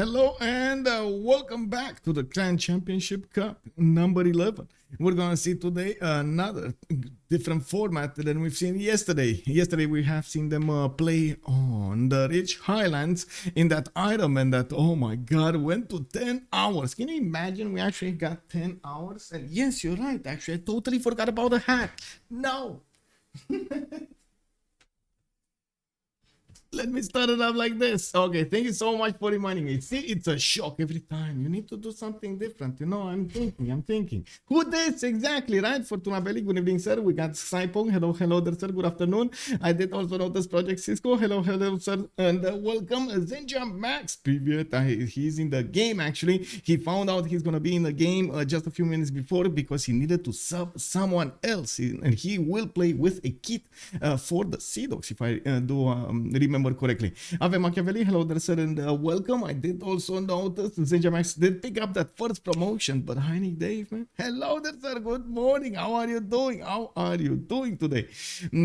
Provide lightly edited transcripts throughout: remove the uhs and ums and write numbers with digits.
Hello and welcome back to the Clan Championship Cup number 11. We're gonna see today another different format than we've seen yesterday. Yesterday we have seen them play on the rich highlands in that item, and that, oh my god, went to 10 hours. Can you imagine? We actually got 10 hours. And yes, you're right, actually I totally forgot about the hack. No. Let me start it up like this. Okay, thank you so much for reminding me. See, it's a shock every time. You need to do something different. You know, I'm thinking. Who this? Exactly, right? Fortuna Belli, good evening, sir. We got Saipong. Hello there, sir. Good afternoon. I did also notice Project Cisco. Hello, sir. And welcome, Zenja Max. He's in the game, actually. He found out he's going to be in the game just a few minutes before because he needed to sub someone else. And he will play with a kit for the Sea Dogs, if I do remember correctly. Ave Machiavelli, hello there, sir, and welcome. I did also notice Zenjamax did pick up that first promotion, but Heinig Dave, man, hello there, sir. Good morning. How are you doing? How are you doing today?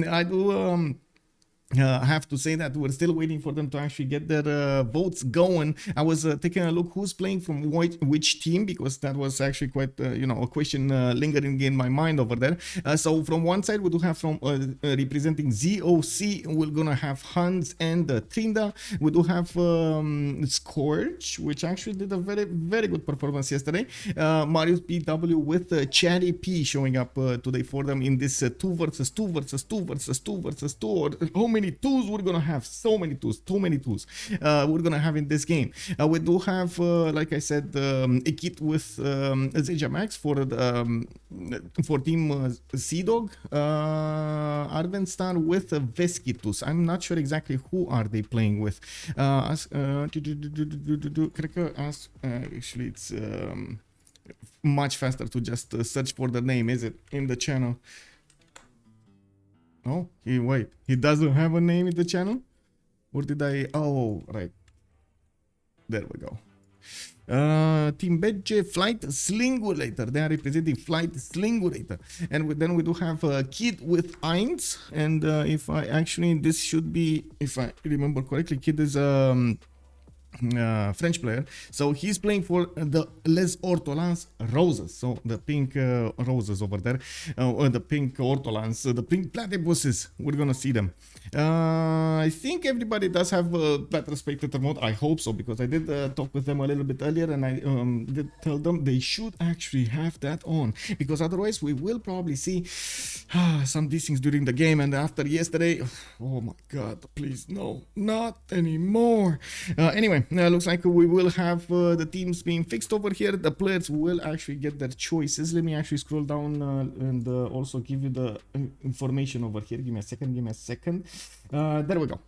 I do I have to say that we're still waiting for them to actually get their votes going. I was taking a look who's playing from which team, because that was actually quite a question lingering in my mind over there. So from one side we do have from representing ZOC, we're gonna have Hans and Trinda. We do have Scourge, which actually did a very good performance yesterday. Marius PW with Cherry P showing up today for them in this 2 versus 2 versus 2 versus 2 versus 2, or how many twos we're gonna have? So many twos, too many twos we're gonna have in this game. We do have like I said, a kit with Zenja Max for the for team Sea Dog, Arvenstar with Veskitus. I'm not sure exactly who are they playing with. Actually it's much faster to just search for the name, is it, in the channel? Oh, wait, he doesn't have a name in the channel? Or did I? Oh, right. There we go. Team Bedje, Flight Slingulator. They are representing Flight Slingulator. And then we do have a kid with Eins. And if I actually, this should be, if I remember correctly, kid is French player, so he's playing for the Les Ortolans Roses, so the pink roses over there, or the pink ortolans, the pink platypuses. We're gonna see them. I think everybody does have a better spectator mode. I hope so, because I did talk with them a little bit earlier, and I did tell them they should actually have that on, because otherwise we will probably see some these things during the game. And after yesterday, oh my god, please no, not anymore. Anyway, looks like we will have the teams being fixed over here. The players will actually get their choices. Let me actually scroll down and also give you the information over here. Give me a second. There we go.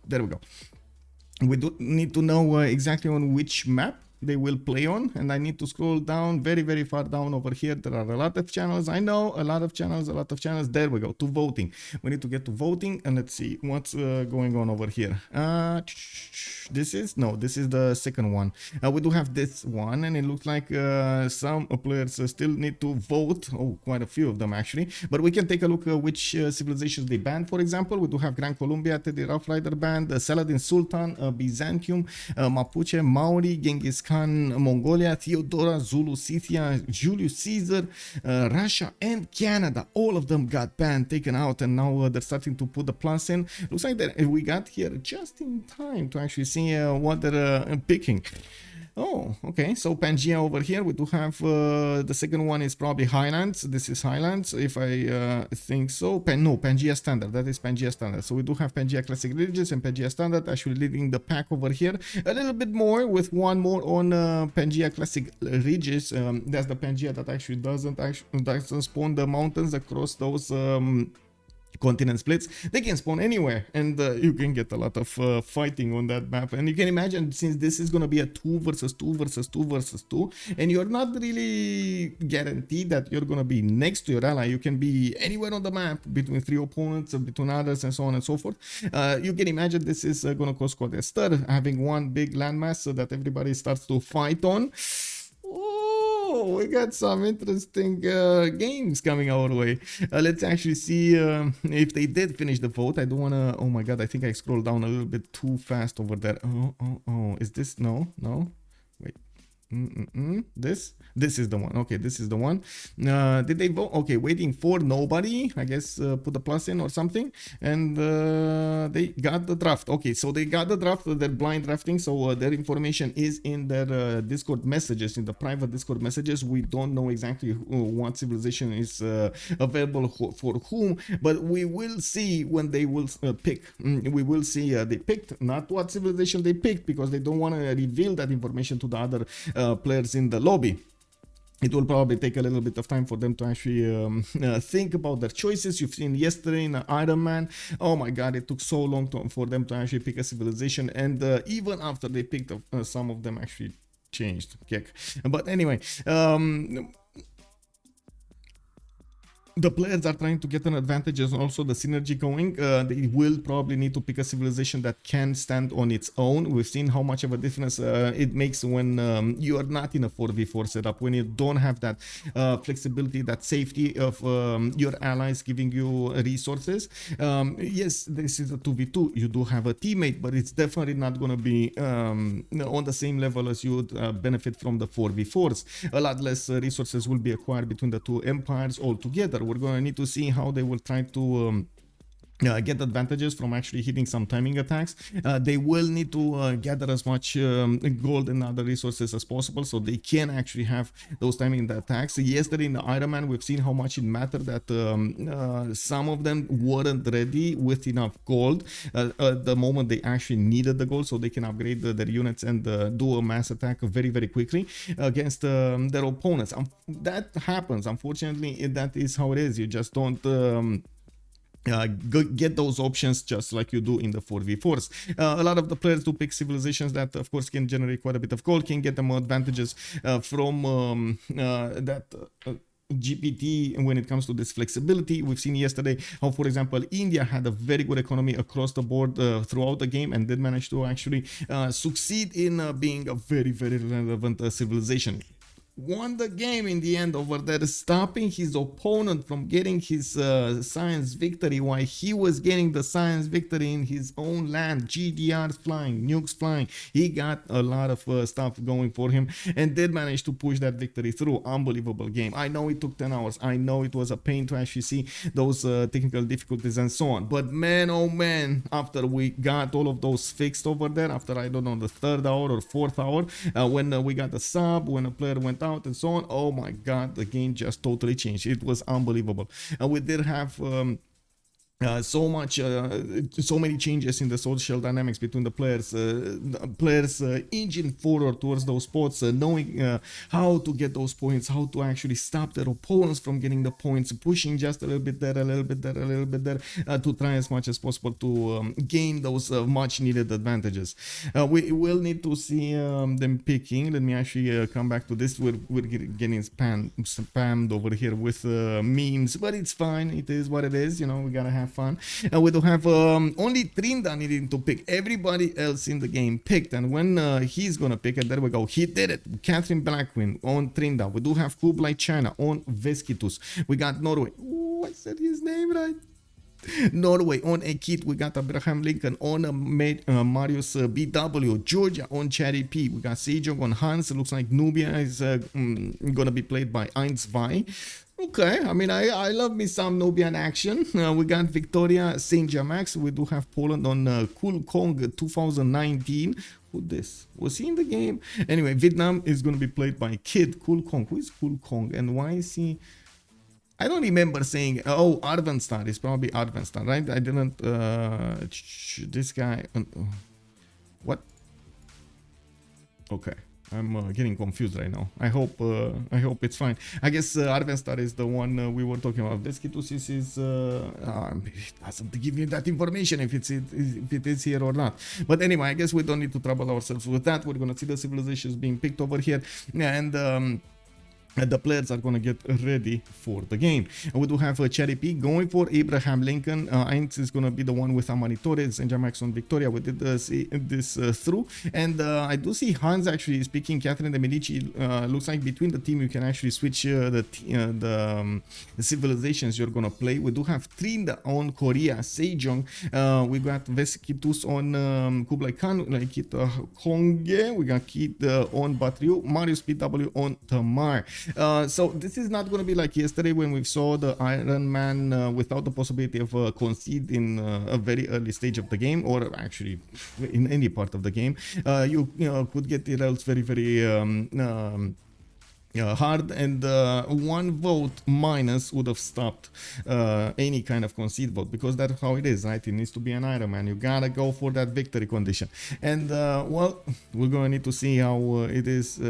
We do need to know exactly on which map they will play on, and I need to scroll down very far down over here. There are a lot of channels. I know, a lot of channels. There we go, to voting. We need to get to voting, and let's see what's going on over here. This is the second one. We do have this one, and it looks like some players still need to vote. Oh, quite a few of them actually, but we can take a look at which civilizations they banned. For example, we do have Grand Columbia, Teddy Rough Rider banned, Saladin Sultan, Byzantium, Mapuche, Maori, Genghis Khan, Mongolia, Theodora, Zulu, Scythia, Julius Caesar, Russia, and Canada. All of them got banned, taken out, and now they're starting to put the plus in. Looks like that we got here just in time to actually see what they're picking. Oh, okay, so Pangea over here, we do have the second one is probably Highlands. This is Highlands, if I think so. Pangea Standard, that is Pangea Standard. So we do have Pangea Classic Religious and Pangea Standard actually leading the pack over here. A little bit more, with one more on Pangea Classic Religious. That's the Pangea that actually doesn't spawn the mountains across those continent splits. They can spawn anywhere, and you can get a lot of fighting on that map. And you can imagine, since this is going to be a 2 versus 2 versus 2 versus 2, and you're not really guaranteed that you're going to be next to your ally. You can be anywhere on the map between 3 opponents, between others, and so on and so forth. You can imagine this is going to cause quite a stir, having one big landmass so that everybody starts to fight on. Oh, we got some interesting games coming our way. Let's actually see if they did finish the vote. I don't want to... Oh my god, I think I scrolled down a little bit too fast over there. Oh. Is this... No. This is the one. Okay, this is the one. Did they vote? Okay, waiting for nobody. I guess put a plus in or something. And they got the draft. Okay, so they got the draft. They're blind drafting. So their information is in their Discord messages, in the private Discord messages. We don't know exactly what civilization is available for whom, but we will see when they will pick. We will see they picked, not what civilization they picked, because they don't want to reveal that information to the other players in the lobby. It will probably take a little bit of time for them to actually think about their choices. You've seen yesterday in Iron Man, oh my god, it took so long for them to actually pick a civilization, and even after they picked some of them actually changed. But anyway, the players are trying to get an advantage and also the synergy going. They will probably need to pick a civilization that can stand on its own. We've seen how much of a difference it makes when you are not in a 4v4 setup, when you don't have that flexibility, that safety of your allies giving you resources. Yes, this is a 2v2. You do have a teammate, but it's definitely not going to be on the same level as you would benefit from the 4v4s. A lot less resources will be acquired between the two empires altogether. We're going to need to see how they will try to get advantages from actually hitting some timing attacks. They will need to gather as much gold and other resources as possible so they can actually have those timing attacks. Yesterday in the Iron Man, we've seen how much it mattered that some of them weren't ready with enough gold at the moment they actually needed the gold, so they can upgrade their units and do a mass attack very, very quickly against their opponents. That happens. Unfortunately, that is how it is. You just don't get those options just like you do in the 4v4s. A lot of the players do pick civilizations that of course can generate quite a bit of gold, can get them advantages from that GPT when it comes to this flexibility. We've seen yesterday how, for example, India had a very good economy across the board throughout the game and did manage to actually succeed in being a very, very relevant civilization. Won the game in the end over there, stopping his opponent from getting his science victory while he was getting the science victory in his own land. GDRs flying, nukes flying. He got a lot of stuff going for him and did manage to push that victory through. Unbelievable game. I know it took 10 hours. I know it was a pain to actually see those technical difficulties and so on. But man, oh man, after we got all of those fixed over there, after, I don't know, the 3rd hour or 4th hour, when we got the sub, when a player went out and so on, oh my god, the game just totally changed. It was unbelievable. And we did have so many changes in the social dynamics between the players. Inching forward towards those spots, knowing how to get those points, how to actually stop their opponents from getting the points, pushing just a little bit there, a little bit there, a little bit there, to try as much as possible to gain those much needed advantages. We will need to see them picking. Let me actually come back to this. We're getting spammed over here with memes, but it's fine. It is what it is. You know, we gotta have fun. We do have only Trinda needing to pick. Everybody else in the game picked, and when he's gonna pick it, there we go. He did it. Catherine Blackwing on Trinda. We do have Kublai China on Veskitus. We got Norway. Oh, I said his name right. Norway on Ekit. We got Abraham Lincoln on Marius BW. Georgia on Cherry P. We got Sejong on Hans. It looks like Nubia is gonna be played by Einsvai. Okay, I mean, I love me some Nubian action. We got Victoria St. Jamax. We do have Poland on Cool Kong 2019. Who this? Was he in the game? Anyway, Vietnam is going to be played by Kid Cool Kong. Who is Cool Kong and why is he? I don't remember saying, oh, Arvenstar. It's probably Arvenstar, right? I didn't, this guy, what? Okay. I'm getting confused right now. I hope it's fine. I guess Arvenstar is the one we were talking about. Veskitus is it doesn't give me that information if it is here or not. But anyway, I guess we don't need to trouble ourselves with that. We're gonna see the civilizations being picked over here, and the players are going to get ready for the game. We do have a Cherry P going for Abraham Lincoln. Ainz is going to be the one with Amani Torres and Jamax on Victoria. We did see this through, and I do see Hans actually speaking. Catherine de Medici looks like between the team you can actually switch the civilizations you're going to play. We do have 3 on Korea, Sejong. We got Veskitus on Kublai Khan, like it Hongye. We got Kit on Batriu, Marius PW on Tamar. So this is not going to be like yesterday when we saw the Iron Man without the possibility of concede in a very early stage of the game, or actually in any part of the game. You could get the results very hard, and 1 vote minus would have stopped any kind of concede vote, because that's how it is, right? It needs to be an Iron Man. You gotta go for that victory condition, and well, we're gonna need to see how it is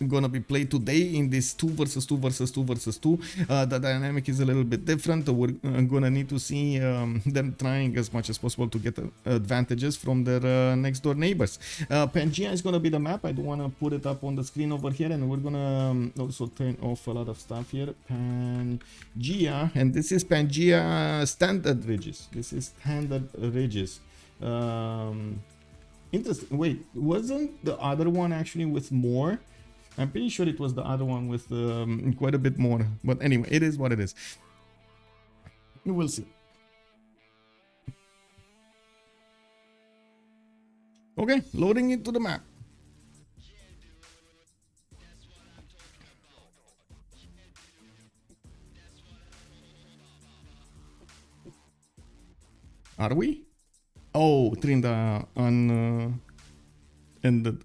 gonna be played today in this 2 versus 2 versus 2 versus 2. The dynamic is a little bit different. We're gonna need to see them trying as much as possible to get advantages from their next door neighbors. Pangea is gonna be the map. I do want to put it up on the screen over here, and we're gonna also turn off a lot of stuff here. Pangea, and this is Pangea standard ridges. This is standard ridges. Interesting. Wait, wasn't the other one actually with more? I'm pretty sure it was the other one with quite a bit more. But anyway, it is what it is. We'll see. Okay, loading into the map. Are we? Oh, Trinda ended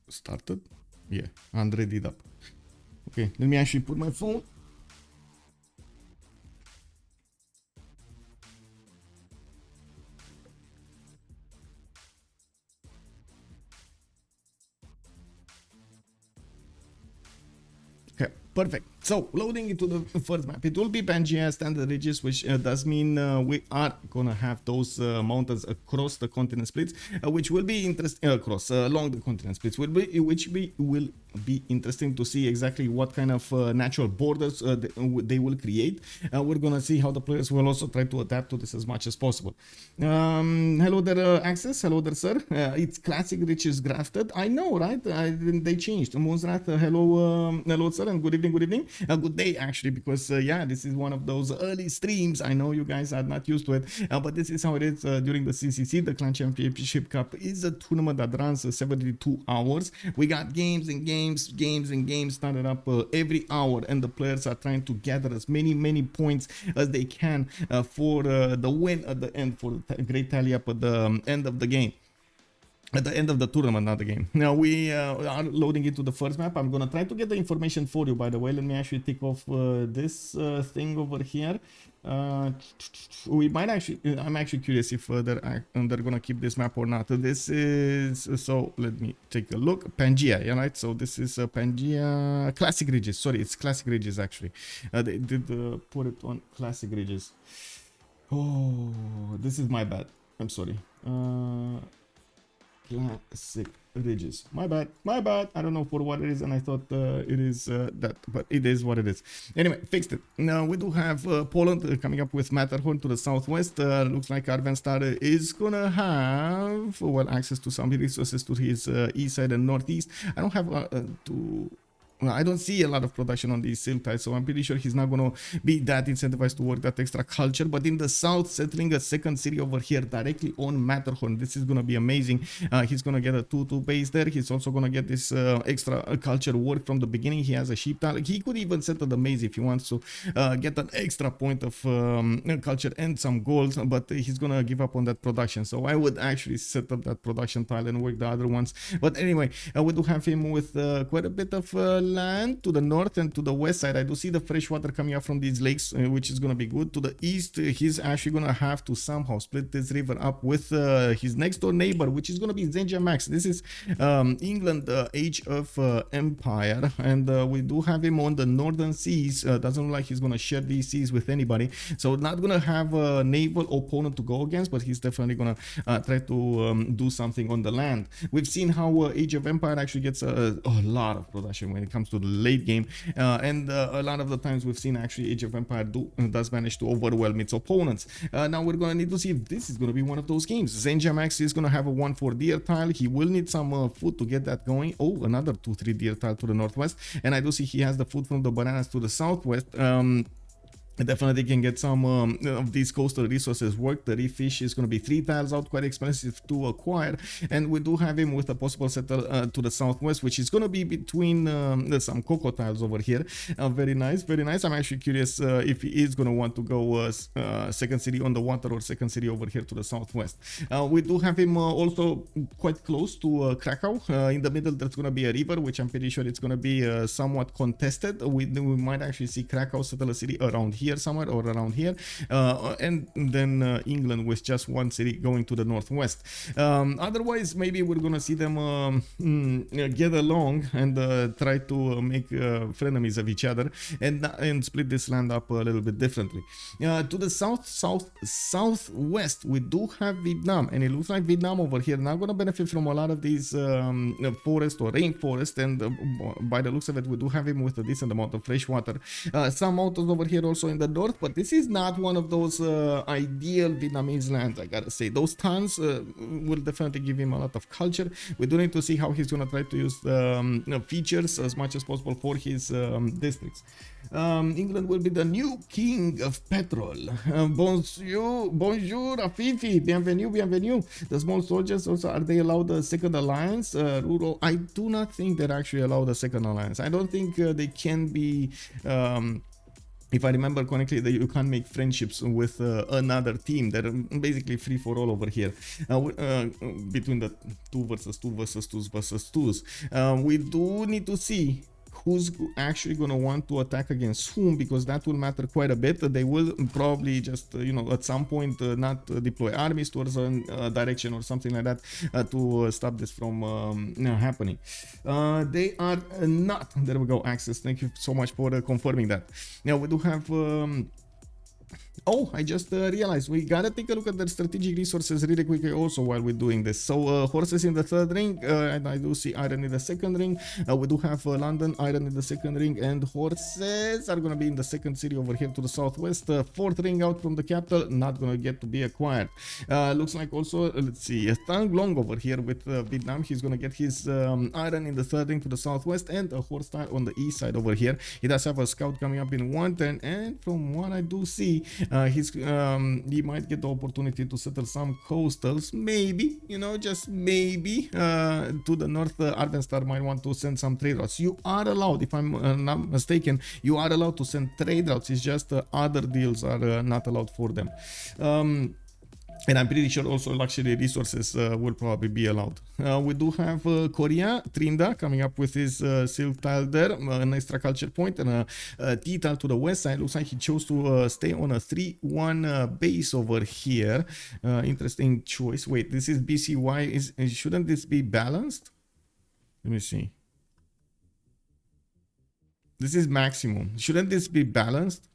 started. Yeah, and ready it up. Okay, let me actually put my phone. Okay, perfect. So loading into the first map, it will be Pangea standard ridges, which does mean we are gonna have those mountains across the continent splits, which will be interesting across along the continent splits. Will be interesting to see exactly what kind of natural borders they will create. We're gonna see how the players will also try to adapt to this as much as possible. Hello there, Access. Hello there, sir. It's classic ridges grafted. I know, right? They changed. Moonrat, hello, hello, sir, and good evening. Good evening. A good day, actually, because yeah, this is one of those early streams. I know you guys are not used to it, but this is how it is during the CCC. The Clan Championship Cup is a tournament that runs 72 hours. We got games and games started up every hour, and the players are trying to gather as many points as they can for the win at the end, for the great tally up at the end of the game. At the end of the tournament, not the game. Now we are loading into the first map. I'm gonna try to get the information for you, by the way. Let me actually take off this thing over here. We might actually, I'm actually curious if they're gonna keep this map or not. This is, so let me take a look. Pangea, yeah, right? So this is Pangea Classic Ridges. Sorry, it's Classic Ridges actually. They did put it on Classic Ridges. Oh, this is my bad. I'm sorry. Classic Ridges. My bad. I don't know for what it is, and I thought it is that, but it is what it is. Anyway, fixed it. Now we do have Poland coming up with Matterhorn to the southwest. Looks like Arvenstar is gonna have, well, access to some resources to his east side and northeast. I don't have I don't see a lot of production on these silk tiles, so I'm pretty sure he's not going to be that incentivized to work that extra culture. But in the south, settling a second city over here directly on Matterhorn, this is going to be amazing. He's going to get a 2-2 base there. He's also going to get this extra culture work from the beginning. He has a sheep tile. He could even settle the maze if he wants to get an extra point of culture and some gold, but he's going to give up on that production. So I would actually set up that production tile and work the other ones. But anyway, we do have him with quite a bit of land to the north and to the west side. I do see the fresh water coming up from these lakes, which is going to be good. To the east, he's actually going to have to somehow split this river up with his next door neighbor, which is going to be Zenja Max. This is England, Age of Empire, and we do have him on the northern seas. Doesn't look like he's going to share these seas with anybody, so not going to have a naval opponent to go against, but he's definitely going to try to do something on the land. We've seen how Age of Empire actually gets a lot of production when it comes to the late game, and a lot of the times we've seen actually Age of Empire does manage to overwhelm its opponents. Now we're going to need to see if this is going to be one of those games. Zenja Max is going to have a 1-4 deer tile. He will need some food to get that going. Oh, another 2-3 deer tile to the northwest, and I do see he has the food from the bananas to the southwest. Definitely can get some of these coastal resources work. The reef fish is going to be 3 tiles out, quite expensive to acquire, and we do have him with a possible settle to the southwest, which is going to be between some cocoa tiles over here. Very nice, very nice. I'm actually curious if he is going to want to go second city on the water or second city over here to the southwest. We do have him also quite close to Krakow. In the middle there's going to be a river, which I'm pretty sure it's going to be somewhat contested. We might actually see Krakow settle a city around here somewhere or around here, and then England with just one city going to the northwest. Otherwise, maybe we're gonna see them get along and try to make frenemies of each other and split this land up a little bit differently. To the southwest, we do have Vietnam, and it looks like Vietnam over here not gonna benefit from a lot of these forest or rainforest, and by the looks of it, we do have him with a decent amount of fresh water. Some mountains over here also in the north, but this is not one of those ideal Vietnamese lands, I gotta say. Those towns will definitely give him a lot of culture. We do need to see how he's gonna try to use features as much as possible for his districts. England will be the new king of petrol. Bonjour, Afifi, bienvenue, bienvenue. The small soldiers also, are they allowed a second alliance? Rural, I do not think they're actually allowed a second alliance. I don't think they can be if I remember correctly, that you can't make friendships with another team. They're basically free for all over here, between the 2 versus 2 versus 2 versus 2s. We do need to see who's actually going to want to attack against whom, because that will matter quite a bit. They will probably just, at some point not deploy armies towards a direction or something like that to stop this from happening. They are not. There we go, Access. Thank you so much for confirming that. Now we do have oh, I just realized we gotta take a look at the strategic resources really quickly also while we're doing this. So horses in the third ring, and I do see iron in the second ring. We do have London, iron in the second ring, and horses are gonna be in the second city over here to the southwest. Fourth ring out from the capital, not gonna get to be acquired. Looks like also, let's see, Tang Long over here with Vietnam. He's gonna get his iron in the third ring to the southwest, and a horse tile on the east side over here. He does have a scout coming up in 1 turn, and from what I do see, he might get the opportunity to settle some coastals, maybe, just maybe. To the north, Arvenstar might want to send some trade routes. You are allowed, if I'm not mistaken, you are allowed to send trade routes. It's just other deals are not allowed for them. And I'm pretty sure also luxury resources will probably be allowed. We do have Korea, Trinda, coming up with his silk tile there, an extra culture point, and a T tile to the west side. Looks like he chose to stay on a 3-1 base over here. Interesting choice. Wait, this is BCY. Shouldn't this be balanced? Let me see. This is maximum. Shouldn't this be balanced?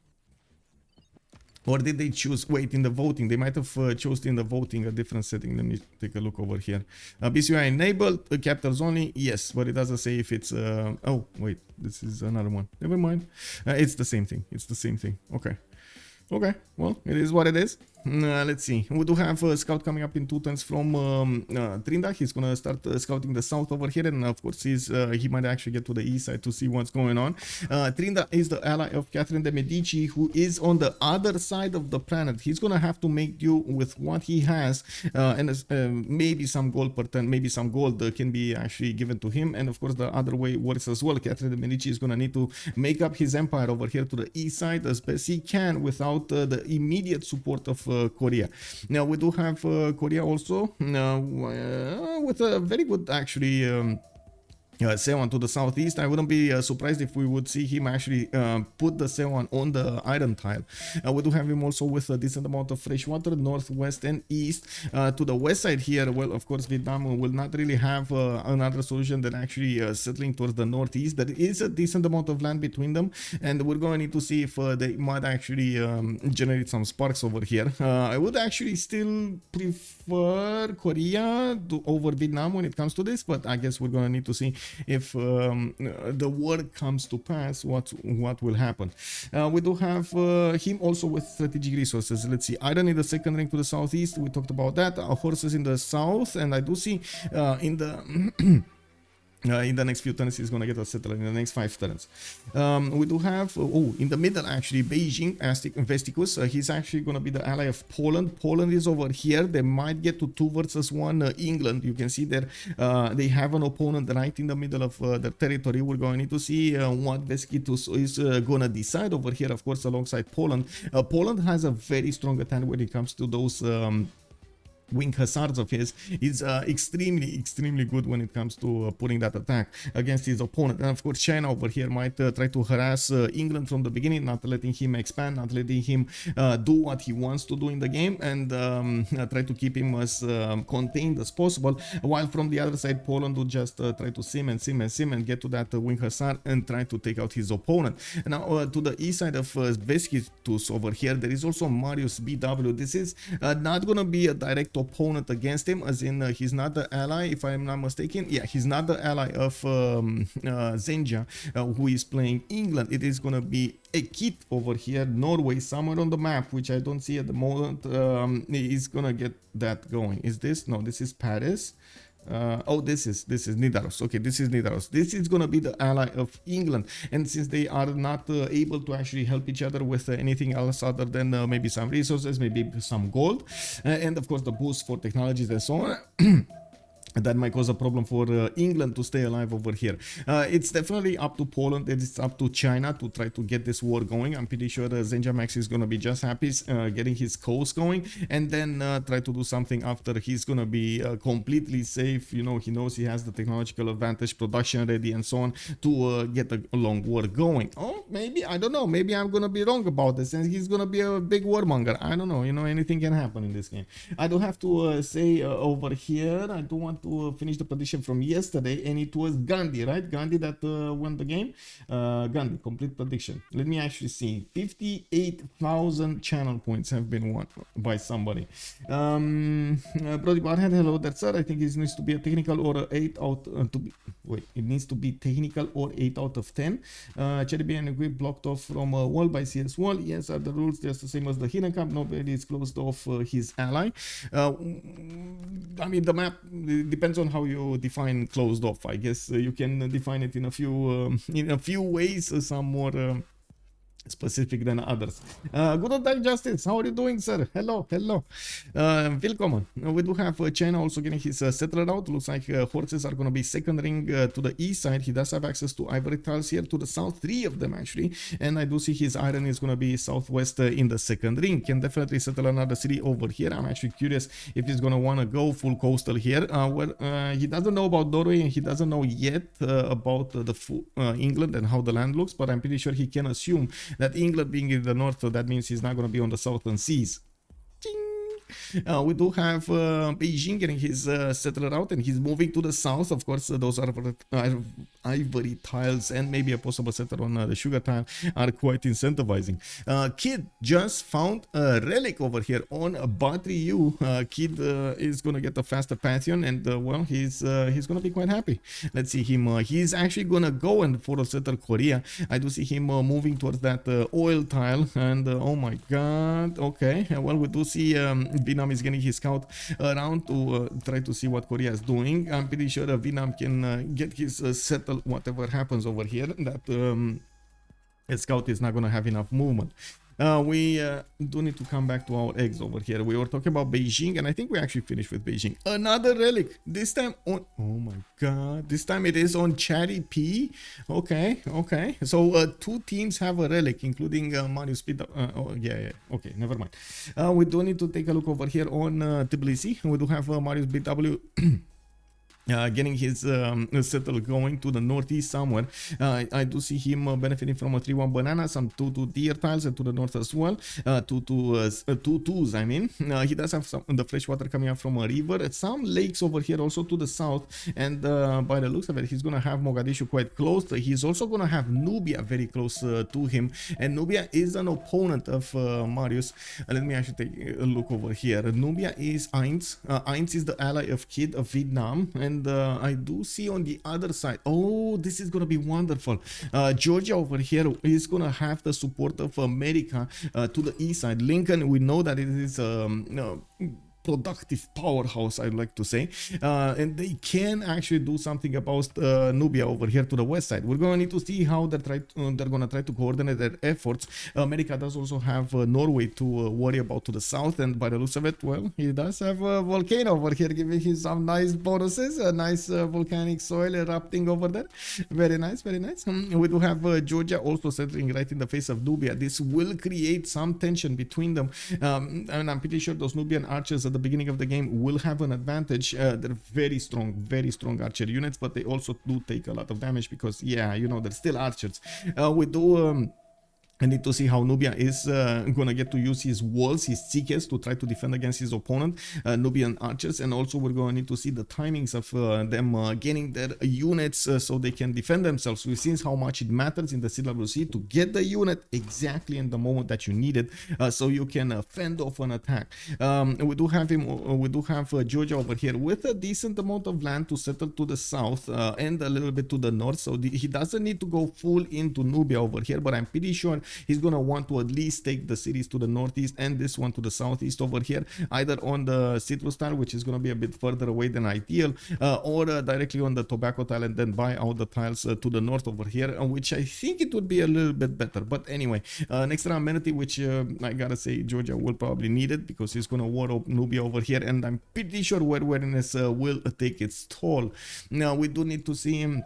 Or did they choose, wait, in the voting, they might have chosen in the voting a different setting. Let me take a look over here. BCI enabled, capitals only, yes, but it doesn't say if it's, oh, wait, this is another one. Never mind. It's the same thing. It's the same thing. Okay. Okay, well, it is what it is. Let's see. We do have a scout coming up in 2 turns from Trinda. He's gonna start scouting the south over here, and of course he might actually get to the east side to see what's going on. Trinda is the ally of Catherine de Medici, who is on the other side of the planet. He's gonna have to make do with what he has, and maybe some gold per turn, maybe some gold can be actually given to him, and of course the other way works as well. Catherine de Medici is gonna need to make up his empire over here to the east side as best he can without the immediate support of Korea. Now we do have Korea also with a very good actually Sewan to the southeast. I wouldn't be surprised if we would see him actually put the Sewan on the iron tile. We do have him also with a decent amount of fresh water, northwest and east. To the west side here, well, of course, Vietnam will not really have another solution than actually settling towards the northeast. There is a decent amount of land between them, and we're going to need to see if they might actually generate some sparks over here. I would actually still prefer Korea over Vietnam when it comes to this, but I guess we're going to need to see if the war comes to pass, what will happen. We do have him also with strategic resources. Let's see, iron in the second ring to the southeast, we talked about that. Horses in the south, and I do see in the in the next few turns he's gonna get a settler in the next 5 turns. We do have in the middle actually Beijing Vesticus. He's actually gonna be the ally of Poland. Poland is over here. They might get to 2 versus 1 England. You can see there they have an opponent right in the middle of their territory. We're going to need to see what Vesticus is gonna decide over here, of course, alongside Poland. Poland has a very strong attack when it comes to those wing hussars of his. Is extremely good when it comes to putting that attack against his opponent. And of course China over here might try to harass England from the beginning, not letting him expand, not letting him do what he wants to do in the game, and try to keep him as contained as possible, while from the other side Poland would just try to sim and get to that wing hussar and try to take out his opponent. Now to the east side of Vesticus over here there is also Marius BW. This is not gonna be a direct opponent against him, as in he's not the ally, if I'm not mistaken. Yeah, he's not the ally of Zenja, who is playing England. It is gonna be a kit over here, Norway, somewhere on the map, which I don't see at the moment. He's gonna get that going. Is this? No, this is Paris. Oh, this is Nidaros. Okay, this is Nidaros. This is gonna be the ally of England, and since they are not able to actually help each other with anything else other than maybe some resources, maybe some gold, and of course the boost for technologies and so on, that might cause a problem for England to stay alive over here. It's definitely up to Poland, it's up to China to try to get this war going. I'm pretty sure Zenja Max is gonna be just happy getting his coast going, and then try to do something after he's gonna be completely safe. You know, he knows he has the technological advantage, production ready and so on, to get a long war going. Oh, maybe, I don't know, maybe I'm gonna be wrong about this and he's gonna be a big warmonger. I don't know, you know, anything can happen in this game. I do have to say over here, I do want to finish the prediction from yesterday, and it was Gandhi, right? Gandhi that won the game. Gandhi, complete prediction. Let me actually see. 58,000 channel points have been won by somebody. Brody Barhead, hello there, sir. I think it needs to be a technical or a 8 out it needs to be technical or 8 out of 10. Cherry being equipped blocked off from a wall by CS wall. Yes, are the rules just the same as the hidden camp? Nobody is closed off his ally. I mean, the map depends on how you define closed off. I guess you can define it in a few ways, some more specific than others. Good day, Justice. How are you doing, sir? Hello. Welcome. We do have China also getting his settler out. Looks like horses are going to be second ring to the east side. He does have access to ivory tiles here to the south, 3 of them actually, and I do see his iron is going to be southwest in the second ring. Can definitely settle another city over here. I'm actually curious if he's going to want to go full coastal here. He doesn't know about Norway, and he doesn't know yet about England and how the land looks, but I'm pretty sure he can assume that England being in the north, so that means he's not going to be on the southern seas. We do have Beijing getting his settler out, and he's moving to the south. Of course, those are ivory tiles and maybe a possible settler on the sugar tile are quite incentivizing. Kid just found a relic over here on Battery U. Kid is gonna get a faster Pantheon, and well, he's gonna be quite happy. Let's see him. He's actually gonna go and for a settle Korea. I do see him moving towards that oil tile, and oh my god. Okay, well, we do see Vietnam is getting his scout around to try to see what Korea is doing. I'm pretty sure Vietnam can get his settle whatever happens over here. That scout is not going to have enough movement. We do need to come back to our eggs over here. We were talking about Beijing, and I think we actually finished with Beijing. Another relic, this time on, oh my god, this time it is on Chatty P. Okay. So 2 teams have a relic, including Marius Speed. Oh yeah, okay, never mind. We do need to take a look over here on Tbilisi. We do have Marius BW getting his settle going to the northeast somewhere. I do see him benefiting from a 3-1 banana, some 2-2 deer tiles, and to the north as well. 2-2s, I mean. He does have some the fresh water coming up from a river, and some lakes over here also to the south. And by the looks of it, he's gonna have Mogadishu quite close. He's also gonna have Nubia very close to him, and Nubia is an opponent of Marius. Let me actually take a look over here. Nubia is Ainz. Ainz is the ally of Kid of Vietnam, and I do see on the other side, oh, this is gonna be wonderful. Georgia over here is gonna have the support of America to the east side. Lincoln, we know that it is productive powerhouse, I'd like to say, and they can actually do something about Nubia over here to the west side. We're going to need to see how they're going to try to coordinate their efforts. America does also have Norway to worry about to the south, and by the looks of it, well, he does have a volcano over here giving him some nice bonuses, a nice volcanic soil erupting over there. Very nice, very nice. We do have Georgia also settling right in the face of Nubia. This will create some tension between them, and I'm pretty sure those Nubian archers at the beginning of the game will have an advantage. They're very strong archer units, but they also do take a lot of damage because, yeah, you know, they're still archers. We do I need to see how Nubia is gonna get to use his walls, his tickets to try to defend against his opponent, Nubian archers, and also we're gonna need to see the timings of them getting their units so they can defend themselves. We've seen how much it matters in the CWC to get the unit exactly in the moment that you need it, so you can fend off an attack. We do have Georgia over here with a decent amount of land to settle to the south and a little bit to the north, so he doesn't need to go full into Nubia over here, but I'm pretty sure he's gonna want to at least take the cities to the northeast and this one to the southeast over here, either on the citrus tile, which is gonna be a bit further away than ideal, or directly on the tobacco tile and then buy out the tiles to the north over here, which I think it would be a little bit better. But anyway, an extra amenity, which I gotta say Georgia will probably need it because he's gonna war up Nubia over here, and I'm pretty sure wariness will take its toll. Now we do need to see him.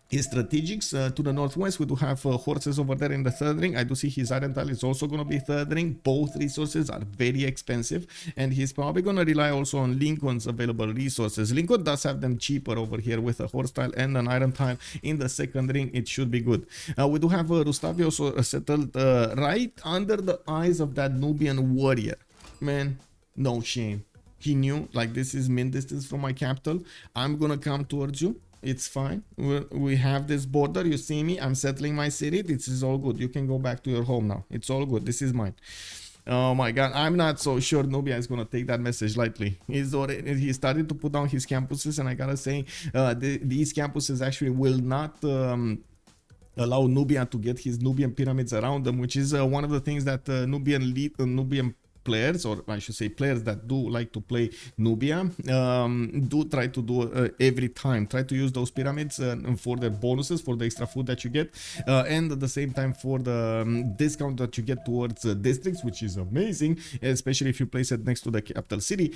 His strategics to the northwest. We do have horses over there in the third ring. I do see his iron tile is also going to be third ring. Both resources are very expensive, and he's probably going to rely also on Lincoln's available resources. Lincoln does have them cheaper over here with a horse tile and an iron tile in the second ring. It should be good. We do have Rustavi also settled right under the eyes of that Nubian warrior. Man, no shame. He knew, like, this is min distance from my capital. I'm gonna come towards you. It's fine. We have this border. You see me. I'm settling my city. This is all good. You can go back to your home now. It's all good. This is mine. Oh my god, I'm not so sure Nubia is gonna take that message lightly. He started to put down his campuses, and I gotta say, these campuses actually will not allow Nubia to get his Nubian pyramids around them, which is one of the things that Nubian players, or I should say players that do like to play Nubia, do try to do every time. Try to use those pyramids for their bonuses, for the extra food that you get, and at the same time for the discount that you get towards districts, which is amazing, especially if you place it next to the capital city.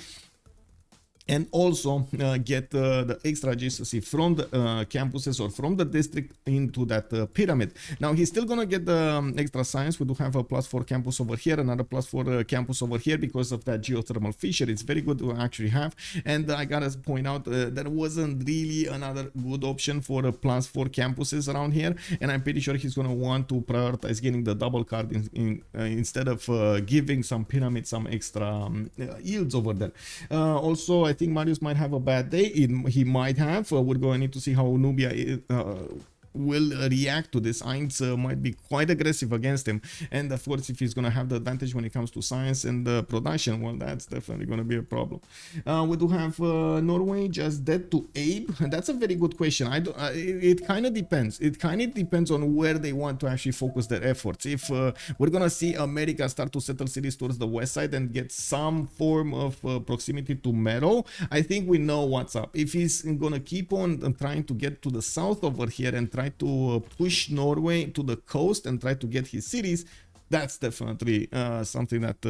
And also get the extra GCC from the campuses or from the district into that pyramid. Now he's still gonna get the extra science. We do have a +4 campus over here, another +4 campus over here because of that geothermal fissure. It's very good to actually have. And I gotta point out there wasn't really another good option for the +4 campuses around here. And I'm pretty sure he's gonna want to prioritize getting the double card instead of giving some pyramids some extra yields over there. Also, I think Marius might have a bad day. He might have. We're going to need to see how Nubia will react to this. Ainz might be quite aggressive against him, and of course if he's going to have the advantage when it comes to science and production, well, that's definitely going to be a problem. We do have Norway just dead to Abe. That's a very good question. It kind of depends. It kind of depends on where they want to actually focus their efforts. If we're going to see America start to settle cities towards the west side and get some form of proximity to Meadow, I think we know what's up. If he's going to keep on trying to get to the south over here and try to push Norway to the coast and try to get his cities, that's definitely something that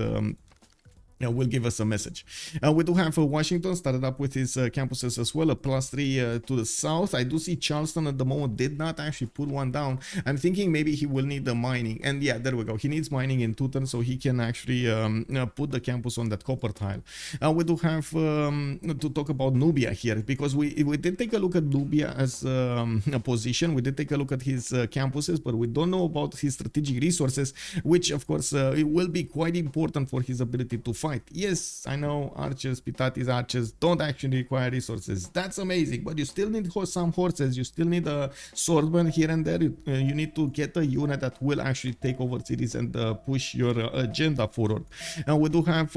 will give us a message. We do have Washington started up with his campuses as well, a +3 to the south. I do see Charleston at the moment did not actually put one down. I'm thinking maybe he will need the mining, and yeah, there we go. He needs mining in 2 turns so he can actually put the campus on that copper tile. We do have to talk about Nubia here, because we did take a look at Nubia as a position. We did take a look at his campuses, but we don't know about his strategic resources, which of course it will be quite important for his ability to fight. Yes, I know archers, Pitatis archers don't actually require resources. That's amazing, but you still need some horses. You still need a swordman here and there. You need to get a unit that will actually take over cities and push your agenda forward. We do have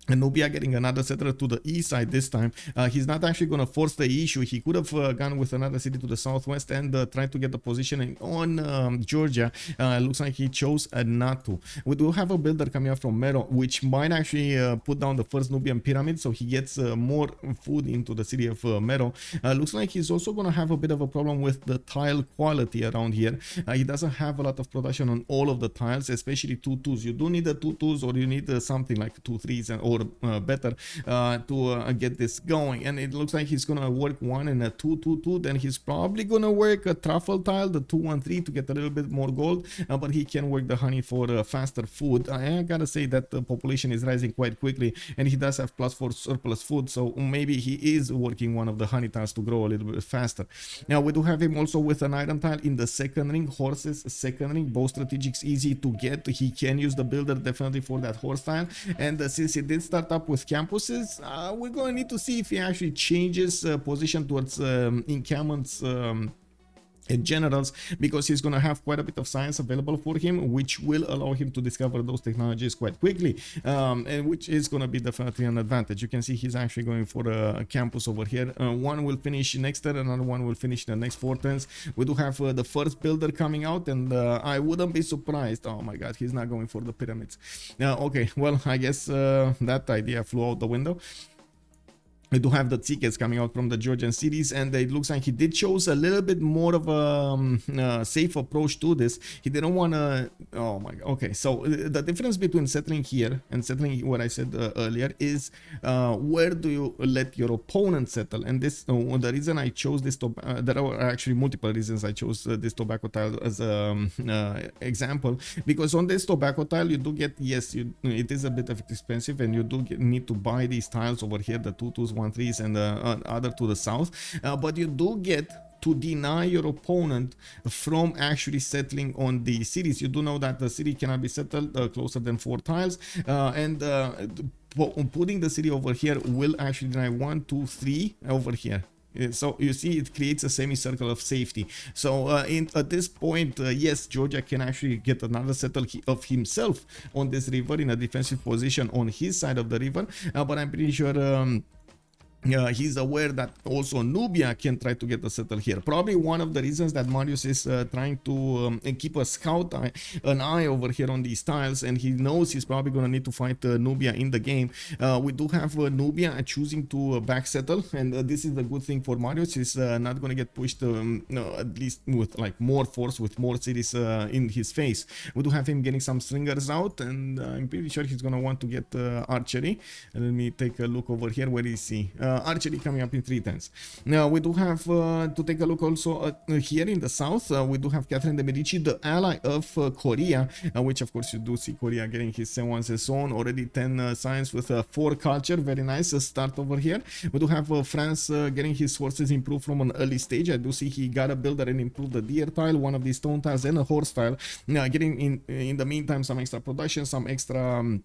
Nubia getting another settler to the east side this time. He's not actually going to force the issue. He could have gone with another city to the southwest and tried to get the positioning on Georgia. Looks like he chose not to. We do have a builder coming up from Mero, which might actually put down the first Nubian pyramid, so he gets more food into the city of Mero. Looks like he's also going to have a bit of a problem with the tile quality around here. He doesn't have a lot of production on all of the tiles, especially 2-2s. You do need the 2-2s, or you need something like 2-3s and or better to get this going. And it looks like he's gonna work one and a 2-2-2. Then he's probably gonna work a truffle tile, the 2-1-3, to get a little bit more gold, but he can work the honey for faster food. I gotta say that the population is rising quite quickly, and he does have +4 surplus food, so maybe he is working one of the honey tiles to grow a little bit faster. Now we do have him also with an iron tile in the second ring, horses second ring. Both strategics easy to get. He can use the builder definitely for that horse tile, and since he did start up with campuses, we're going to need to see if he actually changes position towards encampments and generals, because he's going to have quite a bit of science available for him, which will allow him to discover those technologies quite quickly, and which is going to be definitely an advantage. You can see he's actually going for a campus over here. One will finish next turn, another one will finish in the next 4 turns. We do have the first builder coming out, and I wouldn't be surprised. Oh my god, he's not going for the pyramids. Okay, well, I guess that idea flew out the window. We do have the tickets coming out from the Georgian cities, and it looks like he did choose a little bit more of a safe approach to this. He didn't want to. Oh my god. Okay, so the difference between settling here and settling what I said earlier is where do you let your opponent settle? And this the reason I chose this. There are actually multiple reasons I chose this tobacco tile as an example, because on this tobacco tile you do get, yes, it is a bit of expensive, and you do need to buy these tiles over here, the 2-2s, 1-3s, and other to the south, but you do get to deny your opponent from actually settling on the cities. You do know that the city cannot be settled closer than 4 tiles, and putting the city over here will actually deny 1, 2, 3 over here. So you see, it creates a semicircle of safety. So at this point, yes, Georgia can actually get another settle of himself on this river in a defensive position on his side of the river, but I'm pretty sure he's aware that also Nubia can try to get a settle here. Probably one of the reasons that Marius is trying to keep a an eye over here on these tiles, and he knows he's probably going to need to fight Nubia in the game. We do have Nubia choosing to back settle, and this is the good thing for Marius. He's not going to get pushed, at least with like more force, with more cities in his face. We do have him getting some stringers out, and I'm pretty sure he's going to want to get archery. And let me take a look over here. Where is he? Archery coming up in 3 turns. Now we do have to take a look also here in the south. We do have Catherine de Medici, the ally of Korea, which of course you do see Korea getting his Sewan's zone, already 10 science with 4 culture. Very nice start over here. We do have France getting his forces improved from an early stage. I do see he got a builder and improved the deer tile, one of these stone tiles, and a horse tile. Getting in the meantime some extra production, some extra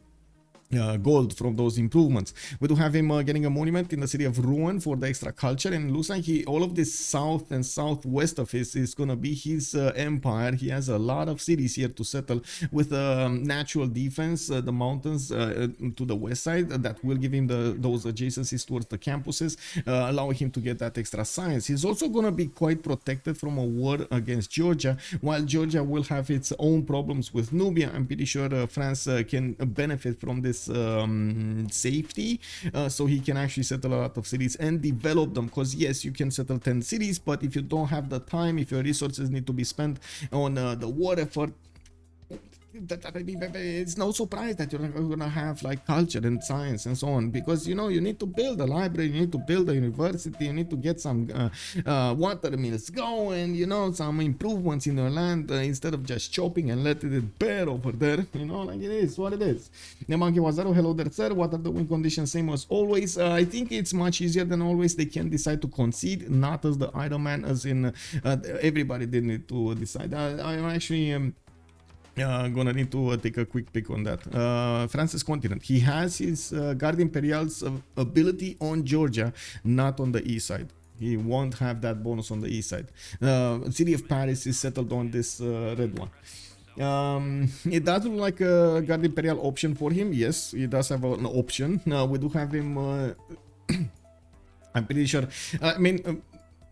gold from those improvements. We do have him getting a monument in the city of Rouen for the extra culture, and it looks like all of this south and southwest of his is gonna be his empire. He has a lot of cities here to settle with natural defense, the mountains to the west side that will give him those adjacencies towards the campuses, allowing him to get that extra science. He's also gonna be quite protected from a war against Georgia, while Georgia will have its own problems with Nubia. I'm pretty sure France can benefit from this safety, so he can actually settle a lot of cities and develop them, because yes, you can settle 10 cities, but if you don't have the time, if your resources need to be spent on the war effort, it's no surprise that you're gonna have like culture and science and so on, because you know you need to build a library, you need to build a university, you need to get some water mills going, you know, some improvements in your land instead of just chopping and letting it bare over there, you know, like it is what it is. Nemanke Wazaro, hello there sir, what are the win conditions? Same as always. I think it's much easier than always. They can decide to concede, not as the Iron Man, as in everybody did need to decide. I'm actually gonna need to take a quick pick on that. Francis Continent, he has his Guard Imperial's ability on Georgia, not on the east side. He won't have that bonus on the east side. City of Paris is settled on this red one. It does look like a Guard Imperial option for him. Yes, he does have an option. We do have him. I'm pretty sure.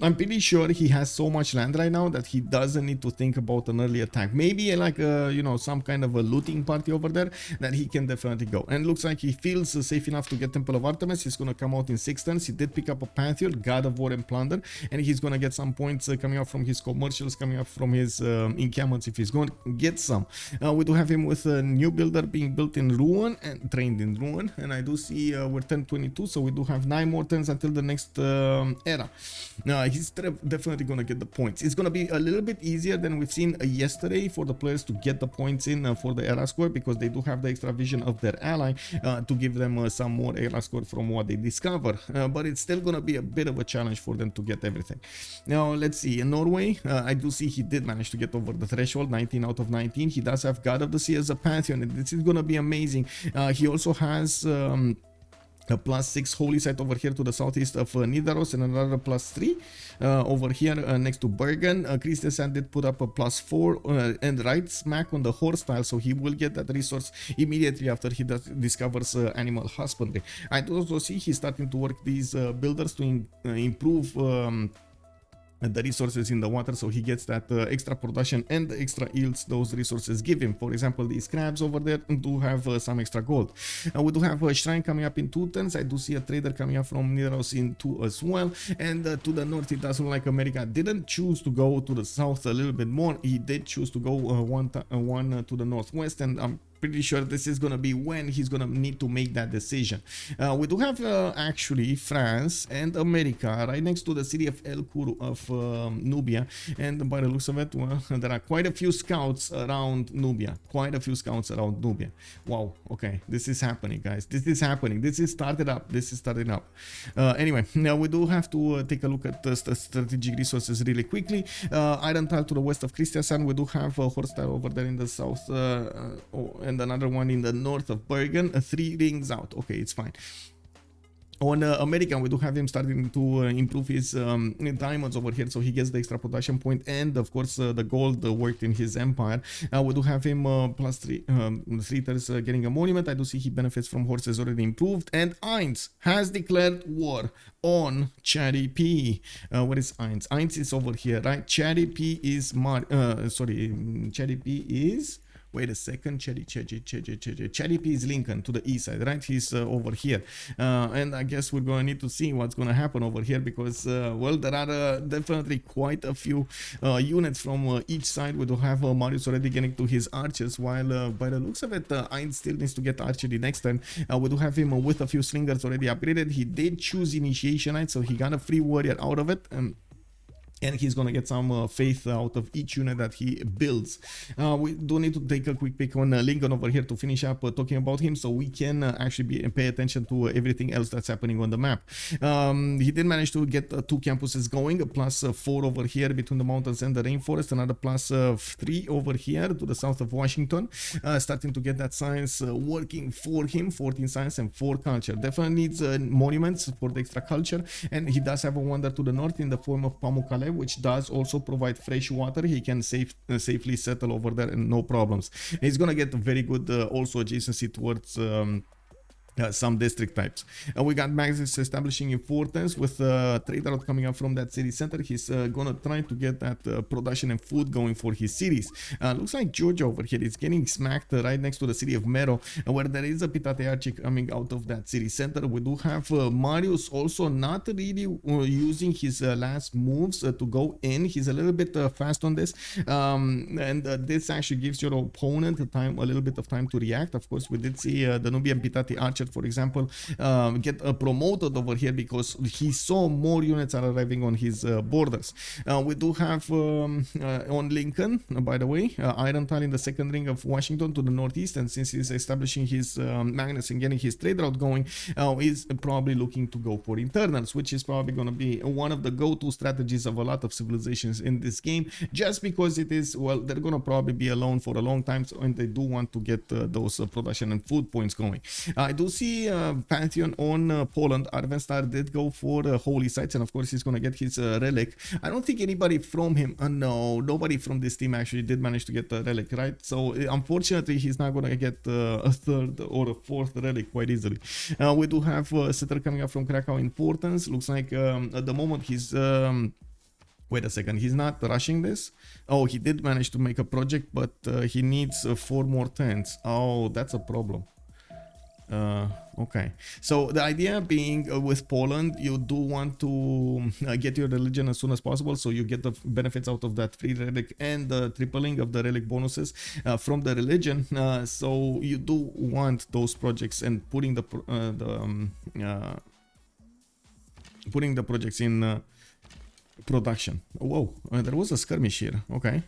I'm pretty sure he has so much land right now that he doesn't need to think about an early attack. Maybe like you know, some kind of a looting party over there that he can definitely go. And looks like he feels safe enough to get Temple of Artemis. He's gonna come out in 6 turns. He did pick up a Pantheon, God of War and Plunder, and he's gonna get some points coming up from his commercials, coming up from his encampments if he's going to get some. We do have him with a new builder being built in Ruin and trained in Ruin, and I do see we're 1022, so we do have 9 more turns until the next era. He's definitely gonna get the points. It's gonna be a little bit easier than we've seen yesterday for the players to get the points in for the era score, because they do have the extra vision of their ally to give them some more era score from what they discover, but it's still gonna be a bit of a challenge for them to get everything. Now let's see, in Norway, I do see he did manage to get over the threshold, 19 out of 19. He does have God of the Sea as a Pantheon, and this is gonna be amazing. He also has a +6 holy site over here to the southeast of Nidaros, and another +3 over here next to Bergen. Christensen did put up a +4 and right smack on the horse tile, so he will get that resource immediately after he discovers animal husbandry. I do also see he's starting to work these builders to improve the resources in the water, so he gets that extra production and the extra yields those resources give him. For example, these crabs over there do have some extra gold. We do have a shrine coming up in 2 turns. I do see a trader coming up from Nidaros in 2 as well, and to the north it does look like America didn't choose to go to the south a little bit more. He did choose to go one to the northwest, and I'm pretty sure this is gonna be when he's gonna need to make that decision. We do have actually France and America right next to the city of El Kuru of Nubia, and by the looks of it, well, there are quite a few scouts around Nubia. Wow, okay, this is happening, guys. This is happening. This is started up. Anyway, now we do have to take a look at the strategic resources really quickly. Iron tile to the west of Kristiansand. We do have a horse tile over there in the south, and another one in the north of Bergen. 3 rings out. Okay, it's fine. On American, we do have him starting to improve his diamonds over here, so he gets the extra production point, and of course the gold worked in his empire. We do have him +3 turns getting a monument. I do see he benefits from horses already improved, and Eins has declared war on Cherry P. What is Eins? Eins is over here, right? Cherry P is Cherry P is... Wait a second, Cherry P is Lincoln to the east side, right? He's over here, and I guess we're gonna need to see what's gonna happen over here, because well, there are definitely quite a few units from each side. We do have Marius already getting to his archers, while by the looks of it, Ein still needs to get archery next turn. We do have him with a few slingers already upgraded. He did choose initiation, right? So he got a free warrior out of it. And he's gonna get some faith out of each unit that he builds. We do need to take a quick pick on Lincoln over here to finish up talking about him, so we can actually pay attention to everything else that's happening on the map. He did manage to get 2 campuses going, a +4 over here between the mountains and the rainforest, another +3 over here to the south of Washington, starting to get that science working for him. 14 science and 4 culture. Definitely needs monuments for the extra culture, and he does have a wonder to the north in the form of Pamukkale, which does also provide fresh water. He can safely settle over there and no problems. He's gonna get very good also adjacency towards some district types. We got Magnus establishing importance with trader out coming up from that city center. He's gonna try to get that production and food going for his cities. Looks like Georgia over here is getting smacked right next to the city of Mero, where there is a Pitate Archie coming out of that city center. We do have Marius also not really using his last moves to go in. He's a little bit fast on this, and this actually gives your opponent a little bit of time to react. Of course, we did see the Nubian Pitate Archer, for example, get promoted over here because he saw more units are arriving on his borders. We do have on Lincoln, by the way, Iron Tile in the second ring of Washington to the northeast, and since he's establishing his Magnus and getting his trade route going, he's probably looking to go for internals, which is probably going to be one of the go-to strategies of a lot of civilizations in this game, just because it is, well, they're going to probably be alone for a long time, and they do want to get those production and food points going. I do see Pantheon on Poland. Arvenstar did go for holy sites, and of course he's going to get his relic. I don't think anybody from him, no, nobody from this team actually did manage to get the relic, right? So unfortunately he's not going to get a third or a fourth relic quite easily. We do have Setter coming up from Krakow importance. Looks like at the moment he's wait a second, he's not rushing this. Oh, he did manage to make a project, but he needs 4 more tents. Oh, that's a problem. Okay, so the idea being with Poland, you do want to get your religion as soon as possible, so you get the benefits out of that free relic and the tripling of the relic bonuses from the religion. So you do want those projects and putting the projects in production. Whoa, there was a skirmish here. Okay.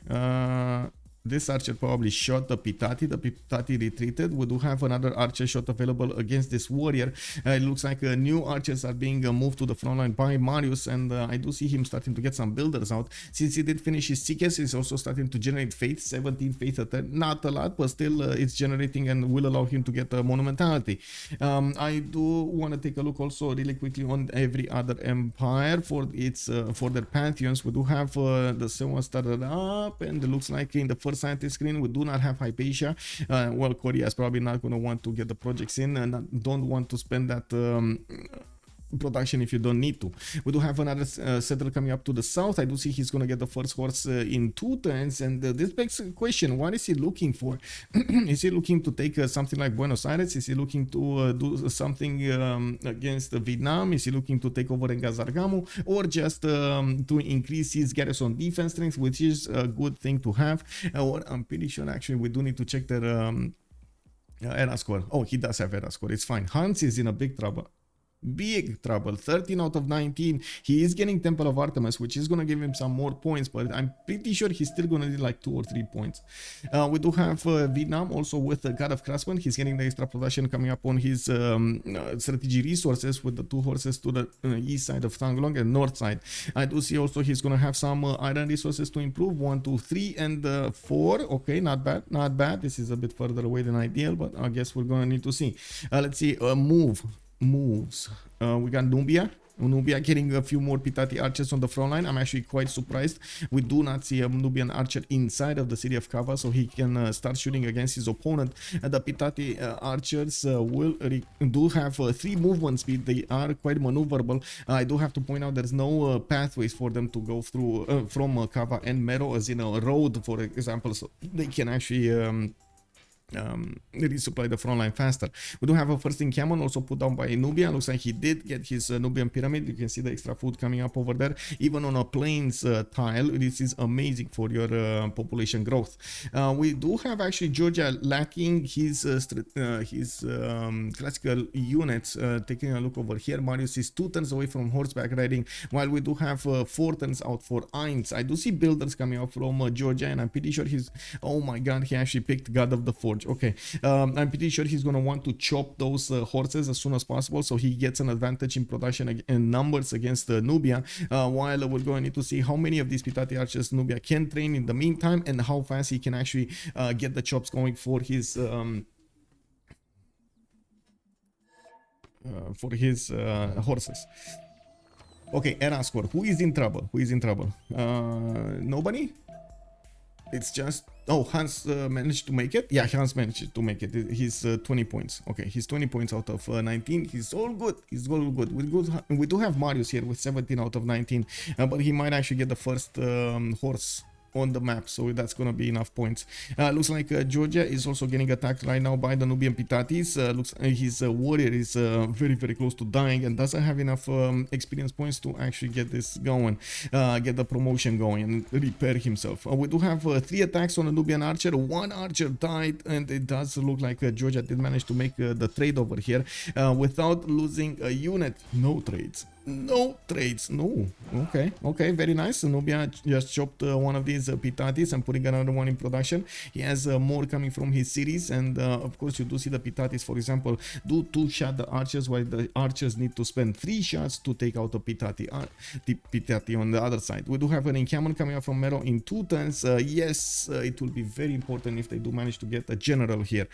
This archer probably shot the Pitate. The Pitate retreated. We do have another archer shot available against this warrior. It looks like new archers are being moved to the front line by Marius, and I do see him starting to get some builders out. Since he did finish his Seekers, he's also starting to generate faith. 17 faith at 10. Not a lot, but still it's generating and will allow him to get a monumentality. I do want to take a look also really quickly on every other empire for its for their pantheons. We do have the Sewa started up, and it looks like in the first scientist screen we do not have Hypatia. Well, Korea is probably not going to want to get the projects in and don't want to spend that production if you don't need to. We do have another settler coming up to the south. I do see he's going to get the first horse in 2 turns, and this begs a question: what is he looking for? Is he looking to take something like Buenos Aires? Is he looking to do something against Vietnam? Is he looking to take over Engazargamu, or just to increase his garrison defense strength, which is a good thing to have? I'm pretty sure actually we do need to check their era score. Oh, he does have era score. It's fine. Hans is in a big trouble. 13 out of 19. He is getting Temple of Artemis, which is gonna give him some more points, but I'm pretty sure he's still gonna need like 2 or 3 points. We do have Vietnam also with the God of Craftsman. He's getting the extra production coming up on his strategy resources with the 2 horses to the east side of Tanglong and north side. I do see also he's gonna have some iron resources to improve. 1, 2, 3, and 4. Okay, not bad, not bad. This is a bit further away than ideal, but I guess we're gonna need to see. Let's see. Moves. We got Nubia getting a few more Pitate archers on the front line. I'm actually quite surprised. We do not see a Nubian archer inside of the city of Kava, so he can start shooting against his opponent. The Pitate archers do have 3 movement speed. They are quite maneuverable. I do have to point out there's no pathways for them to go through from Kava and Mero, as in a road, for example, so they can actually resupply the front line faster. We do have a first encampment also put down by Nubia. Looks like he did get his Nubian pyramid. You can see the extra food coming up over there, even on a plains tile. This is amazing for your population growth. We do have actually Georgia lacking his classical units. Taking a look over here, Marius is 2 turns away from horseback riding, while we do have 4 turns out for Ainz. I do see builders coming up from Georgia, and I'm pretty sure he's, oh my god, he actually picked God of the Forge. Okay, I'm pretty sure he's gonna want to chop those horses as soon as possible, so he gets an advantage in production and numbers against Nubia, while we're going to need to see how many of these Pitate archers Nubia can train in the meantime, and how fast he can actually get the chops going for his horses. Okay, era score. Who is in trouble? Nobody? It's just Oh, Hans managed to make it. Yeah, Hans managed to make it. He's 20 points. Okay, he's 20 points out of 19. He's all good. He's all good. We do have Marius here with 17 out of 19, but he might actually get the first horse on the map, so that's gonna be enough points. Looks like Georgia is also getting attacked right now by the Nubian Pitatis. Looks his warrior is very close to dying and doesn't have enough experience points to actually get this going, get the promotion going and repair himself. We do have 3 attacks on the Nubian archer. 1 archer died, and it does look like Georgia did manage to make the trade over here without losing a unit. No trades. No trades. No. Okay, very nice. Nubia just chopped one of these Pitatis and putting another one in production. He has more coming from his cities, and of course you do see the Pitatis, for example, do 2-shot the archers, while the archers need to spend 3 shots to take out the Pitati on the other side. We do have an encampment coming up from Mero in 2 turns. Yes, it will be very important if they do manage to get a general here.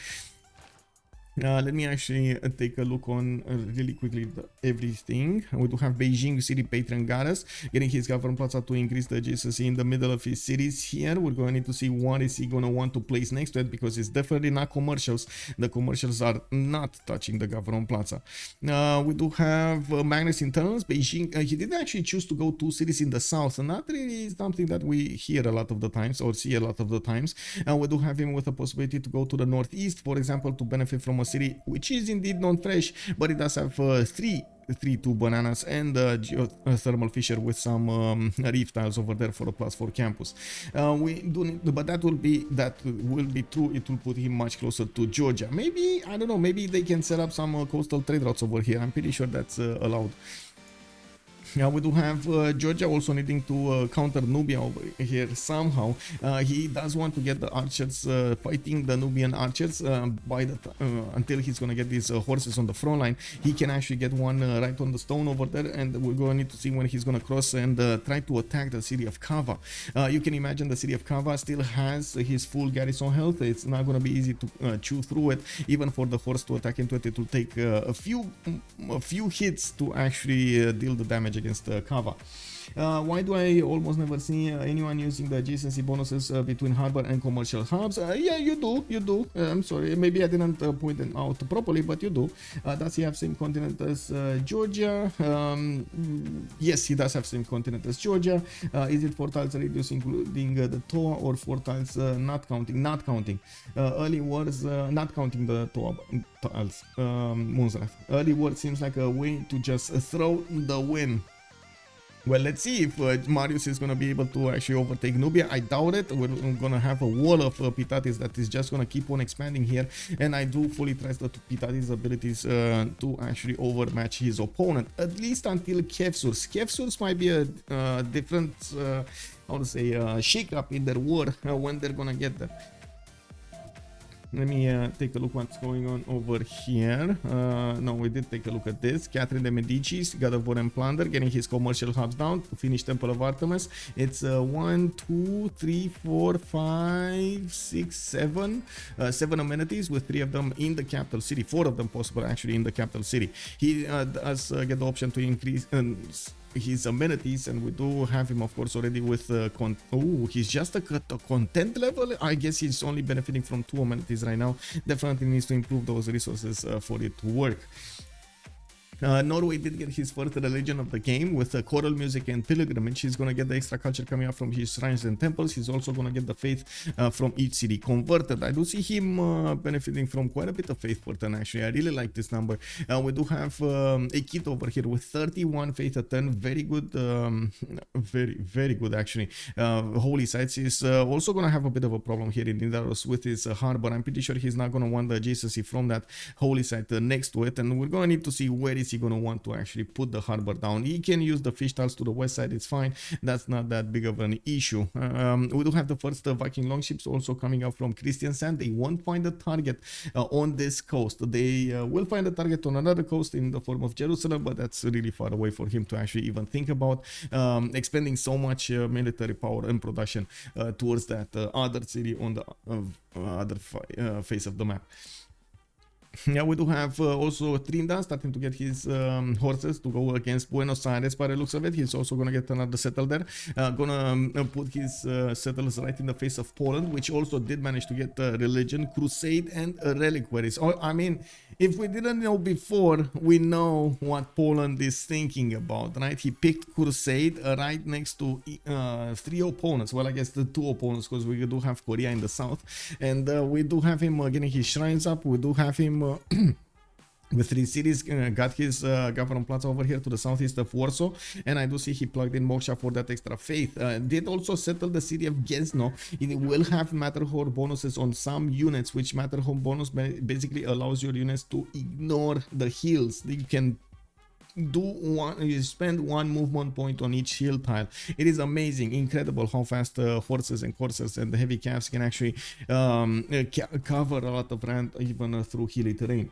Let me actually take a look on really quickly everything. We do have Beijing City Patron Goddess getting his government plaza to increase the GCC in the middle of his cities here. We're going to need to see what is he going to want to place next to it, because it's definitely not commercials. The commercials are not touching the government plaza. We do have Magnus in tunnels. Beijing, he did actually choose to go 2 cities in the south, and not really something that we hear a lot of the times or see a lot of the times. We do have him with a possibility to go to the northeast, for example, to benefit from a city which is indeed non-fresh, but it does have 3-2 bananas and geothermal fissure with some reef tiles over there for a +4 campus. We do need, but that will be true. It will put him much closer to Georgia. Maybe, I don't know, maybe they can set up some coastal trade routes over here. I'm pretty sure that's allowed. We do have Georgia also needing to counter Nubia over here somehow. He does want to get the archers fighting the Nubian archers until he's gonna get these horses on the front line. He can actually get one right on the stone over there, and we're gonna need to see when he's gonna cross and try to attack the city of Kava. You can imagine the city of Kava still has his full garrison health. It's not gonna be easy to chew through it. Even for the horse to attack into it, it will take a few hits to actually deal the damage against Kava. Why do I almost never see anyone using the GCC bonuses between harbor and commercial hubs? Yeah, you do. I'm sorry, maybe I didn't point them out properly, but you do. Does he have same continent as Georgia? Yes, he does have same continent as Georgia. Is it 4 tiles radius including the TOA, or 4 tiles not counting? Not counting. Early wars, not counting the TOA tiles. Moonslav. Early wars seems like a way to just throw the win. Well, let's see if Marius is going to be able to actually overtake Nubia. I doubt it. We're going to have a wall of Pitatis that is just going to keep on expanding here. And I do fully trust the Pitatis' abilities to actually overmatch his opponent, at least until Kevsurs. Kevsurs might be a different, how to say, shake-up in their war when they're going to get there. Let me take a look what's going on over here. No, we did take a look at this. Catherine de Medici's God of War and Plunder getting his commercial hubs down to finish Temple of Artemis. It's 1, 2, 3, 4, 5, 6, 7. 7 amenities with 3 of them in the capital city. 4 of them possible actually in the capital city. He does get the option to increase his amenities, and we do have him of course already with he's just a content level. I guess he's only benefiting from 2 amenities right now. Definitely needs to improve those resources for it to work. Norway did get his first religion of the game with choral music and pilgrimage. He's going to get the extra culture coming up from his shrines and temples. He's also going to get the faith from each city converted. I do see him benefiting from quite a bit of faith per turn actually. I really like this number. We do have a kit over here with 31 faith a turn. Very good, very good actually. Holy sites is also going to have a bit of a problem here in Nidaros with his harbor. I'm pretty sure he's not going to want the GCC from that holy site next to it, and we're going to need to see where is he going to want to actually put the harbor down. He can use the fish tiles to the west side, it's fine. That's not that big of an issue. We do have the first Viking longships also coming out from Kristiansand. They won't find a target on this coast. They will find a target on another coast in the form of Jerusalem, but that's really far away for him to actually even think about expending so much military power and production towards that other city on the other face of the map. Yeah, we do have also Trinda starting to get his horses to go against Buenos Aires. By the looks of it, he's also gonna get another settle there. Gonna put his settlers right in the face of Poland, which also did manage to get religion, crusade, and reliquaries. I mean, if we didn't know before, we know what Poland is thinking about, right? He picked crusade right next to 3 opponents. Well, I guess the 2 opponents, because we do have Korea in the south, and we do have him getting his shrines up. We do have him with 3 cities, got his government plaza over here to the southeast of Warsaw, and I do see he plugged in Moksha for that extra faith. Did also settle the city of Gniezno. It will have Matterhorn bonuses on some units, which Matterhorn bonus basically allows your units to ignore the heals. You can you spend 1 movement point on each hill tile. It is amazing, incredible how fast horses and coursers and the heavy calves can actually cover a lot of land even through hilly terrain.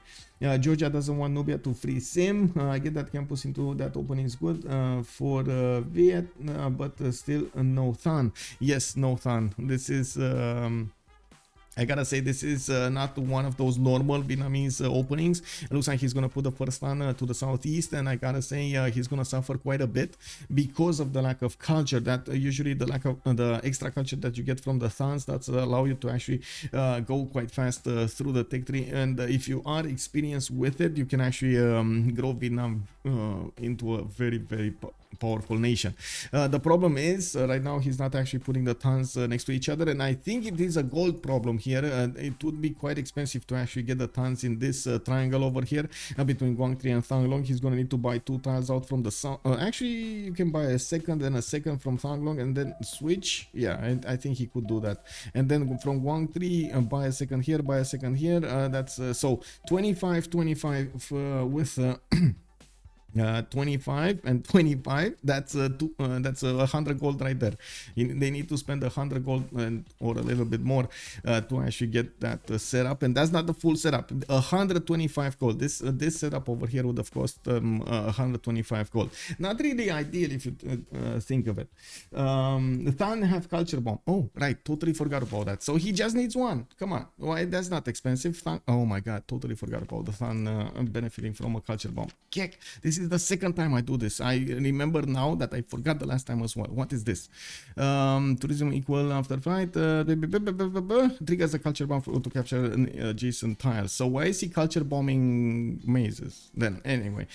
Georgia doesn't want Nubia to free Sim. I get that campus into that opening is good for Viet, but still no Than. Yes, no Than. This is I gotta say, this is not one of those normal Vietnamese openings. It looks like he's gonna put the first one to the southeast, and I gotta say he's gonna suffer quite a bit because of the lack of culture. That usually the lack of the extra culture that you get from the Thans that allow you to actually go quite fast through the tech tree. And if you are experienced with it, you can actually grow Vietnam into a very, very powerful nation. The problem is right now he's not actually putting the Thans next to each other, and I think it is a gold problem here. It would be quite expensive to actually get the Thans in this triangle over here between Guangtri and Thanglong. He's going to need to buy 2 tiles out from the south. Actually, you can buy a second and a second from Thanglong and then switch. Yeah, I think he could do that. And then from Guangtri, buy a second here, buy a second here. That's so 25 with 25 and 25, that's 100 gold right there. They need to spend 100 gold or a little bit more to actually get that set up, and that's not the full setup. 125 gold. This setup over here would have cost 125 gold. Not really ideal if you think of it. Than have culture bomb. Oh right, totally forgot about that. So he just needs 1. Come on, why? That's not expensive. Oh my god, totally forgot about the Than benefiting from a culture bomb. Kick. This is the second time I do this. I remember now that I forgot the last time as well. What is this? Tourism equal after fight. Triggers a culture bomb to capture adjacent tiles. So why is he culture bombing mazes then? Anyway,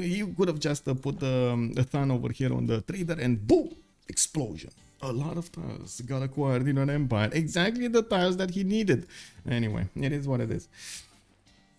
you could have just put the Than over here on the trader and boom, explosion. A lot of tiles got acquired in an empire. Exactly the tiles that he needed. Anyway, it is what it is.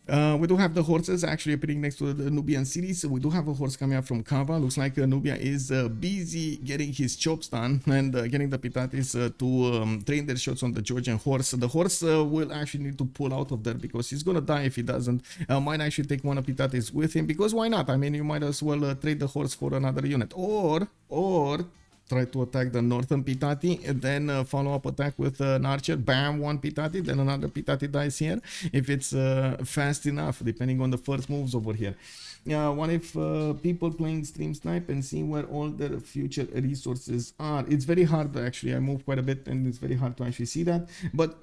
We do have the horses actually appearing next to the Nubian cities. So we do have a horse coming up from Kava. Looks like Nubia is busy getting his chops done and getting the Pitatis to train their shots on the Georgian horse. The horse will actually need to pull out of there because he's gonna die if he doesn't. Might actually take one of Pitatis with him because why not? I mean, you might as well trade the horse for another unit, or try to attack the northern Pitati, and then follow up attack with an archer. Bam, 1 Pitati, then another Pitati dies here. If it's fast enough, depending on the first moves over here. What if people playing stream snipe and see where all their future resources are? It's very hard actually. I move quite a bit and it's very hard to actually see that. But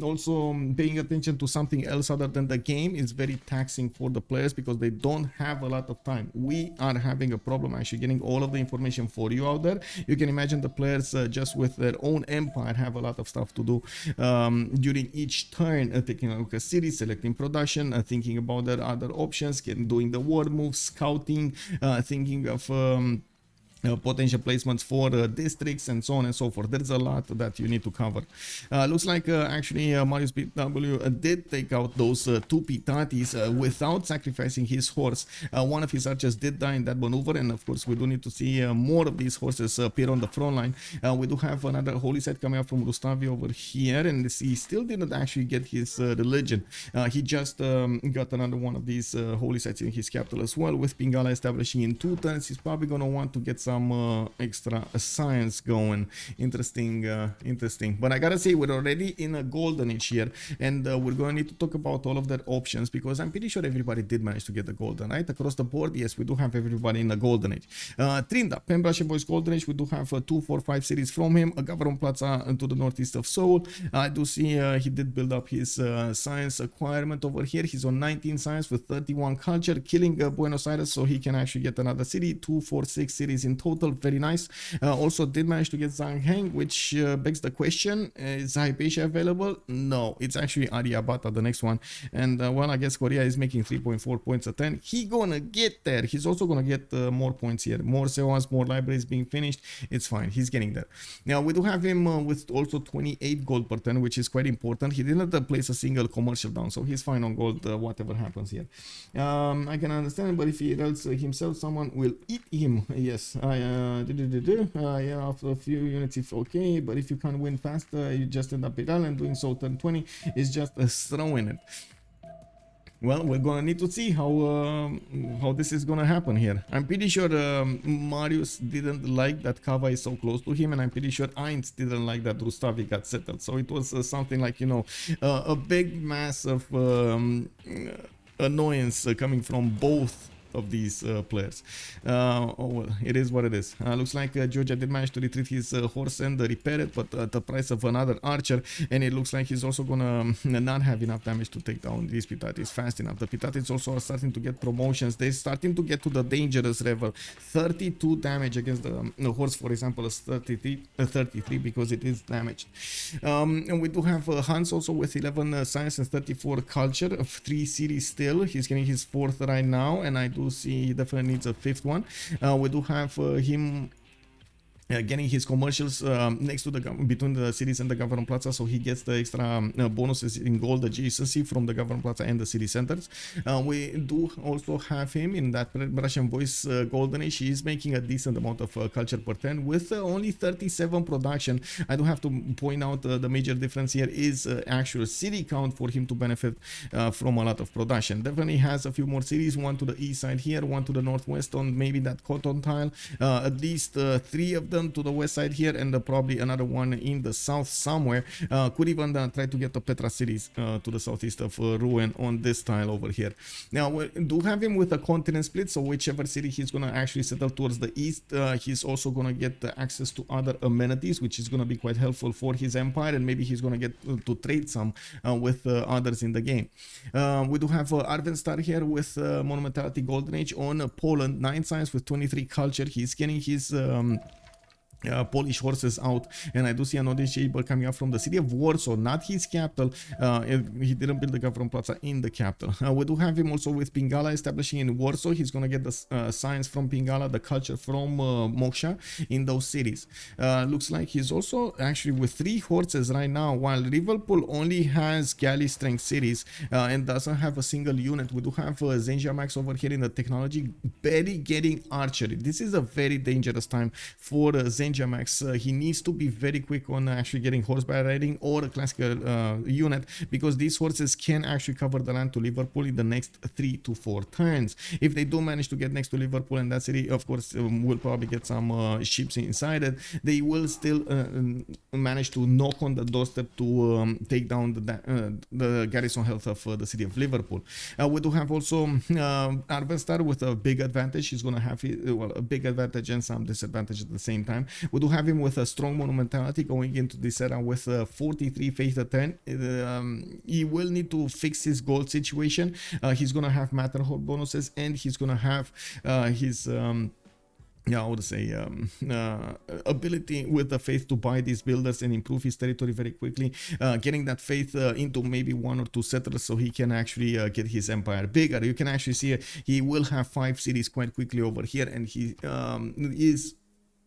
also paying attention to something else other than the game is very taxing for the players because they don't have a lot of time. We are having a problem actually getting all of the information for you out there. You can imagine the players just with their own empire have a lot of stuff to do during each turn, taking a look at city, selecting production, thinking about their other options, doing the war moves, scouting, thinking of potential placements for districts and so on and so forth. There's a lot that you need to cover. Looks like actually Marius BW did take out those 2 Pitatis without sacrificing his horse. One of his archers did die in that maneuver, and of course we do need to see more of these horses appear on the front line. We do have another holy site coming up from Rustavi over here, and he still didn't actually get his religion. He just got another one of these holy sites in his capital as well, with Pingala establishing in 2 turns. He's probably going to want to get some extra science going. Interesting, interesting. But I gotta say, we're already in a golden age here, and we're going to need to talk about all of their options, because I'm pretty sure everybody did manage to get the golden, right? Across the board, yes, we do have everybody in the golden age. Trinda, Pembrose Boys golden age, we do have 2, 4, 5 cities from him. A Gavron Plaza to the northeast of Seoul. I do see he did build up his science acquirement over here. He's on 19 science with 31 culture, killing Buenos Aires, so he can actually get another city. 2, 4, 6 cities in total. Very nice. Also did manage to get Zhangheng, which begs the question, is Hypatia available? No, it's actually Aryabhata, the next one. And well, I guess Korea is making 3.4 points a 10. He gonna get there. He's also gonna get more points here. More Sewans, more libraries being finished. It's fine. He's getting there. Now, we do have him with also 28 gold per 10, which is quite important. He didn't place a single commercial down, so he's fine on gold, whatever happens here. I can understand, but if he else himself, someone will eat him. Yes, yeah, after a few units, if okay, but if you can't win fast, you just end up viral, and doing so turn 20 is just throwing it. Well, we're gonna need to see how this is gonna happen here. I'm pretty sure Marius didn't like that Kava is so close to him, and I'm pretty sure Ainz didn't like that Rustavi got settled. So it was something like, you know, a big mass of annoyance coming from both of these players. Oh well, it is what it is. Looks like Georgia did manage to retreat his horse and repair it, but at the price of another archer, and it looks like he's also gonna not have enough damage to take down these Pitatis fast enough. The Pitatis also are starting to get promotions. They're starting to get to the dangerous level. 32 damage against the horse, for example, is 33 because it is damaged. And we do have Hans also with 11 science and 34 culture of 3 cities still. He's getting his 4th right now, and I do see he definitely needs a 5th one. We do have him getting his commercials next to the between the cities and the Government Plaza, so he gets the extra bonuses in gold adjacency from the Government Plaza and the city centers. We do also have him in that Russian voice golden age. He is making a decent amount of culture per 10 with only 37 production. I do have to point out the major difference here is actual city count for him to benefit from a lot of production. Definitely has a few more cities, one to the east side here, one to the northwest on maybe that cotton tile, at least 3 of them to the west side here, and probably another one in the south somewhere. Could even try to get the Petra cities to the southeast of Ruin on this tile over here. Now, we do have him with a continent split, so whichever city he's gonna actually settle towards the east, he's also gonna get access to other amenities, which is gonna be quite helpful for his empire, and maybe he's gonna get to trade some with others in the game. We do have Arvenstar here with Monumentality Golden Age on Poland, 9 science with 23 culture. He's getting his Polish horses out, and I do see an audience coming up from the city of Warsaw, not his capital. He didn't build the Government Plaza in the capital. We do have him also with Pingala establishing in Warsaw. He's gonna get the science from Pingala, the culture from Moksha in those cities. Looks like he's also actually with 3 horses right now, while Liverpool only has galley strength cities and doesn't have a single unit. We do have Zenja Max over here in the technology, barely getting archery. This is a very dangerous time for Zenja Max. He needs to be very quick on actually getting horseback riding or a classical unit, because these horses can actually cover the land to Liverpool in the next 3 to 4 turns. If they do manage to get next to Liverpool, and that city of course will probably get some ships inside it, they will still manage to knock on the doorstep to take down the garrison health of the city of Liverpool. We do have also Arvenstar with a big advantage. He's gonna have a big advantage and some disadvantage at the same time. We do have him with a strong monumentality going into this era with 43 faith at 10. He will need to fix his gold situation. He's gonna have Matterhorn bonuses, and he's gonna have his I would say ability with the faith to buy these builders and improve his territory very quickly, getting that faith into maybe 1 or 2 settlers so he can actually get his empire bigger. You can actually see he will have 5 cities quite quickly over here, and he is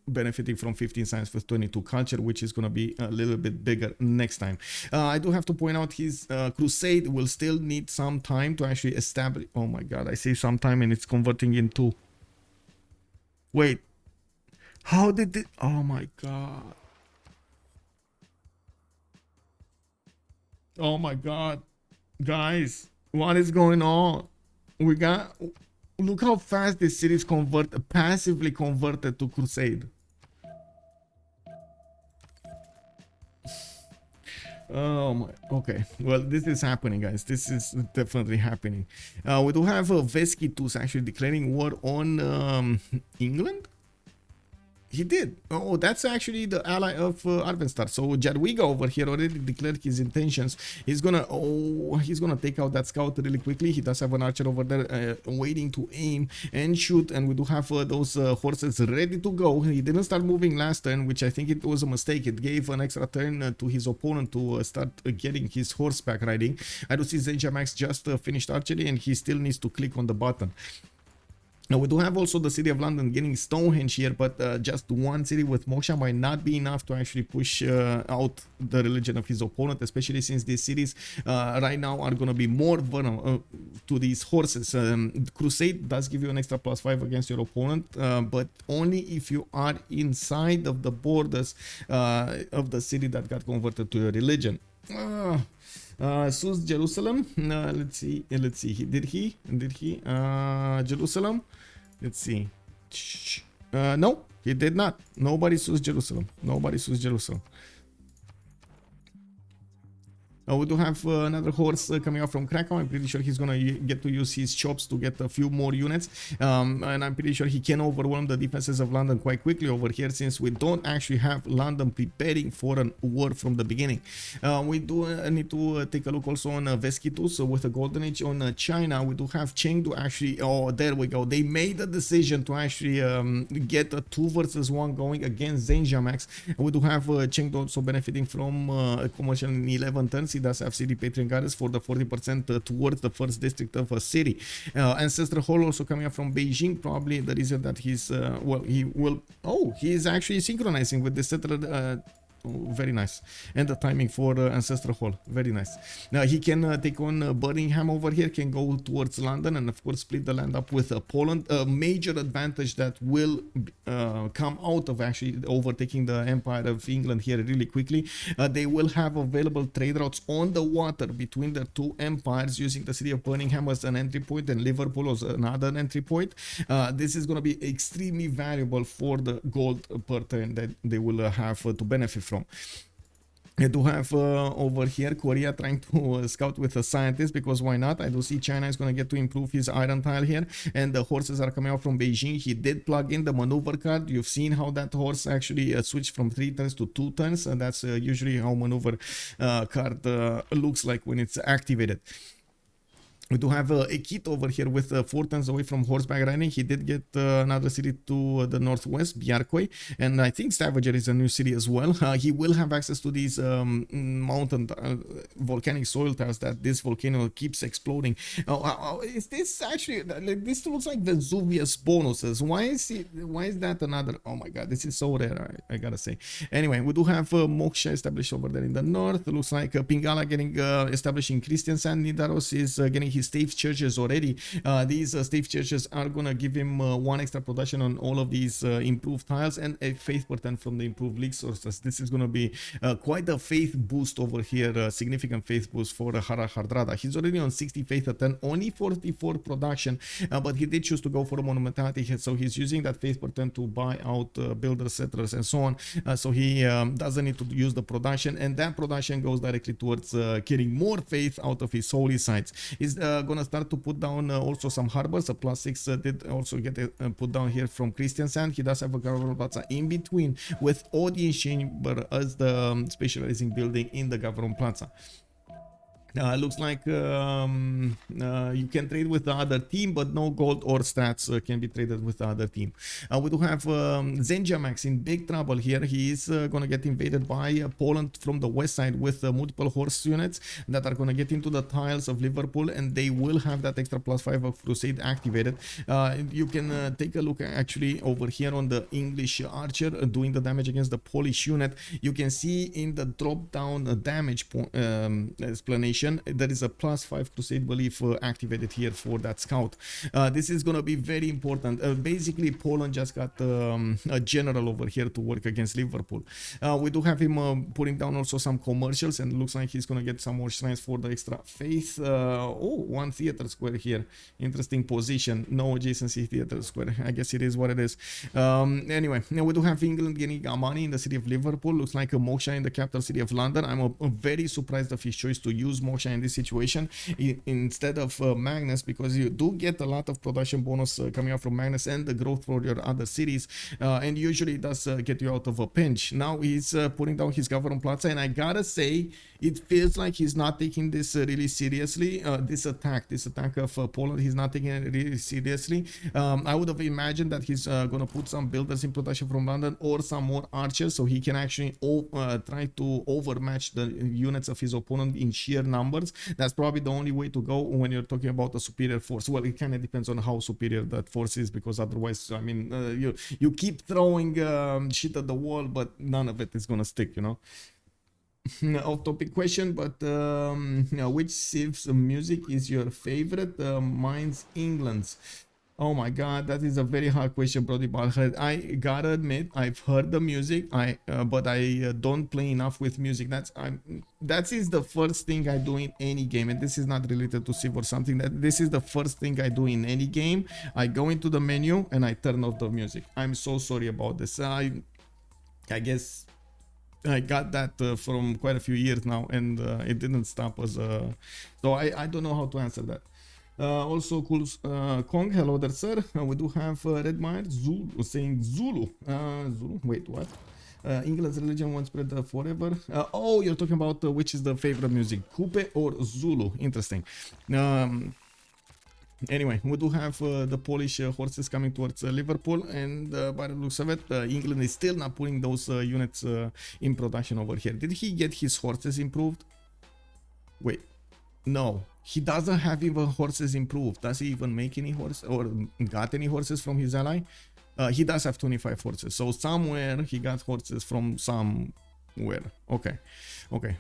benefiting from 15 science with 22 culture, which is going to be a little bit bigger next time. I do have to point out his crusade will still need some time to actually establish. Oh my god, I say some time and it's converting into, wait, how did it, oh my god, oh my god, guys, what is going on? We got, Look how fast this cities passively converted to Crusade. Oh my, okay. Well, this is happening, guys. This is definitely happening. We do have Veskitus actually declaring war on England. He did. Oh, that's actually the ally of Arvenstar. So Jadwiga over here already declared his intentions. He's gonna take out that scout really quickly. He does have an archer over there waiting to aim and shoot, and we do have those horses ready to go. He didn't start moving last turn, which I think it was a mistake. It gave an extra turn to his opponent to start getting his horseback riding. I do see Zenjamax just finished archery, and he still needs to click on the button. Now we do have also the city of London getting Stonehenge here, but just one city with Moksha might not be enough to actually push out the religion of his opponent, especially since these cities right now are going to be more vulnerable to these horses. Crusade does give you an extra +5 against your opponent, but only if you are inside of the borders of the city that got converted to your religion. Sus Jerusalem. Let's see. Did he? Jerusalem. Let's see. No, he did not. Nobody sus Jerusalem. We do have another horse coming out from Krakow. I'm pretty sure he's gonna get to use his chops to get a few more units, and I'm pretty sure he can overwhelm the defenses of London quite quickly over here, since we don't actually have London preparing for a war from the beginning. We do need to take a look also on Veskitus with a golden age. On China, we do have Chengdu actually. Oh, there we go. They made the decision to actually get a 2 versus 1 going against Zenjamax. We do have Chengdu also benefiting from a commercial in 11 turns. He does have city patron goddess for the 40% towards the first district of a city. Ancestral Hall also coming up from Beijing. Probably the reason that he's he is actually synchronizing with the settler. Very nice. And the timing for Ancestral Hall, very nice. Now he can take on Birmingham over here, can go towards London, and of course split the land up with Poland. A major advantage that will come out of actually overtaking the Empire of England here really quickly. They will have available trade routes on the water between the two empires, using the city of Birmingham as an entry point and Liverpool as another entry point. This is going to be extremely valuable for the gold per turn that they will have to benefit from. I do have over here Korea trying to scout with a scientist, because why not? I do see China is going to get to improve his iron tile here, and the horses are coming out from Beijing. He did plug in the maneuver card. You've seen how that horse actually switched from 3 turns to 2 turns, and that's usually how maneuver card looks like when it's activated. We do have a kit over here with 4 turns away from horseback riding. He did get another city to the northwest, Biarkoi, and I think Stavanger is a new city as well. He will have access to these mountain volcanic soil tiles that this volcano keeps exploding. Is this actually, this looks like Vesuvius bonuses? Why is that another? Oh my god, this is so rare, I gotta say. Anyway, we do have Moksha established over there in the north. It looks like Pingala getting established in Kristiansand. Nidaros is getting his stave churches already. These stave churches are gonna give him 1 extra production on all of these improved tiles, and a faith per turn from the improved league sources. This is gonna be quite a faith boost over here, a significant faith boost for Hara Hardrada. He's already on 60 faith a turn, only 44 production, but he did choose to go for a monumentality, so he's using that faith per turn to buy out builders, settlers, and so on. So he doesn't need to use the production, and that production goes directly towards getting more faith out of his holy sites. He's gonna start to put down also some harbors. A +6 did also get put down here from Kristiansand. He does have a government plaza in between, with audience chamber as the specializing building in the government plaza. Looks like you can trade with the other team, but no gold or stats can be traded with the other team. We do have Zenjamax in big trouble here. He is going to get invaded by Poland from the west side with multiple horse units that are going to get into the tiles of Liverpool, and they will have that extra +5 of Crusade activated. You can take a look actually over here on the English archer doing the damage against the Polish unit. You can see in the drop down damage explanation situation, there is a +5 crusade belief activated here for that scout. This is gonna be very important. Basically, Poland just got a general over here to work against Liverpool. We do have him putting down also some commercials, and it looks like he's gonna get some more shrines for the extra faith. Oh, one theater square here. Interesting position. No adjacency theater square. I guess it is what it is. Anyway, now we do have England getting money in the city of Liverpool. Looks like a Moksha in the capital city of London. I'm very surprised of his choice to use Moksha in this situation instead of Magnus, because you do get a lot of production bonus coming out from Magnus and the growth for your other cities, and usually it does get you out of a pinch. Now he's putting down his government plaza, and I gotta say, it feels like he's not taking this really seriously. This attack of Poland, he's not taking it really seriously. I would have imagined that he's gonna put some builders in production from London or some more archers, so he can actually try to overmatch the units of his opponent in sheer numbers. That's probably the only way to go when you're talking about a superior force. Well, it kind of depends on how superior that force is, because otherwise, I mean, you keep throwing shit at the wall, but none of it is gonna stick, you know. Off topic question, but which Civ's music is your favorite? Mine's England's. Oh my god, that is a very hard question, Brody Balhead. I gotta admit, I've heard the music, but I don't play enough with music. That is the first thing I do in any game, and this is not related to Civ or something. This is the first thing I do in any game. I go into the menu and I turn off the music. I'm so sorry about this. I guess I got that from quite a few years now, and it didn't stop us. So I don't know how to answer that. Also, cool Kong, hello there, sir. We do have Redmire Zulu saying Zulu. Zulu. Wait, what? England's religion won't spread forever. Oh, you're talking about which is the favorite music, Kupe or Zulu? Interesting. Anyway, we do have the Polish horses coming towards Liverpool, and by the looks of it, England is still not putting those units in production over here. Did he get his horses improved? Wait, no, he doesn't have even horses improved. Does he even make any horses or got any horses from his ally? He does have 25 horses, so somewhere he got horses from somewhere. Okay.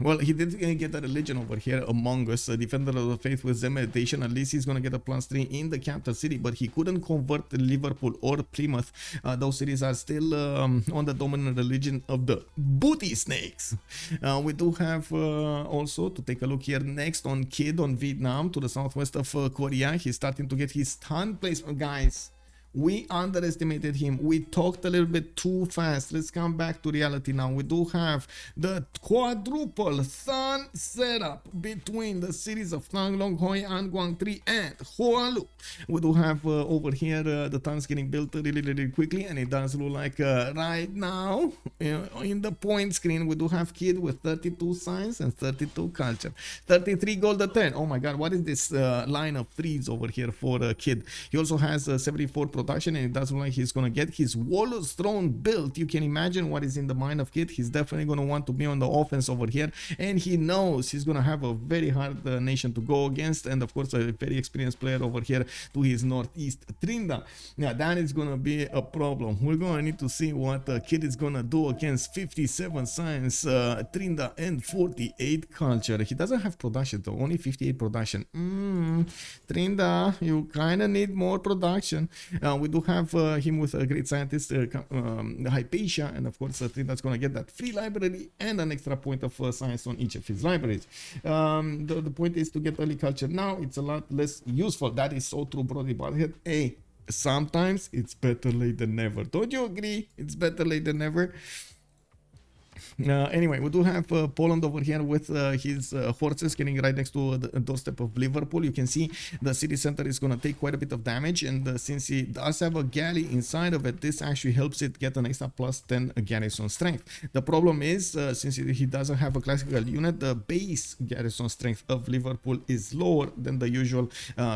Well, he did get a religion over here among us, a defender of the faith with Zen meditation. At least he's gonna get a +3 in the capital city, but he couldn't convert Liverpool or Plymouth. Those cities are still on the dominant religion of the booty snakes. We do have also to take a look here next on Kid on Vietnam to the southwest of Korea. He's starting to get his stun placement, guys. We underestimated him. We talked a little bit too fast. Let's come back to reality now. We do have the quadruple sun setup between the cities of Nang Long Hoi, An Quang Tri, and Hoa Lu. We do have over here the towns getting built really quickly, and it does look like right now in the point screen we do have Kid with 32 science and 32 culture, 33 gold at 10. Oh my god, what is this line of threes over here for Kid? He also has 74 production, and it does look like he's gonna get his Warlord's Throne built. You can imagine what is in the mind of Kid. He's definitely gonna want to be on the offense over here, and he knows he's gonna have a very hard nation to go against, and of course a very experienced player over here to his northeast, Trinda. Now that is gonna be a problem. We're gonna need to see what Kid is gonna do against 57 science, Trinda, and 48 culture. He doesn't have production though, only 58 production. Trinda, you kind of need more production. We do have him with a great scientist, Hypatia, and of course Trinda's gonna get that free library and an extra point of science on each of his libraries. The point is to get early culture now. It's a lot less useful. That is so true, Brody Butthead. Hey, sometimes it's better late than never. Don't you agree? It's better late than never. Anyway, we do have Poland over here with his horses getting right next to the doorstep of Liverpool. You can see the city center is going to take quite a bit of damage, and since he does have a galley inside of it, this actually helps it get an extra +10 garrison strength. The problem is, since he doesn't have a classical unit, the base garrison strength of Liverpool is lower than the usual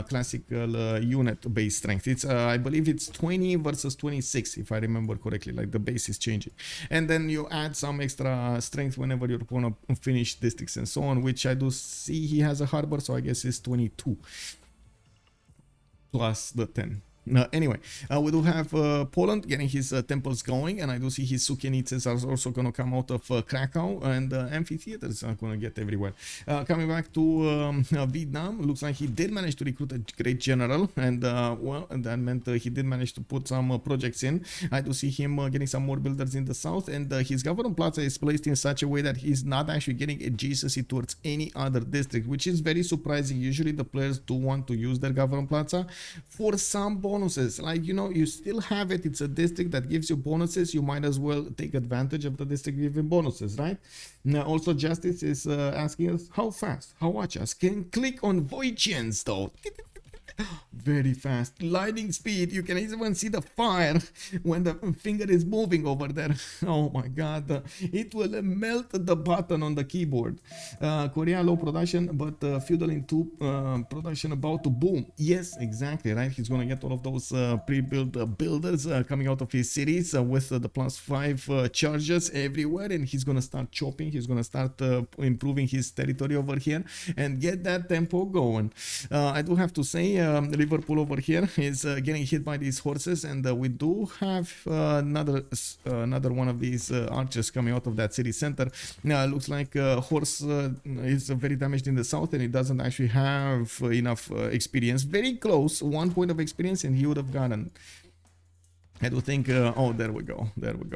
classical unit base strength. It's I believe it's 20 versus 26, if I remember correctly, like the base is changing. And then you add some extra strength whenever you're going to finish districts and so on, which I do see he has a harbor, so I guess it's 22 plus the 10. Anyway, we do have Poland getting his temples going, and I do see his Sukienices are also going to come out of Krakow, and amphitheaters are going to get everywhere. Coming back to Vietnam, looks like he did manage to recruit a great general, and well, that meant he did manage to put some projects in. I do see him getting some more builders in the south, and his government plaza is placed in such a way that he's not actually getting adjacency towards any other district, which is very surprising. Usually the players do want to use their government plaza for some bonuses, like, you know, you still have it, it's a district that gives you bonuses, you might as well take advantage of the district giving bonuses, right? Now also Justice is asking us how fast, how much us can click on Wojciech's though. Very fast, lightning speed. You can even see the fire when the finger is moving over there. Oh my god, it will melt the button on the keyboard. Korea low production, but feudal in 2 production about to boom. Yes, exactly, right? He's gonna get all of those pre-built builders coming out of his cities with the +5 charges everywhere, and he's gonna start chopping. He's gonna start improving his territory over here and get that tempo going. I do have to say, Liverpool over here is getting hit by these horses, and we do have another one of these archers coming out of that city center. Now looks like horse is very damaged in the south, and it doesn't actually have enough experience. Very close, 1 point of experience, and he would have gotten. I do think, oh, there we go.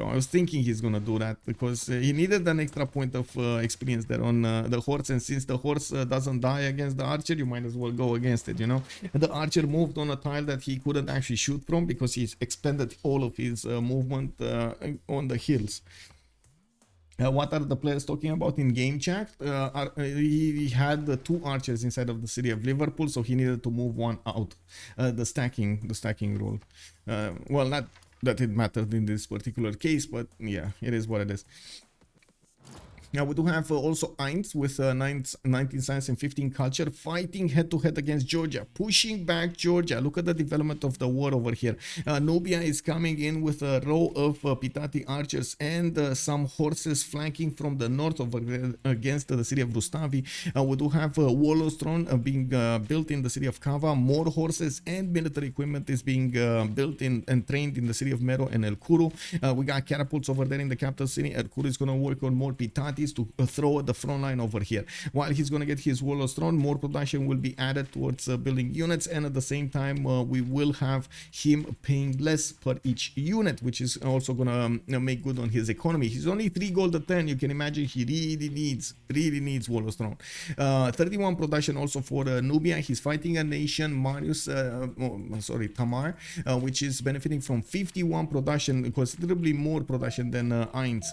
I was thinking he's gonna do that because he needed an extra point of experience there on the horse, and since the horse doesn't die against the archer, you might as well go against it, you know. The archer moved on a tile that he couldn't actually shoot from because he's expended all of his movement on the hills. What are the players talking about in game chat? He had 2 archers inside of the city of Liverpool, so he needed to move one out. The stacking rule. Well, not that it mattered in this particular case, but yeah, it is what it is. Now we do have also Eins with 19 science and 15 culture fighting head-to-head against Georgia, pushing back Georgia. Look at the development of the war over here. Nubia is coming in with a row of Pitati archers and some horses flanking from the north over against the city of Rustavi. We do have Wolostron being built in the city of Kava. More horses and military equipment is being built in and trained in the city of Mero and El Kuru. We got catapults over there in the capital city. El Kuru is going to work on more Pitati to throw at the front line over here. While he's going to get his Wolostron, more production will be added towards building units, and at the same time we will have him paying less per each unit, which is also going to make good on his economy. He's only 3 gold a 10. You can imagine he really needs Wolostron. 31 production also for Nubia. He's fighting a nation, Tamar, which is benefiting from 51 production, considerably more production than Eins.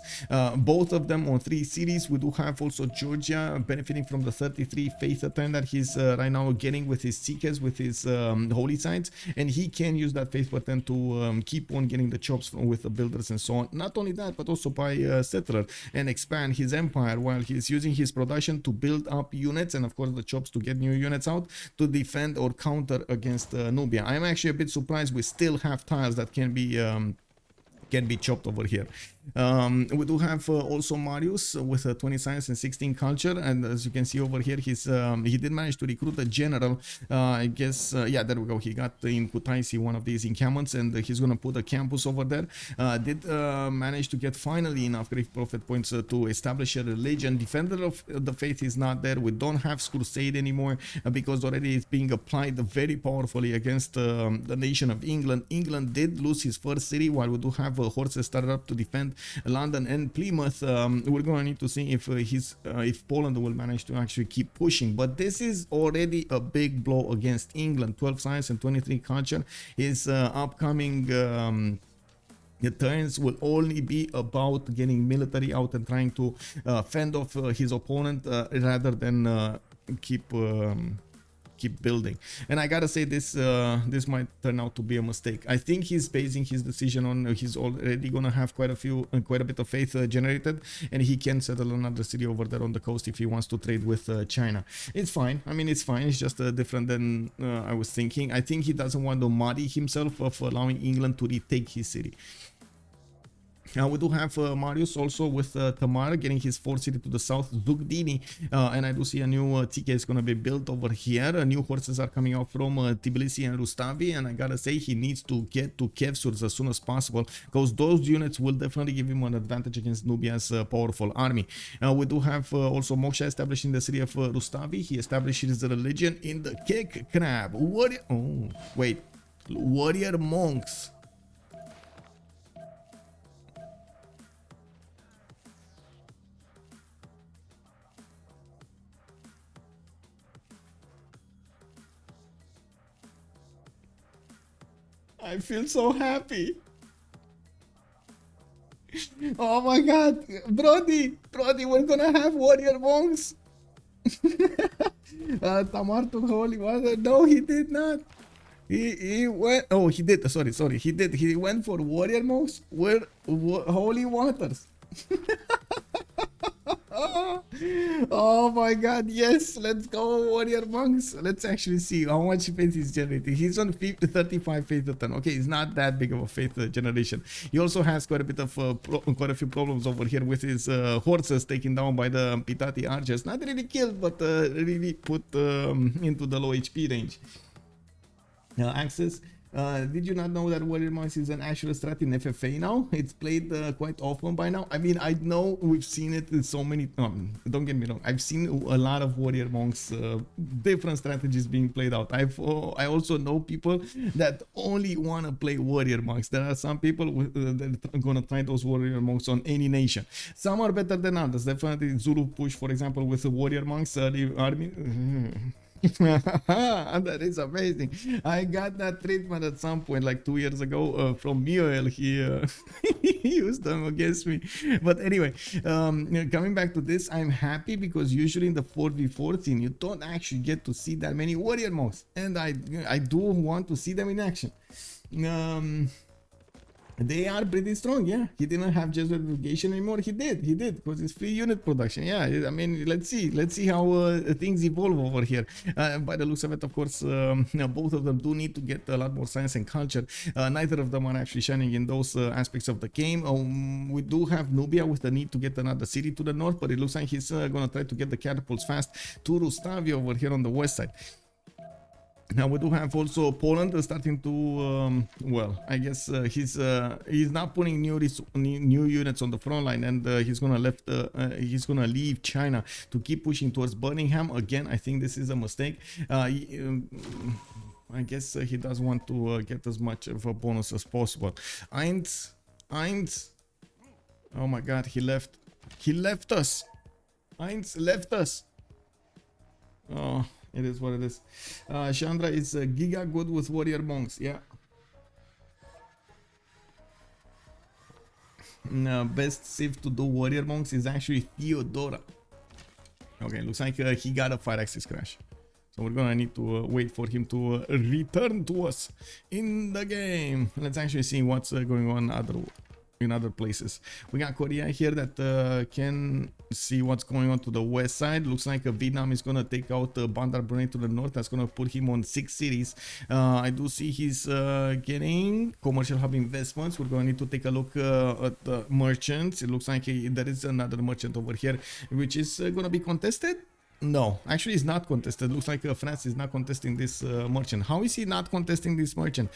Both of them on 3 cities. We do have also Georgia benefiting from the 33 faith attempt that he's right now getting with his Sikhes, with his holy sites, and he can use that faith attempt to keep on getting the chops with the builders and so on. Not only that, but also by settler and expand his empire while he's using his production to build up units, and of course the chops to get new units out to defend or counter against Nubia. I'm actually a bit surprised we still have tiles that can be chopped over here. We do have also Marius with 20 science and 16 culture, and as you can see over here, he did manage to recruit a general. I guess yeah, there we go. He got in Kutaisi one of these encampments, and he's gonna put a campus over there. Did manage to get finally enough Greek prophet points to establish a religion. Defender of the faith is not there. We don't have crusade anymore because already it's being applied very powerfully against the nation of England. England did lose his first city, while we do have horses started up to defend London and Plymouth. We're going to need to see if Poland will manage to actually keep pushing, but this is already a big blow against England. 12 science and 23 culture. His upcoming the turns will only be about getting military out and trying to fend off his opponent rather than keep building. And I gotta say, this might turn out to be a mistake. I think he's basing his decision on he's already gonna have quite a bit of faith generated, and he can settle another city over there on the coast if he wants to trade with China. It's fine. I mean, it's fine. It's just different than I was thinking. I think he doesn't want to muddy himself of allowing England to retake his city. We do have Marius also with Tamar getting his fourth city to the south, Zugdini, and I do see a new TK is going to be built over here. New horses are coming out from Tbilisi and Rustavi, and I gotta say he needs to get to Kevsurs as soon as possible because those units will definitely give him an advantage against Nubia's powerful army. We do have also Moksha established in the city of Rustavi. He establishes the religion in the Kek Crab. Warrior monks. I feel so happy. Oh my god, Brody, we're gonna have warrior monks. Tamar took holy water. No, he did not. He went. Oh, he did. Sorry. He did. He went for warrior monks. Holy waters. Oh my god, yes, let's go warrior monks. Let's actually see how much faith he's generating. He's on 35 faith a turn. Okay, it's not that big of a faith generation. He also has quite a bit of quite a few problems over here with his horses taken down by the Pitati archers. Not really killed, but really put into the low HP range. Axis. Did you not know that Warrior Monks is an actual strat in FFA now? It's played quite often by now. I mean, I know we've seen it in so many... don't get me wrong. I've seen a lot of Warrior Monks, different strategies being played out. I also know people that only want to play Warrior Monks. There are some people that are going to try those Warrior Monks on any nation. Some are better than others. Definitely Zulu push, for example, with the Warrior Monks, the army... That is amazing. I got that treatment at some point like 2 years ago from Mioel. He used them against me. But anyway, coming back to this, I'm happy because usually in the 4v4 scene you don't actually get to see that many warrior monks, and I do want to see them in action. They are pretty strong. Yeah, he didn't have Jesuit irrigation anymore. He did because it's free unit production. Yeah, I mean, let's see how things evolve over here. By the looks of it, of course, both of them do need to get a lot more science and culture. Neither of them are actually shining in those aspects of the game. We do have Nubia with the need to get another city to the north, but it looks like he's gonna try to get the catapults fast to Rustavi over here on the west side. Now we do have also Poland starting to well, I guess he's not putting new units on the front line, and he's gonna leave China to keep pushing towards Birmingham again. I think this is a mistake. I guess he does want to get as much of a bonus as possible. Heinz, oh my god, he left us. Heinz left us. Oh, it is what it is. Chandra is giga good with warrior monks. Yeah. Best Civ to do warrior monks is actually Theodora. Okay, looks like he got a 5-axis crash. So we're gonna need to wait for him to return to us in the game. Let's actually see what's going on in other places. We got Korea here that can see what's going on to the west side. Looks like Vietnam is gonna take out Bandar Brunei to the north. That's gonna put him on 6 cities. I do see he's getting commercial hub investments. We're gonna need to take a look at the merchants. It looks like there is another merchant over here which is gonna be contested. No, actually it's not contested. Looks like France is not contesting this merchant. How is he not contesting this merchant?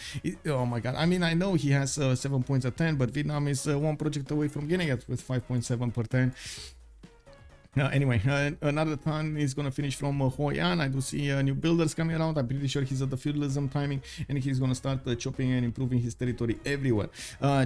Oh my god. I mean, I know he has 7 points a turn, but Vietnam is 1 project away from getting it with 5.7 per turn. Anyway, another ton is gonna finish from Hoi An. I do see new builders coming around. I'm pretty sure he's at the feudalism timing, and he's gonna start chopping and improving his territory everywhere.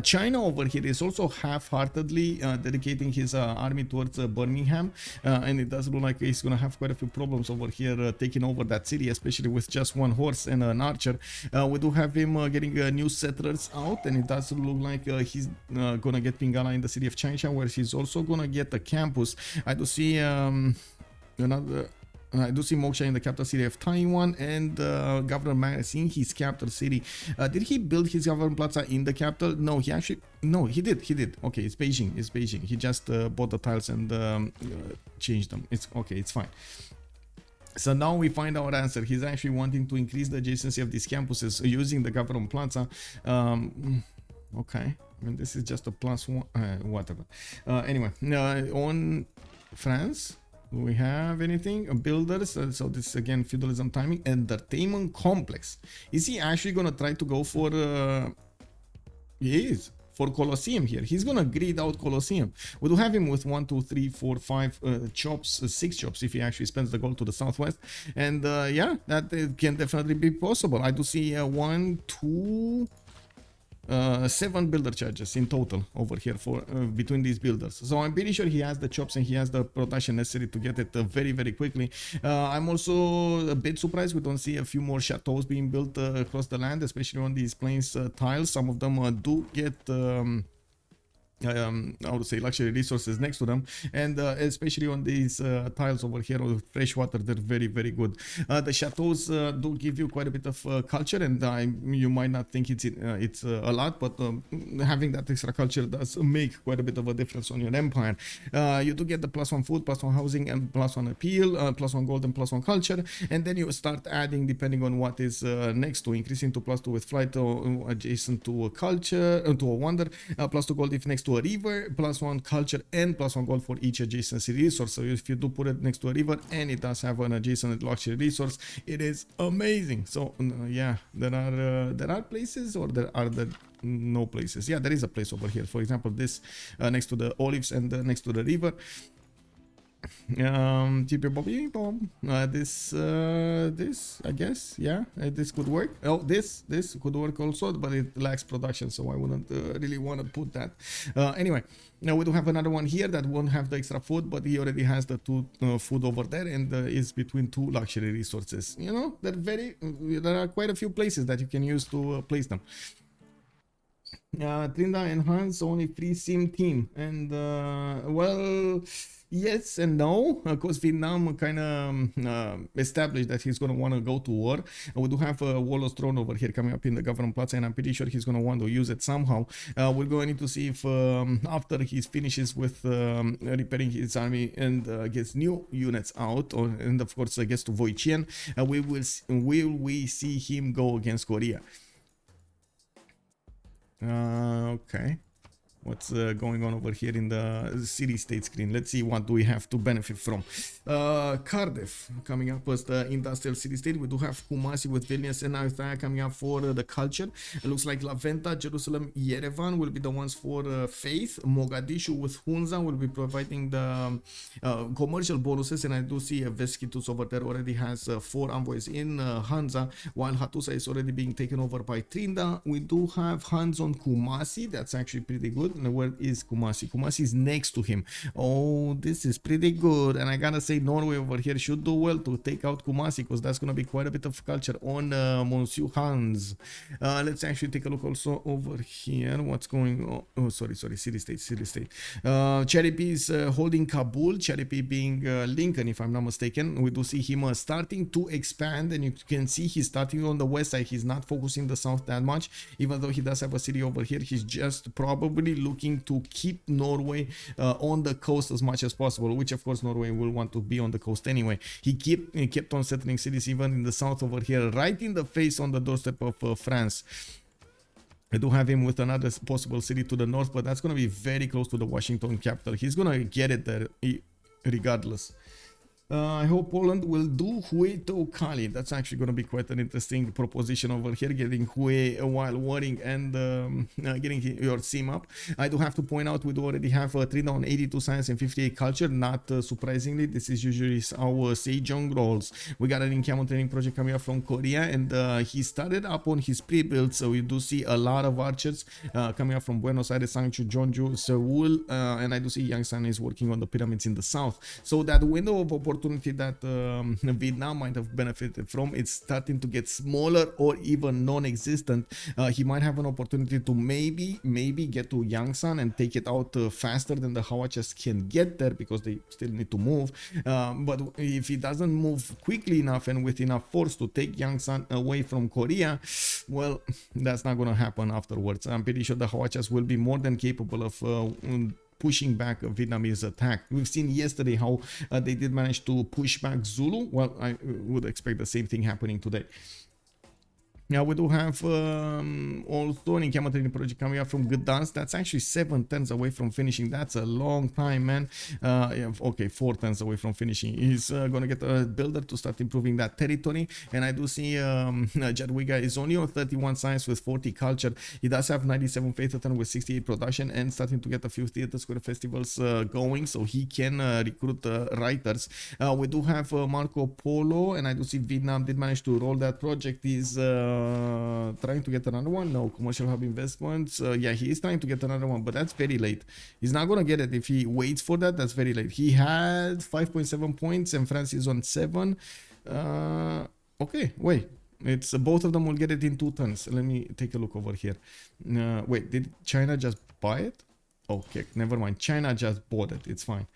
China over here is also half-heartedly dedicating his army towards Birmingham, and it does look like he's gonna have quite a few problems over here taking over that city, especially with just 1 horse and an archer. We do have him getting new settlers out, and it does look like he's gonna get Pingala in the city of Changsha, where he's also gonna get a campus. I do see another. I do see Moksha in the capital city of Taiwan, and Governor Max in his capital city. Did he build his government plaza in the capital? No, he did. Okay, it's Beijing. He just bought the tiles and changed them. It's okay, it's fine. So now we find our answer. He's actually wanting to increase the adjacency of these campuses using the government plaza. Okay. I mean, this is just a +1, whatever. Anyway, on France, do we have anything? Builders, so this is again feudalism timing. Entertainment complex. Is he actually gonna try to go for he is for Colosseum here. He's gonna grid out Colosseum. We do have him with 1, 2, 3, 4, 5 chops, 6 chops if he actually spends the gold to the southwest. And yeah, that can definitely be possible. I do see 1, 2, 7 builder charges in total over here for between these builders. So I'm pretty sure he has the chops and he has the production necessary to get it very, very quickly. I'm also a bit surprised we don't see a few more chateaus being built across the land, especially on these plains tiles. Some of them do get I would say luxury resources next to them, and especially on these tiles over here with fresh water, they're very, very good. The chateaus do give you quite a bit of culture, and you might not think it's a lot, but having that extra culture does make quite a bit of a difference on your empire. You do get the +1 food, +1 housing, and +1 appeal, +1 gold, and +1 culture, and then you start adding depending on what is next to, increasing to +2 with flight adjacent to a culture, to a wonder, +2 gold if next to a river, +1 culture, and +1 gold for each adjacency resource. So if you do put it next to a river and it does have an adjacent luxury resource, it is amazing. So yeah, there are places, or there are no places. Yeah, there is a place over here. For example, this next to the olives and next to the river. This I guess, yeah, this could work. Oh, this could work also, but it lacks production, so I wouldn't really want to put that. Anyway, now we do have another one here that won't have the extra food, but he already has the 2 food over there, and is between 2 luxury resources. You know, there are quite a few places that you can use to place them. Trinda and Hans only free sim team, and well, yes and no, because Vietnam kind of established that he's going to want to go to war. We do have a Warlord's Throne over here coming up in the Government Plaza, and I'm pretty sure he's going to want to use it somehow. We're going to see if after he finishes with repairing his army and gets new units out, and of course gets to Voichen, will we see him go against Korea? Okay. What's going on over here in the city-state screen? Let's see what do we have to benefit from. Cardiff coming up as the industrial city-state. We do have Kumasi with Vilnius and Althea coming up for the culture. It looks like La Venta, Jerusalem, Yerevan will be the ones for faith. Mogadishu with Hunza will be providing the commercial bonuses, and I do see Veskitus over there already has 4 envoys in Hanza, while Hatusa is already being taken over by Trinda. We do have Hans on Kumasi. That's actually pretty good. And where is Kumasi? Kumasi is next to him. Oh, this is pretty good, and I gotta say Norway over here should do well to take out Kumasi, because that's gonna be quite a bit of culture on Monsieur Hans. Let's actually take a look also over here. What's going on? Oh, sorry, city-state. Cherry P is holding Kabul, Cherry P being Lincoln, if I'm not mistaken. We do see him starting to expand, and you can see he's starting on the west side. He's not focusing the south that much, even though he does have a city over here. He's just probably looking to keep Norway on the coast as much as possible, which of course Norway will want to be on the coast anyway. He kept on settling cities even in the south over here, right in the face on the doorstep of France. I do have him with another possible city to the north, but that's going to be very close to the Washington capital. He's going to get it there regardless. I hope Poland will do Hue to Kali. That's actually going to be quite an interesting proposition over here, getting Hue while warring and getting your sim up. I do have to point out we do already have 3 down 82 science and 58 culture. Not surprisingly, this is usually our Sejong rolls. We got an encampment training project coming up from Korea, and he started up on his pre-build, so we do see a lot of archers coming up from Buenos Aires, Sangchu, Jeonju, Seoul, and I do see Yangsan is working on the pyramids in the south. So that window of opportunity that Vietnam might have benefited from, it's starting to get smaller or even non-existent. He might have an opportunity to maybe get to Yangsan and take it out faster than the Hawachas can get there, because they still need to move. But if he doesn't move quickly enough and with enough force to take Yangsan away from Korea, well, that's not going to happen afterwards. I'm pretty sure the Hawachas will be more than capable of pushing back a Vietnamese attack. We've seen yesterday how they did manage to push back Zulu. Well, I would expect the same thing happening today. Yeah, we do have also an encampment training project coming up from Gdansk. That's actually 7 turns away from finishing. That's a long time, man. Yeah, okay, 4 turns away from finishing. He's gonna get a builder to start improving that territory. And I do see Jadwiga is only on 31 science with 40 culture. He does have 97 faith turn with 68 production and starting to get a few theater square festivals going, so he can recruit writers. We do have Marco Polo, and I do see Vietnam did manage to roll that project. He's trying to get another one. No commercial hub investments. Yeah, he is trying to get another one, but that's very late. He's not gonna get it if he waits for that. That's very late. He had 5.7 points and France is on 7. Okay, wait, it's both of them will get it in 2 turns. Let me take a look over here. Wait, did China just buy it? Okay, never mind. China just bought it. It's fine.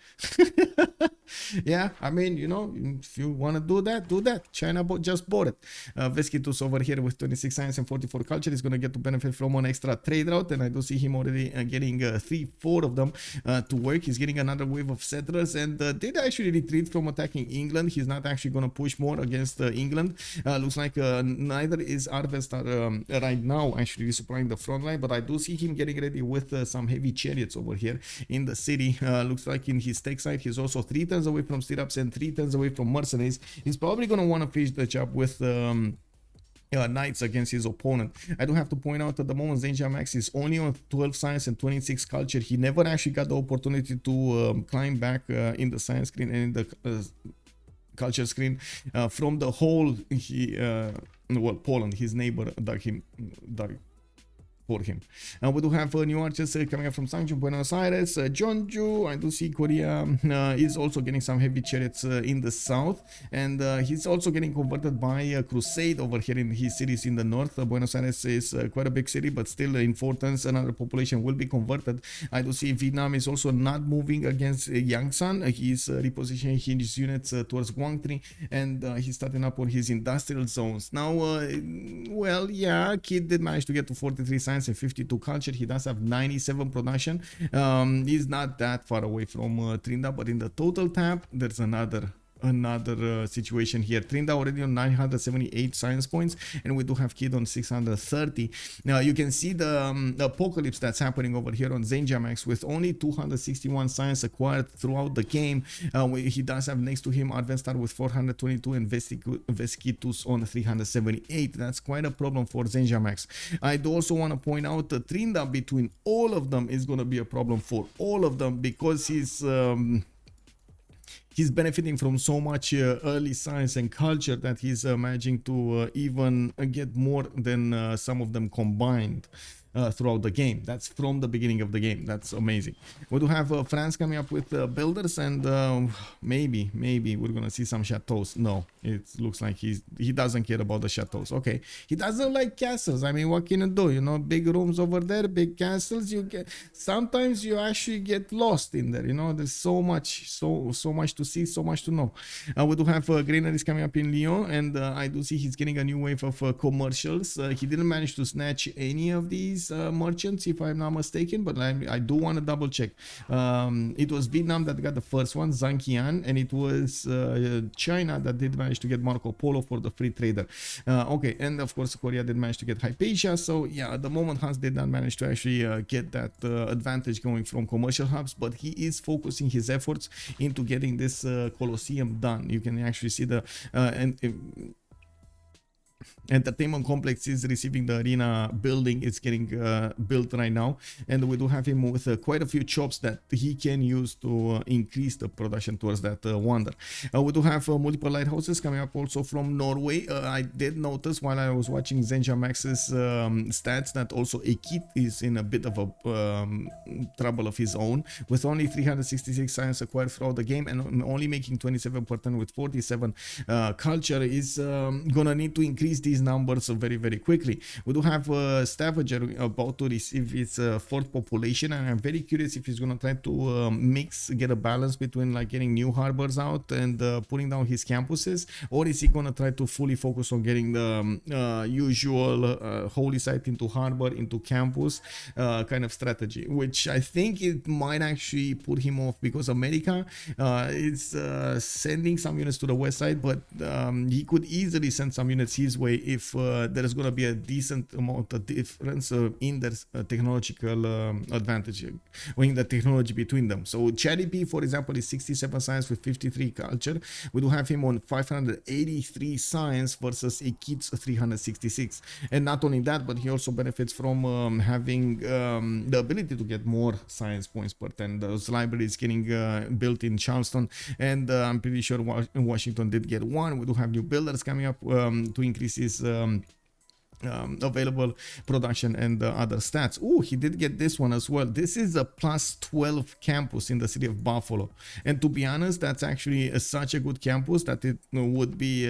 Yeah, I mean, you know, if you want to do that, do that. China just bought it. Veskitus over here with 26 science and 44 culture is going to get to benefit from an extra trade route, and I do see him already getting 3-4 of them to work. He's getting another wave of settlers, and did actually retreat from attacking England. He's not actually going to push more against England. Looks like neither is Arvestar right now actually supplying the front line, but I do see him getting ready with some heavy chariots over here in the city. Looks like in his tech side, he's also 3 turns away from stirrups and 3 turns away from mercenaries. He's probably going to want to finish the job with knights against his opponent. I do have to point out at the moment Zenja Max is only on 12 science and 26 culture. He never actually got the opportunity to climb back in the science screen and in the culture screen from the whole well, Poland, his neighbor, dug for him. We do have new archers coming up from Sanju, Buenos Aires, Jeonju. I do see Korea is also getting some heavy chariots in the south, and he's also getting converted by Crusade over here in his cities in the north. Buenos Aires is quite a big city, but still in 4 turns another population will be converted. I do see Vietnam is also not moving against Yangsan. He's repositioning his units towards Guangdong, and he's starting up on his industrial zones. Now, well, yeah, Kid did manage to get to 43 science and 52 culture. He does have 97 production. He's not that far away from Trinda, but in the total tab, there's another situation here. Trinda already on 978 science points, and we do have Kid on 630. Now you can see the apocalypse that's happening over here on Zenjamax with only 261 science acquired throughout the game. He does have next to him Advenstar with 422 and Veskitus on 378. That's quite a problem for Zenjamax. I do also want to point out that Trinda between all of them is going to be a problem for all of them, because he's benefiting from so much early science and culture that he's managing to even get more than some of them combined throughout the game. That's from the beginning of the game. That's amazing. We do have France coming up with builders, and maybe we're gonna see some chateaus. No, it looks like he doesn't care about the chateaus. Okay, he doesn't like castles. I mean, what can you do? You know, big rooms over there, big castles. You get, sometimes you actually get lost in there. You know, there's so much to see, so much to know. We do have granaries coming up in Lyon, and I do see he's getting a new wave of commercials. He didn't manage to snatch any of these merchants, if I'm not mistaken, but I do want to double check. It was Vietnam that got the first one, Zhangqian, and it was China that did manage to get Marco Polo for the free trader. Okay, and of course Korea did manage to get Hypatia. So yeah, at the moment Hans did not manage to actually get that advantage going from commercial hubs, but he is focusing his efforts into getting this Colosseum done. You can actually see the entertainment complex is receiving the arena building. It's getting built right now, and we do have him with quite a few chops that he can use to increase the production towards that wonder. We do have multiple lighthouses coming up also from Norway. I did notice while I was watching Zenja Max's stats that also Ekit is in a bit of a trouble of his own, with only 366 science acquired throughout the game and only making 27% with 47 culture. Is gonna need to increase these numbers very, very quickly. We do have Stavager about to receive its 4th population, and I'm very curious if he's gonna try to get a balance between like getting new harbors out and putting down his campuses, or is he gonna try to fully focus on getting the usual holy site into harbor, into campus kind of strategy, which I think it might actually put him off, because America is sending some units to the west side, but he could easily send some units his way if there is going to be a decent amount of difference in their technological advantage, or in the technology between them. So Charity, for example, is 67 science with 53 culture. We do have him on 583 science versus a kid's 366. And not only that, but he also benefits from having the ability to get more science points per 10. Those libraries getting built in Charleston, and I'm pretty sure Washington did get one. We do have new builders coming up to increase his available production and other stats. Oh, he did get this one as well. This is a plus 12 campus in the city of Buffalo, and to be honest, that's actually such a good campus that it would be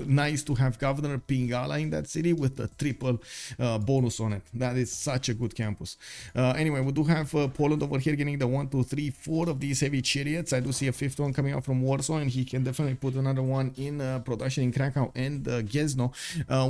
nice to have Governor Pingala in that city with a triple bonus on it. That is such a good campus. Anyway, we do have Poland over here getting the 1, 2, 3, 4 of these heavy chariots. I do see a 5th one coming out from Warsaw, and he can definitely put another one in production in Krakow and Gniezno.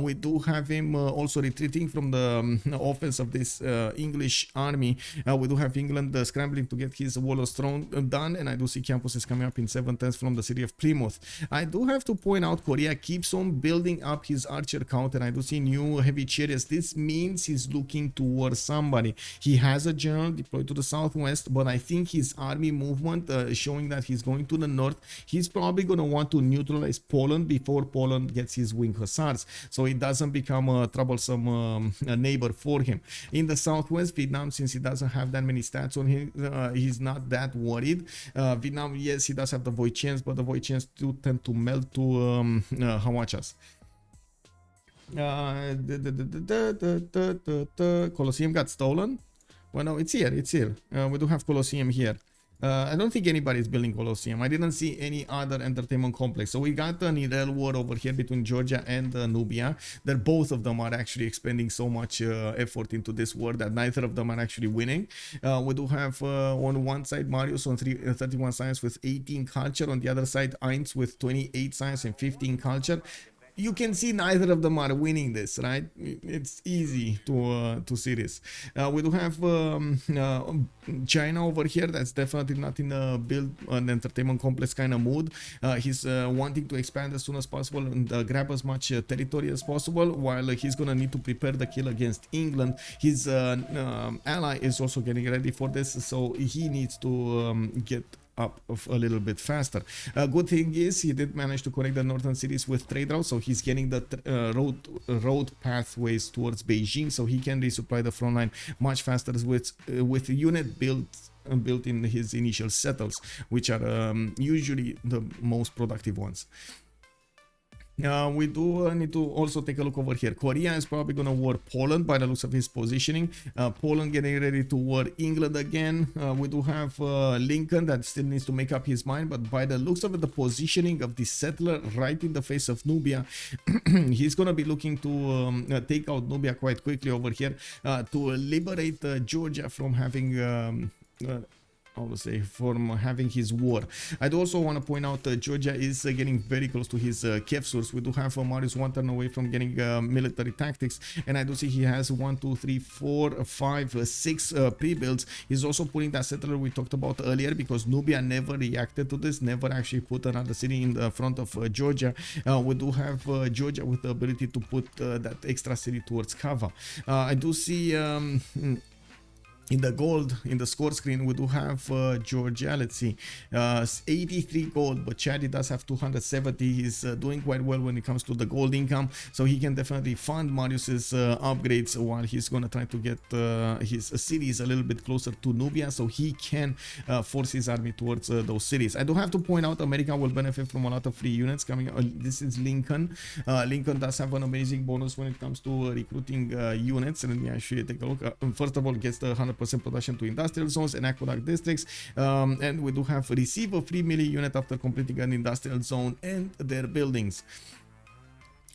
We do have him also retreating from the offense of this English army. We do have England scrambling to get his Wall of Stone done, and I do see campuses coming up in 7/10 from the city of Plymouth. I do have to point out Korea keeps on building up his archer count, and I do see new heavy chariots. This means he's looking towards somebody. He has a general deployed to the southwest, but I think his army movement showing that he's going to the north. He's probably going to want to neutralize Poland before Poland gets his wing hussars, so it doesn't become a troublesome neighbor for him. In the southwest, Vietnam, since he doesn't have that many stats on him, he's not that worried. Vietnam, yes, he does have the Voichens, but the Voichens do tend to melt to Hawachas. Colosseum got stolen. Well, no, it's here. We do have Colosseum here. I don't think anybody is building Colosseum. I didn't see any other entertainment complex. So we got an Irel war over here between Georgia and Nubia. That both of them are actually expending so much effort into this war that neither of them are actually winning. We do have on one side Marius on 31 science with 18 culture. On the other side, Ainz with 28 science and 15 culture. You can see neither of them are winning this, right? It's easy to see this. We do have China over here. That's definitely not in a build an entertainment complex kind of mood. He's wanting to expand as soon as possible and grab as much territory as possible, while he's gonna need to prepare the kill against England. His ally is also getting ready for this, so he needs to get up a little bit faster. Good thing is he did manage to connect the northern cities with trade routes, so he's getting the road pathways towards Beijing, so he can resupply the front line much faster with unit built in his initial settles, which are usually the most productive ones. We do need to also take a look over here. Korea is probably going to war Poland by the looks of his positioning. Poland getting ready to war England again. We do have Lincoln that still needs to make up his mind, but by the looks of it, the positioning of the settler right in the face of Nubia, he's going to be looking to take out Nubia quite quickly over here to liberate Georgia from having from having his war. I do also want to point out that Georgia is getting very close to his Kiev source. We do have Marius one turn away from getting military tactics, and I do see he has 1, 2, 3, 4, 5, 6 pre-builds. He's also putting that settler we talked about earlier, because Nubia never reacted to this, never actually put another city in the front of Georgia. We do have Georgia with the ability to put that extra city towards Kava. I do see in the gold, in the score screen, we do have Georgia, let's see, 83 gold, but Chadi does have 270. He's doing quite well when it comes to the gold income, so he can definitely fund Marius's upgrades while he's going to try to get his cities a little bit closer to Nubia, so he can force his army towards those cities. I do have to point out America will benefit from a lot of free units coming. This is Lincoln. Lincoln does have an amazing bonus when it comes to recruiting units, and let me actually take a look. First of all, gets the 100% production to industrial zones and aqueduct districts, and we do have receive a free melee unit after completing an industrial zone and their buildings.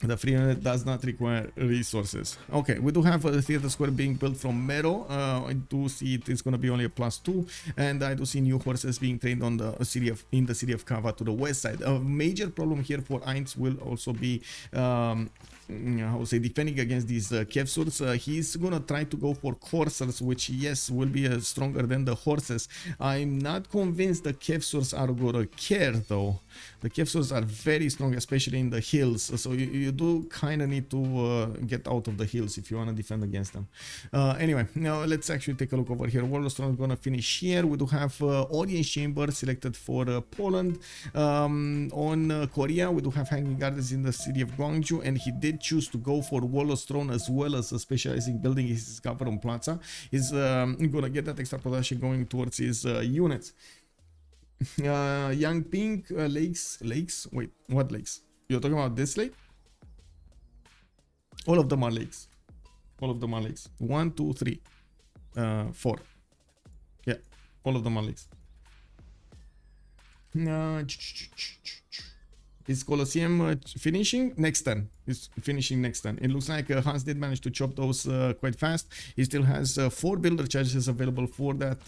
The free unit does not require resources. Okay, we do have a theater square being built from Mero. I do see it's going to be only a +2, and I do see new horses being trained on the city of Kava to the west side. A major problem here for Ainz will also be defending against these Kevsurs. He's gonna try to go for coursers, which yes will be stronger than the horses. I'm not convinced the Kevsurs are gonna care though. The Kevsurs are very strong, especially in the hills, so you do kind of need to get out of the hills if you want to defend against them. Anyway, now let's actually take a look over here. Warlord Strong is going to finish here. We do have audience chamber selected for Poland. On Korea, we do have hanging gardens in the city of Gwangju, and he did choose to go for Warlord's Throne as well as a specializing building his government plaza. He's gonna get that extra production going towards his units. Young Pink lakes. Wait, what lakes? You're talking about this lake? All of them are lakes. All of them are lakes. 1, 2, 3, 4. Yeah, all of them are lakes. Is Colosseum finishing? Next turn. He's finishing next turn. It looks like Hans did manage to chop those quite fast. He still has 4 builder charges available for that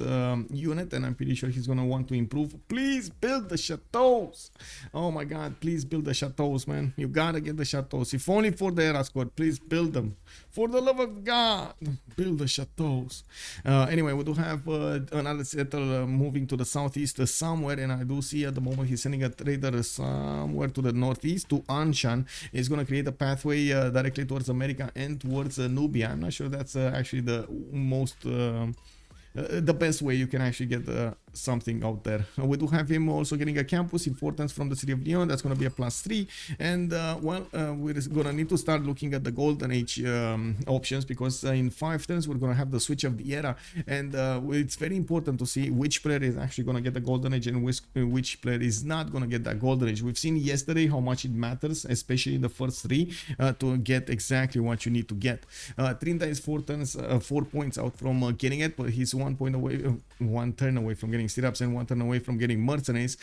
unit, and I'm pretty sure he's going to want to improve. Please build the chateaus. Oh my god, please build the chateaus, man. You gotta get the chateaus. If only for the era squad, please build them. For the love of God, build the chateaus. Anyway, we do have another settle moving to the southeast somewhere, and I do see at the moment he's sending a trader somewhere to the northeast to Anshan. He's going to create a pathway directly towards America and towards Nubia. I'm not sure that's actually the most the best way you can actually get something out there. We do have him also getting a campus importance from the city of Lyon. That's going to be a +3, and well, we're gonna need to start looking at the golden age options, because in 5 turns we're gonna have the switch of the era, and it's very important to see which player is actually gonna get the golden age and which player is not gonna get that golden age. We've seen yesterday how much it matters, especially in the first 3, to get exactly what you need to get. Trinta is 4 turns, 4 points out from getting it, but he's 1 point away, 1 turn away from getting sit-ups and 1 turn away from getting mercenaries.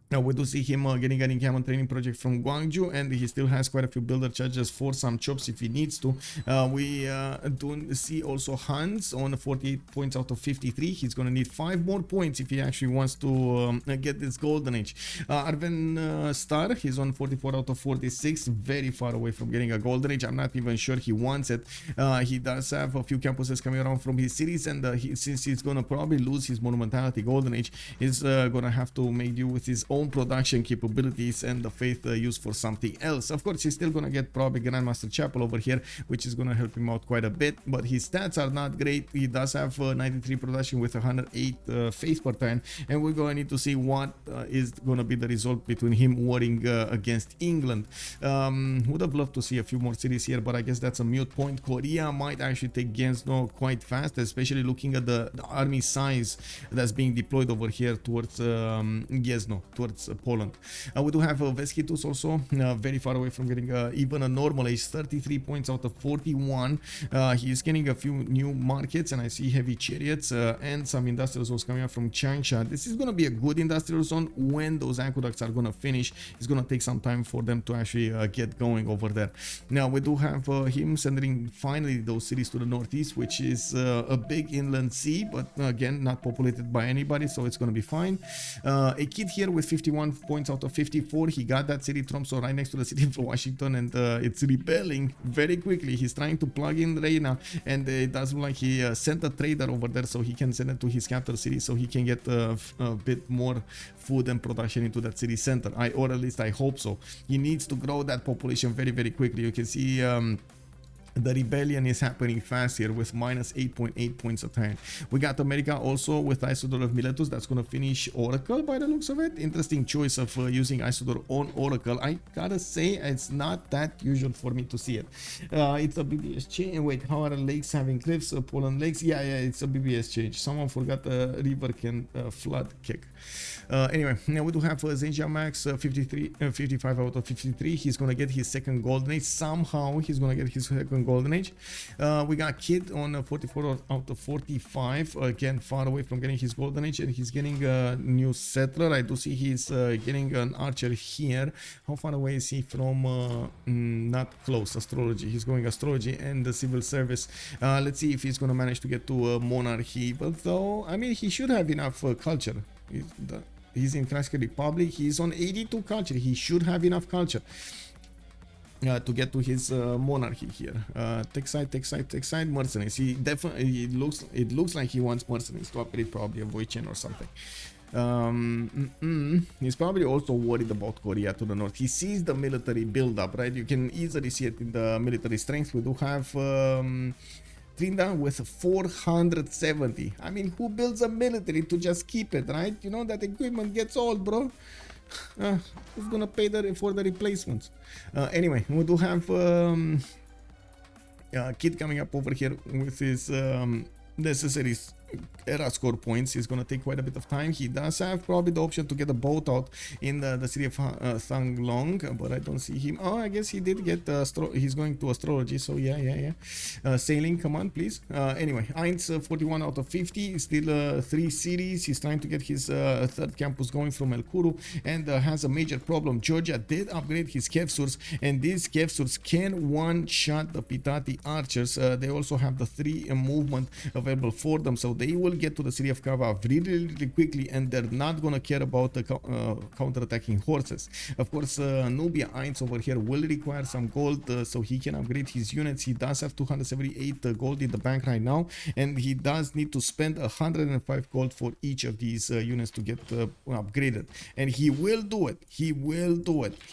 Now we do see him getting an encampment training project from Gwangju, and he still has quite a few builder charges for some chops if he needs to. We do see also Hans on 48 points out of 53. He's going to need 5 more points if he actually wants to get this golden age. Arven Star, he's on 44 out of 46, very far away from getting a golden age. I'm not even sure he wants it. He does have a few campuses coming around from his cities, and since he's going to probably lose his monumentality golden age, he's going to have to make do with his own production capabilities and the faith used for something else. Of course, he's still gonna get probably Grandmaster Chapel over here, which is gonna help him out quite a bit, but his stats are not great. He does have 93 production with 108 faith per turn, and we're gonna need to see what is gonna be the result between him warring against England. Would have loved to see a few more cities here, but I guess that's a mute point. Korea might actually take Gensno quite fast, especially looking at the army size that's being deployed over here towards Gensno, towards Poland. We do have Veskitus also, very far away from getting even a normal age, 33 points out of 41. He's getting a few new markets, and I see heavy chariots and some industrial zones coming up from Changsha. This is going to be a good industrial zone when those aqueducts are going to finish. It's going to take some time for them to actually get going over there. Now we do have him sending finally those cities to the northeast, which is a big inland sea, but again not populated by anybody, so it's going to be fine. A kid here with 51 points out of 54. He got that city Tromsø right next to the city of Washington, and it's rebelling very quickly. He's trying to plug in Reina, and it does look like he sent a trader over there so he can send it to his capital city, so he can get a bit more food and production into that city center. Or at least I hope so. He needs to grow that population very, very quickly. You can see the rebellion is happening fast here with minus 8.8 points a turn. We got America also with Isodor of Miletus. That's going to finish Oracle by the looks of it. Interesting choice of using Isodor on Oracle. I gotta say, it's not that usual for me to see it. It's a BBS change. Wait, how are lakes having cliffs? Poland lakes? Yeah, it's a BBS change. Someone forgot the river can flood kick. Anyway, now we do have Zenja Max 55 out of 53. He's going to get his second golden age. Somehow he's going to get his second golden age. We got Kid on 44 out of 45. Again, far away from getting his golden age, and he's getting a new settler. I do see he's getting an archer here. How far away is he from not close astrology? He's going astrology and the civil service. Let's see if he's going to manage to get to monarchy. But though, I mean, he should have enough culture. He's in Classical Republic. He's on 82 culture. He should have enough culture to get to his monarchy here. Take side, mercenaries. He definitely, it looks like he wants mercenaries to operate probably a void chain or something. He's probably also worried about Korea to the north. He sees the military build-up, right? You can easily see it in the military strength. We do have Trinda with 470. I mean, who builds a military to just keep it, right? You know, that equipment gets old, bro. Who's gonna pay for the replacements? Anyway, we do have Kid coming up over here with his necessary era score points. He's gonna take quite a bit of time. He does have probably the option to get a boat out in the city of Thang but I don't see him. Oh, I guess he did get he's going to astrology, so yeah. Sailing, come on, please. Anyway, Heinz 41 out of 50, still 3 cities. He's trying to get his third campus going from El Kuru, and has a major problem. Georgia did upgrade his Kevsurs, and these Kevsurs can one-shot the Pitati archers. They also have the 3 movement available for them, so they will get to the city of Kava really quickly, and they're not gonna care about the counter-attacking horses. Of course, Nubia Heinz over here will require some gold so he can upgrade his units. He does have 278 gold in the bank right now, and he does need to spend 105 gold for each of these units to get upgraded, and he will do it. He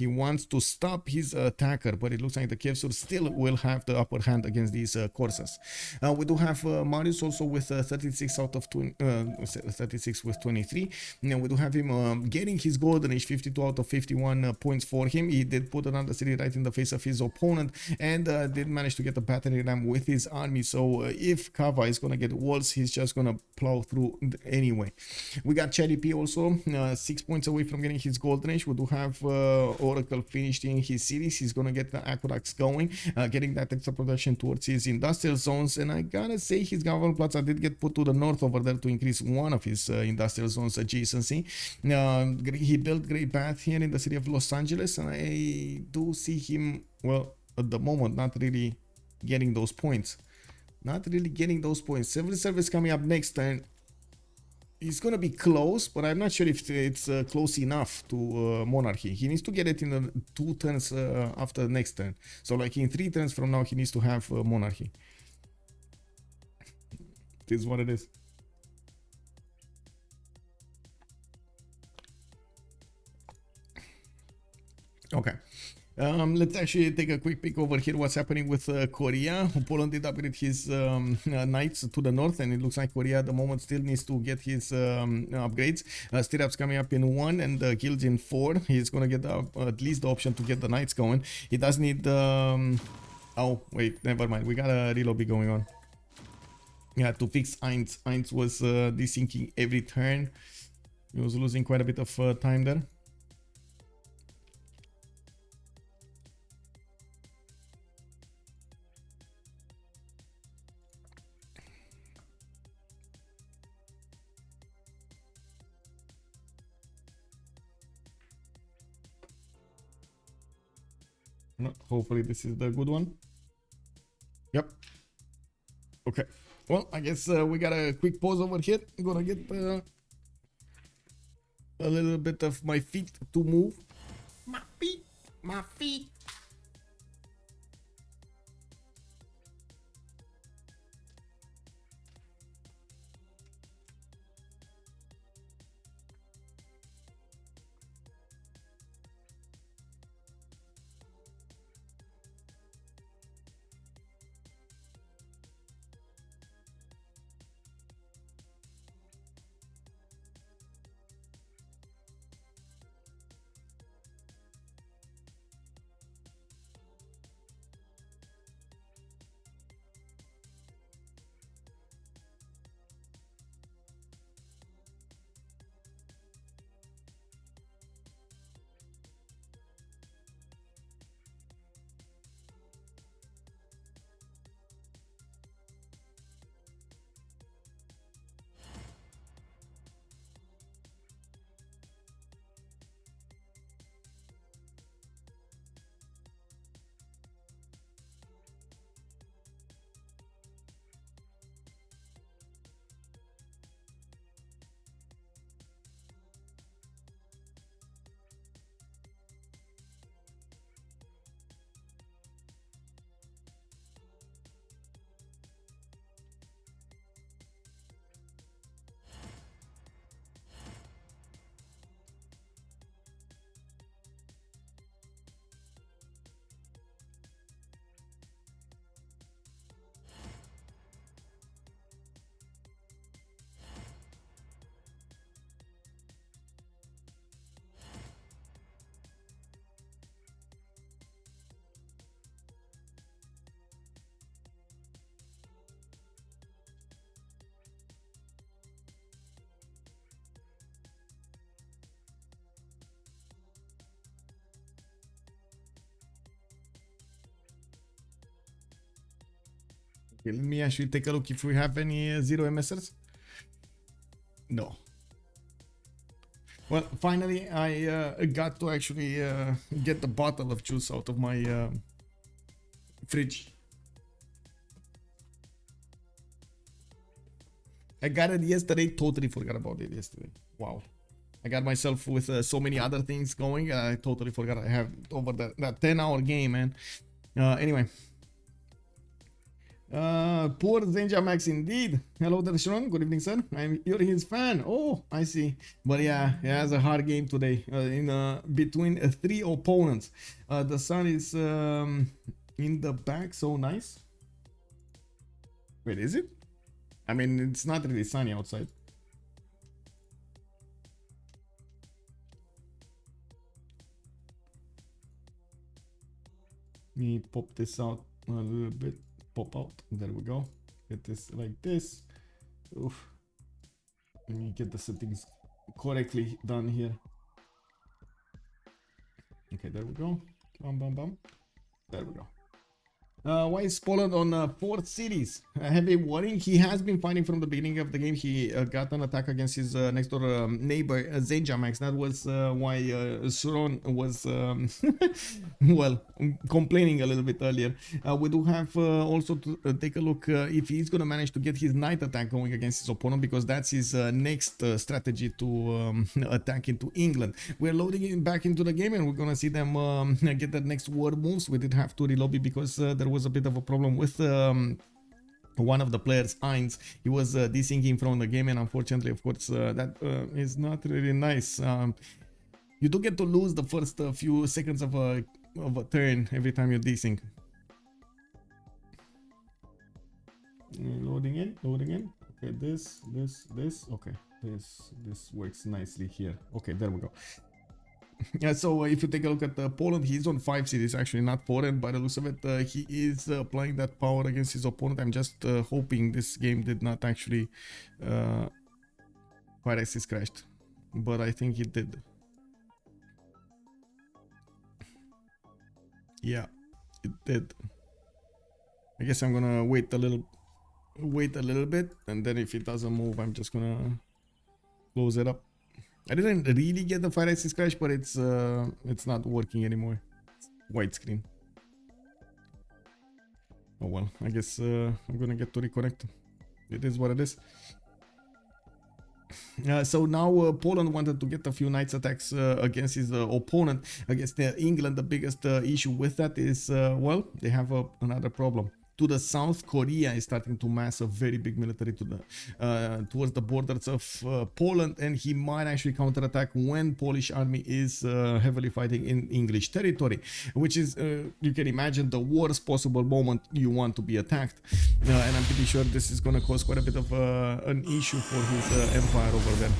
wants to stop his attacker, but it looks like the Kevsur still will have the upper hand against these courses. We do have Marius also with 36 out of 36 with 23. Now we do have him getting his golden age, 52 out of 51 points for him. He did put another city right in the face of his opponent, and did manage to get the battery ram with his army. So if Kava is gonna get walls, he's just gonna plow through anyway. We got Cherry P also 6 points away from getting his golden age. We do have Oracle finished in his cities. He's gonna get the aqueducts going, getting that extra production towards his industrial zones. And I gotta say, his government plaza did get put to the north over there to increase one of his industrial zones adjacency. He built Great Bath here in the city of Los Angeles, and I do see him, well, at the moment, not really getting those points. Civil service coming up next turn. He's gonna be close, but I'm not sure if it's close enough to monarchy. He needs to get it in the 2 turns after the next turn. So like in 3 turns from now, he needs to have monarchy. It is what it is. Okay. Let's actually take a quick peek over here what's happening with Korea. Poland did upgrade his knights to the north, and it looks like Korea at the moment still needs to get his upgrades. Stirrups coming up in 1 and guilds in 4. He's gonna get at least the option to get the knights going. He does need oh wait, never mind, we got a reload be going on. Yeah, to fix Heinz. Heinz was desyncing every turn. He was losing quite a bit of time there. No, hopefully this is the good one. Yep. Okay. Well, I guess we got a quick pause over here. I'm gonna get a little bit of my feet to move. My feet. Okay, let me actually take a look if we have any zero MSers. No. Well, finally, I got to actually get the bottle of juice out of my fridge. I got it yesterday, totally forgot about it yesterday. Wow. I got myself with so many other things going, I totally forgot I have over that 10-hour game, man. Anyway. Poor Zenja Max indeed. Hello there, Sharon. Good evening, sir. You're his fan. Oh, I see. But yeah, he has a hard game today. In between 3 opponents. The sun is in the back, so nice. Wait, is it? I mean, it's not really sunny outside. Let me pop this out a little bit. Pop out. There we go. Get this like this. Oof. Let me get the settings correctly done here. Okay, there we go. Bam, bam, bam. There we go. Why is Poland on 4 cities? Heavy warning. He has been fighting from the beginning of the game. He got an attack against his next door neighbor, Zenjamax. That was why Suron was, well, complaining a little bit earlier. We do have also to take a look if he's going to manage to get his night attack going against his opponent, because that's his next strategy to attack into England. We're loading him back into the game and we're going to see them get the next war moves. We did have to relobby because there was a bit of a problem with one of the players, Heinz. He was desyncing from the game, and unfortunately, of course, that is not really nice. You do get to lose the first few seconds of a turn every time you desync. Loading in. Okay, this. Okay, this works nicely here. Okay, there we go. Yeah, so if you take a look at Poland, he's on 5 cities, actually not 4, and by the looks of it, he is applying that power against his opponent. I'm just hoping this game did not actually Pirates crashed, but I think it did. Yeah, it did. I guess I'm gonna wait a little bit, and then if it doesn't move, I'm just gonna close it up. I didn't really get the Fire Access crash, but it's not working anymore. Widescreen. Oh well, I guess I'm gonna get to reconnect. It is what it is. So now Poland wanted to get a few knights attacks against his opponent, against England. The biggest issue with that is, well, they have another problem. To the south, Korea is starting to mass a very big military to the towards the borders of Poland, and he might actually counterattack when Polish army is heavily fighting in English territory, which is, you can imagine, the worst possible moment you want to be attacked. And I'm pretty sure this is going to cause quite a bit of an issue for his empire over there.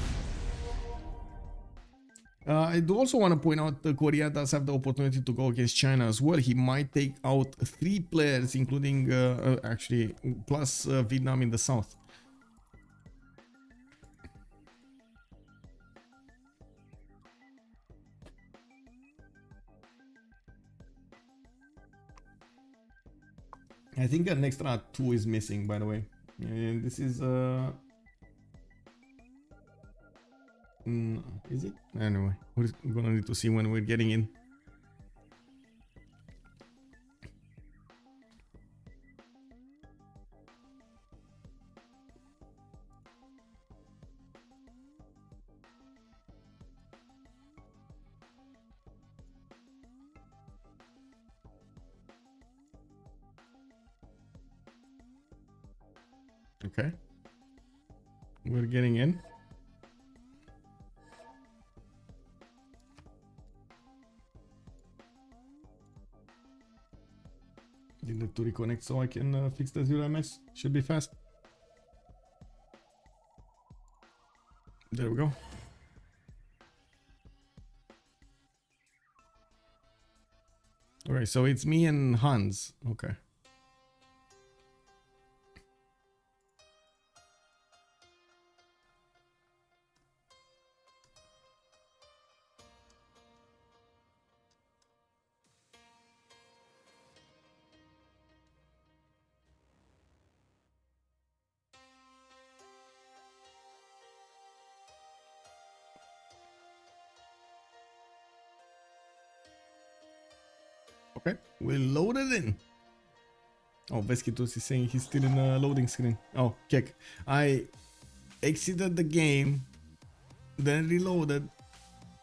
I do also want to point out that Korea does have the opportunity to go against China as well. He might take out 3 players, including actually plus Vietnam in the south. I think an extra 2 is missing, by the way. And this is is it? Anyway, we're gonna need to see when we're getting in. Okay, we're getting in. Need to reconnect so I can fix the 0ms. Should be fast. There we go. Alright, so it's me and Hans. Okay. Okay, we'll load it in. Oh, Veskitus is saying he's still in a loading screen. Oh, Kek. I exited the game, then reloaded,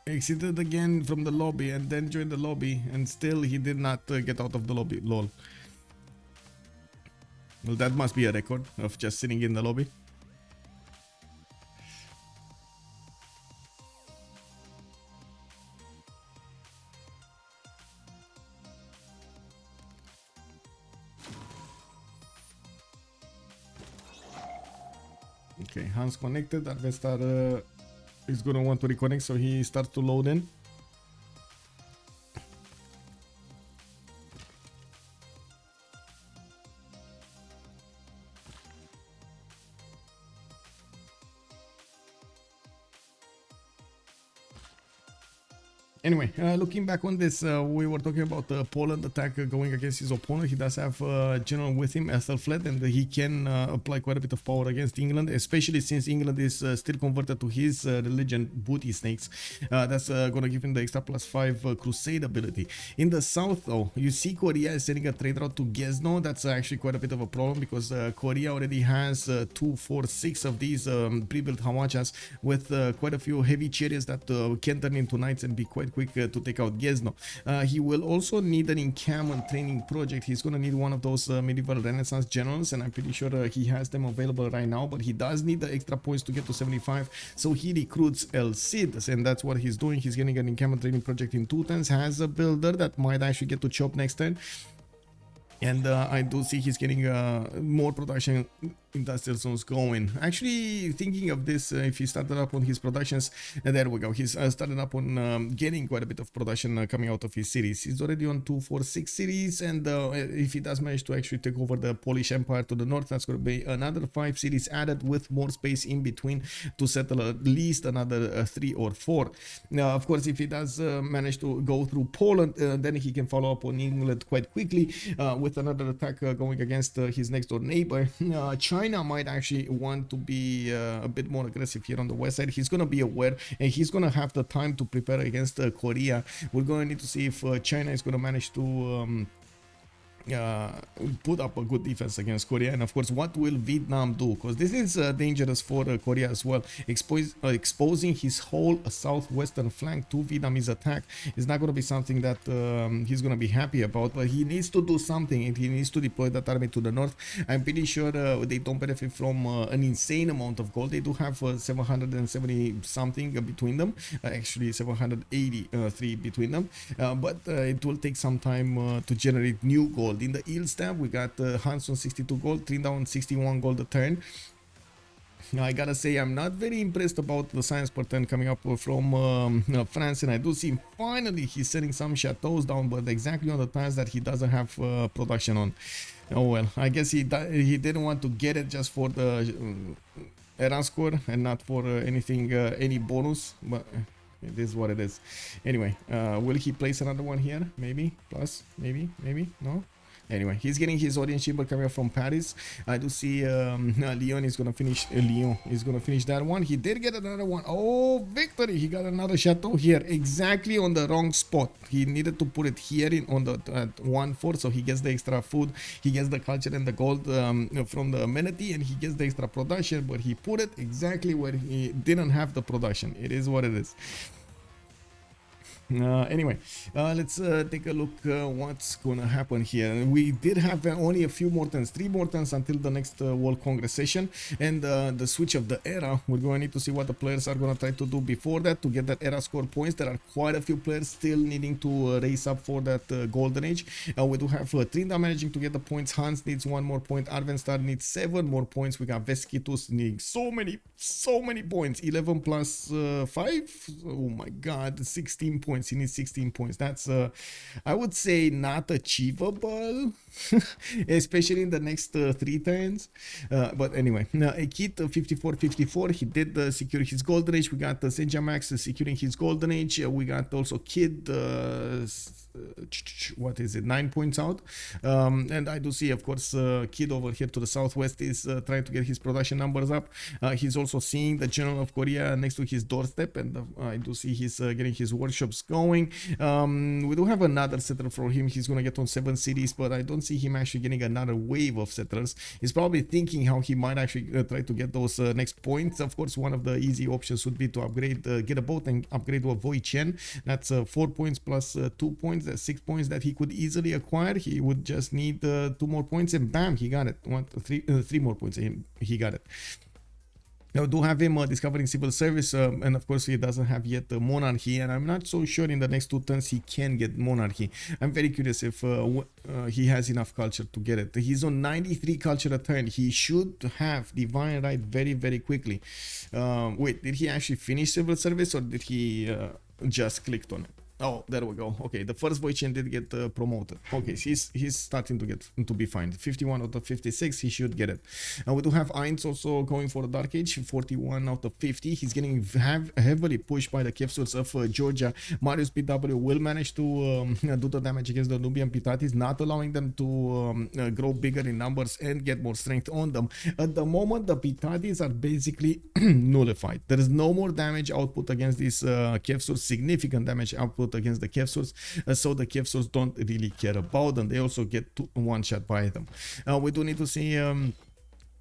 exited again from the lobby, and then joined the lobby, and still he did not get out of the lobby. Lol. Well, that must be a record of just sitting in the lobby. Okay, Hans connected. Arvestar is gonna want to reconnect, so he starts to load in. Anyway, looking back on this, we were talking about Poland attack going against his opponent. He does have general with him, Ethelfled, and he can apply quite a bit of power against England, especially since England is still converted to his religion, booty snakes. That's going to give him the extra +5 crusade ability. In the south, though, you see Korea is sending a trade route to Gzno. That's actually quite a bit of a problem because Korea already has 2, 4, 6 of these pre-built Hawachas with quite a few heavy chariots that can turn into knights and be quite quick to take out Gzno. He will also need an encampment training project. He's going to need one of those medieval Renaissance generals, and I'm pretty sure he has them available right now, but he does need the extra points to get to 75, so he recruits El Cid, and that's what he's doing. He's getting an encampment training project in 2 turns, has a builder that might actually get to chop next turn. And I do see he's getting more production industrial zones going. Actually, thinking of this, if he started up on his productions, there we go. He's started up on getting quite a bit of production coming out of his cities. He's already on 2, 4, 6 cities, and if he does manage to actually take over the Polish Empire to the north, that's going to be another 5 cities added with more space in between to settle at least another 3 or 4. Now, of course, if he does manage to go through Poland, then he can follow up on England quite quickly with another attack going against his next door neighbor. China might actually want to be a bit more aggressive here on the west side. He's going to be aware, and he's going to have the time to prepare against Korea. We're going to need to see if China is going to manage to put up a good defense against Korea, and of course what will Vietnam do, because this is dangerous for Korea as well. Exposing his whole southwestern flank to Vietnamese attack is not going to be something that he's going to be happy about, but he needs to do something, and he needs to deploy that army to the north. I'm pretty sure they don't benefit from an insane amount of gold. They do have 770 something between them, actually 783 between them, but it will take some time to generate new gold. In the yield stab, we got Hans on 62 gold, Trinda 61 gold a turn. Now, I gotta say, I'm not very impressed about the science per turn coming up from France, and I do see finally he's setting some chateaus down, but exactly on the times that he doesn't have production on. Oh well, I guess he didn't want to get it just for the era score and not for anything, any bonus, but it is what it is. Anyway, will he place another one here? Maybe, plus, maybe, no? Anyway, he's getting his audience chamber coming up from Paris. I do see Lyon is gonna finish. Lyon is gonna finish that one. He did get another one. Oh, victory! He got another chateau here, exactly on the wrong spot. He needed to put it here in on the 1/4, so he gets the extra food. He gets the culture and the gold from the amenity, and he gets the extra production. But he put it exactly where he didn't have the production. It is what it is. Anyway, let's take a look what's gonna happen here. We did have only a few more turns, 3 more turns until the next World Congress session, and the switch of the era. We're going to need to see what the players are gonna try to do before that to get that era score points. There are quite a few players still needing to race up for that golden age. We do have Trinda managing to get the points. Hans needs 1 more point. Arvenstar needs 7 more points. We got Veskitus needing so many points. 11 plus 5. Oh my god, 16 points. He needs 16 points. That's I would say not achievable, especially in the next 3 turns, but anyway, a kit 54 he did secure his golden age. We got Senja Max securing his golden age. We got also Kid what is it, 9 points out. And I do see, of course, Kid over here to the southwest is trying to get his production numbers up. He's also seeing the general of Korea next to his doorstep, and I do see he's getting his workshops going. We do have another settler for him. He's gonna get on 7 cities, but I don't see him actually getting another wave of settlers. He's probably thinking how he might actually try to get those next points. Of course, one of the easy options would be to upgrade, get a boat and upgrade to a Voichen. That's 4 points plus 2 points. That's 6 points that he could easily acquire. He would just need 2 more points, and bam, he got it. 3 more points, and he got it. Now, do have him discovering civil service, and of course he doesn't have yet monarchy, and I'm not so sure in the next 2 turns he can get monarchy. I'm very curious if he has enough culture to get it. He's on 93 culture a turn. He should have divine right very, very quickly. Wait, did he actually finish civil service, or did he just clicked on it? Oh, there we go. Okay, the first Voichen did get promoted. Okay, so he's starting to be fine. 51 out of 56, he should get it. We do have Ainz also going for the Dark Age, 41 out of 50. He's getting heavily pushed by the Kevsurs of Georgia. Marius PW will manage to do the damage against the Nubian Pitatis, not allowing them to grow bigger in numbers and get more strength on them. At the moment, the Pitatis are basically nullified. There is no more damage output against these Kevsurs, significant damage output against the Kevsurs, so the Kevsurs don't really care about them. They also get one shot by them. We do need to see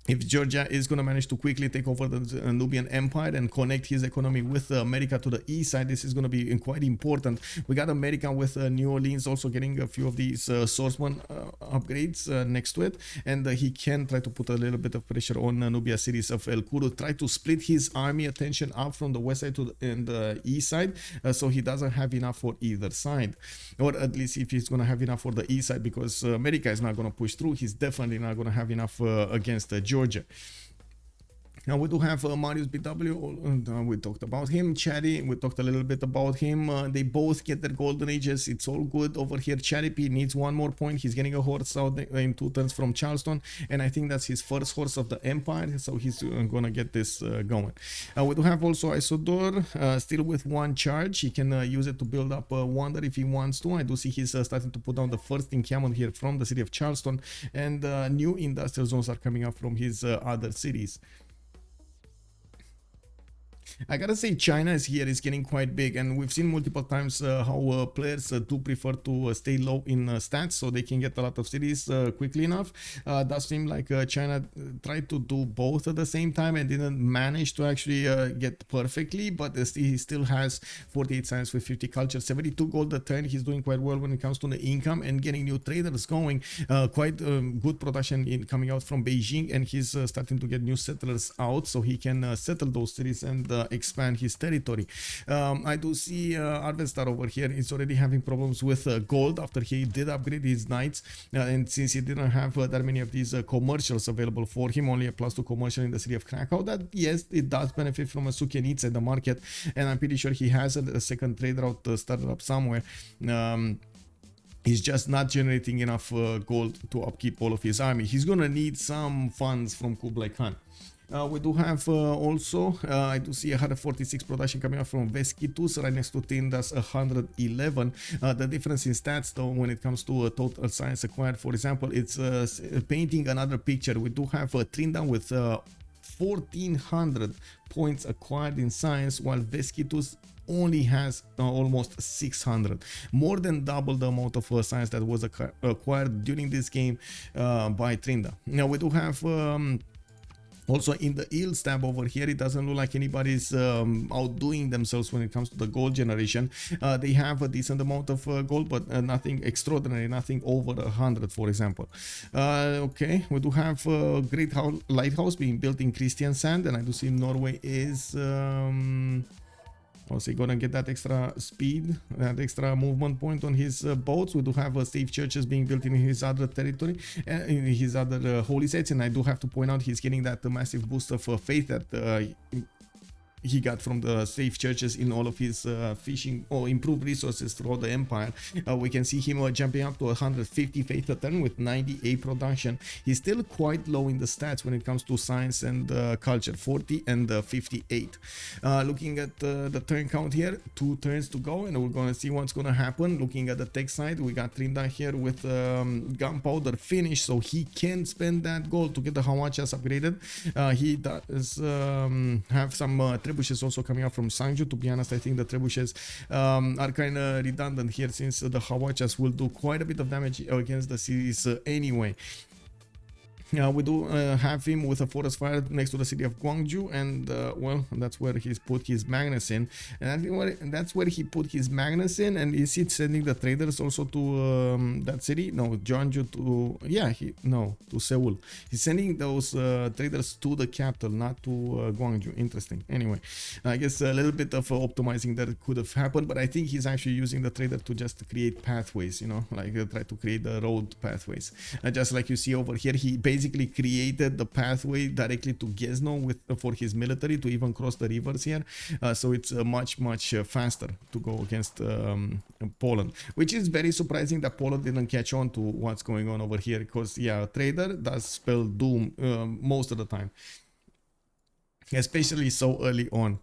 if Georgia is going to manage to quickly take over the Nubian Empire and connect his economy with America to the east side. This is going to be quite important. We got America with New Orleans also getting a few of these swordsman upgrades next to it, and he can try to put a little bit of pressure on Nubia cities of El Kuru, try to split his army attention up from the west side to the east side, so he doesn't have enough for either side, or at least if he's going to have enough for the east side, because America is not going to push through, he's definitely not going to have enough against Georgia. Now we do have Marius BW, we talked about him. Cherry, we talked a little bit about him. They both get their golden ages, it's all good. Over here, Cherry P needs 1 more point. He's getting a horse out in 2 turns from Charleston, and I think that's his first horse of the Empire, so he's gonna get this going. We do have also Isodor, still with 1 charge. He can use it to build up Wonder if he wants to. I do see he's starting to put down the first encampment here from the city of Charleston, and new industrial zones are coming up from his other cities. I gotta say, China is getting quite big, and we've seen multiple times how players do prefer to stay low in stats so they can get a lot of cities quickly enough. Does seem like China tried to do both at the same time and didn't manage to actually get perfectly, but he still has 48 science with 50 culture, 72 gold a turn. He's doing quite well when it comes to the income and getting new traders going. Quite good production coming out from Beijing, and he's starting to get new settlers out so he can settle those cities and expand his territory. I do see Arvestar over here is already having problems with gold after he did upgrade his knights, and since he didn't have that many of these commercials available for him, only a +2 commercial in the city of Krakow, that yes, it does benefit from a Sukianitsa in the market, and I'm pretty sure he has a second trade route started up somewhere. He's just not generating enough gold to upkeep all of his army. He's gonna need some funds from Kublai Khan. We do have also, I do see 146 production coming up from Veskitus, right next to Tindas 111. The difference in stats though, when it comes to total science acquired, for example, it's painting another picture. We do have Trinda with 1400 points acquired in science, while Veskitus only has almost 600, more than double the amount of science that was acquired during this game by Trinda. Now we do have also in the yields tab over here, it doesn't look like anybody's outdoing themselves when it comes to the gold generation. They have a decent amount of gold, but nothing extraordinary, nothing over 100, for example. Okay, we do have a great lighthouse being built in Christian Sand, and I do see Norway is also gonna get that extra speed, that extra movement point on his boats. We do have safe churches being built in his other territory, in his other holy sites, and I do have to point out he's getting that massive boost of faith that he got from the safe churches in all of his fishing or improved resources throughout the empire. We can see him jumping up to 150 faith a turn with 98 production. He's still quite low in the stats when it comes to science and culture, 40 and 58. Looking at the turn count here, 2 turns to go, and we're gonna see what's gonna happen. Looking at the tech side, we got Trinda here with gunpowder finish, so he can spend that gold to get the Hawachas upgraded. He does have some trebuchets also coming out from Sangju. To be honest, I think the trebuchets are kind of redundant here, since the Hawachas will do quite a bit of damage against the cities anyway. We do have him with a forest fire next to the city of Gwangju, and well, that's where he's put his Magnus in, and I think that's where he put his Magnus in. And is he sending the traders also to that city? No, Jeonju to, yeah, to Seoul. He's sending those traders to the capital, not to Gwangju. Interesting. Anyway, I guess a little bit of optimizing that could have happened, but I think he's actually using the trader to just create pathways, you know, like try to create the road pathways. Just like you see over here, he basically created the pathway directly to Gniezno for his military to even cross the rivers here, so it's much faster to go against Poland, which is very surprising that Poland didn't catch on to what's going on over here, because yeah, trader does spell doom most of the time, especially so early on.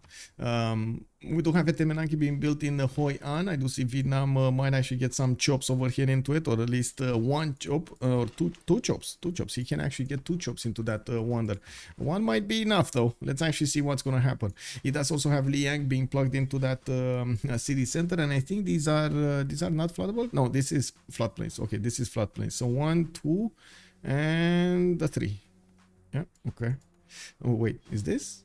We do have a Temenanki being built in Hoi An. I do see Vietnam might actually get some chops over here into it, or at least one chop, or two chops. He can actually get 2 chops into that wonder. One might be enough though. Let's actually see what's going to happen. It does also have Liang being plugged into that city center, and I think these are not floodable. No, this is floodplains. Okay, this is floodplains. So 1, 2, and 3. Yeah, okay. Oh wait, is this?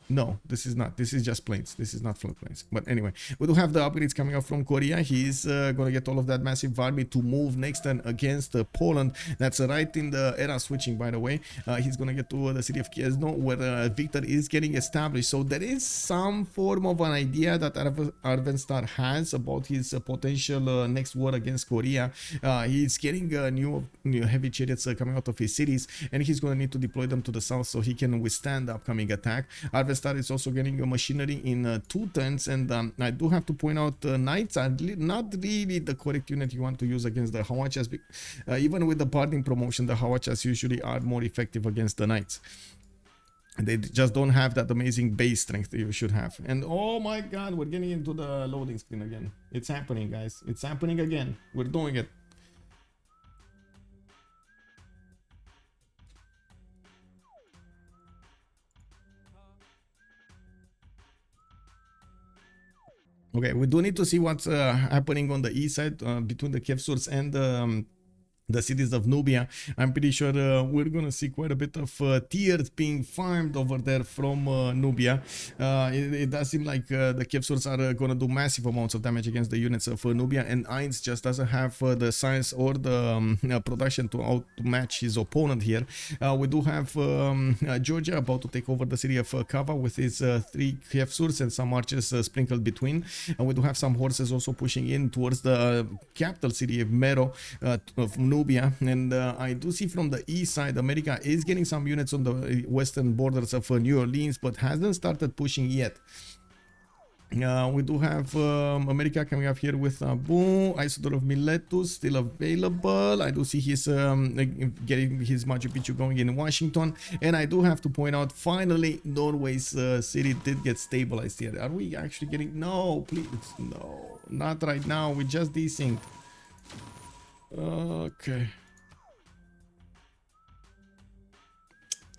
No, this is not. This is just planes. This is not floodplains. But anyway, we do have the upgrades coming out from Korea. He's going to get all of that massive army to move next turn against Poland. That's right in the era switching, by the way. He's going to get to the city of Gniezno, where Victor is getting established. So there is some form of an idea that Arvenstar has about his potential next war against Korea. He's getting new heavy chariots coming out of his cities, and he's going to need to deploy them to the south so he can withstand the upcoming attack. Arvenstar is also getting a machinery in 2 turns, and I do have to point out knights are not really the correct unit you want to use against the Hawachas. Even with the barding promotion, the Hawachas usually are more effective against the knights. They just don't have that amazing base strength that you should have. And oh my god, we're getting into the loading screen again. It's happening, guys. It's happening again. We're doing it. Okay, we do need to see what's happening on the east side between the Kevsurs and the cities of Nubia. I'm pretty sure we're gonna see quite a bit of tiers being farmed over there from Nubia. It does seem like the Kevsurs are gonna do massive amounts of damage against the units of Nubia, and Ainz just doesn't have the science or the production to match his opponent here. We do have Georgia about to take over the city of Kava with his 3 Kevsurs and some archers sprinkled between, and we do have some horses also pushing in towards the capital city of Mero of Nubia. And I do see from the east side, America is getting some units on the western borders of New Orleans, but hasn't started pushing yet. We do have America coming up here with Abu, Isodor of Miletus still available. I do see his getting his Machu Picchu going in Washington, and I do have to point out, finally, Norway's city did get stabilized here. Are we actually getting? No, please, no, not right now. We just desynced. Okay.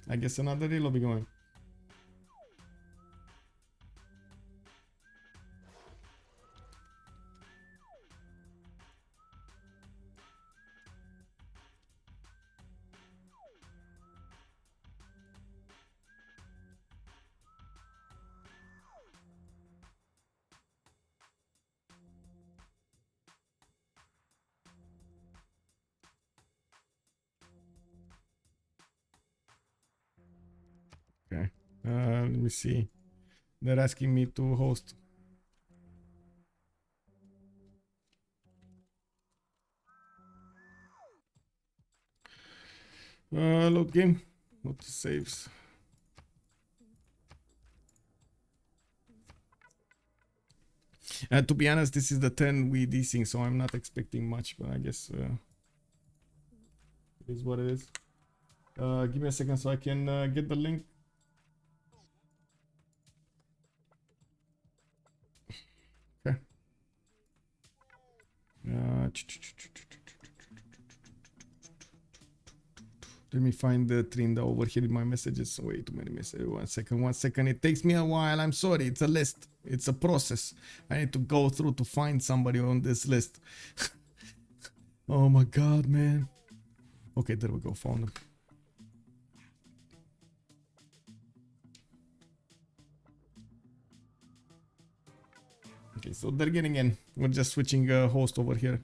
I guess another deal will be going. Okay. Let me see. They're asking me to host. Load game. Load saves. To be honest, this is the 10 we desync, so I'm not expecting much, but I guess it is what it is. Give me a second so I can get the link. Okay. Let me find the Trinda over here in my messages. Way too many messages. 1 second. It takes me a while. I'm sorry. It's a list. It's a process. I need to go through to find somebody on this list. Oh my god, man. Okay, there we go. Found them. Okay, so they're getting in. We're just switching host over here.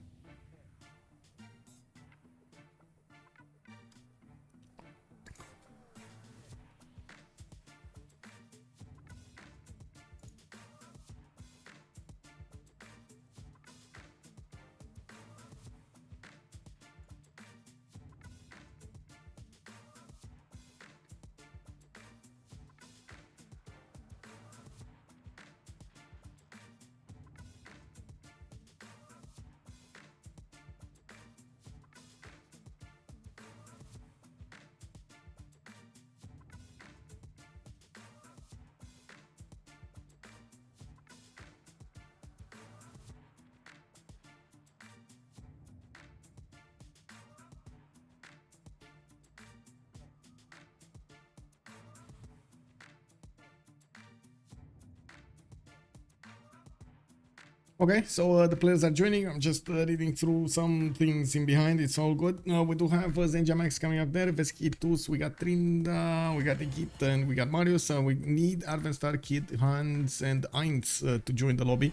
Okay, so the players are joining. I'm just reading through some things in behind. It's all good. We do have Zenjamax coming up there. Veskitus, we got Trinda, we got Igit, and we got Marius. We need Arvenstar, Kid, Hans, and Ainz to join the lobby.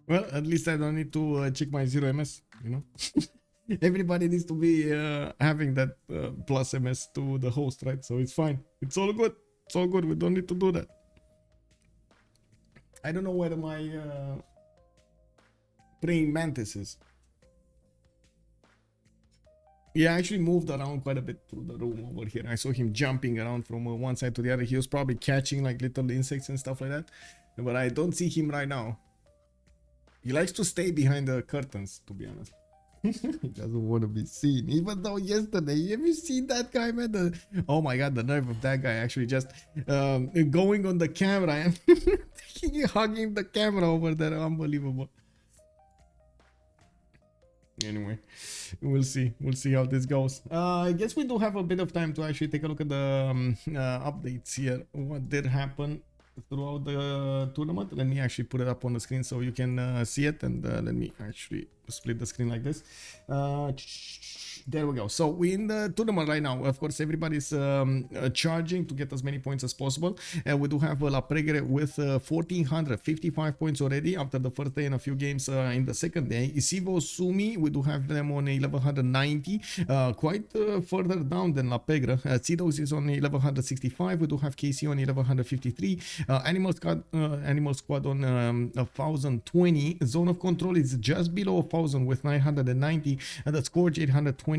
Well, at least I don't need to check my 0 MS, you know. Everybody needs to be having that plus MS to the host, right? So it's fine. It's all good. It's all good. We don't need to do that. I don't know where my praying mantis is. He actually moved around quite a bit through the room over here. I saw him jumping around from one side to the other. He was probably catching like little insects and stuff like that. But I don't see him right now. He likes to stay behind the curtains, to be honest. He doesn't want to be seen. Even though yesterday, have you seen that guy, man? Oh my god, the nerve of that guy actually just going on the camera and hugging the camera over there. Unbelievable. Anyway, we'll see. We'll see how this goes. I guess we do have a bit of time to actually take a look at the updates here. What did happen throughout the tournament? Let me actually put it up on the screen so you can see it, and let me actually split the screen like this. There we go. So we're in the tournament right now. Of course, everybody's charging to get as many points as possible. And we do have La Pregre with 1,455 points already after the first day and a few games in the second day. Isivo Sumi, we do have them on 1,190, quite further down than La Pregre. Cidos is on 1,165. We do have KC on 1,153. Animal Squad on 1,020. Zone of Control is just below 1,000 with 990. And the Scourge 820.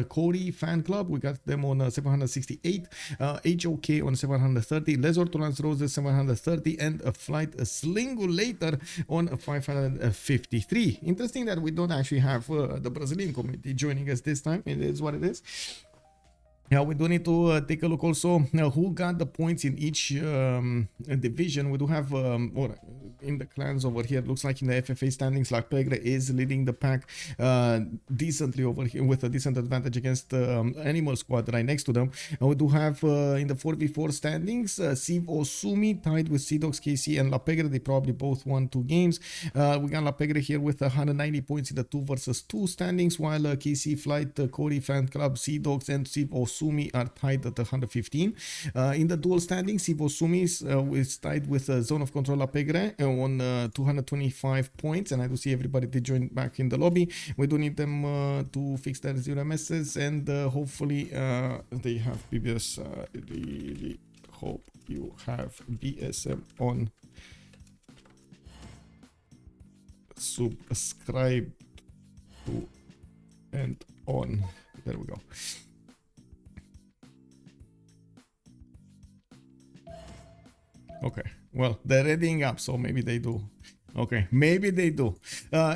Cody Fan Club, we got them on 768. HOK on 730. Les Ortolans Roses 730. And a Flight Slingulator on 553. Interesting that we don't actually have the Brazilian community joining us this time. It is what it is. Yeah, we do need to take a look also who got the points in each division. We do have, or in the clans over here. Looks like in the FFA standings, La Pegre is leading the pack decently over here with a decent advantage against Animal Squad right next to them. We do have in the 4v4 standings, Civ6 Sumi tied with Sea-Dogs, KC, and La Pegre. They probably both won 2 games. We got La Pegre here with 190 points in the 2 versus 2 standings, while KC, Flight, Cody, Fan Club, Sea-Dogs, and Civ6 Sumi are tied at 115. In the dual standings, Civ6 Sumi is tied with Zone of Control La Pegre on 225 points, and I do see everybody did join back in the lobby. We do need them to fix their 0 MSs, and hopefully they have BBS. Really hope you have BSM on. Subscribe to and on. There we go. Okay, well, they're readying up, so maybe they do. Okay, maybe they do.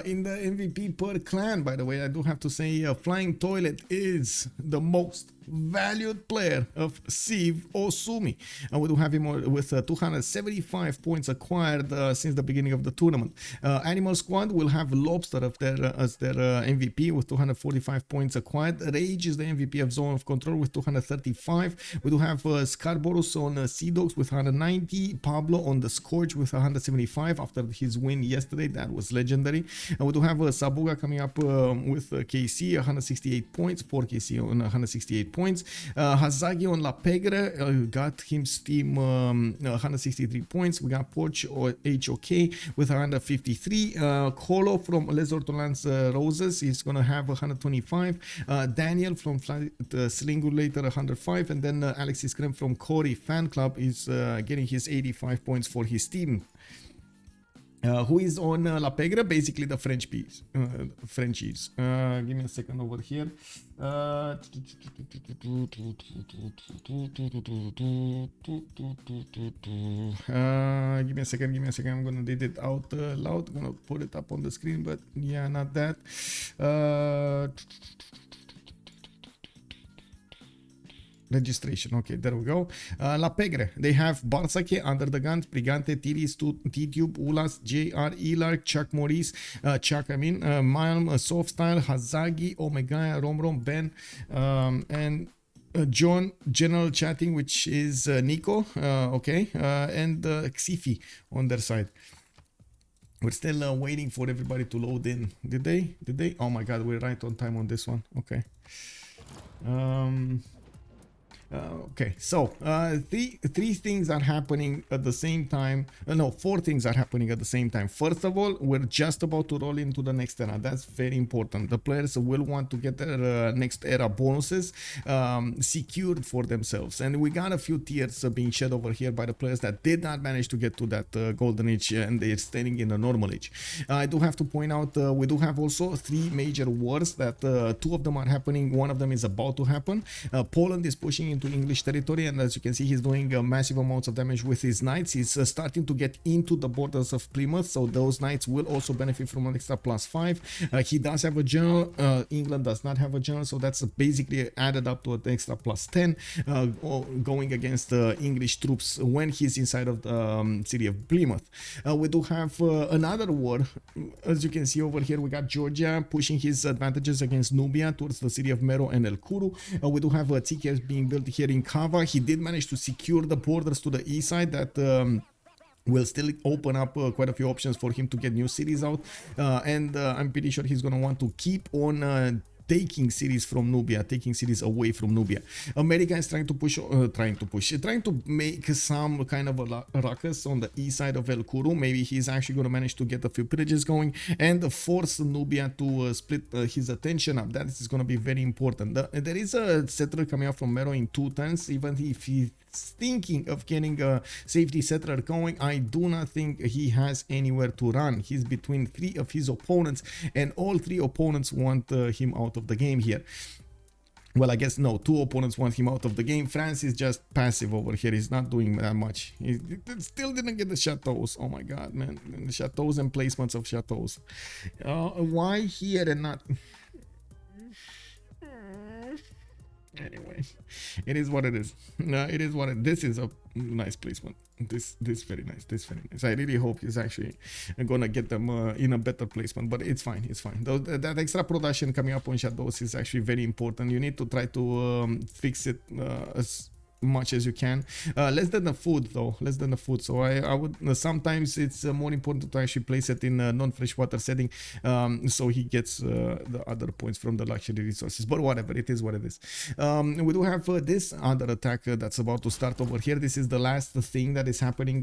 In the MVP per clan, by the way, I do have to say Flying Toilet is the most valued player of Civ6 Sumi. We do have him with 275 points acquired since the beginning of the tournament. Animal Squad will have Lobster as their MVP with 245 points acquired. Rage is the MVP of Zone of Control with 235. We do have Scarborus on Sea-Dogs with 190. Pablo on the Scourge with 175 after his win yesterday. That was legendary. We do have Sabuga coming up with KC, 168 points. 4 KC on 168 points. Hazagi on La Pegre got him Steam 163 points. We got Porch or HOK with 153. Colo from Les Ortolans Roses is gonna have 125. Daniel from Slingulator 105, and then Alexis Krem from Cory Fan Club is getting his 85 points for his team. Who is on La Pegre? Basically the Frenchies. Give me a second over here. Give me a second. I'm gonna read it out loud. I'm gonna put it up on the screen, but yeah, not that. Registration. Okay, there we go. La Pegre. They have Barsake, Under the Guns, Brigante, Tiris, T-Tube, Ulas, JR, Elark, Chuck Maurice, Malm, Soft Style, Hazagi, Omega, Romrom, Ben, and John, General Chatting, which is Nico, okay, and Xifi on their side. We're still waiting for everybody to load in. Did they? Oh my god, we're right on time on this one. Okay. Okay, so three things are happening at the same time. No, 4 things are happening at the same time. First of all, we're just about to roll into the next era. That's very important. The players will want to get their next era bonuses secured for themselves, and we got a few tiers being shed over here by the players that did not manage to get to that golden age, and they're standing in the normal age. I do have to point out we do have also 3 major wars that 2 of them are happening. One of them is about to happen. Poland is pushing into English territory, and as you can see, he's doing massive amounts of damage with his knights. He's starting to get into the borders of Plymouth, so those knights will also benefit from an extra +5. He does have a general. England does not have a general, so that's basically added up to an extra +10 going against English troops when he's inside of the city of Plymouth. We do have another war. As you can see over here, we got Georgia pushing his advantages against Nubia towards the city of Mero and El Kuru. We do have TKs being built here in Kava. He did manage to secure the borders to the east side that will still open up quite a few options for him to get new cities out, and I'm pretty sure he's gonna want to keep on taking cities from Nubia, taking cities away from Nubia. America is trying to make some kind of a ruckus on the east side of El Kuru. Maybe he's actually going to manage to get a few pillages going and force Nubia to split his attention up. That is going to be very important. There is a settler coming out from Mero in 2 turns. Even if he's thinking of getting a safety settler going, I do not think he has anywhere to run. He's between 3 of his opponents, and all 3 opponents want him out of the game here. Well, I guess no, 2 opponents want him out of the game. France is just passive over here. He's not doing that much. He still didn't get the chateaus. Oh my god, man. The chateaus and placements of chateaus. Why here and not... Anyway, it is what it is. It is what it. This is a nice placement. This very nice. This very nice. I really hope he's actually gonna get them in a better placement, but it's fine. It's fine. That extra production coming up on shadows is actually very important. You need to try to fix it as much as you can. Less than the food though, less than the food. So I would sometimes it's more important to actually place it in a non-freshwater setting, so he gets the other points from the luxury resources. But whatever, it is what it is. We do have this other attack that's about to start over here. This is the last thing that is happening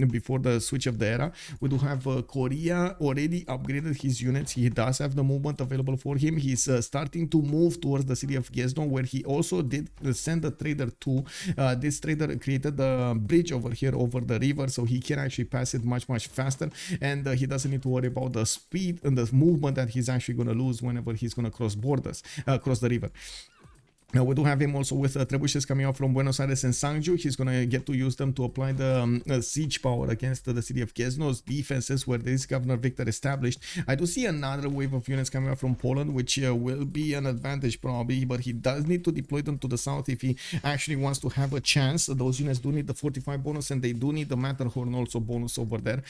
before the switch of the era. We do have Korea already upgraded his units. He does have the movement available for him. He's starting to move towards the city of Gzno, where he also did send a trader to. This trader created the bridge over here over the river, so he can actually pass it much faster, and he doesn't need to worry about the speed and the movement that he's actually going to lose whenever he's going to cross borders, cross the river. Now we do have him also with trebuchets coming out from Buenos Aires and Sangju. He's going to get to use them to apply the siege power against the city of Gzno's defenses, where there is Governor Victor established. I do see another wave of units coming out from Poland, which will be an advantage probably, but he does need to deploy them to the south if he actually wants to have a chance. Those units do need the 45 bonus, and they do need the Matterhorn also bonus over there.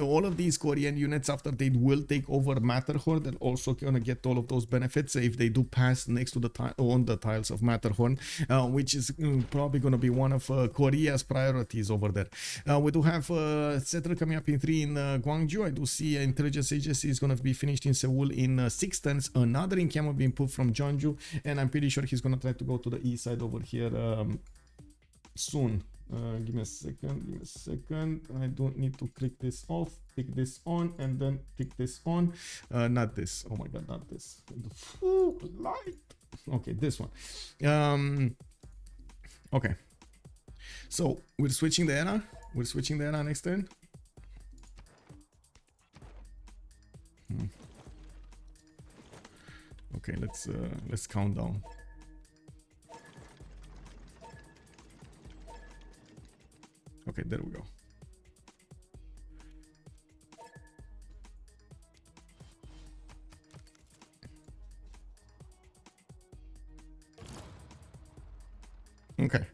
All of these Korean units, after they will take over Matterhorn, they're also going to get all of those benefits if they do pass next to the on the tiles of Matterhorn, which is probably going to be one of Korea's priorities over there. We do have settler coming up in 3 in Gwangju. I do see intelligence agency is going to be finished in Seoul in 6 turns. Another encampment being put from Jeonju, and I'm pretty sure he's going to try to go to the east side over here soon. Give me a second. I don't need to click this off, pick this on, and then pick this on. Not this. Oh my god, not this. Light. Okay, this one. Okay, so we're switching the era. We're switching the era next turn. Okay, let's count down. Okay, there we go. Okay,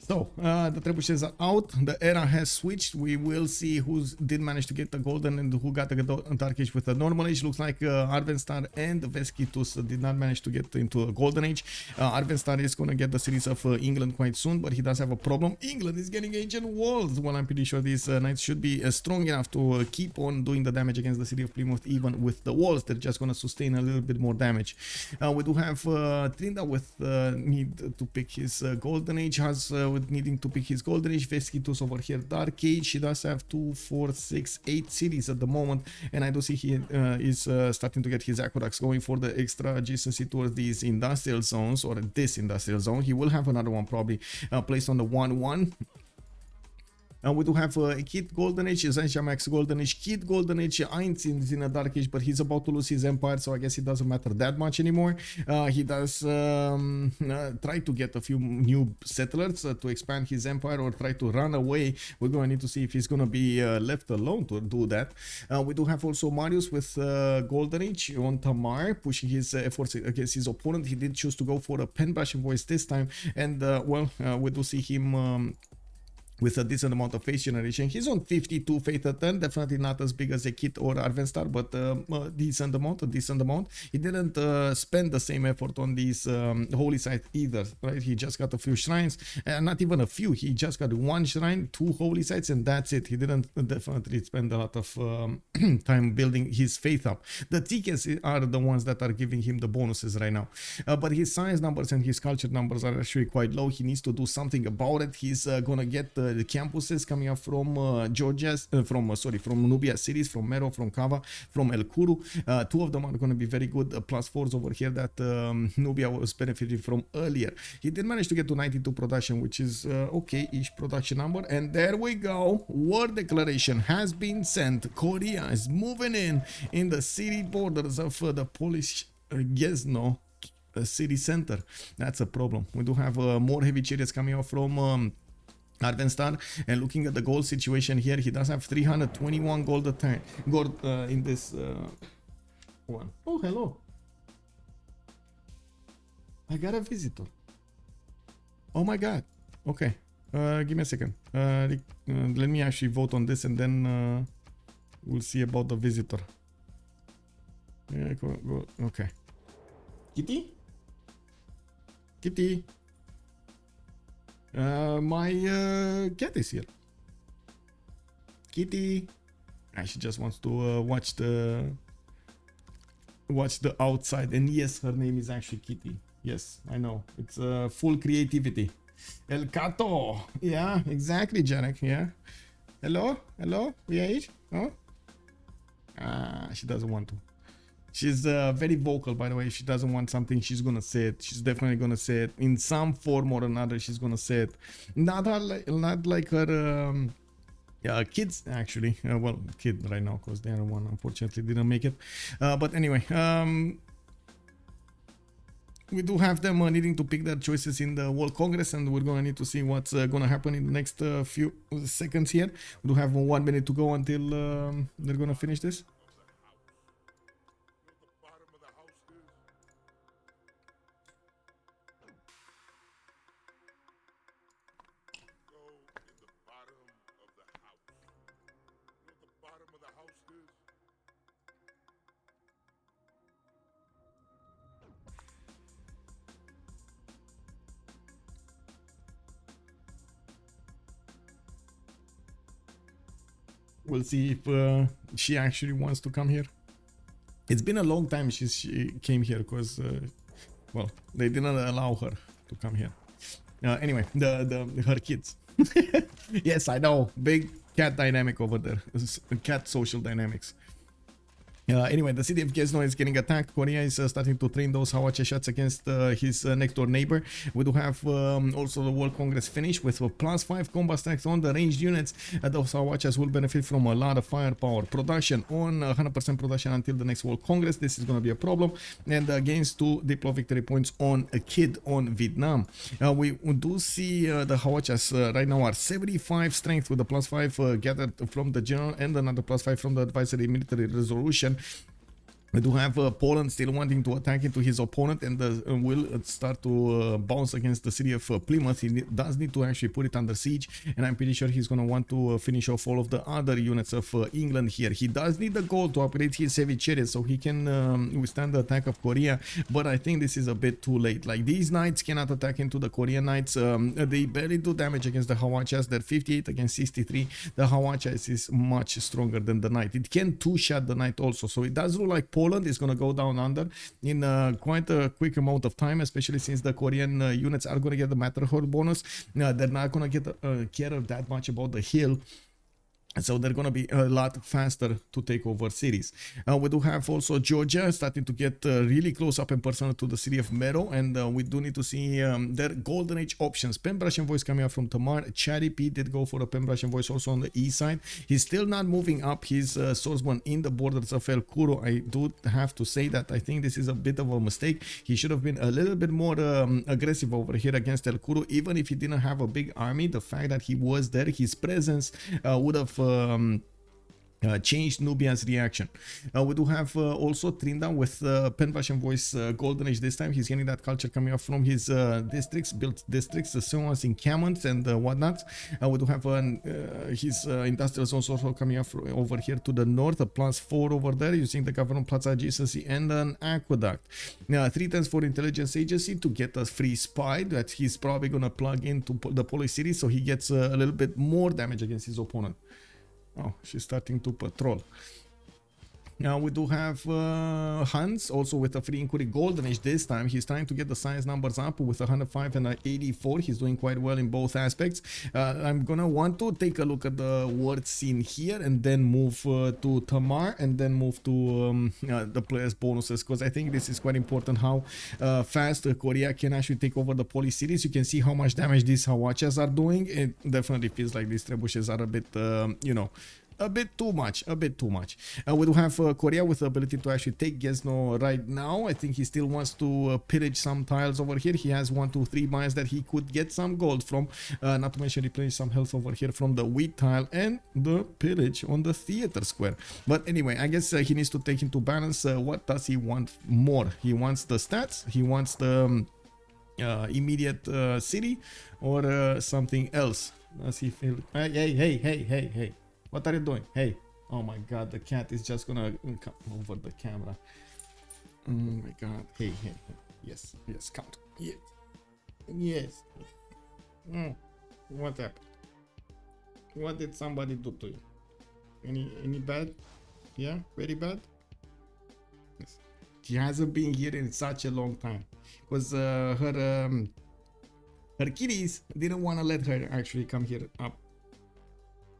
so the trebuchets are out. The era has switched. We will see who did manage to get the golden and who got the dark age with the normal age. Looks like Arvenstar and Veskitus did not manage to get into a golden age. Arvenstar is going to get the series of England quite soon, but he does have a problem. England is getting ancient walls. Well, I'm pretty sure these knights should be strong enough to keep on doing the damage against the city of Plymouth, even with the walls. They're just going to sustain a little bit more damage. We do have Trinda with need to pick his golden age, has with needing to pick his golden age. Veskitus over here dark age. He does have 2, 4, 6, 8 cities at the moment, and I do see he is starting to get his aqueducts going for the extra adjacency towards these industrial zones, or this industrial zone. He will have another one probably placed on the 1-1. We do have Kid Golden Age, Max Golden Age, Kid Golden Age, Ainz is in a Dark Age, but he's about to lose his empire, so I guess it doesn't matter that much anymore. He does try to get a few new settlers to expand his empire, or try to run away. We're going to need to see if he's going to be left alone to do that. We do have also Marius with Golden Age on Tamar, pushing his efforts against his opponent. He did choose to go for a pen brushing voice this time, and well, we do see him with a decent amount of face generation. He's on 52 faith a turn, definitely not as big as a Kit or Arvenstar, but a decent amount. He didn't spend the same effort on these holy sites either, right? He just got a few shrines, not even a few, he just got 1 shrine, 2 holy sites, and that's it. He didn't definitely spend a lot of time building his faith up. The tickets are the ones that are giving him the bonuses right now, but his science numbers and his culture numbers are actually quite low. He needs to do something about it. He's gonna get the campuses coming up from from Nubia cities, from Mero, from Kava, from El Kuru. 2 of them are going to be very good +4s over here that Nubia was benefiting from earlier. He did manage to get to 92 production, which is okay-ish production number. And there we go. War declaration has been sent. Korea is moving in the city borders of the Polish Gzno city center. That's a problem. We do have more heavy chariots coming out from Arvenstar, and looking at the gold situation here, he does have 321 gold in this one. Oh, hello. I got a visitor. Oh my god. Okay. Give me a second. Let me actually vote on this and then we'll see about the visitor. Yeah, go. Okay. Kitty? Kitty? My cat is here. Kitty? She just wants to watch the outside, and yes, her name is actually Kitty. Yes, I know. It's full creativity. El Cato. Yeah, exactly, Jarek. Yeah. Hello? We are each? Oh? She doesn't want to. She's very vocal, by the way. If she doesn't want something, she's gonna say it. She's definitely gonna say it in some form or another. She's gonna say it. Not like her kids, actually. Well, kid right now, because the other one unfortunately didn't make it. But anyway, we do have them needing to pick their choices in the World Congress, and we're gonna need to see what's gonna happen in the next few seconds here. We do have 1 minute to go until they're gonna finish this. We'll see if she actually wants to come here. It's been a long time she came here because, well, they didn't allow her to come here. Anyway, her kids. Yes, I know. Big cat dynamic over there. Cat social dynamics. Anyway, the city of Gizno is getting attacked. Korea is starting to train those Hawacha shots against his next door neighbor. We do have also the World Congress finish with a +5 combat strength on the ranged units. Those Hawachas will benefit from a lot of firepower. Production on 100% production until the next World Congress. This is going to be a problem. And gains 2 Diplo victory points on a kid on Vietnam. We do see the Hawachas right now are 75 strength with a +5 gathered from the general and another +5 from the advisory military resolution. We do have Poland still wanting to attack into his opponent and will start to bounce against the city of Plymouth. He does need to actually put it under siege, and I'm pretty sure he's going to want to finish off all of the other units of England here. He does need the gold to upgrade his heavy chariots so he can withstand the attack of Korea, but I think this is a bit too late. Like, these knights cannot attack into the Korean knights. They barely do damage against the Hawachas. They're 58 against 63. The Hawachas is much stronger than the knight. It can two-shot the knight also, so it does look like Poland is going to go down under in quite a quick amount of time, especially since the Korean units are going to get the Matterhorn bonus. They're not going to get care that much about the hill. So they're going to be a lot faster to take over cities. We do have also Georgia starting to get really close up and personal to the city of Mero, and we do need to see their golden age options. Pembrasian voice coming up from Tamar. Chari P did go for a Pembrasian voice also on the east side. He's still not moving up his swordsman in the borders of El Kuro. I do have to say that I think this is a bit of a mistake. He should have been a little bit more aggressive over here against El Kuro. Even if he didn't have a big army, the fact that he was there, his presence would have changed Nubian's reaction. We do have also Trinda with Penvash and Voice Golden Age this time. He's getting that culture coming up from his districts, built districts, the Sumas in Camons and whatnot. We do have his industrial zones also coming up over here to the north, a +4 over there, using the government plaza adjacency and an aqueduct. Now, 3 times for intelligence agency to get a free spy that he's probably gonna plug into the police city, so he gets a little bit more damage against his opponent. Oh, she's starting to patrol. Now we do have Hans also with a free inquiry golden age this time. He's trying to get the science numbers up with 105 and 84. He's doing quite well in both aspects. I'm gonna want to take a look at the word scene here and then move to Tamar and then move to the players bonuses, because I think this is quite important how fast Korea can actually take over the police cities. You can see how much damage these Hawachas are doing. It definitely feels like these trebuchets are a bit, you know, a bit too much. We do have Korea with the ability to actually take Gizno right now. I think he still wants to pillage some tiles over here. He has 1, 2, 3 mines that he could get some gold from, not to mention replenish some health over here from the wheat tile and the pillage on the theater square. But anyway, I guess he needs to take into balance what does he want more. He wants the stats, he wants the immediate city or something else. Let's see if hey, what are you doing? Hey, oh my god, the cat is just gonna come over the camera. Oh my god, hey, yes, count, yes. What happened? What did somebody do to you? Any bad? Yeah, very bad. Yes. She hasn't been here in such a long time because her kitties didn't want to let her actually come here up.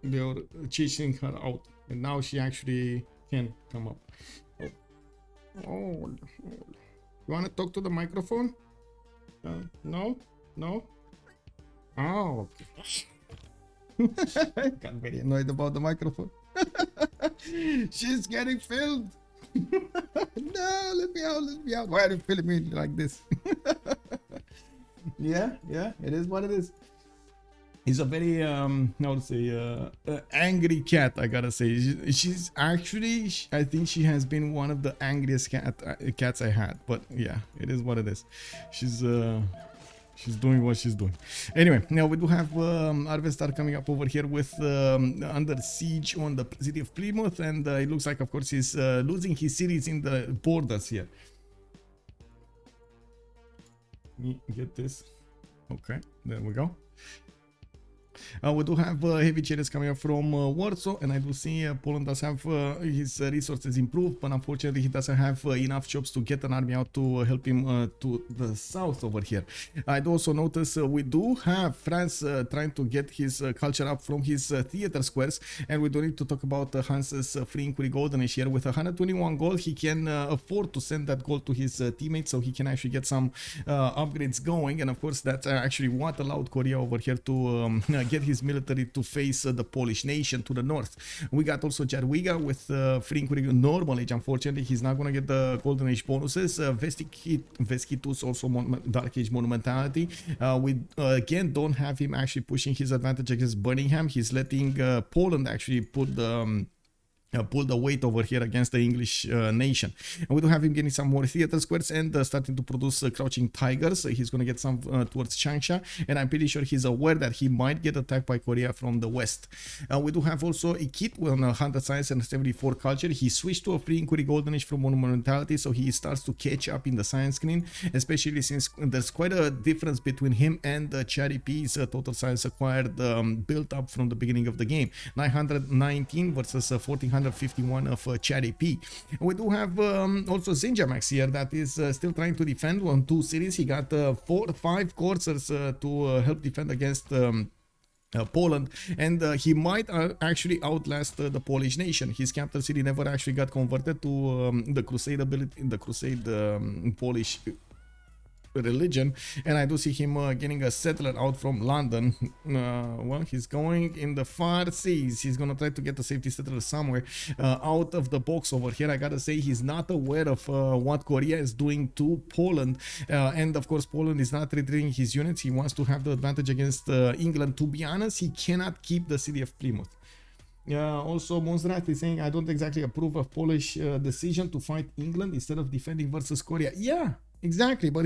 They were chasing her out, and now she actually can come up. Oh. You want to talk to the microphone? No. Oh, okay. Got very annoyed about the microphone. She's getting filmed. No, let me out. Why are you filming me like this? Yeah, it is what it is. He's a very how to say angry cat, I gotta say. She's actually, I think she has been one of the angriest cats I had, but yeah, it is what it is. She's doing what she's doing. Anyway, now we do have Arvestar coming up over here with under siege on the city of Plymouth, and it looks like, of course, he's losing his cities in the borders here. Get this. Okay, there we go. We do have heavy chariots coming up from Warsaw, and I do see Poland does have his resources improved, but unfortunately he doesn't have enough troops to get an army out to help him to the south over here. I do also notice we do have France trying to get his culture up from his theater squares, and we do need to talk about Hans's free inquiry golden age here. With 121 gold, he can afford to send that gold to his teammates, so he can actually get some upgrades going, and of course that's actually what allowed Korea over here to get his military to face the Polish nation to the north. We got also Jadwiga with free inquiry normal age. Unfortunately, he's not going to get the golden age bonuses. Veskitus also dark age monumentality. We again don't have him actually pushing his advantage against Birmingham. He's letting Poland actually put the pull the weight over here against the English nation. And we do have him getting some more theater squares and starting to produce crouching tigers. He's going to get some towards Changsha, and I'm pretty sure he's aware that he might get attacked by Korea from the west. We do have also Ikit with 100 science and 74 culture. He switched to a free inquiry golden age from monumentality, so he starts to catch up in the science screen, especially since there's quite a difference between him and Cherry P's total science acquired built up from the beginning of the game. 919 versus 1451 of Cherry P. We do have also Zinjamax here that is still trying to defend on 2 cities. He got 5 coursers to help defend against Poland, and he might actually outlast the Polish nation. His capital city never actually got converted to the Crusade ability, the Crusade Polish religion, and I do see him getting a settler out from London. Well, he's going in the far seas. He's gonna try to get a safety settler somewhere out of the box over here. I gotta say, he's not aware of what Korea is doing to Poland, and of course Poland is not retreating his units. He wants to have the advantage against England. To be honest, he cannot keep the city of Plymouth. Also, Monstrat is saying, I don't exactly approve of Polish decision to fight England instead of defending versus Korea. Yeah, exactly, but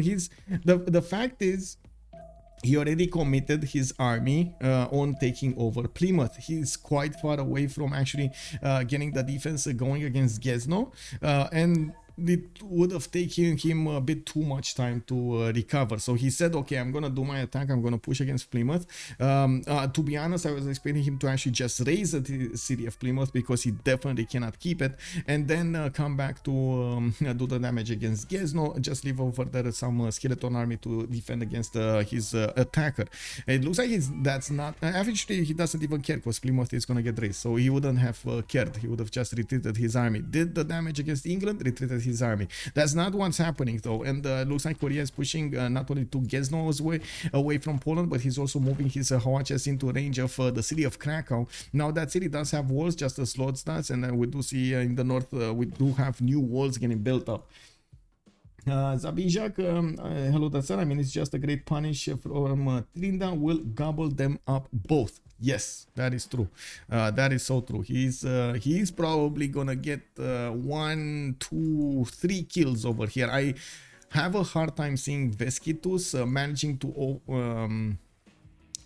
the fact is, he already committed his army on taking over Plymouth. He's quite far away from actually getting the defense going against Gzno, and it would have taken him a bit too much time to recover. So he said, okay, I'm gonna do my attack, I'm gonna push against Plymouth. To be honest, I was expecting him to actually just raise the city of Plymouth, because he definitely cannot keep it, and then come back to do the damage against Gzno, just leave over there some skeleton army to defend against his attacker. It looks like that's not, actually he doesn't even care, because Plymouth is gonna get raised, so he wouldn't have cared. He would have just retreated his army, did the damage against England, retreated his army. That's not what's happening though, and looks like Korea is pushing not only to Gzno's away from Poland, but he's also moving his Hoaches into range of the city of Krakow. Now that city does have walls, just as Lodz does, and we do see in the north we do have new walls getting built up. Zabijak, hello there, sir. I mean, it's just a great punish from Trinda will gobble them up both. Yes, that is true. That is so true. He's probably gonna get 1, 2, 3 kills over here. have a hard time seeing Veskitus managing to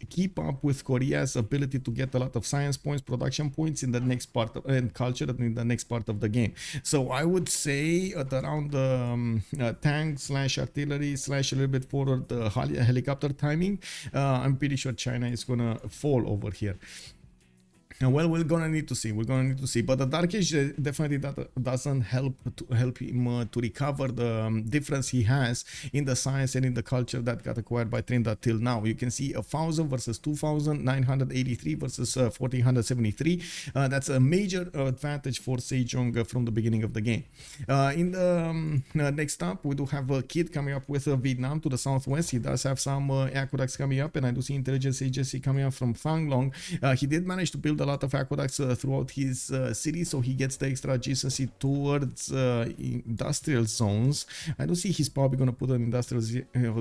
keep up with Korea's ability to get a lot of science points, production points in the next part of, and culture in the next part of the game. So I would say at around tank slash artillery slash a little bit forward helicopter timing, I'm pretty sure China is gonna fall over here. Well, we're gonna need to see. But the Dark Age definitely doesn't help him to recover the difference he has in the science and in the culture that got acquired by Trinidad till now. You can see 1,000 versus 2,983 versus 1,473. That's a major advantage for Sejong from the beginning of the game. In the next up, we do have a kid coming up with Vietnam to the southwest. He does have some aqueducts coming up, and I do see intelligence agency coming up from Thang Long. He did manage to build a lot of aqueducts throughout his city, so he gets the extra adjacency towards industrial zones. I do see he's probably going to put an industrial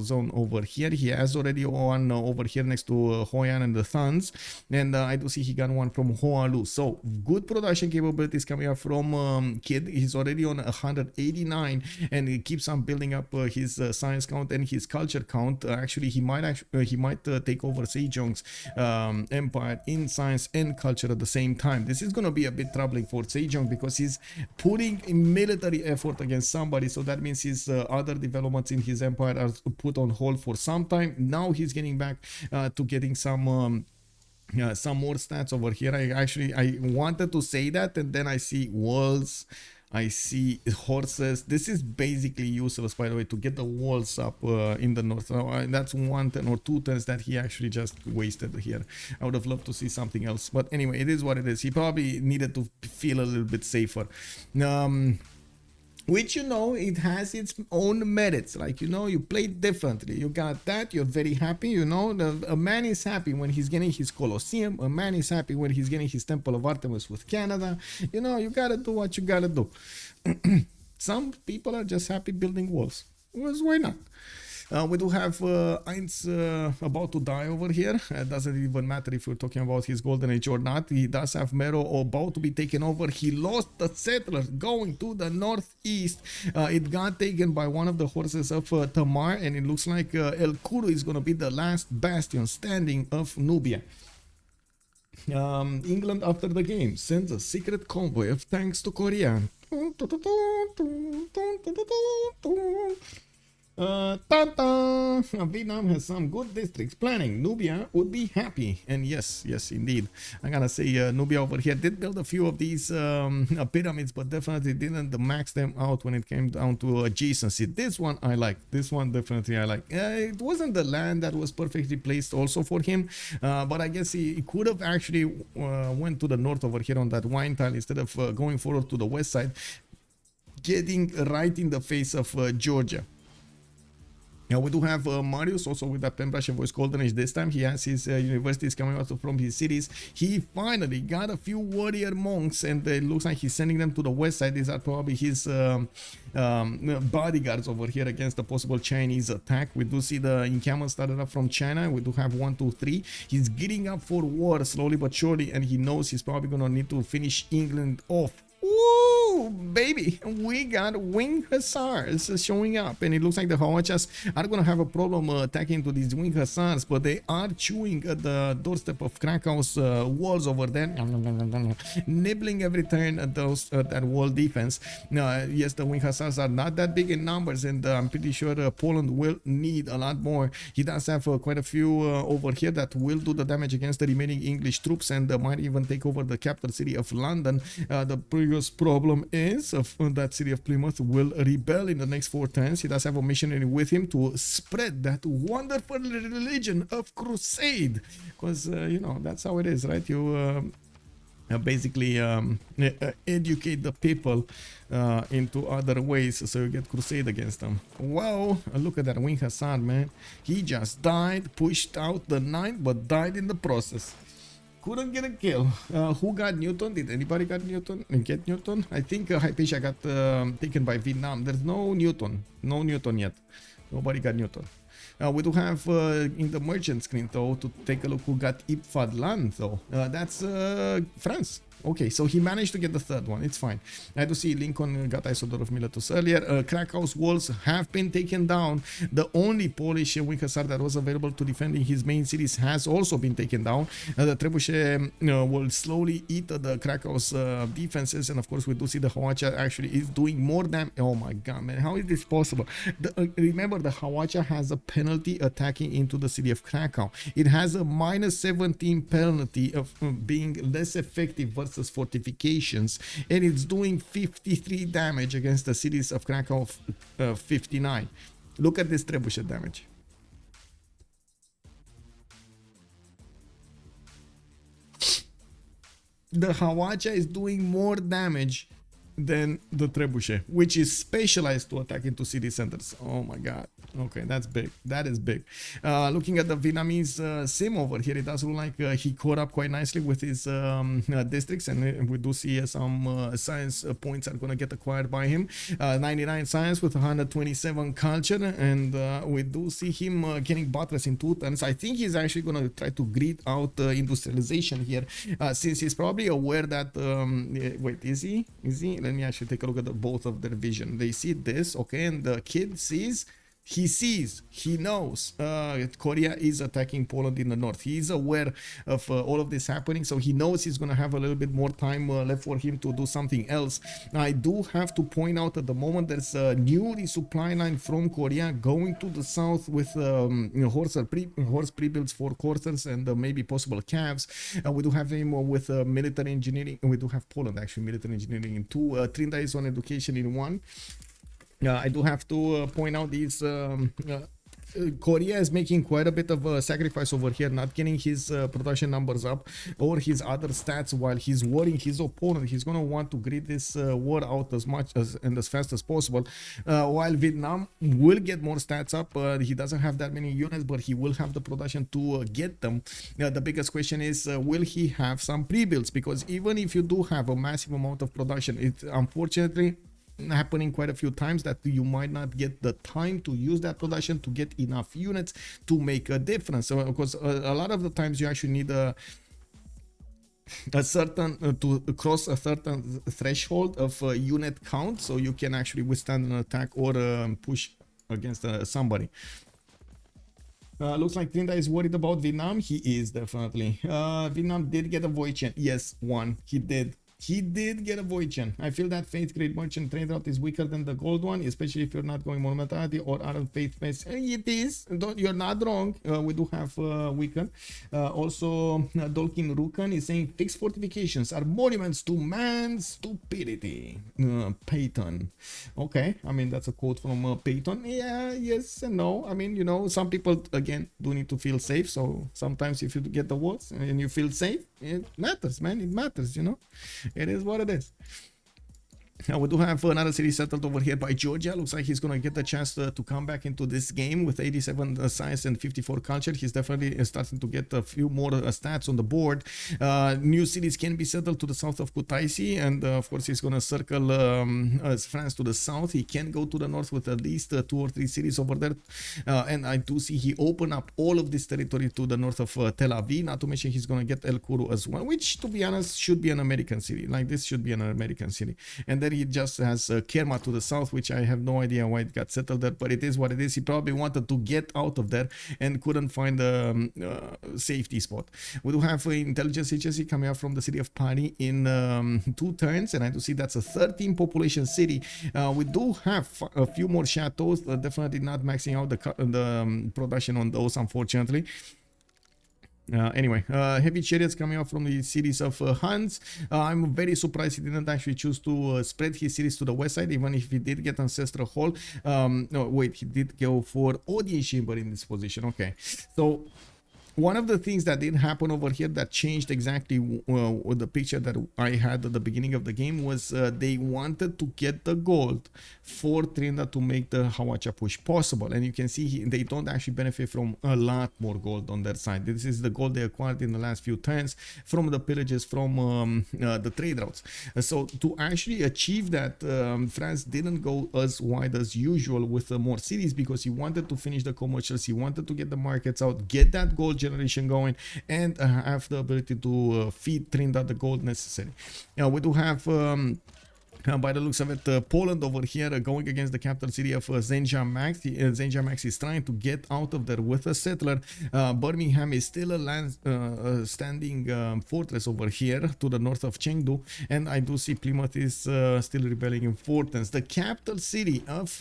zone over here. He has already one over here next to Hoi An and the Thans, and I do see he got one from Hoa Lu. So good production capabilities coming up from Kid. He's already on 189, and he keeps on building up his science count and his culture count. Actually, he might take over Sejong's empire in science and culture at the same time. This is going to be a bit troubling for Sejong because he's putting in military effort against somebody, so that means his other developments in his empire are put on hold for some time. Now he's getting back to getting some more stats over here. I wanted to say that, and then I see walls, I see horses. This is basically useless, by the way, to get the walls up in the north. That's 1 turn or 2 turns that he actually just wasted here. I would have loved to see something else, but anyway, it is what it is. He probably needed to feel a little bit safer. Which, you know, it has its own merits. Like, you know, you play differently. You got that. You're very happy. You know, a man is happy when he's getting his Colosseum. A man is happy when he's getting his Temple of Artemis with Canada. You know, you gotta do what you gotta do. Some people are just happy building walls. Well, why not? We do have Heinz about to die over here. It doesn't even matter if we're talking about his golden age or not. He does have Mero about to be taken over. He lost the settlers going to the northeast. It got taken by one of the horses of Tamar, and it looks like El Kuru is going to be the last bastion standing of Nubia. England, after the game, sends a secret convoy of tanks to Korea. Vietnam has some good districts planning. Nubia would be happy, and yes, indeed. I gotta say, Nubia over here did build a few of these pyramids, but definitely didn't max them out when it came down to adjacency. This one I like. This one definitely I like. It wasn't the land that was perfectly placed also for him, but I guess he could have actually went to the north over here on that wine tile instead of going forward to the west side, getting right in the face of Georgia. Now we do have Marius also with that Pembrush and Voice Golden Age. This time he has his universities coming out from his cities. He finally got a few warrior monks, and it looks like he's sending them to the west side. These are probably his bodyguards over here against the possible Chinese attack. We do see the encampment started up from China. We do have 1, 2, 3. He's getting up for war slowly but surely, and he knows he's probably gonna need to finish England off. Ooh, baby, we got wing hussars showing up, and it looks like the Hawachas are going to have a problem attacking to these wing hussars, but they are chewing at the doorstep of Krakow's walls over there, nibbling every turn at those that wall defense. Yes, the wing hussars are not that big in numbers, and I'm pretty sure Poland will need a lot more. He does have quite a few over here that will do the damage against the remaining English troops, and might even take over the capital city of London. The previous problem is that city of Plymouth will rebel in the next 4 turns. He does have a missionary with him to spread that wonderful religion of crusade, because you know, that's how it is, right? You basically educate the people into other ways, so you get crusade against them. Wow, look at that wing Hassan, man. He just died, pushed out the 9, but died in the process. Couldn't get a kill. Who got Newton? Did anybody get Newton? I think Hypatia got taken by Vietnam. There's no Newton. No Newton yet. Nobody got Newton. We do have in the merchant screen, though, to take a look who got Ipfadlan, though. That's France. Okay, so he managed to get the third one. It's fine. I do see Lincoln got Isodor of Miletus earlier. Krakow's walls have been taken down. The only Polish Winkasar that was available to defend in his main cities has also been taken down. The Trebuchet will slowly eat the Krakow's defenses, and of course we do see the Hawacha actually is doing more damage. Oh my god, man, how is this possible? Remember, the Hawacha has a penalty attacking into the city of Krakow. It has a -17 penalty of being less effective versus fortifications, and it's doing 53 damage against the cities of Krakow 59. Look at this trebuchet damage. The Hawacha is doing more damage than the trebuchet, which is specialized to attack into city centers. Oh my god. Okay, that's big. That is big. Looking at the Vietnamese sim over here, it does look like he caught up quite nicely with his districts, and we do see some science points are going to get acquired by him. 99 science with 127 culture, and we do see him getting buttress in 2 turns. I think he's actually going to try to grid out industrialization here, since he's probably aware that wait, is he? Let me actually take a look at both of their vision. They see this, okay, and the kid sees, he knows Korea is attacking Poland in the north. He is aware of all of this happening, so he knows he's going to have a little bit more time left for him to do something else. I do have to point out at the moment there's a new resupply line from Korea going to the south with horse pre-builds for coursers and maybe possible calves. We do have him with military engineering. We do have Poland actually military engineering in 2. Trinda is on education in 1. I do have to point out these Korea is making quite a bit of a sacrifice over here, not getting his production numbers up or his other stats while he's worrying his opponent. He's going to want to grid this war out as much as and as fast as possible, while Vietnam will get more stats up. He doesn't have that many units, but he will have the production to get them. The biggest question is, will he have some pre-builds? Because even if you do have a massive amount of production, it's unfortunately happening quite a few times that you might not get the time to use that production to get enough units to make a difference. So of course a lot of the times you actually need a certain to cross a certain threshold of unit count so you can actually withstand an attack or push against somebody. Looks like Trinda is worried about Vietnam. He is definitely. Vietnam did get a Voichen. Yes, one. He did. He did get a Voichen. I feel that Faith Grade Merchant trade route is weaker than the gold one, especially if you're not going monumentality or aren't faith based. It is. You're not wrong. We do have weaker. Also, Dolkin Rukan is saying fixed fortifications are monuments to man's stupidity. Peyton. Okay. I mean, that's a quote from Peyton. Yeah, yes and no. I mean, you know, some people, again, do need to feel safe. So sometimes if you get the words and you feel safe, it matters, man. It matters, you know. It is what it is. Now we do have another city settled over here by Georgia. Looks like he's going to get the chance to come back into this game with 87 science and 54 culture. He's definitely starting to get a few more stats on the board. New cities can be settled to the south of Kutaisi, and of course he's going to circle France to the south. He can go to the north with at least 2 or 3 cities over there, and I do see he opened up all of this territory to the north of Tel Aviv. Not to mention he's going to get El Kuru as well, which to be honest should be an American city. Like this should be an American city. And then he just has Kerma to the south, which I have no idea why it got settled there, but it is what it is. He probably wanted to get out of there and couldn't find a safety spot. We do have intelligence agency coming out from the city of Paris in 2 turns, and I do see that's a 13 population city. We do have a few more chateaus, definitely not maxing out the production on those, unfortunately. Anyway, heavy chariots coming out from the cities of Hans. I'm very surprised he didn't actually choose to spread his cities to the west side, even if he did get Ancestral Hall. No, wait, he did go for Audience Chamber in this position. Okay, so one of the things that did happen over here that changed exactly the picture that I had at the beginning of the game was they wanted to get the gold for Trinda to make the Hawacha push possible. And you can see they don't actually benefit from a lot more gold on their side. This is the gold they acquired in the last few turns from the pillages from the trade routes. So to actually achieve that, France didn't go as wide as usual with more cities because he wanted to finish the commercials. He wanted to get the markets out, get that gold generation going, and have the ability to feed Trinidad the gold necessary. We do have by the looks of it, Poland over here going against the capital city of Zenja Max. Zenja Max is trying to get out of there with a settler. Birmingham is still a standing fortress over here to the north of Chengdu, and I do see Plymouth is still rebelling importance. The capital city of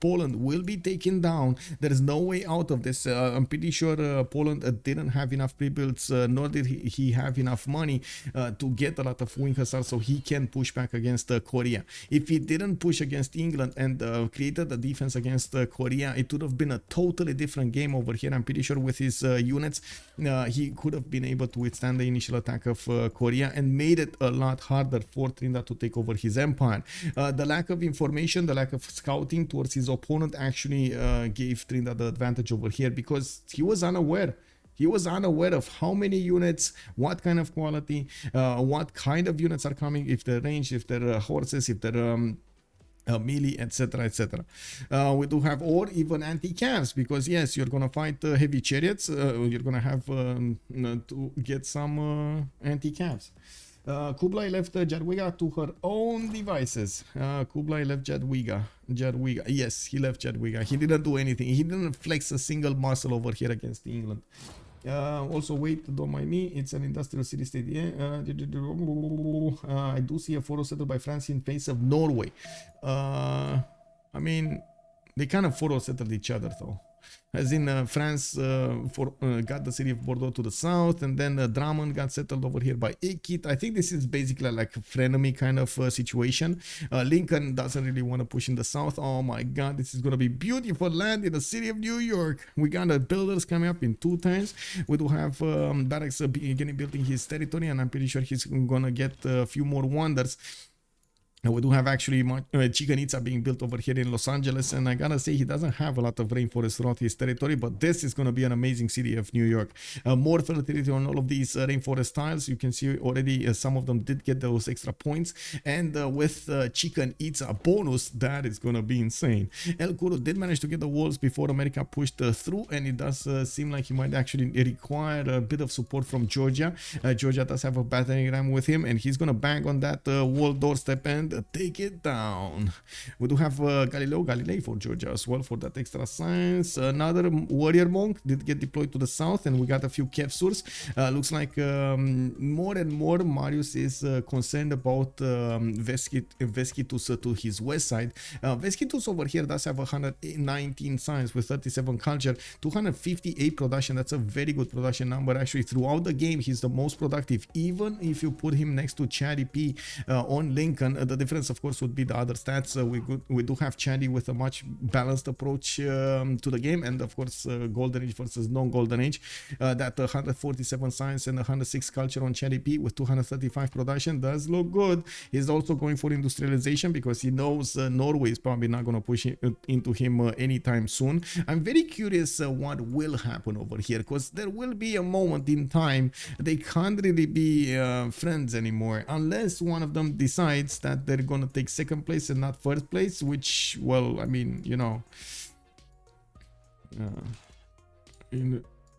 Poland will be taken down. There is no way out of this. I'm pretty sure Poland didn't have enough pre-builds, nor did he have enough money to get a lot of wing hussars, so he can push back against Korea. If he didn't push against England and created a defense against Korea, it would have been a totally different game over here. I'm pretty sure with his units, he could have been able to withstand the initial attack of Korea and made it a lot harder for Trinidad to take over his empire. The lack of information, the lack of scouting towards his opponent actually gave Trinidad the advantage over here, because he was unaware. He was unaware of how many units, what kind of quality, what kind of units are coming, if they're ranged, if they're horses, if they're melee, etc, etc. We do have, or even anti-cavs, because yes, you're gonna fight heavy chariots, you're gonna have to get some anti-cavs. Kublai left Jadwiga to her own devices. Kublai left Jadwiga. Yes, he left Jadwiga. He didn't do anything. He didn't flex a single muscle over here against England. Also, wait, don't mind me. It's an industrial city state. Yeah. I do see a photo settled by France in face of Norway. I mean, they kind of photo settled each other though. As in France got the city of Bordeaux to the south, and then Drummond got settled over here by Ikit. I think this is basically like a frenemy kind of situation. Lincoln doesn't really want to push in the south. Oh my god, this is going to be beautiful land in the city of New York. We got the builders coming up in 2 turns. We do have barracks getting built in his territory, and I'm pretty sure he's going to get a few more wonders. We do have actually Chichen Itza being built over here in Los Angeles, and I gotta say he doesn't have a lot of rainforest throughout his territory, but this is gonna be an amazing city of New York. More fertility on all of these rainforest tiles. You can see already some of them did get those extra points, and with Chichen Itza bonus, that is gonna be insane. El Kuro did manage to get the walls before America pushed through, and it does seem like he might actually require a bit of support from Georgia. Georgia does have a battering ram with him, and he's gonna bang on that wall doorstep and take it down. We do have Galilei for Georgia as well for that extra science. Another warrior monk did get deployed to the south, and we got a few Kevsurs. Looks like more and more Marius is concerned about Veskitus to his west side. Veskitus over here does have 119 science with 37 culture, 258 production. That's a very good production number. Actually, throughout the game, he's the most productive. Even if you put him next to Chaddy P on Lincoln, the difference of course would be the other stats. We do have Chaddy with a much balanced approach to the game, and of course Golden Age versus non-Golden Age. That 147 science and 106 culture on Chaddy P with 235 production does look good. He's also going for industrialization because he knows Norway is probably not going to push into him anytime soon. I'm very curious what will happen over here, because there will be a moment in time they can't really be friends anymore unless one of them decides that they're gonna take second place and not first place, which, well, I mean, you know,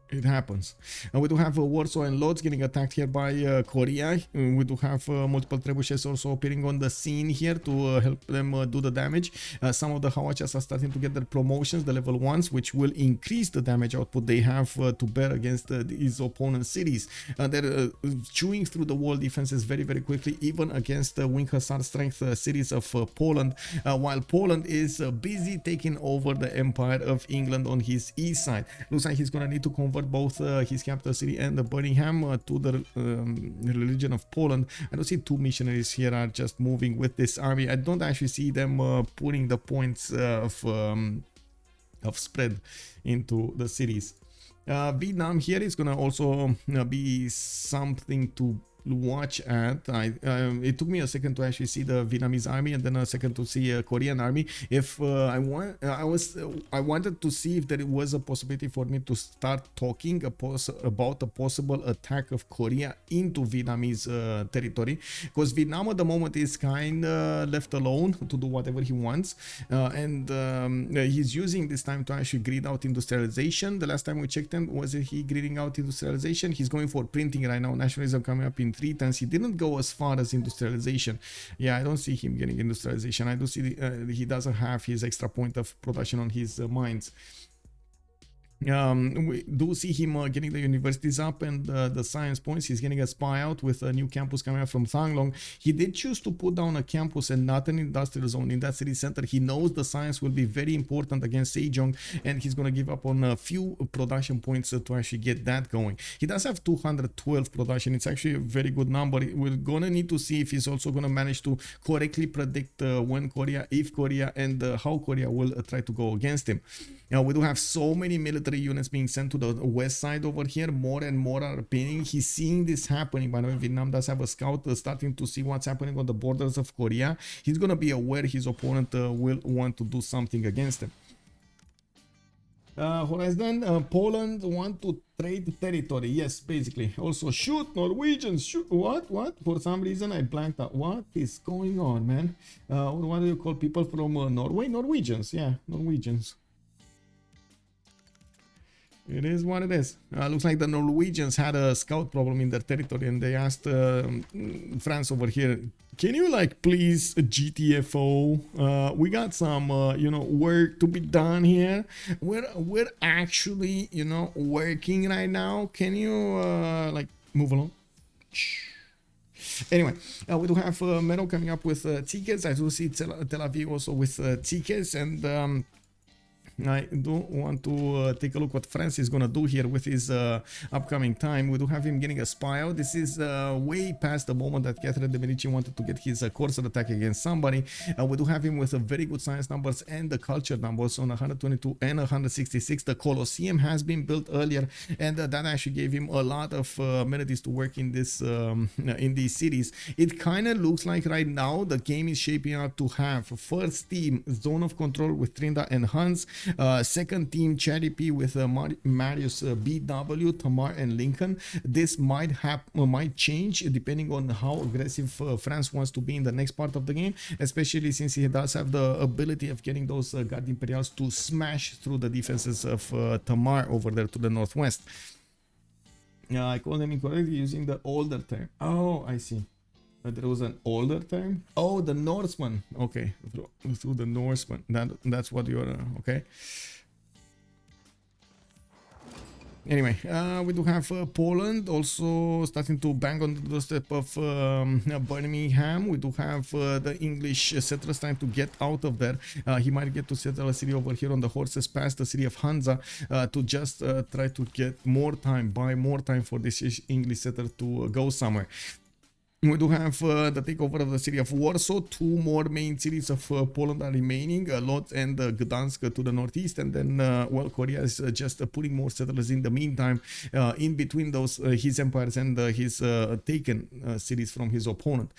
it happens. We do have Warsaw and Lodz getting attacked here by Korea. We do have multiple trebuchets also appearing on the scene here to help them do the damage. Some of the Hawachas are starting to get their promotions, the level 1s, which will increase the damage output they have to bear against these opponent cities. They're chewing through the wall defenses very, very quickly, even against the wing hussar strength cities of Poland, while Poland is busy taking over the empire of England on his east side. Looks like he's gonna need to convert both his capital city and the Birmingham to the religion of Poland. I don't see 2 missionaries here are just moving with this army. I don't actually see them putting the points of spread into the cities. Vietnam here is gonna also be something to watch at. It took me a second to actually see the Vietnamese army, and then a second to see a Korean army. If I wanted to see if there was a possibility for me to start talking about a possible attack of Korea into Vietnamese territory, because Vietnam at the moment is kind of left alone to do whatever he wants, and he's using this time to actually grid out industrialization. The last time we checked him, was he gridding out industrialization? He's going for printing right now. Nationalism coming up in 3 turns. He didn't go as far as industrialization. Yeah, I don't see him getting industrialization. I do see he doesn't have his extra point of production on his mines. We do see him getting the universities up and the science points. He's getting a spy out with a new campus coming out from Thang Long. He did choose to put down a campus and not an industrial zone in that city center. He knows the science will be very important against Sejong, and he's going to give up on a few production points to actually get that going. He does have 212 production. It's actually a very good number. We're going to need to see if he's also going to manage to correctly predict when Korea, if Korea, and how Korea will try to go against him. Now, we do have so many military units being sent to the west side over here. More and more are appearing. He's seeing this happening. By the way, Vietnam does have a scout starting to see what's happening on the borders of Korea. He's going to be aware his opponent will want to do something against him. Horizon, Poland want to trade territory. Yes, basically. Also, shoot Norwegians. Shoot. What? For some reason, I blanked out. What is going on, man? What do you call people from Norway? Norwegians. Yeah, Norwegians. It is what it is. Looks like the Norwegians had a scout problem in their territory, and they asked France over here, can you like please GTFO? We got some you know, work to be done here. We're actually, you know, working right now. Can you like move along? Anyway, we do have Meadow coming up with tickets. I do see Tel Aviv also with tickets, and I do want to take a look what France is going to do here with his upcoming time. We do have him getting a spy out. This is way past the moment that Catherine de Medici wanted to get his corsair attack against somebody. We do have him with a very good science numbers and the culture numbers on 122 and 166. The Colosseum has been built earlier, and that actually gave him a lot of amenities to work in this in these cities. It kind of looks like right now the game is shaping up to have first team zone of control with Trinda and Hans. Second team Cherry P with Marius BW, Tamar and Lincoln. This might change depending on how aggressive France wants to be in the next part of the game, especially since he does have the ability of getting those Guard Imperials to smash through the defenses of Tamar over there to the northwest. I called them incorrectly using the older term. Oh, I see. There was an older term. Oh, the Norseman. Okay, through the Norseman. That's what you're okay. Anyway, we do have Poland also starting to bang on the doorstep of Birmingham. We do have the English settlers trying to get out of there. He might get to settle a city over here on the horses past the city of Hansa to just try to get more time, buy more time for this English settler to go somewhere. We do have the takeover of the city of Warsaw. 2 more main cities of Poland are remaining, Lodz and Gdansk to the northeast, and then well, Korea is just putting more settlers in the meantime in between those his empires and his taken cities from his opponent.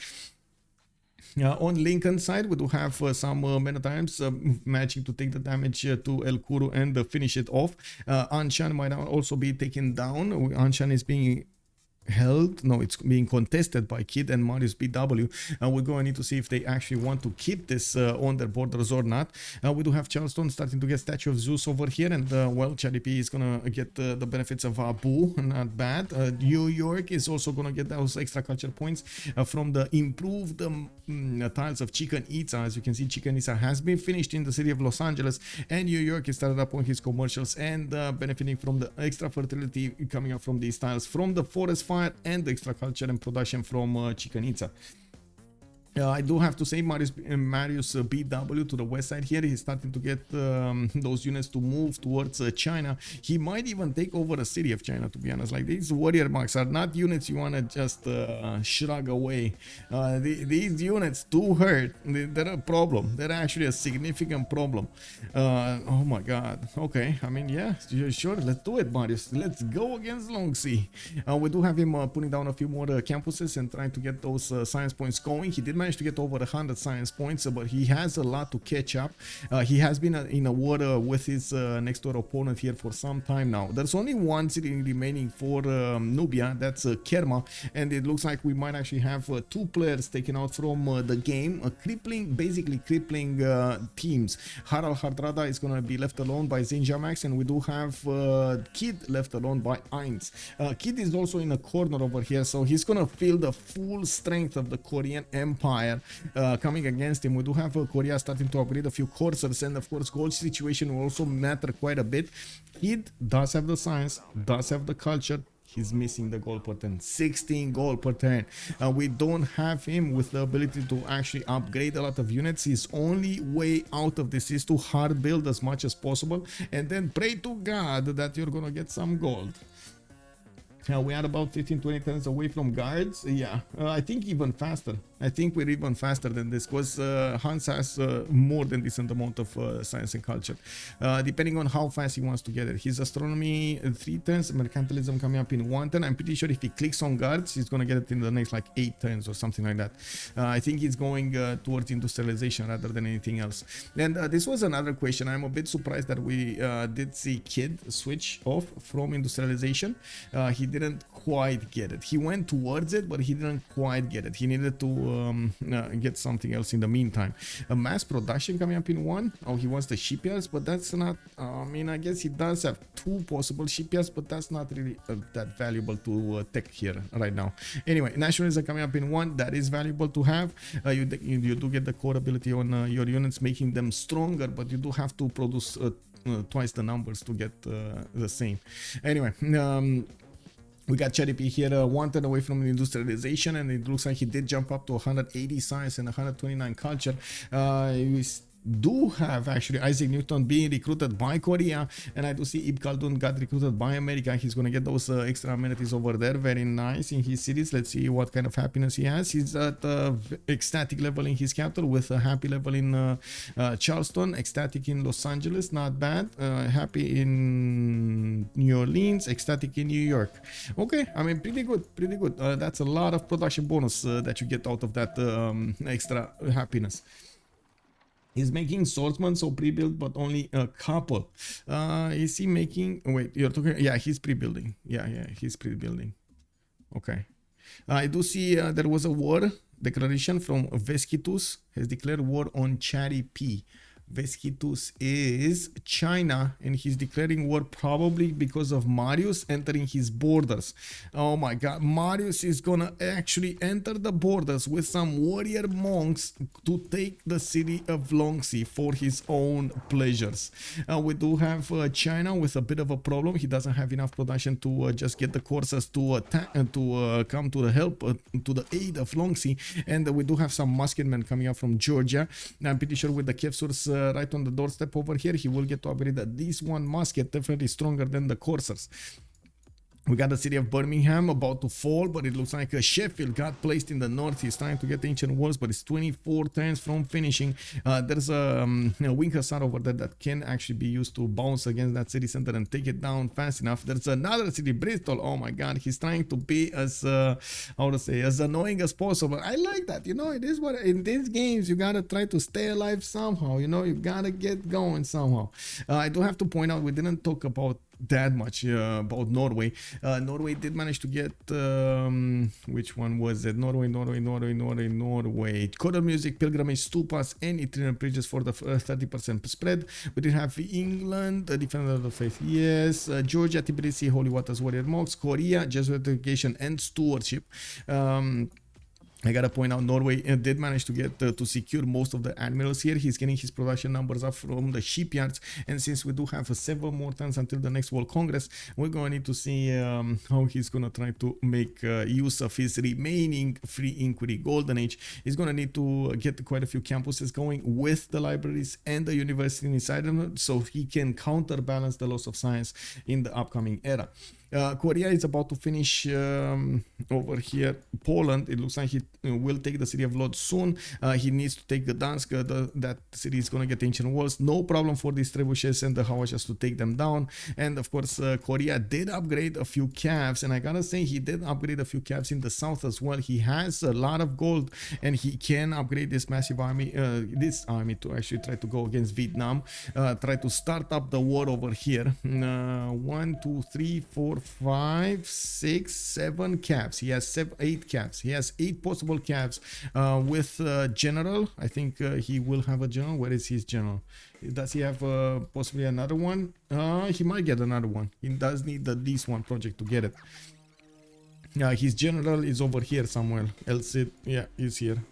On Lincoln's side, we do have some men at arms managing to take the damage to El Kuru and finish it off. Anshan might also be taken down. Anshan is being held, no, it's being contested by Kid and Marius BW, and we're going to need to see if they actually want to keep this on their borders or not. We do have Charleston starting to get Statue of Zeus over here, and well, Charlie P is gonna get the benefits of Abu, not bad. New York is also gonna get those extra culture points from the improved tiles of Chichen Itza. As you can see, Chichen Itza has been finished in the city of Los Angeles, and New York is started up on his commercials and benefiting from the extra fertility coming up from these tiles from the forest fire and the extra culture and production from Chichen Itza. I do have to say Marius BW to the west side here. He's starting to get those units to move towards China. He might even take over the city of China, to be honest. Like, these warrior marks are not units you want to just shrug away. These units do hurt. They're a problem. They're actually a significant problem. Oh my god. Okay, I mean, yeah, sure, let's do it, Marius. Let's go against Longxi. We do have him putting down a few more campuses and trying to get those science points going. He did manage to get over 100 science points, but he has a lot to catch up. He has been in a war with his next door opponent here for some time now. There's only one city remaining for Nubia, that's Kerma, and it looks like we might actually have two players taken out from the game, basically crippling teams. Harald Hardrada is going to be left alone by Zinjamax, and we do have Kid left alone by Ainz. Kid is also in a corner over here, so he's going to feel the full strength of the Korean Empire coming against him. We do have Korea starting to upgrade a few coursers, and of course gold situation will also matter quite a bit. Kid does have the science, does have the culture. He's missing the gold per turn. 16 gold per turn. We don't have him with the ability to actually upgrade a lot of units. His only way out of this is to hard build as much as possible and then pray to God that you're gonna get some gold. We are about 15-20 turns away from guards. Yeah, I think even faster. I think we're even faster than this, because Hans has more than decent amount of science and culture, depending on how fast he wants to get it. His astronomy 3 turns, mercantilism coming up in 1 turn. I'm pretty sure if he clicks on guards, he's gonna get it in the next like 8 turns or something like that. I think he's going towards industrialization rather than anything else. And this was another question. I'm a bit surprised that we did see Kid switch off from industrialization. He didn't quite get it. He went towards it, but he didn't quite get it. He needed to get something else in the meantime. A mass production coming up in 1. Oh, he wants the shipyards, but that's not, I mean, I guess he does have 2 possible shipyards, but that's not really that valuable to tech here right now. Anyway, nationalism coming up in 1. That is valuable to have. You do get the core ability on your units, making them stronger, but you do have to produce twice the numbers to get the same. Anyway, we got Cherry P here, 1 turn away from the industrialization, and it looks like he did jump up to 180 science and 129 culture. We do have actually Isaac Newton being recruited by Korea, and I do see Ibn Khaldun got recruited by America. He's gonna get those extra amenities over there, very nice in his cities. Let's see what kind of happiness he has. He's at ecstatic level in his capital, with a happy level in Charleston, ecstatic in Los Angeles, not bad, happy in New Orleans, ecstatic in New York. Okay, I mean, pretty good. That's a lot of production bonus that you get out of that extra happiness. He's making swordsman, so pre-built, but only a couple. Is he making... Wait, you're talking... Yeah, he's pre-building. Yeah, he's pre-building. Okay. I do see there was a war declaration from Veskitus. Has declared war on Cherry P. Veskitus is China, and he's declaring war probably because of Marius entering his borders. Oh my god, Marius is gonna actually enter the borders with some warrior monks to take the city of Longxi for his own pleasures. We do have China with a bit of a problem. He doesn't have enough production to just get the courses to attack and to come to the help, to the aid of Longxi, and we do have some musketmen coming up from Georgia. I'm pretty sure with the Kevsurs right on the doorstep over here, he will get to upgrade at least 1 musket, definitely stronger than the coursers. We got the city of Birmingham about to fall, but it looks like Sheffield got placed in the north. He's trying to get the ancient walls, but it's 24 turns from finishing. There's a wing hussar over there that can actually be used to bounce against that city center and take it down fast enough. There's another city, Bristol. Oh my god, he's trying to be as how to say, as annoying as possible. I like that. You know, it is what in these games you gotta try to stay alive somehow. You know, you gotta get going somehow. I do have to point out, we didn't talk about that much about Norway. Norway did manage to get which one was it? Norway. Choral music, pilgrimage, stupas, and itinerant bridges for the 30% spread. We did have England, Defender of the Faith, yes, Georgia, Tbilisi, Holy Waters, Warrior Monks, Korea, Jesuit education and stewardship. I gotta point out Norway did manage to get to secure most of the admirals here. He's getting his production numbers up from the shipyards, and since we do have 7 more turns until the next World Congress, we're going to need to see how he's gonna try to make use of his remaining free inquiry golden age. He's gonna need to get quite a few campuses going with the libraries and the university inside them, so he can counterbalance the loss of science in the upcoming era. Korea is about to finish over here. Poland, it looks like he will take the city of Lodz soon. He needs to take Gdansk. That city is going to get ancient walls. No problem for these trebuchets and the Hawashas to take them down. And of course, Korea did upgrade a few calves. And I gotta say, he did upgrade a few calves in the south as well. He has a lot of gold and he can upgrade this massive army, to actually try to go against Vietnam. Try to start up the war over here. 1, 2, 3, 4, 5, 6, 7 caps. He has 8 caps. He has 8 possible caps with general. I think he will have a general. Where is his general? Does he have possibly another one? He might get another one. He does need the least one project to get it. His general is over here somewhere else. Yeah, he's here.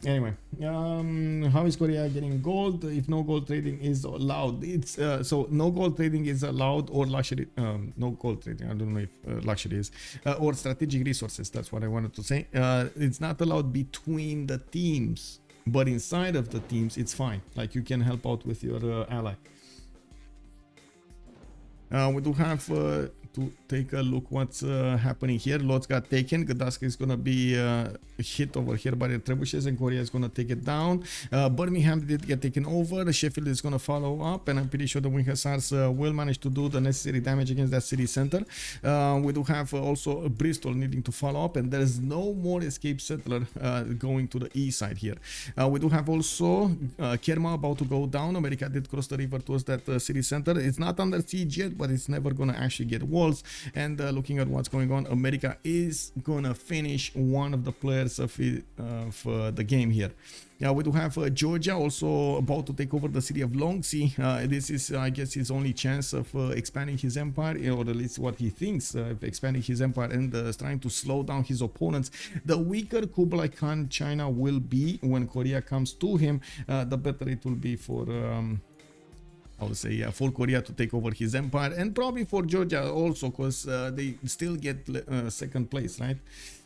Anyway, how is Korea getting gold? If no gold trading is allowed, it's so no gold trading is allowed, or luxury, no gold trading, I don't know if luxury is, or strategic resources, that's what I wanted to say. It's not allowed between the teams, but inside of the teams it's fine, like you can help out with your ally. We do have to take a look what's happening here. Lodz got taken. Gdansk is gonna be hit over here by the trebuchets, and Korea is gonna take it down. Birmingham did get taken over. Sheffield is gonna follow up, and I'm pretty sure the Wing Hussars will manage to do the necessary damage against that city center. We do have also Bristol needing to follow up, and there is no more escape settler going to the east side here. We do have also Kerma about to go down. America did cross the river towards that city center. It's not under siege yet, but it's never gonna actually get walls. And looking at what's going on, America is gonna finish one of the players of the game here. Yeah, we do have Georgia also about to take over the city of Longxi. This is, I guess, his only chance of expanding his empire, or at least what he thinks of expanding his empire, and trying to slow down his opponents. The weaker Kublai Khan China will be when Korea comes to him, the better it will be for I would say, yeah, for Korea to take over his empire, and probably for Georgia also, because they still get second place, right?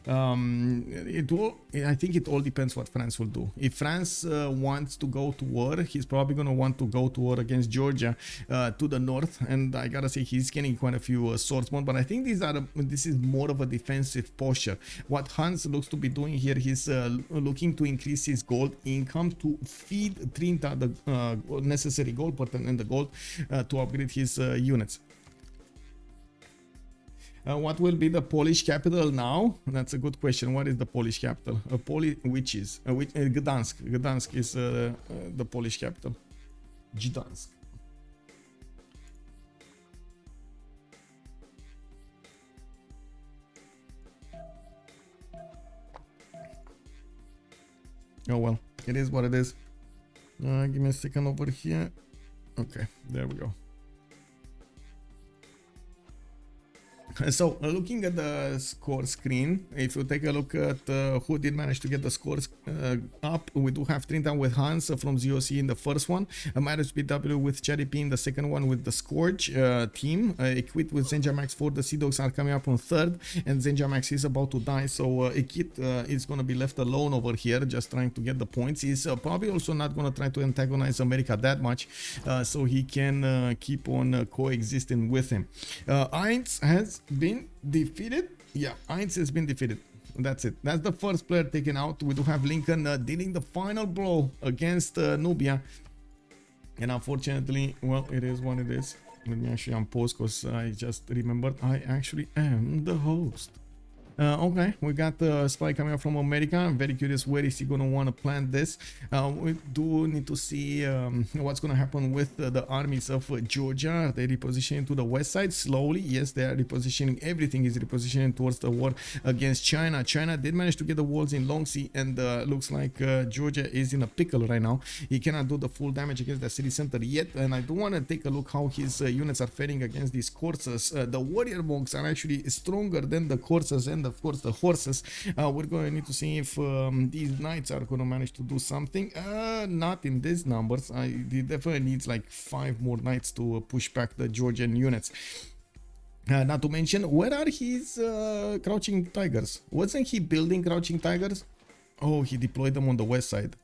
I think it all depends what France will do. If France wants to go to war, he's probably going to want to go to war against Georgia to the north, and I gotta say he's getting quite a few swordsmen, but I think this is more of a defensive posture. What Hans looks to be doing here, he's looking to increase his gold income to feed Trinta the necessary gold pattern and the gold to upgrade his units. What will be the Polish capital now? That's a good question. What is the Polish capital? Which is Gdansk. Gdansk is the Polish capital. Gdansk. Oh well, it is what it is. Give me a second over here. Okay, there we go. So looking at the score screen, if you take a look at who did manage to get the scores up, we do have Trinta with Hans from ZOC in the first one, Marriage BW with Cherry P in the second one with the Scourge team, Equit with Zenjamax 4, the Sea Dogs are coming up on third, and Zenjamax is about to die, so Equit is going to be left alone over here just trying to get the points. He's probably also not going to try to antagonize America that much, so he can keep on coexisting with him. Heinz has been defeated. Yeah, Heinz has been defeated. That's it. That's the first player taken out. We do have Lincoln dealing the final blow against Nubia, and unfortunately, well, it is what it is. Let me actually unpause, because I just remembered I actually am the host. Okay, we got the spy coming up from America. I'm very curious where is he going to want to plant this. We do need to see what's going to happen with the armies of Georgia. Are they repositioning to the west side slowly? Yes, they are repositioning. Everything is repositioning towards the war against China. China did manage to get the walls in Longxi, and looks like Georgia is in a pickle right now. He cannot do the full damage against the city center yet, and I do want to take a look how his units are faring against these coursers. The warrior monks are actually stronger than the coursers and and of course the horses. We're going to need to see if these knights are going to manage to do something. Not in these numbers. It definitely needs like 5 more knights to push back the Georgian units. Not to mention, where are his crouching tigers? Wasn't he building crouching tigers? Oh, he deployed them on the west side.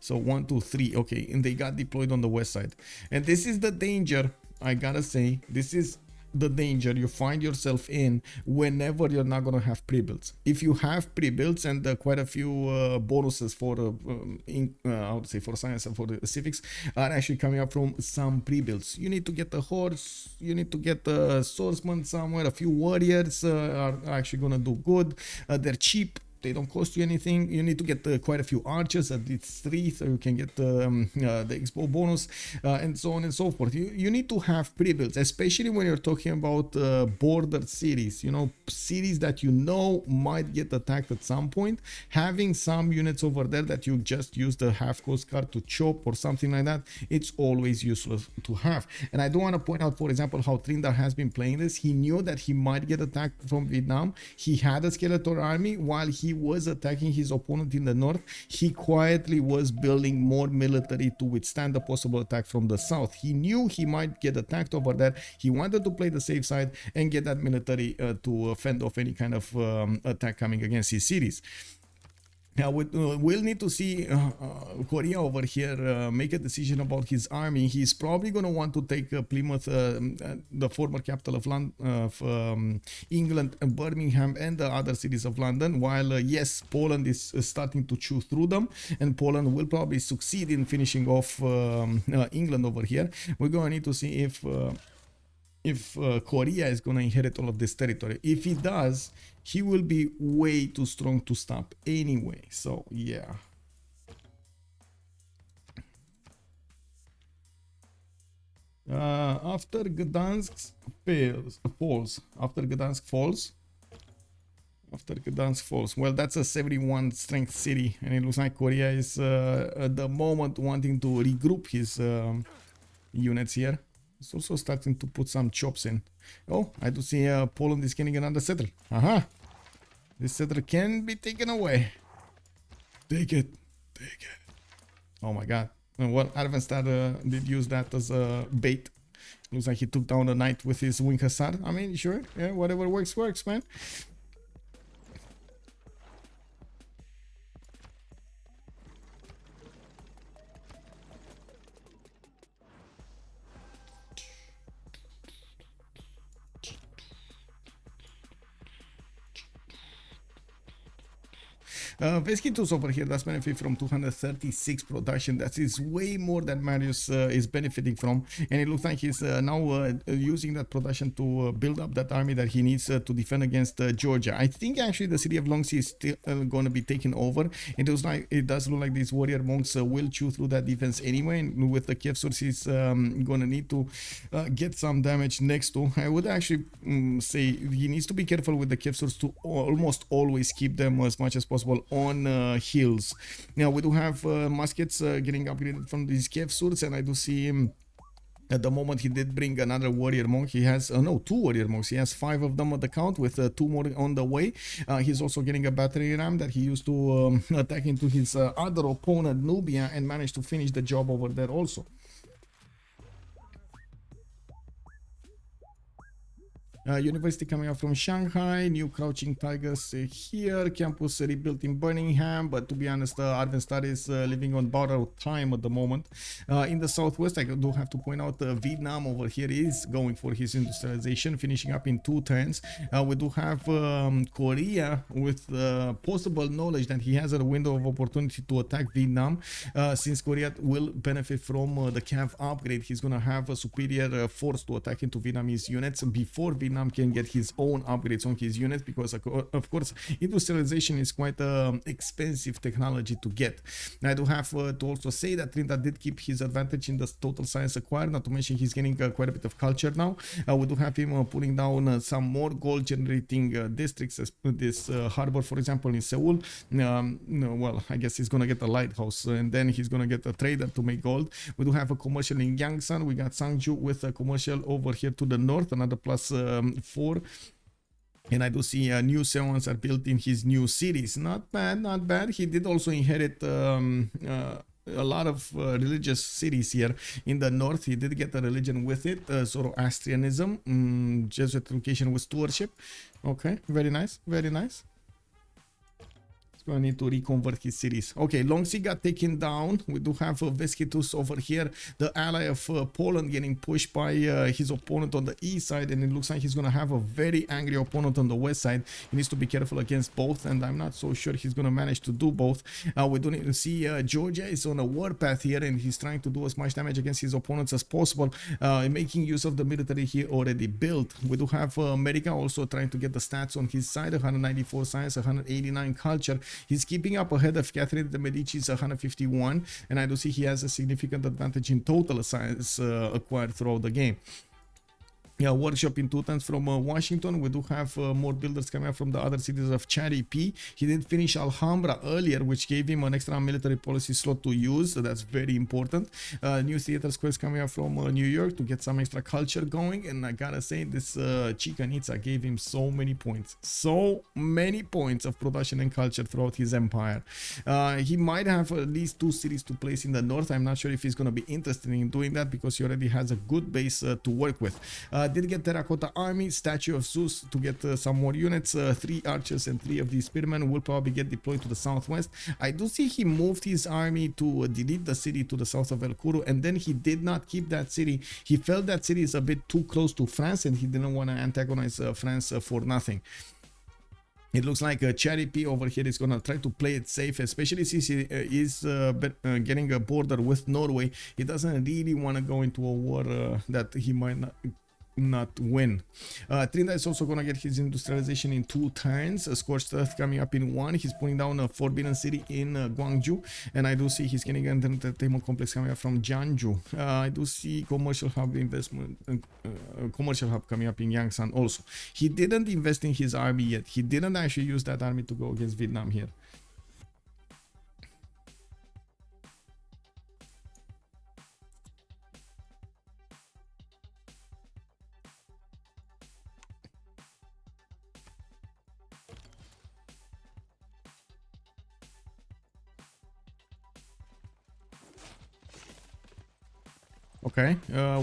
So 1, 2, 3. Okay, and they got deployed on the west side. And this is the danger, I gotta say. This is the danger you find yourself in whenever you're not gonna have pre-builds. If you have pre-builds and quite a few bonuses for I would say for science and for the Civ6 are actually coming up from some pre-builds. You need to get a horse, you need to get a swordsman somewhere, a few warriors are actually gonna do good. They're cheap. They don't cost you anything. You need to get quite a few archers, at least 3, so you can get the expo bonus, and so on and so forth. You need to have pre-builds, especially when you're talking about border cities, you know, cities that you know might get attacked at some point. Having some units over there that you just use the half coast guard to chop or something like that, it's always useful to have. And I do want to point out, for example, how Trindar has been playing this. He knew that he might get attacked from Vietnam. He had a Skeletor army while he was attacking his opponent in the north. He quietly was building more military to withstand the possible attack from the south. He knew he might get attacked over there. He wanted to play the safe side and get that military to fend off any kind of attack coming against his cities. Now we'll need to see Korea over here make a decision about his army. He's probably going to want to take Plymouth, the former capital of England, and Birmingham, and the other cities of London, while yes, Poland is starting to chew through them, and Poland will probably succeed in finishing off England over here. We're going to need to see if Korea is going to inherit all of this territory. If he does, he will be way too strong to stop anyway. So yeah. After Gdansk falls, well, that's a 71 strength city, and it looks like Korea is at the moment wanting to regroup his units here. It's also starting to put some chops in. Oh, I do see Poland is getting another settler. Aha! This settler can be taken away. Take it. Take it. Oh my god. Well, Arvenstad did use that as a bait. Looks like he took down a knight with his wing hussar. I mean, sure. Yeah, whatever works, man. Veskitus over here does benefit from 236 production. That is way more than Marius is benefiting from, and it looks like he's now using that production to build up that army that he needs to defend against Georgia. I think actually the city of Longsea is still going to be taken over. It does look like these warrior monks will chew through that defense anyway, and with the Kiev source he's going to need to get some damage next to. I would actually say he needs to be careful with the Kiev source to almost always keep them as much as possible on hills. Now we do have muskets getting upgraded from these Kiev swords, and I do see him at the moment. He did bring another warrior monk. He has no, 2 warrior monks. He has 5 of them at the count, with 2 more on the way. He's also getting a battery ram that he used to attack into his other opponent Nubia, and managed to finish the job over there also. University coming out from Shanghai, new crouching tigers here, campus rebuilt in Birmingham, but to be honest, Arvenstad is living on borrowed time at the moment. In the southwest, I do have to point out Vietnam over here is going for his industrialization, finishing up in 2 turns. We do have Korea with possible knowledge that he has a window of opportunity to attack Vietnam. Since Korea will benefit from the Cav upgrade, he's going to have a superior force to attack into Vietnamese units before Vietnam can get his own upgrades on his units, because of course industrialization is quite expensive technology to get. I do have to also say that Trindar did keep his advantage in the total science acquired, not to mention he's getting quite a bit of culture now. We do have him putting down some more gold generating districts, as this harbor, for example, in Seoul. Well, I guess he's gonna get a lighthouse, and then he's gonna get a trader to make gold. We do have a commercial in Yangsan. We got Sangju with a commercial over here to the north, another plus 4. And I do see new settlements are built in his new cities. Not bad, not bad. He did also inherit a lot of religious cities here in the north. He did get a religion with it, Zoroastrianism, Jesuit education with stewardship. Okay, very nice, very nice. Gonna need to reconvert his cities. Okay, Longsi got taken down. We do have Veskitus over here, the ally of Poland, getting pushed by his opponent on the east side, and it looks like he's gonna have a very angry opponent on the west side. He needs to be careful against both, and I'm not so sure he's gonna manage to do both. We do need to see Georgia is on a warpath here, and he's trying to do as much damage against his opponents as possible, making use of the military he already built. We do have America also trying to get the stats on his side, 194 science, 189 culture. He's keeping up ahead of Catherine de Medici's 151, and I do see he has a significant advantage in total science acquired throughout the game. Yeah, workshop in 2 times from Washington. We do have more builders coming up from the other cities of Charipi. He did finish Alhambra earlier, which gave him an extra military policy slot to use, so that's very important. New theater squares coming up from New York to get some extra culture going, and I gotta say, this Chichen Itza gave him so many points of production and culture throughout his empire. He might have at least 2 cities to place in the north. I'm not sure if he's gonna be interested in doing that because he already has a good base to work with. Did get Terracotta Army, Statue of Zeus to get some more units. 3 archers and 3 of these spearmen will probably get deployed to the southwest. I do see he moved his army to delete the city to the south of El Kuru, and then he did not keep that city. He felt that city is a bit too close to France, and he didn't want to antagonize France for nothing. It looks like Charipi over here is gonna try to play it safe, especially since he is getting a border with Norway. He doesn't really want to go into a war that he might not win. Trinda is also gonna get his industrialization in 2 turns. Scorched Earth coming up in 1. He's putting down a forbidden city in Gwangju, and I do see he's getting an entertainment complex coming up from Jeonju. I do see commercial hub investment, commercial hub coming up in Yangsan also. He didn't invest in his army yet. He didn't actually use that army to go against Vietnam here. Okay,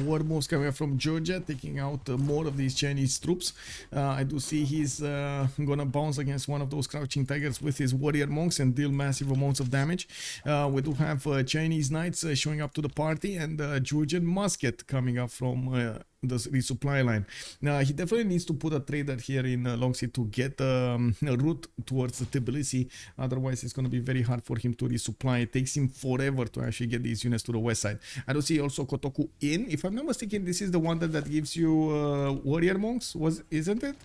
war moves coming up from Georgia, taking out more of these Chinese troops. I do see he's gonna bounce against one of those crouching tigers with his warrior monks and deal massive amounts of damage. We do have Chinese knights showing up to the party, and Georgian musket coming up from the resupply line. Now he definitely needs to put a trader here in Longsi to get a route towards Tbilisi. Otherwise, it's going to be very hard for him to resupply. It takes him forever to actually get these units to the west side. I do see also Kotoku Inn. If I'm not mistaken, this is the one that gives you warrior monks, isn't it?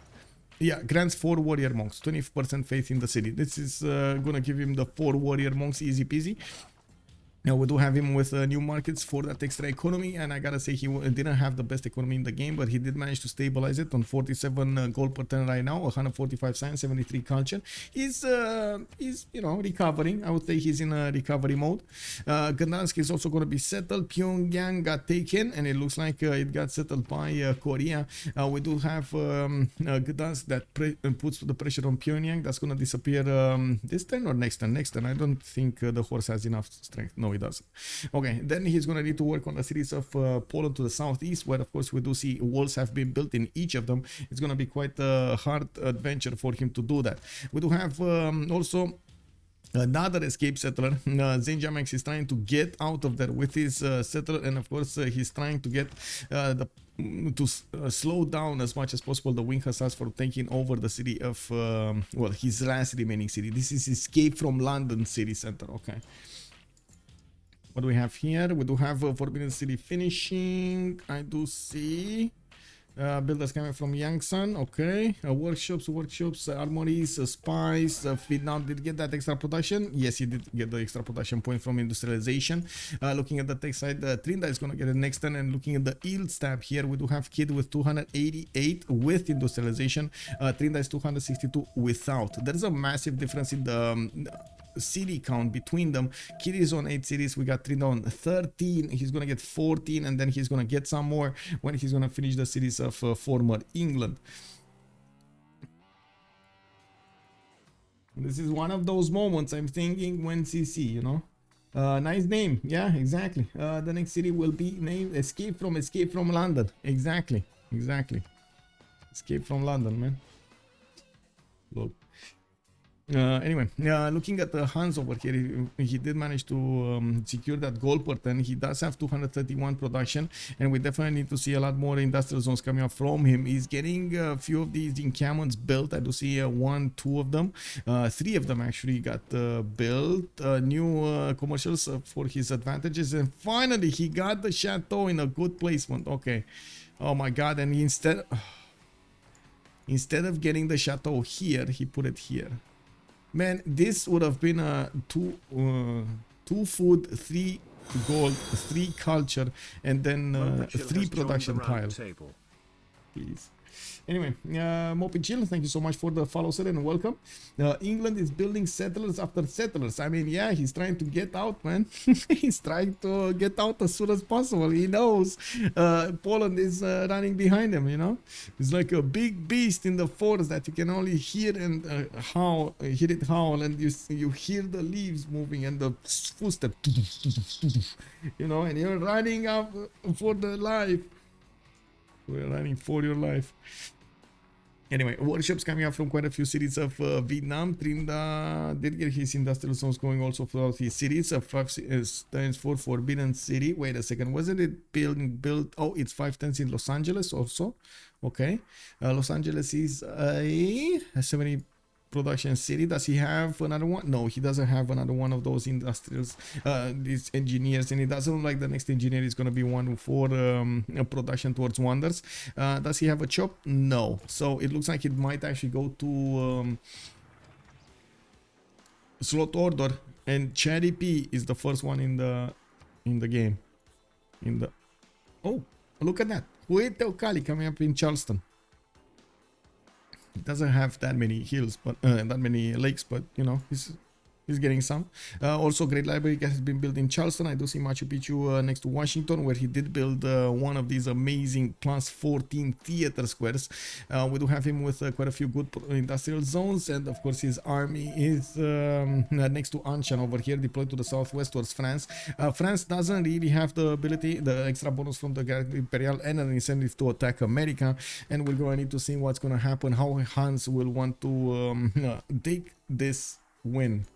Yeah, grants 4 warrior monks, 20% faith in the city. This is gonna give him the 4 warrior monks, easy peasy. Now we do have him with new markets for that extra economy, and I gotta say he didn't have the best economy in the game, but he did manage to stabilize it on 47 gold per turn right now, 145 science, 73 culture. He's you know, recovering. I would say he's in a recovery mode. Gdansk is also going to be settled. Pyongyang got taken, and it looks like it got settled by Korea. We do have Gdansk that puts the pressure on Pyongyang. That's going to disappear this turn or next turn? Next turn. I don't think the horse has enough strength. No, it doesn't. Okay, then he's going to need to work on the cities of Poland to the southeast, where of course we do see walls have been built in each of them. It's going to be quite a hard adventure for him to do that. We do have also another escape settler. Zenjamax is trying to get out of there with his settler, and of course he's trying to get slow down as much as possible the wing hussars from taking over the city of well, his last remaining city. This is Escape from London city center. Okay, what do we have here? We do have Forbidden City finishing. I do see builders coming from Yangsan. Okay, workshops, armories, spies. Vietnam did get that extra production. Yes, he did get the extra production point from industrialization. Looking at the tech side, Trinda is going to get the next turn, and looking at the yield tab here, we do have Kid with 288 with industrialization. Trinda is 262 without. There is a massive difference in the city count between them. Kid is on 8 cities. We got Trinda on 13. He's gonna get 14, and then he's gonna get some more when he's gonna finish the cities of former England. This is one of those moments I'm thinking when CC, you know. Nice name. Yeah, exactly. The next city will be named Escape from London. Exactly. Escape from London, man. Look. Anyway, looking at Hans over here, he did manage to secure that gold pattern. He does have 231 production, and we definitely need to see a lot more industrial zones coming up from him. He's getting a few of these encampments built. I do see one, two of them, three of them actually got built. New commercials for his advantages, and finally he got the chateau in a good placement. Okay, oh my god, and instead of getting the chateau here, he put it here. Man, this would have been a two food, 3 gold, 3 culture, and then 3 production tile. Please. Anyway, Mopin Chill, thank you so much for the follow, sir, and welcome. England is building settlers after settlers. I mean, yeah, he's trying to get out, man. He's trying to get out as soon as possible. He knows Poland is running behind him, you know. It's like a big beast in the forest that you can only hear and hear it howl, and you hear the leaves moving and the footsteps, you know, and you're running up for the life. We're running for your life. Anyway, workshops coming up from quite a few cities of Vietnam. Trinda did get his industrial zones going also throughout his cities. 5 stands for Forbidden City. Wait a second, wasn't it built? Oh, it's 5 tens in Los Angeles also. Okay, Los Angeles is a 70 production city. Does he have another one? No, he doesn't have another one of those industrials, these engineers, and it doesn't look like the next engineer is going to be one for production towards wonders. Does he have a chop? No. So it looks like it might actually go to slot order, and Cherry P is the first one in the game. Oh, look at that. Huete Kali coming up in Charleston. It doesn't have that many hills, but that many lakes, but you know, he's getting some. Also, Great Library has been built in Charleston. I do see Machu Picchu next to Washington, where he did build one of these amazing plus 14 theater squares. We do have him with quite a few good industrial zones, and of course his army is next to Anshan over here, deployed to the southwest towards France. France doesn't really have the ability, the extra bonus from the Guard Imperial, and an incentive to attack America, and we're going to need to see what's going to happen, how Hans will want to take this win.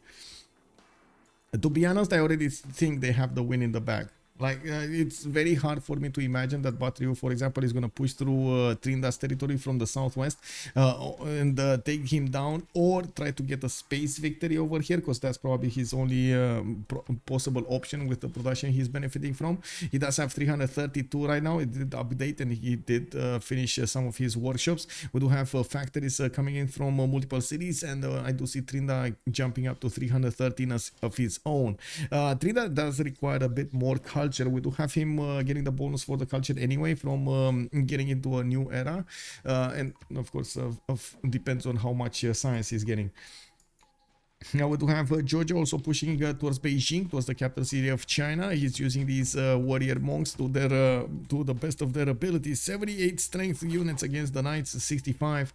To be honest, I already think they have the win in the bag. Like, it's very hard for me to imagine that Batrio, for example, is going to push through Trinda's territory from the southwest and take him down, or try to get a space victory over here, because that's probably his only possible option with the production he's benefiting from. He does have 332 right now. It did update, and he did finish some of his workshops. We do have factories coming in from multiple cities, and I do see Trinda jumping up to 313 of his own. Trinda does require a bit more culture. We do have him getting the bonus for the culture anyway from getting into a new era, and of course depends on how much science he's getting. Now we do have Georgia also pushing towards Beijing, towards the capital city of China. He's using these warrior monks to the best of their abilities. 78 strength units against the knights, 65.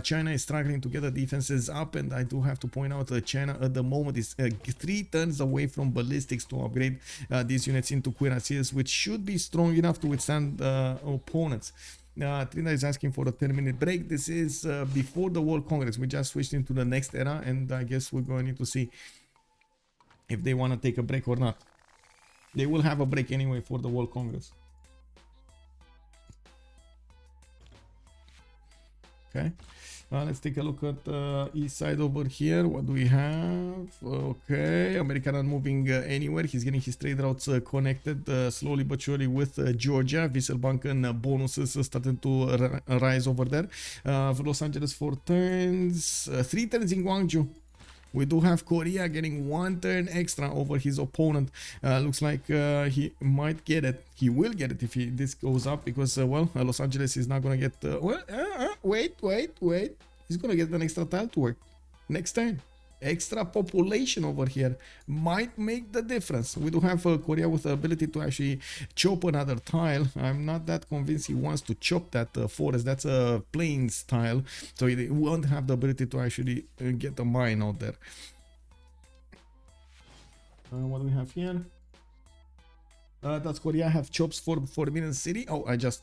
China is struggling to get the defenses up, and I do have to point out that China at the moment is 3 turns away from ballistics to upgrade these units into cuirassiers, which should be strong enough to withstand opponents. Trinda is asking for a 10-minute break. This is before the World Congress. We just switched into the next era, and I guess we're going to need to see if they want to take a break or not. They will have a break anyway for the World Congress. Okay. Let's take a look at the east side over here. What do we have? Okay, America not moving anywhere. He's getting his trade routes connected slowly but surely with Georgia. Wieselbanken bonuses starting to rise over there. For Los Angeles, 4 turns, 3 turns in Guangzhou. We do have Korea getting 1 turn extra over his opponent. Looks like he might get it. He will get it if this goes up, because, well, Los Angeles is not going to get... wait. He's going to get an extra tile to work. Next turn. extra population over here might make the difference. We do have Korea with the ability to actually chop another tile. I'm not that convinced he wants to chop that forest. That's a plains tile, so he won't have the ability to actually get a mine out there. What do we have here? Does Korea have chops for Forbidden City? Oh, I just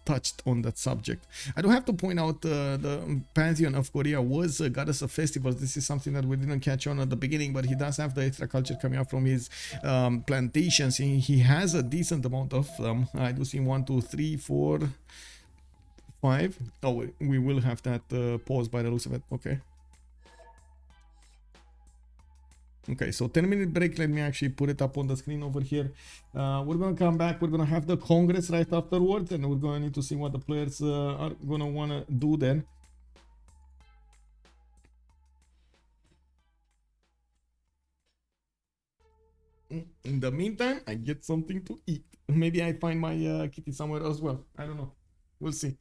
touched on that subject. I do have to point out the pantheon of Korea was a goddess of festivals. This is something that we didn't catch on at the beginning, but he does have the extra culture coming up from his plantations. He has a decent amount of them. I do see 1, 2, 3, 4, 5. Oh, we will have that pause by the looks of it. Okay. Okay, so 10-minute break. Let me actually put it up on the screen over here. We're gonna come back. We're gonna have the Congress right afterwards, and we're gonna need to see what the players are gonna wanna do then. In the meantime, I get something to eat. Maybe I find my kitty somewhere as well. I don't know. We'll see.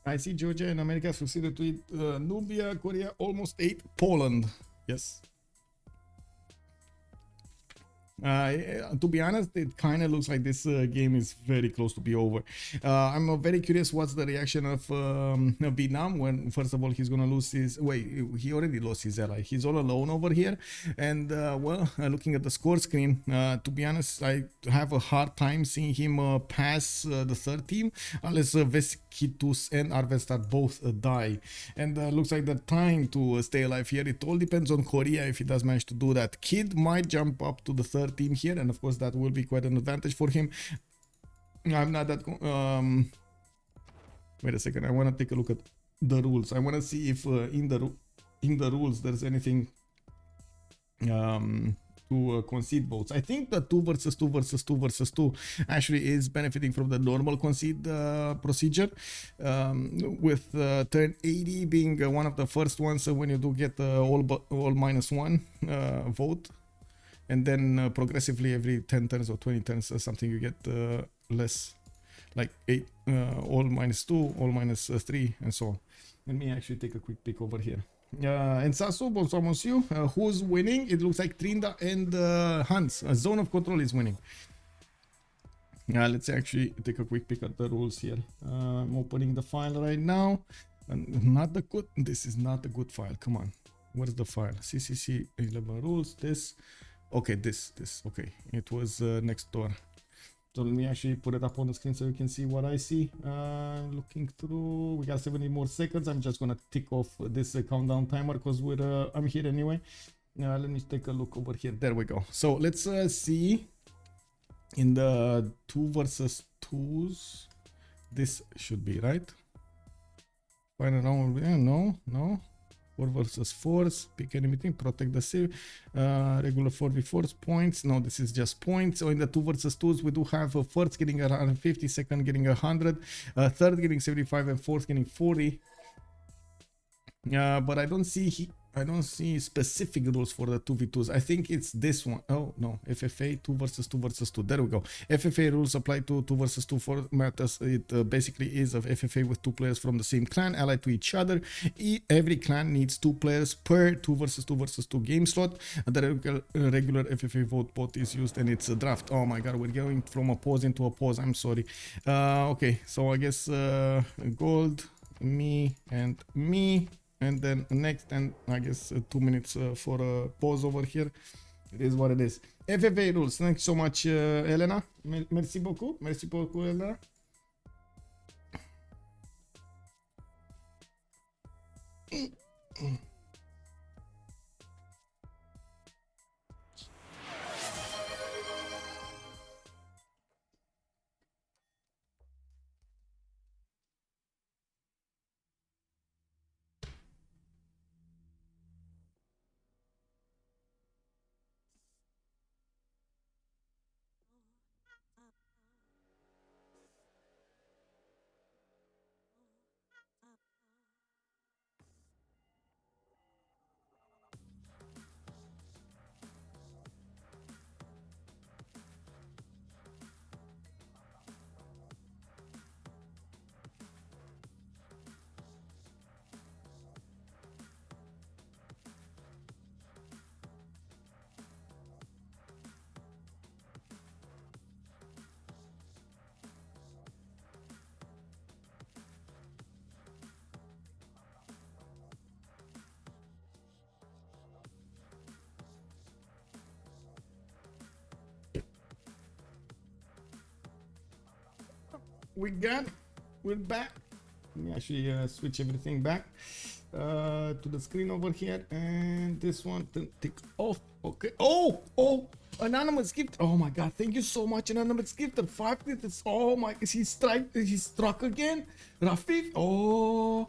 I see Georgia and America succeeded to it. Nubia, Korea almost ate Poland. Yes. To be honest, it kind of looks like this game is very close to be over. I'm very curious what's the reaction of Vietnam when, first of all, he's gonna lose his... Wait, he already lost his ally. He's all alone over here. And, well, looking at the score screen, to be honest, I have a hard time seeing him pass the third team unless Veskitus and Arvestar both die. And looks like they're trying to stay alive here. It all depends on Korea if he does manage to do that. Kid might jump up to the third team here, and of course that will be quite an advantage for him. I'm not that wait a second, I want to take a look at the rules. I want to see if in the rules there's anything to concede votes. I think the 2 versus 2 versus 2 versus 2 actually is benefiting from the normal concede procedure, with turn 80 being one of the first ones when you do get all -1 vote. And then progressively every 10 turns or 20 turns or something you get less, like 8, all -2, all -3, and so on. Let me actually take a quick peek over here. And Sasu, bonsoir monsieur, who's winning? It looks like Trinda and Hans. Zone of Control is winning. Let's actually take a quick peek at the rules here. I'm opening the file right now. Not the good. This is not a good file. Come on. Where's the file? CCC 11 rules. This. Okay, this. Okay, it was next door. So let me actually put it up on the screen so you can see what I see. Looking through, we got 70 more seconds. I'm just gonna tick off this countdown timer because I'm here anyway. Let me take a look over here. There we go. So let's see in the 2 versus 2s. This should be right. Final round. No. 4 versus 4s, pick enemy team, protect the civ, regular 4v4s, points. No, this is just points. So in the 2 versus 2s, we do have first getting 150, second getting 100, third getting 75, and fourth getting 40. But I don't see specific rules for the 2v2s. I think it's this one. Oh no, FFA 2 versus 2 versus 2. There we go. FFA rules apply to 2 versus 2 formats. It basically is of FFA with 2 players from the same clan allied to each other. Every clan needs 2 players per 2 versus 2 versus 2 game slot. The regular FFA vote bot is used and it's a draft. Oh my god, we're going from a pause into a pause. I'm sorry. Okay, so I guess gold, me, and me. And then next, and I guess 2 minutes for a pause over here. It is what it is. FFA rules. Thanks so much, Elena. Merci beaucoup. Merci beaucoup, Elena. We're back. Let me actually switch everything back to the screen over here, and this one to tick off. Okay. Oh, anonymous gift. Oh my god, thank you so much, anonymous gift. 5 minutes. Oh my, he struck again. Rafif. Oh,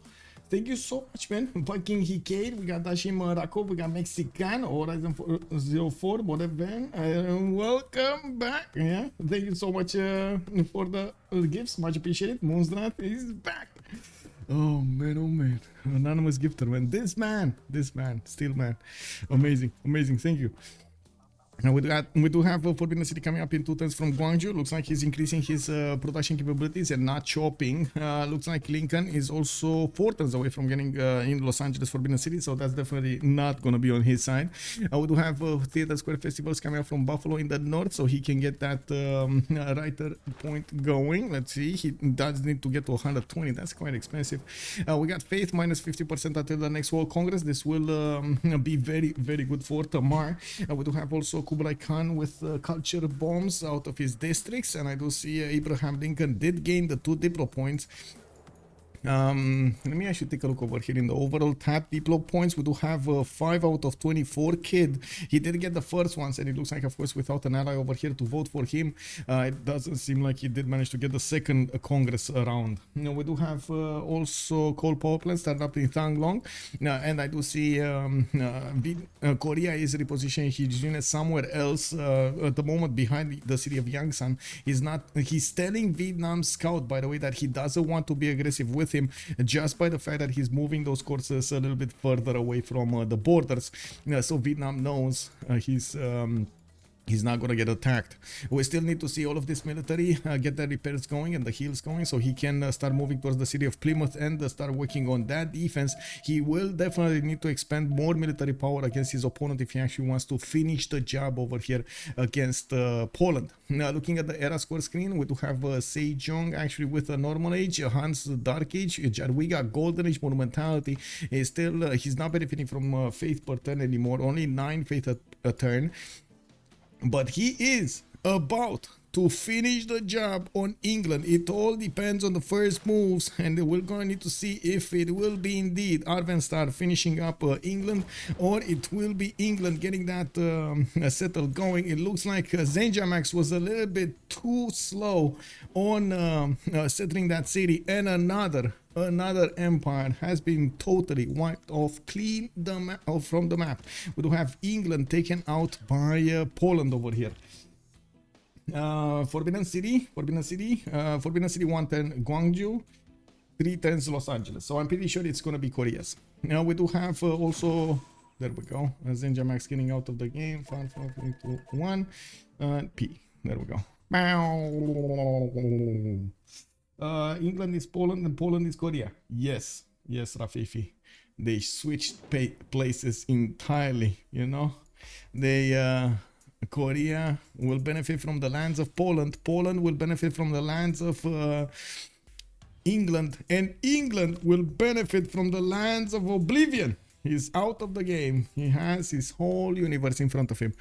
thank you so much, man. Viking Hikade. We got Dashim Rakov. We got Mexican. Horizon 04. Whatever. Welcome back. Yeah. Thank you so much for the gifts. Much appreciated. Moonstrat is back. Oh man, anonymous gifter, man. This man, still man, amazing. Thank you. Now we do have Forbidden City coming up in 2 turns from Guangzhou. Looks like he's increasing his production capabilities and not chopping. Looks like Lincoln is also 4 turns away from getting in Los Angeles Forbidden City, so that's definitely not gonna be on his side. We do have Theater Square Festivals coming up from Buffalo in the north, so he can get that writer point going. Let's see, he does need to get to 120. That's quite expensive. We got Faith minus 50% until the next World Congress. This will be very good for Tamar. We do have also Kublai Khan with culture bombs out of his districts, and I do see Abraham Lincoln did gain the 2 Diplo points. Let me actually take a look over here in the overall tap Diplo points. We do have 5 out of 24 kid. He did get the first ones, and it looks like, of course, without an ally over here to vote for him, it doesn't seem like he did manage to get the second Congress around. Now, we do have also coal power plant started up in Tanglong, and I do see Korea is repositioning his unit somewhere else at the moment behind the city of Yangsan. He's telling Vietnam Scout, by the way, that he doesn't want to be aggressive with him just by the fact that he's moving those courses a little bit further away from the borders. So Vietnam knows he's not gonna get attacked. We still need to see all of this military get the repairs going and the heals going, so he can start moving towards the city of Plymouth and start working on that defense. He will definitely need to expend more military power against his opponent if he actually wants to finish the job over here against Poland. Now, looking at the era score screen, we do have Sejong actually with a normal age, Hans Dark Age, Jadwiga Golden Age Monumentality. Is still he's not benefiting from faith per turn anymore, only 9 faith a turn. But he is about to finish the job on England. It all depends on the first moves, and we're going to need to see if it will be indeed Arvenstar finishing up England, or it will be England getting that settled going. It looks like Zenjamax was a little bit too slow on settling that city, and another empire has been totally wiped off, clean from the map. We do have England taken out by Poland over here. Forbidden City 110 Guangzhou, 3 turns Los Angeles. So I'm pretty sure it's gonna be Korea's. Now we do have also, there we go, Zenjamax getting out of the game. 5, 4, 3, 2, 1, P. There we go. England is Poland and Poland is Korea. Yes, Rafifi. They switched places entirely, you know. Korea will benefit from the lands of Poland. Poland will benefit from the lands of England. And England will benefit from the lands of Oblivion. He's out of the game. He has his whole universe in front of him.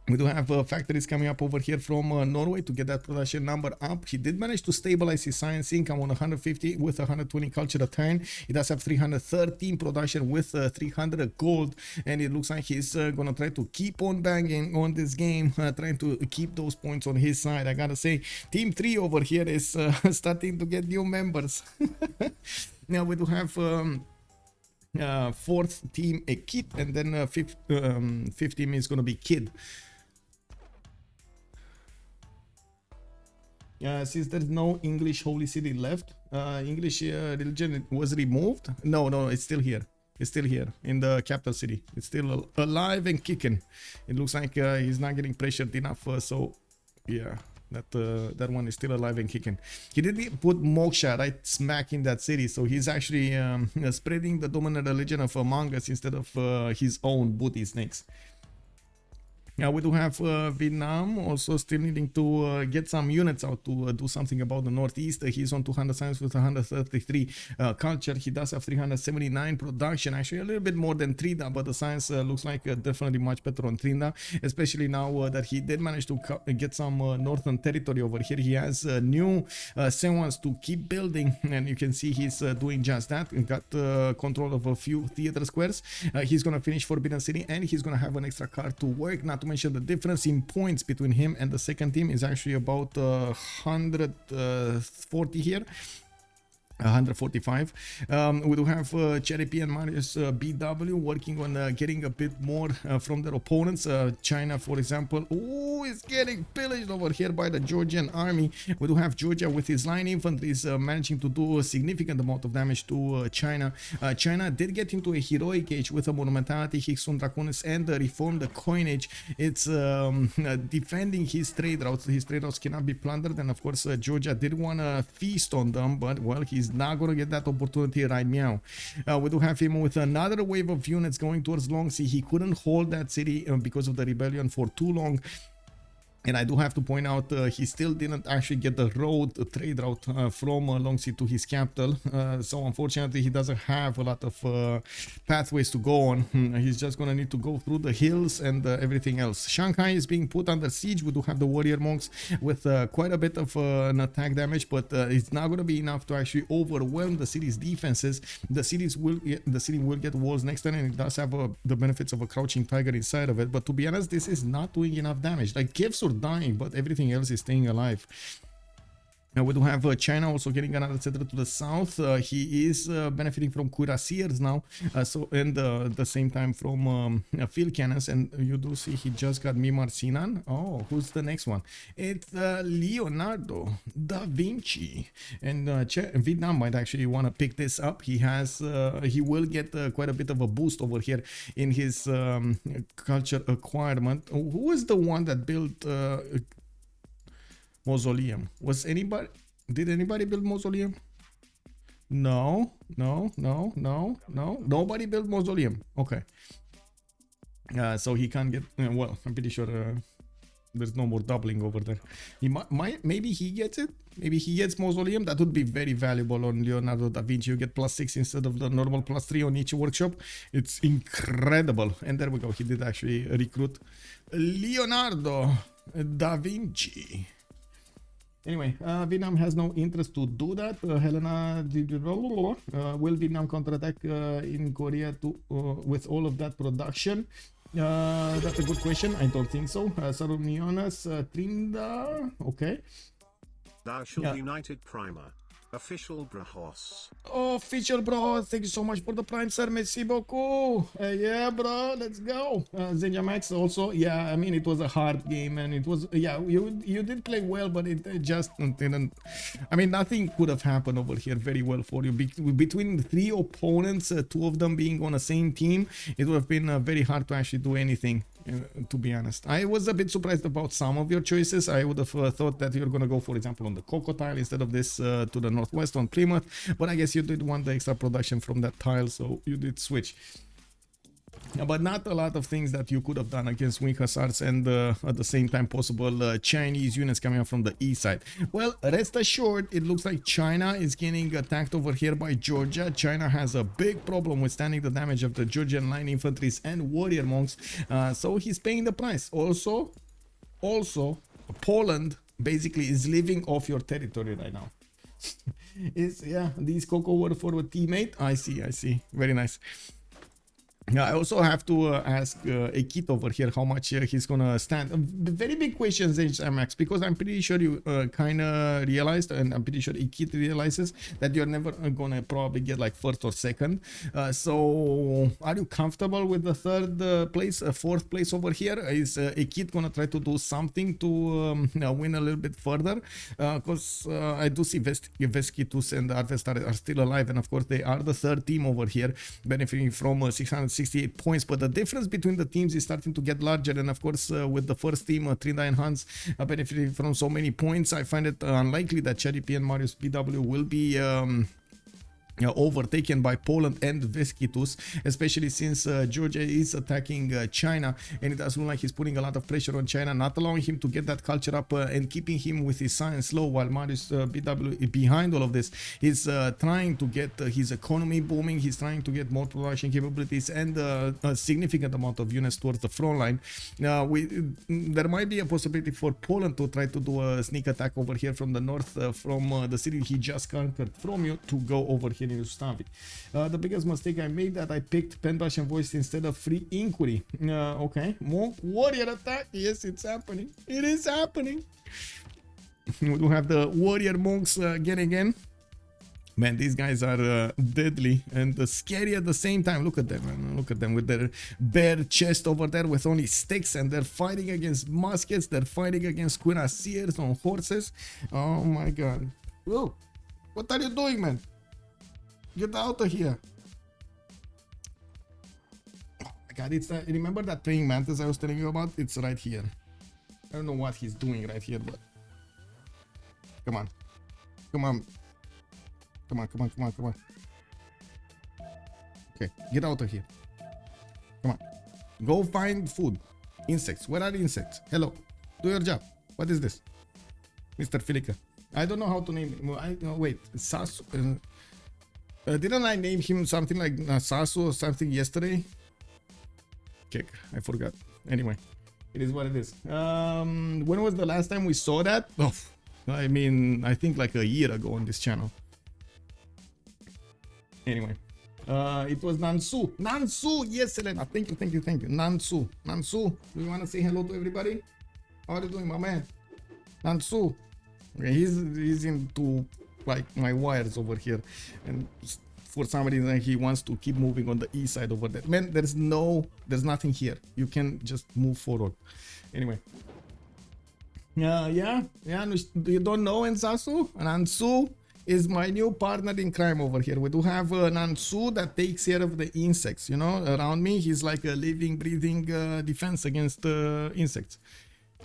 We do have factories coming up over here from Norway to get that production number up. He did manage to stabilize his science income on 150 with 120 culture a turn. He does have 313 production with 300 gold, and it looks like he's gonna try to keep on banging on this game, trying to keep those points on his side. I gotta say, Team 3 over here is starting to get new members. Now we do have 4th team a Kid, and then 5th team is gonna be Kid. Since there's no English holy city left, English religion was removed. No, it's still here. It's still here in the capital city. It's still alive and kicking. It looks like he's not getting pressured enough. So yeah, that one is still alive and kicking. He did put Moksha right smack in that city, so he's actually spreading the dominant religion of Among Us instead of his own booty snakes. We do have Vietnam also still needing to get some units out to do something about the Northeast. He's on 200 science with 133 culture. He does have 379 production, actually a little bit more than Trinda, but the science looks like definitely much better on Trinda, especially now that he did manage to get some northern territory over here. He has new Senwans to keep building, and you can see he's doing just that. He got control of a few theater squares. He's gonna finish Forbidden City, and he's gonna have an extra card to work. Not to mention the difference in points between him and the second team is actually about 140 here. 145. We do have Cherry P and Marius BW working on getting a bit more from their opponents. China, for example, is getting pillaged over here by the Georgian army. We do have Georgia with his line infantry is managing to do a significant amount of damage to China. China did get into a heroic age with a monumentality, Hixun Draconis, and reform the coinage. It's defending his trade routes. His trade routes cannot be plundered, and of course Georgia did want to feast on them, but well, he's not gonna get that opportunity right now. We do have him with another wave of units going towards Long Sea. He couldn't hold that city because of the rebellion for too long. And I do have to point out he still didn't actually get the trade route from Long Sea to his capital. So unfortunately he doesn't have a lot of pathways to go on. He's just gonna need to go through the hills and everything else. Shanghai is being put under siege. We do have the warrior monks with quite a bit of an attack damage, but it's not gonna be enough to actually overwhelm the city's defenses. The city will get walls next turn, and it does have the benefits of a crouching tiger inside of it. But to be honest, this is not doing enough damage. Like Kiev dying, but everything else is staying alive. Now we do have China also getting another settler to the south. He is benefiting from cuirassiers now, and the same time from field cannons. And you do see he just got Mimar Sinan. Oh, who's the next one? It's Leonardo da Vinci, and Vietnam might actually want to pick this up. He will get quite a bit of a boost over here in his culture acquirement. Who is the one that built Mausoleum? Did anybody build Mausoleum? No, nobody built Mausoleum. Okay. So he can't get, well, I'm pretty sure there's no more doubling over there. He maybe he gets it. Maybe he gets Mausoleum. That would be very valuable on Leonardo da Vinci. You get +6 instead of the normal +3 on each workshop. It's incredible. And there we go. He did actually recruit Leonardo da Vinci. Anyway, Vietnam has no interest to do that. Helena, will Vietnam counterattack in Korea with all of that production? That's a good question. I don't think so. Sarumionas, Trinda, okay. Thou shalt united primer. Official Brahos. Official Brahos, thank you so much for the prime, sir. Merci beaucoup. Yeah, bro, let's go. Zenja Max also, yeah, I mean, it was a hard game, and it was, yeah, you did play well, but it just didn't, I mean, nothing could have happened over here very well for you. Between the 3 opponents, 2 of them being on the same team, it would have been very hard to actually do anything. To be honest, I was a bit surprised about some of your choices. I would have thought that you're gonna go, for example, on the Coco tile instead of this to the northwest on Plymouth, but I guess you did want the extra production from that tile, so you did switch. But not a lot of things that you could have done against Wing Hussars and at the same time possible Chinese units coming up from the east side. Well, rest assured, it looks like China is getting attacked over here by Georgia. China has a big problem withstanding the damage of the Georgian line infantries and warrior monks, so he's paying the price. Also, Poland basically is living off your territory right now. Yeah, these Coco were for a teammate. I see, very nice. I also have to ask Ekit over here how much he's gonna stand. Very big questions, HMX, because I'm pretty sure you kind of realized, and I'm pretty sure Ekit realizes that you're never gonna probably get like 1st or 2nd. So are you comfortable with the 3rd place, 4th place over here? Is Ekit gonna try to do something to win a little bit further? Because I do see Veskitus and Arvestar are still alive, and of course they are the 3rd team over here, benefiting from 668 points, but the difference between the teams is starting to get larger, and of course with the first team, Trinda and Hans benefiting from so many points, I find it unlikely that Cherry P and Marius BW will be overtaken by Poland and Veskitus, especially since Georgia is attacking China, and it does look like he's putting a lot of pressure on China, not allowing him to get that culture up and keeping him with his science low, while Marius BW behind all of this. He's trying to get his economy booming, he's trying to get more production capabilities and a significant amount of units towards the front line. There might be a possibility for Poland to try to do a sneak attack over here from the north, from the city he just conquered from you, to go over here in Ustavi. The biggest mistake I made that I picked pen Russian voice instead of free inquiry. Okay, more warrior attack. Yes, it's happening. It is happening. We do have the warrior monks getting in. Man, these guys are deadly and scary at the same time. Look at them, man. Look at them with their bare chest over there with only sticks, and they're fighting against muskets. They're fighting against cuirassiers on horses. Oh my god. Whoa. What are you doing, man? Get out of here. Oh my god, it's remember that praying mantis I was telling you about? It's right here. I don't know what he's doing right here, but come on. Come on. Come on, come on, come on, come on. Okay, get out of here. Come on. Go find food. Insects. Where are the insects? Hello. Do your job. What is this? Mr. Filika. I don't know how to name him. Wait. Sasu. Didn't I name him something like Sasu or something yesterday? Kick. I forgot. Anyway. It is what it is. When was the last time we saw that? Oh, I mean, I think like a year ago on this channel. Anyway. It was Nansu. Nansu! Yes, Elena. Thank you, thank you, thank you. Nansu. Nansu, do you want to say hello to everybody? How are you doing, my man? Nansu. Okay, he's into like my wires over here, and for some reason he wants to keep moving on the east side over there. Man, there's nothing here. You can just move forward. Anyway. Yeah. You don't know Nansu? Nansu is my new partner in crime over here. We do have Nansu that takes care of the insects, you know, around me. He's like a living, breathing defense against insects.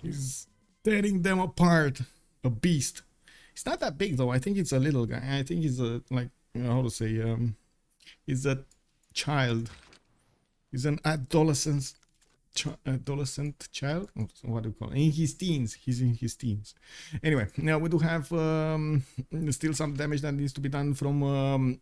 He's tearing them apart. A beast. He's not that big though. I think it's a little guy. I think he's a, like, you know how to say, he's a child. He's an adolescent child. What do you call it? In his teens. He's in his teens. Anyway, now we do have still some damage that needs to be done from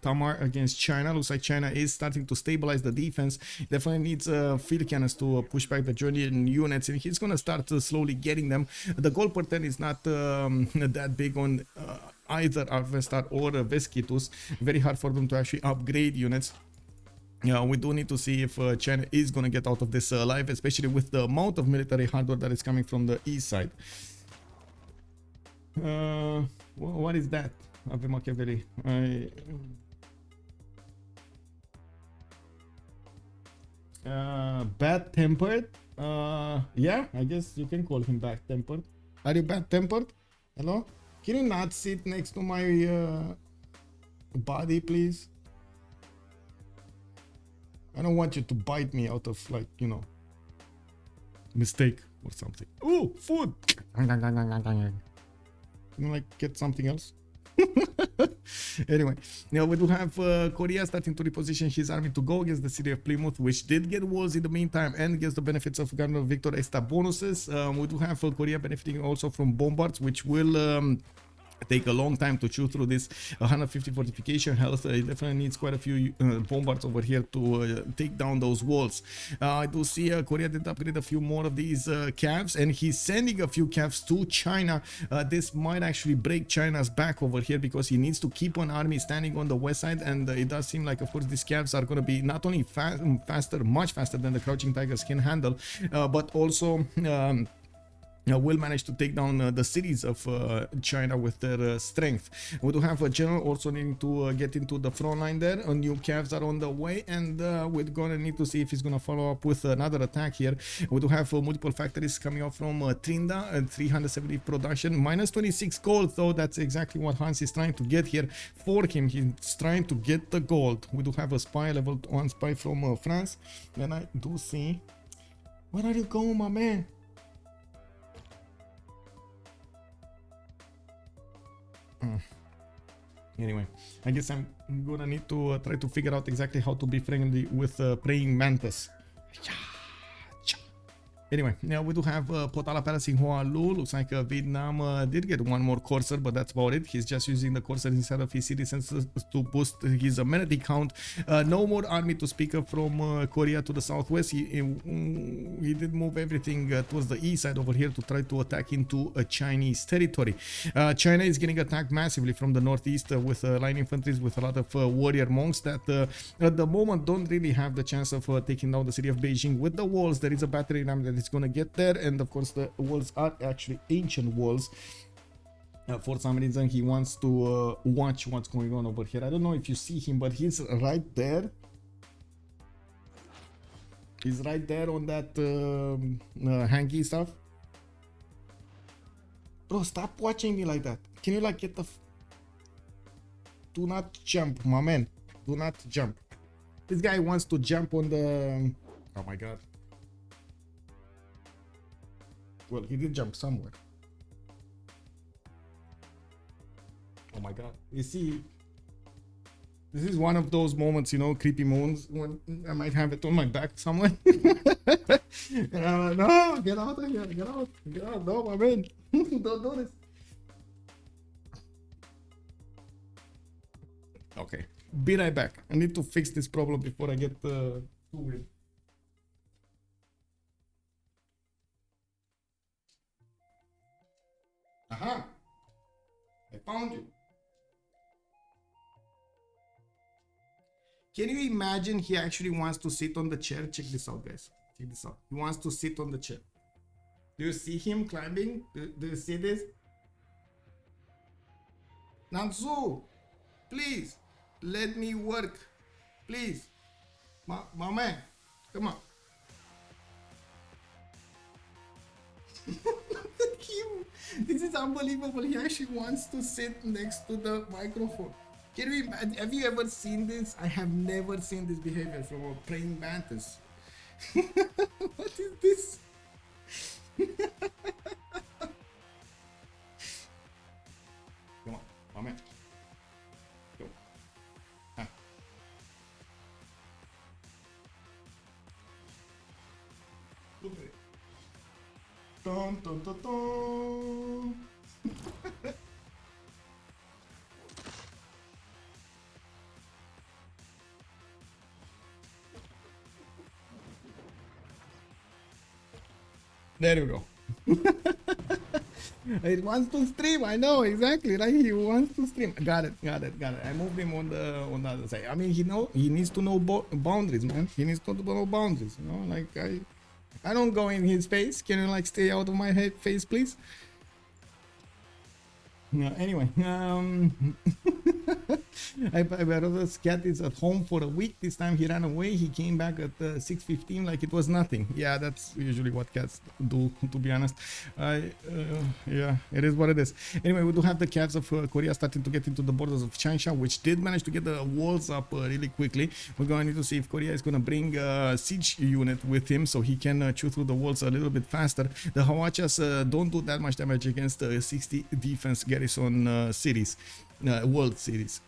Tamar against China. Looks like China is starting to stabilize the defense. Definitely needs field cannons to push back the Georgian units, and he's gonna start slowly getting them. The goal per 10 is not that big on either Avestar or Veskitus. Very hard for them to actually upgrade units. We do need to see if China is gonna get out of this alive, especially with the amount of military hardware that is coming from the east side. What is that? Ave Machiavelli. Bad-tempered? Yeah, I guess you can call him bad-tempered. Are you bad-tempered? Hello? Can you not sit next to my body, please? I don't want you to bite me out of, like, you know, mistake or something. Ooh, food! Can you, like, get something else? Anyway, now we do have Korea starting to reposition his army to go against the city of Plymouth, which did get walls in the meantime and gets the benefits of Governor Victor extra bonuses. We do have Korea benefiting also from bombards, which will take a long time to chew through this 150 fortification health. It definitely needs quite a few bombards over here to take down those walls. I do see Korea did upgrade a few more of these calves, and he's sending a few calves to China. This might actually break China's back over here, because he needs to keep an army standing on the west side, and it does seem like, of course, these calves are going to be not only faster, much faster than the crouching tigers can handle, but also will manage to take down the cities of China with their strength. We do have a general also needing to get into the front line there. New calves are on the way, and we're gonna need to see if he's gonna follow up with another attack here. We do have multiple factories coming out from Trinda and 370 production, minus 26 gold, though. That's exactly what Hans is trying to get here for him. He's trying to get the gold. We do have a spy, level 1 spy from France, and I do see. Where are you going, my man? Anyway, I guess I'm gonna need to try to figure out exactly how to be friendly with praying mantis. Anyway, now we do have Potala Palace in Hualu. Looks like Vietnam did get one more courser, but that's about it. He's just using the courser inside of his city centers to boost his amenity count. No more army to speak of from Korea to the southwest. He did move everything towards the east side over here to try to attack into Chinese territory. China is getting attacked massively from the northeast with line infantry with a lot of warrior monks that at the moment don't really have the chance of taking down the city of Beijing with the walls. There is a battery ram that is going to get there, and of course the walls are actually ancient walls. For some reason he wants to watch what's going on over here. I don't know if you see him, but he's right there. He's right there on that hanky stuff. Bro, stop watching me like that. Can you like get the do not jump, my man. Do not jump. This guy wants to jump on the oh my god. Well, he did jump somewhere. Oh my god. You see, this is one of those moments, you know, creepy moments when I might have it on my back somewhere. And I'm like, no, get out of here, get out, no, my man. Don't do this. Okay, be right back. I need to fix this problem before I get too weird. Aha! I found you. Can you imagine he actually wants to sit on the chair? Check this out, guys. Check this out. He wants to sit on the chair. Do you see him climbing? Do you see this? Nansu, please, let me work. Please. My man, come on. This is unbelievable. He actually wants to sit next to the microphone. Can you imagine? Have you ever seen this? I have never seen this behavior from a praying mantis. What is this? Come on, my man. Go. Ah. Look at it. Dun, dun, dun, dun. There you go. It wants to stream. I know exactly, right? He wants to stream. Got it. I moved him on the other side. I mean, he needs to know boundaries, man. He needs to know boundaries. You know, like I don't go in his face. Can you like stay out of my face, please? Anyway, I brother's cat is at home for a week. This time he ran away. He came back at 6:15 like it was nothing. Yeah, that's usually what cats do, to be honest. Yeah, it is what it is. Anyway, we do have the cats of Korea starting to get into the borders of Changsha, which did manage to get the walls up really quickly. We're going to need to see if Korea is going to bring a siege unit with him so he can chew through the walls a little bit faster. The Hawachas don't do that much damage against 60 defense garrison cities, world cities.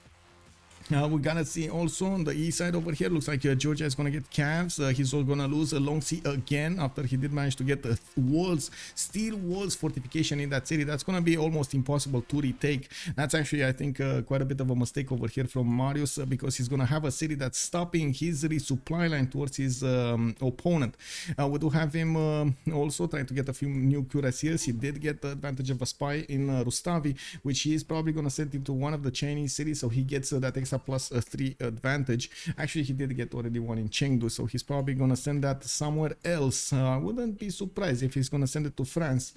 We're gonna see also on the east side over here, looks like Georgia is gonna get calves. He's also gonna lose a long sea again after he did manage to get walls, steel walls fortification in that city. That's gonna be almost impossible to retake. That's actually, I think, quite a bit of a mistake over here from Marius, because he's gonna have a city that's stopping his resupply line towards his opponent. We do have him also trying to get a few new cuirassiers. He did get the advantage of a spy in Rustavi, which he is probably gonna send into one of the Chinese cities, so he gets that extra plus 3 advantage. Actually, he did get already one in Chengdu, so he's probably gonna send that somewhere else. I wouldn't be surprised if he's gonna send it to France.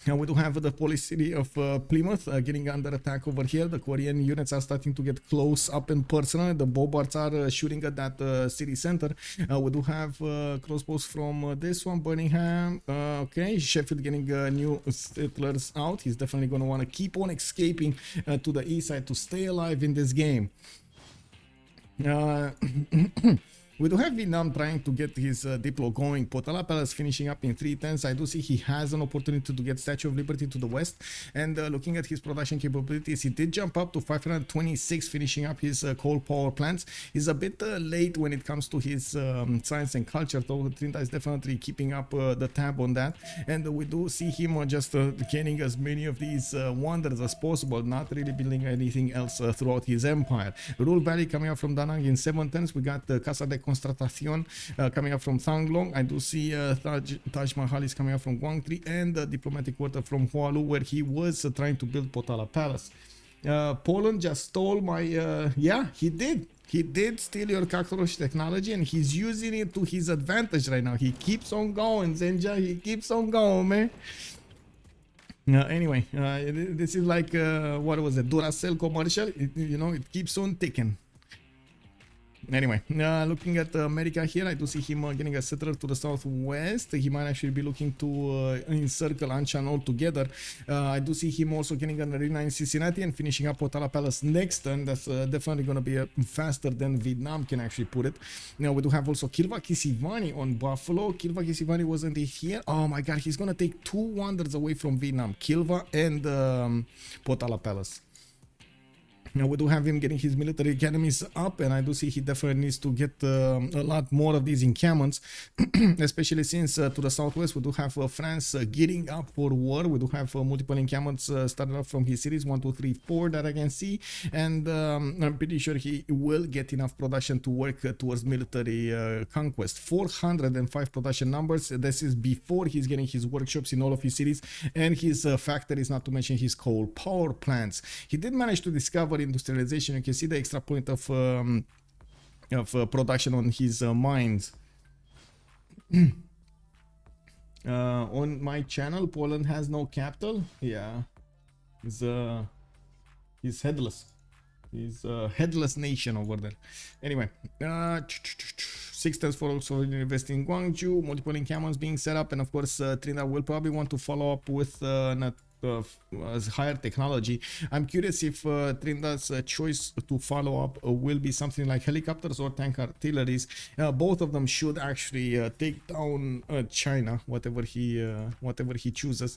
Now we do have the police city of Plymouth getting under attack over here. The Korean units are starting to get close up and personal. The bombards are shooting at that city center. We do have crossbows from this one, Birmingham. Okay, Sheffield getting new settlers out. He's definitely going to want to keep on escaping to the east side to stay alive in this game. We do have Vietnam trying to get his Diplo going. Potala Palace finishing up in 310s. I do see he has an opportunity to get Statue of Liberty to the west. And looking at his production capabilities, he did jump up to 526, finishing up his coal power plants. He's a bit late when it comes to his science and culture, though Trinta is definitely keeping up the tab on that. And we do see him just gaining as many of these wonders as possible, not really building anything else throughout his empire. Rule Valley coming up from Danang in 710s. We got Casa de Constatacion coming up from Thanglong. I do see Taj Mahal is coming up from Guangtri, and Diplomatic Quarter from Hualu, where he was trying to build Potala Palace. Poland just stole my yeah, he did steal your cockroach technology, and he's using it to his advantage right now. He keeps on going, Zenja, he keeps on going, man. Anyway, this is like what was it, Duracell commercial. You know, it keeps on ticking. Anyway, looking at America here, I do see him getting a settler to the southwest. He might actually be looking to encircle Anshan altogether. I do see him also getting an arena in Cincinnati and finishing up Potala Palace next turn. That's definitely going to be faster than Vietnam can actually put it. Now we do have also Kilva Kisivani on Buffalo. Kilva Kisivani wasn't here. Oh my god, he's going to take 2 wonders away from Vietnam, Kilva and Potala Palace. Now we do have him getting his military academies up, and I do see he definitely needs to get a lot more of these encampments, especially since to the southwest we do have France gearing up for war. We do have multiple encampments started off from his cities, 1, 2, 3, 4 that I can see, and I'm pretty sure he will get enough production to work towards military conquest. 405 production numbers. This is before he's getting his workshops in all of his cities and his factories, not to mention his coal power plants. He did manage to discover industrialization. You can see the extra point of production on his mines. On my channel, Poland has no capital. Yeah, he's headless. He's a headless nation over there. Anyway, 6 times for also investing in Guangzhou, multiple encampments being set up, and of course Trinidad will probably want to follow up with higher technology. I'm curious if Trinidad's choice to follow up will be something like helicopters or tank artilleries. Both of them should actually take down China, whatever he chooses.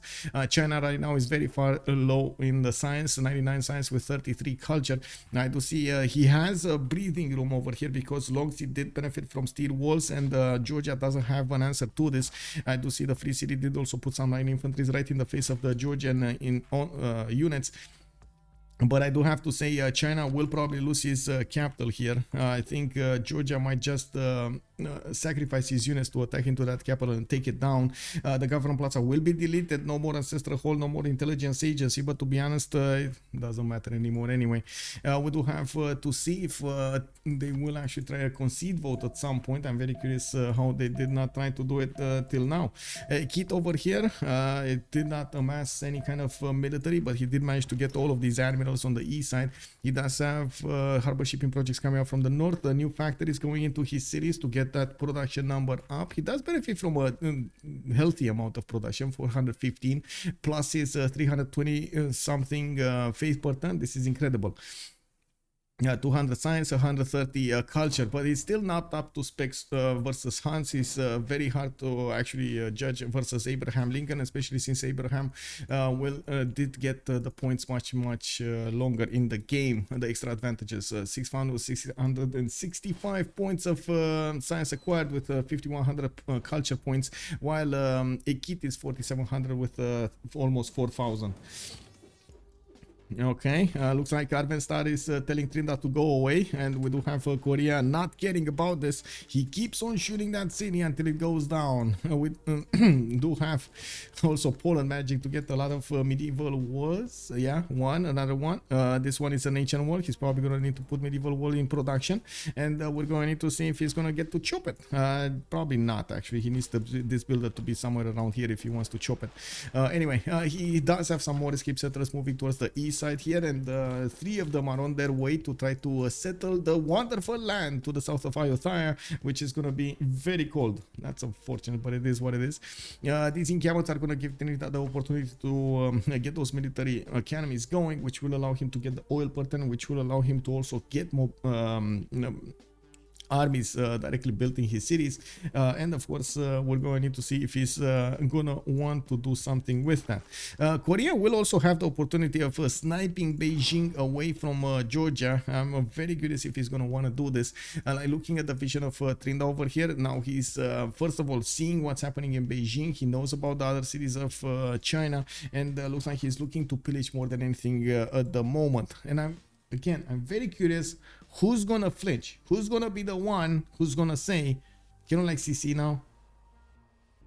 China right now is very far low in the science, 99 science with 33 culture. I do see he has a breathing room over here because Longxi did benefit from steel walls, and Georgia doesn't have an answer to this. I do see the Free City did also put some line infantry right in the face of the Georgian units. But I do have to say China will probably lose his capital here. I think Georgia might just sacrifice his units to attack into that capital and take it down. The government plaza will be deleted. No more ancestral hall, no more intelligence agency. But to be honest, it doesn't matter anymore anyway. We do have to see if they will actually try a concede vote at some point. I'm very curious how they did not try to do it till now. Kit over here, it did not amass any kind of military, but he did manage to get all of these admirals on the east side. He does have harbor shipping projects coming up from the north. The new factories going into his cities to get that production number up. He does benefit from a healthy amount of production, 415 plus his 320 something faith per ton. This is incredible. 200 science, 130 culture, but it's still not up to specs versus Hans. It's very hard to actually judge versus Abraham Lincoln, especially since Abraham did get the points much longer in the game. The extra advantages, 665 points of science acquired with 5100 culture points, while Ekit is 4700 with almost 4000. Okay, looks like Arvenstar is telling Trinidad to go away, and we do have Korea not caring about this. He keeps on shooting that city until it goes down. We do have also Poland managing to get a lot of medieval walls. Yeah, another one. This one is an ancient wall. He's probably going to need to put medieval wall in production, and we're going to need to see if he's going to get to chop it. Probably not, actually. He needs this builder to be somewhere around here if he wants to chop it. Anyway, he does have some more escape settlers moving towards the east side here, and 3 of them are on their way to try to settle the wonderful land to the south of Ayutthaya, which is going to be very cold. That's unfortunate, but it is what it is. These encampments are going to give Trinidad the opportunity to get those military academies going, which will allow him to get the oil per ton, which will allow him to also get more armies directly built in his cities, and of course we're going to need to see if he's gonna want to do something with that. Korea will also have the opportunity of sniping Beijing away from Georgia. I'm very curious if he's gonna want to do this. Like looking at the vision of Trinda over here, now he's first of all seeing what's happening in Beijing. He knows about the other cities of China, and looks like he's looking to pillage more than anything at the moment. And I'm very curious who's gonna flinch, who's gonna be the one who's gonna say, you don't like CC now?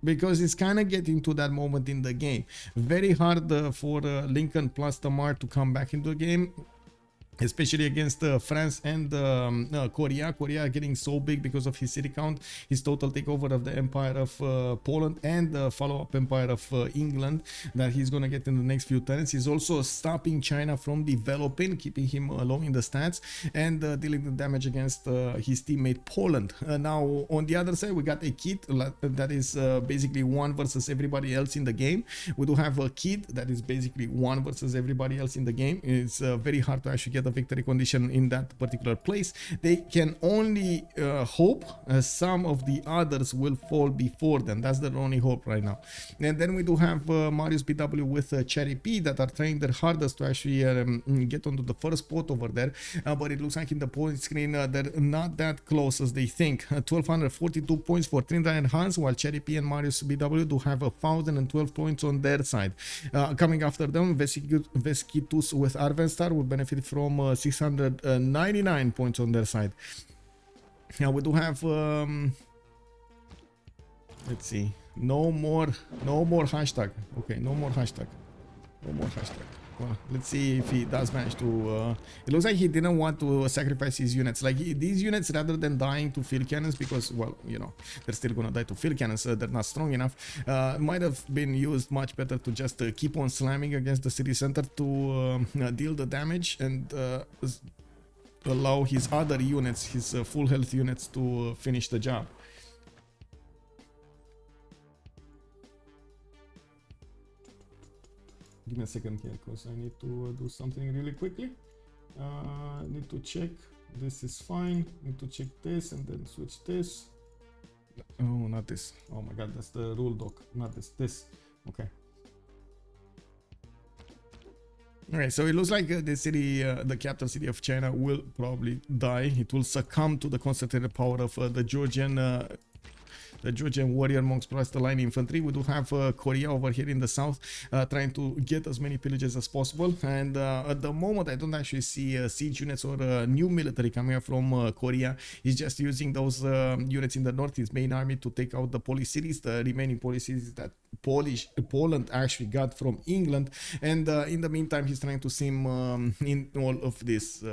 Because it's kind of getting to that moment in the game. Very hard for Lincoln plus Tamar to come back into the game, especially against France and Korea. Korea getting so big because of his city count, his total takeover of the empire of Poland, and the follow-up empire of England that he's gonna get in the next few turns. He's also stopping China from developing, keeping him low in the stats, and dealing the damage against his teammate Poland. Now on the other side, we got a kit that is basically one versus everybody else in the game. We do have a kit that is basically one versus everybody else in the game. It's very hard to actually get the victory condition in that particular place. They can only hope some of the others will fall before them. That's their only hope right now. And then we do have Marius BW with Cherry P that are trying their hardest to actually get onto the first spot over there, but it looks like in the point screen they're not that close as they think. 1242 points for Trinda and Hans, while Cherry P and Marius BW do have 1012 points on their side. Coming after them, Veskitus with Arvenstar will benefit from 699 points on their side. Now we do have let's see, no more hashtag. Okay, no more hashtag. Well, let's see if he does manage to it looks like he didn't want to sacrifice his units. Like these units, rather than dying to field cannons, because, well, you know, they're still gonna die to field cannons, they're not strong enough, might have been used much better to just keep on slamming against the city center to deal the damage and allow his other units, his full health units, to finish the job. Give me a second here, because I need to do something really quickly. Need to check this is fine. Need to check this and then switch this. Oh, not this. Oh my god, that's the rule doc. Not this. This. Okay. Alright, so it looks like the city, the capital city of China, will probably die. It will succumb to the concentrated power of the Georgian warrior monks plus the line infantry. We do have Korea over here in the south trying to get as many pillages as possible, and at the moment I don't actually see siege units or new military coming up from Korea. He's just using those units in the north, his main army, to take out the Polish cities, the remaining Polish cities that Poland actually got from England, and in the meantime he's trying to sim in all of this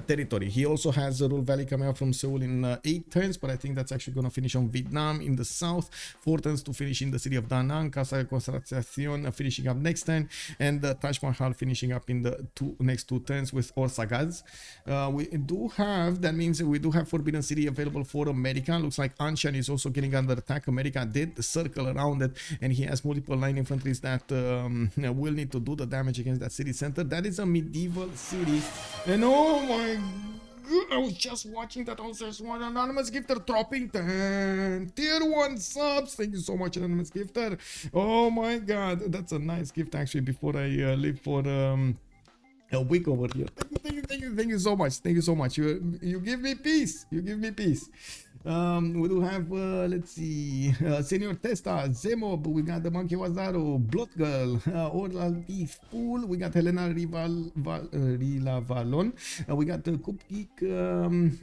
territory. He also has Rural Valley coming out from Seoul in 8 turns, but I think that's actually going to finish on Vietnam in the south. 4 turns to finish in the city of Da Nang. Casa Constatacion finishing up next turn, and Taj Mahal finishing up in the next 2 turns with Orsagaz. We do have, that means we do have Forbidden City available for America. Looks like Anshan is also getting under attack. America did circle around it, and he has multiple line infantries that will need to do the damage against that city center. That is a medieval city, and oh my god, I was just watching that. Also, there's one anonymous gifter dropping 10 tier 1 subs. Thank you so much, anonymous gifter. Oh my god, that's a nice gift actually before I leave for a week over here. Thank you so much. Thank you so much. You give me peace. You give me peace. We do have let's see, Senior Testa, Zemob, we got the Monkey Wazaro, Blood Girl, Oral Thief Pool, we got Helena Rilavalon, we got Cupcake,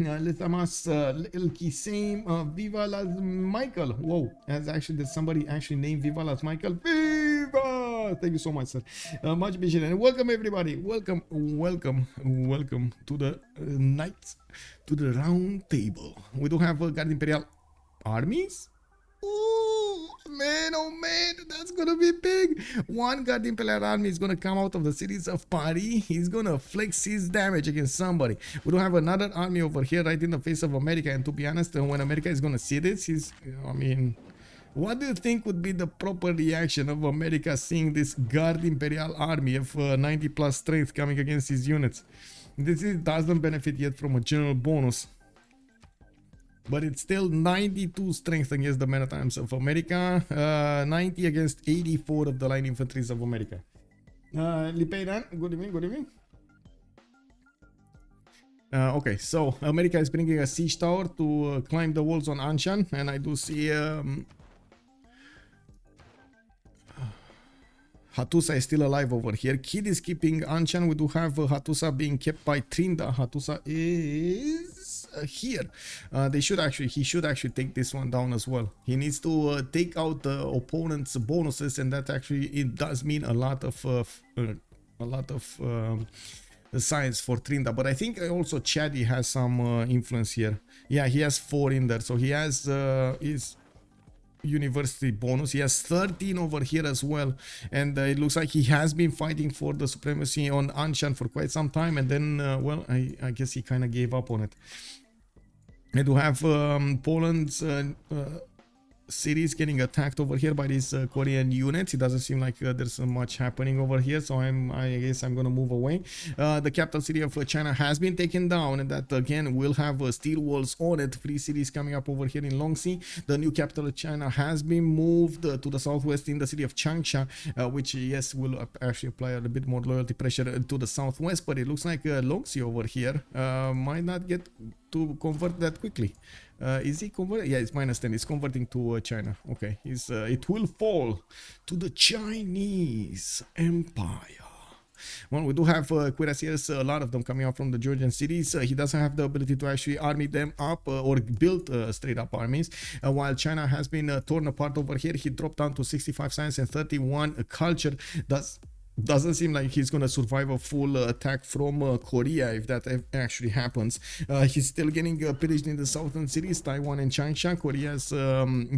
Lethamas, Little Kisame, Viva Las Michael. Whoa, there's somebody actually named Viva Las Michael. Viva! Thank you so much, sir. Much appreciated, and welcome everybody. Welcome to the Knights to the round table. We do have Guard Imperial armies. Ooh, man, oh man, that's gonna be big. One Guard Imperial army is gonna come out of the cities of Paris. He's gonna flex his damage against somebody. We do have another army over here right in the face of America, and to be honest, when America is gonna see this, I mean, what do you think would be the proper reaction of America seeing this Guard Imperial army of 90 plus strength coming against his units? This doesn't benefit yet from a general bonus. But it's still 92 strength against the Maritimes of America, 90 against 84 of the Line Infantries of America. Lipeidan, good evening, good evening. Okay, so America is bringing a siege tower to climb the walls on Anshan, and I do see Hattusa is still alive over here. Kid is keeping Anshan. We do have Hattusa being kept by Trinda. Hattusa is here. He should actually take this one down as well. He needs to take out the opponent's bonuses, and that actually it does mean a lot of science for Trinda. But I think also Chaddy has some influence here. Yeah, he has 4 in there, so he has his university bonus. He has 13 over here as well, and it looks like he has been fighting for the supremacy on Anshan for quite some time, and then well, I guess he kind of gave up on it. I do have Poland's cities getting attacked over here by these Korean units. It doesn't seem like there's much happening over here, so I guess I'm gonna move away. The capital city of China has been taken down, and that again will have steel walls on it. 3 cities coming up over here in Longxi. The new capital of China has been moved to the southwest in the city of Changsha, which yes will actually apply a bit more loyalty pressure to the southwest, but it looks like Longxi over here might not get to convert that quickly. Is he converting? Yeah, it's -10. It's converting to China. Okay, it will fall to the Chinese Empire. Well, we do have cuirassiers, a lot of them coming out from the Georgian cities. He doesn't have the ability to actually army them up or build straight up armies. While China has been torn apart over here, he dropped down to 65 science and 31 culture. Doesn't seem like he's gonna survive a full attack from Korea if that actually happens. He's still getting pillaged in the southern cities, Taiwan and Changsha. Korea's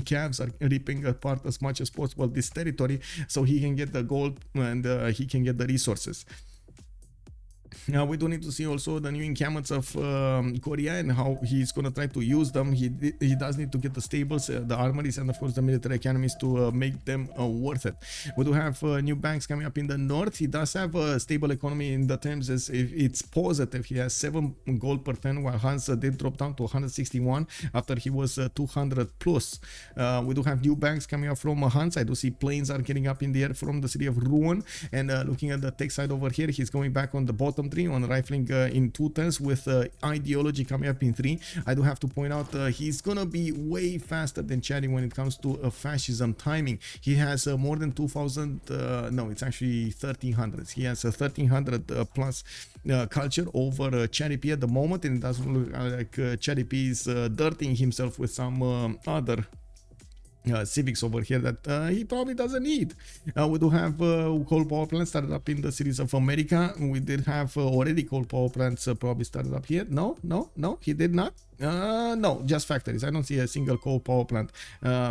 calves are ripping apart as much as possible this territory so he can get the gold and he can get the resources. Now we do need to see also the new encampments of Korea and how he's going to try to use them. He does need to get the stables, the armories, and of course the military academies to make them worth it. We do have new banks coming up in the north. He does have a stable economy in the terms as if it's positive. He has 7 gold per 10, while Hans did drop down to 161 after he was 200 plus. We do have new banks coming up from Hans. I do see planes are getting up in the air from the city of Rouen, and looking at the tech side over here, he's going back on the bottom 3 on rifling in 2 turns with ideology coming up in 3. I do have to point out he's gonna be way faster than Chaddy when it comes to fascism timing. He has more than 2,000 no, it's actually 1,300. He has a 1,300 plus culture over Chaddy P at the moment, and it doesn't look like Chaddy P is dirtying himself with some other civics over here that he probably doesn't need. We do have coal power plants started up in the cities of America. We did have already coal power plants probably started up here. No, he did not. No, just factories. I don't see a single coal power plant.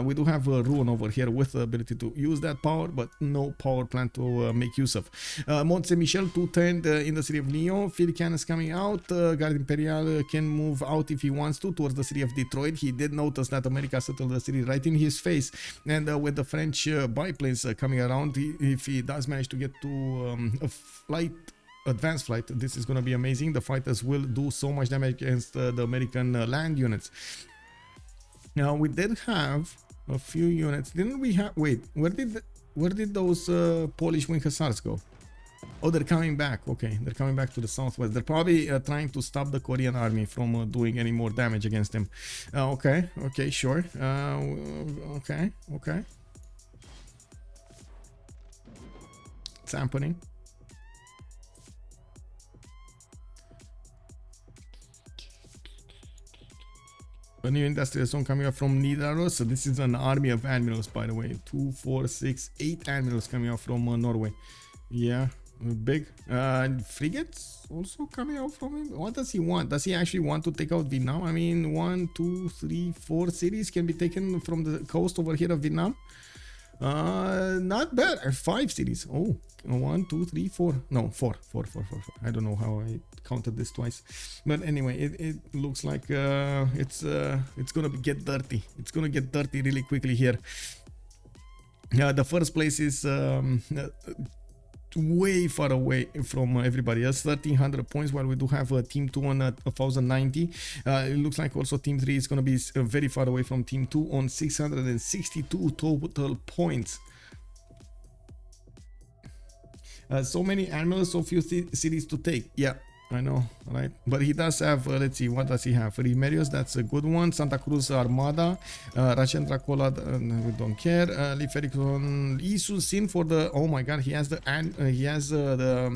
We do have Ruin over here with the ability to use that power, but no power plant to make use of. Mont Saint Michel 210 in the city of Lyon. Field cannons coming out. Guard Imperial can move out if he wants to towards the city of Detroit. He did notice that America settled the city right in his face, and with the French biplanes coming around, if he does manage to get to a advanced flight, this is going to be amazing. The fighters will do so much damage against the American land units. Now we did have a few units, didn't we have? Wait, where did those Polish wing hussars go? Oh, they're coming back. Okay, they're coming back to the southwest. They're probably trying to stop the Korean army from doing any more damage against them. Okay, sure. Okay. It's happening. A new industrial zone coming up from Nidaros. So this is an army of admirals, by the way. 2, 4, 6, 8 admirals coming out from Norway. Yeah, big. Frigates also coming out from him. What does he want? Does he actually want to take out Vietnam? I mean, 1, 2, 3, 4 cities can be taken from the coast over here of Vietnam. Not bad. 5 cities. Oh, 1, 2, 3, 4. No, 4. I don't know how I counted this twice, but anyway, it looks like it's gonna get dirty. It's gonna get dirty really quickly here. The first place is way far away from everybody else. 1300 points, while we do have team 2 on 1090. It looks like also team 3 is going to be very far away from team 2 on 662 total points. So many animals, so few cities to take. Yeah, I know, right? But he does have, let's see, what does he have? Remedios, that's a good one. Santa Cruz Armada, Russian Dracula, we don't care. Lifericon Isusin for the, oh my god, he has the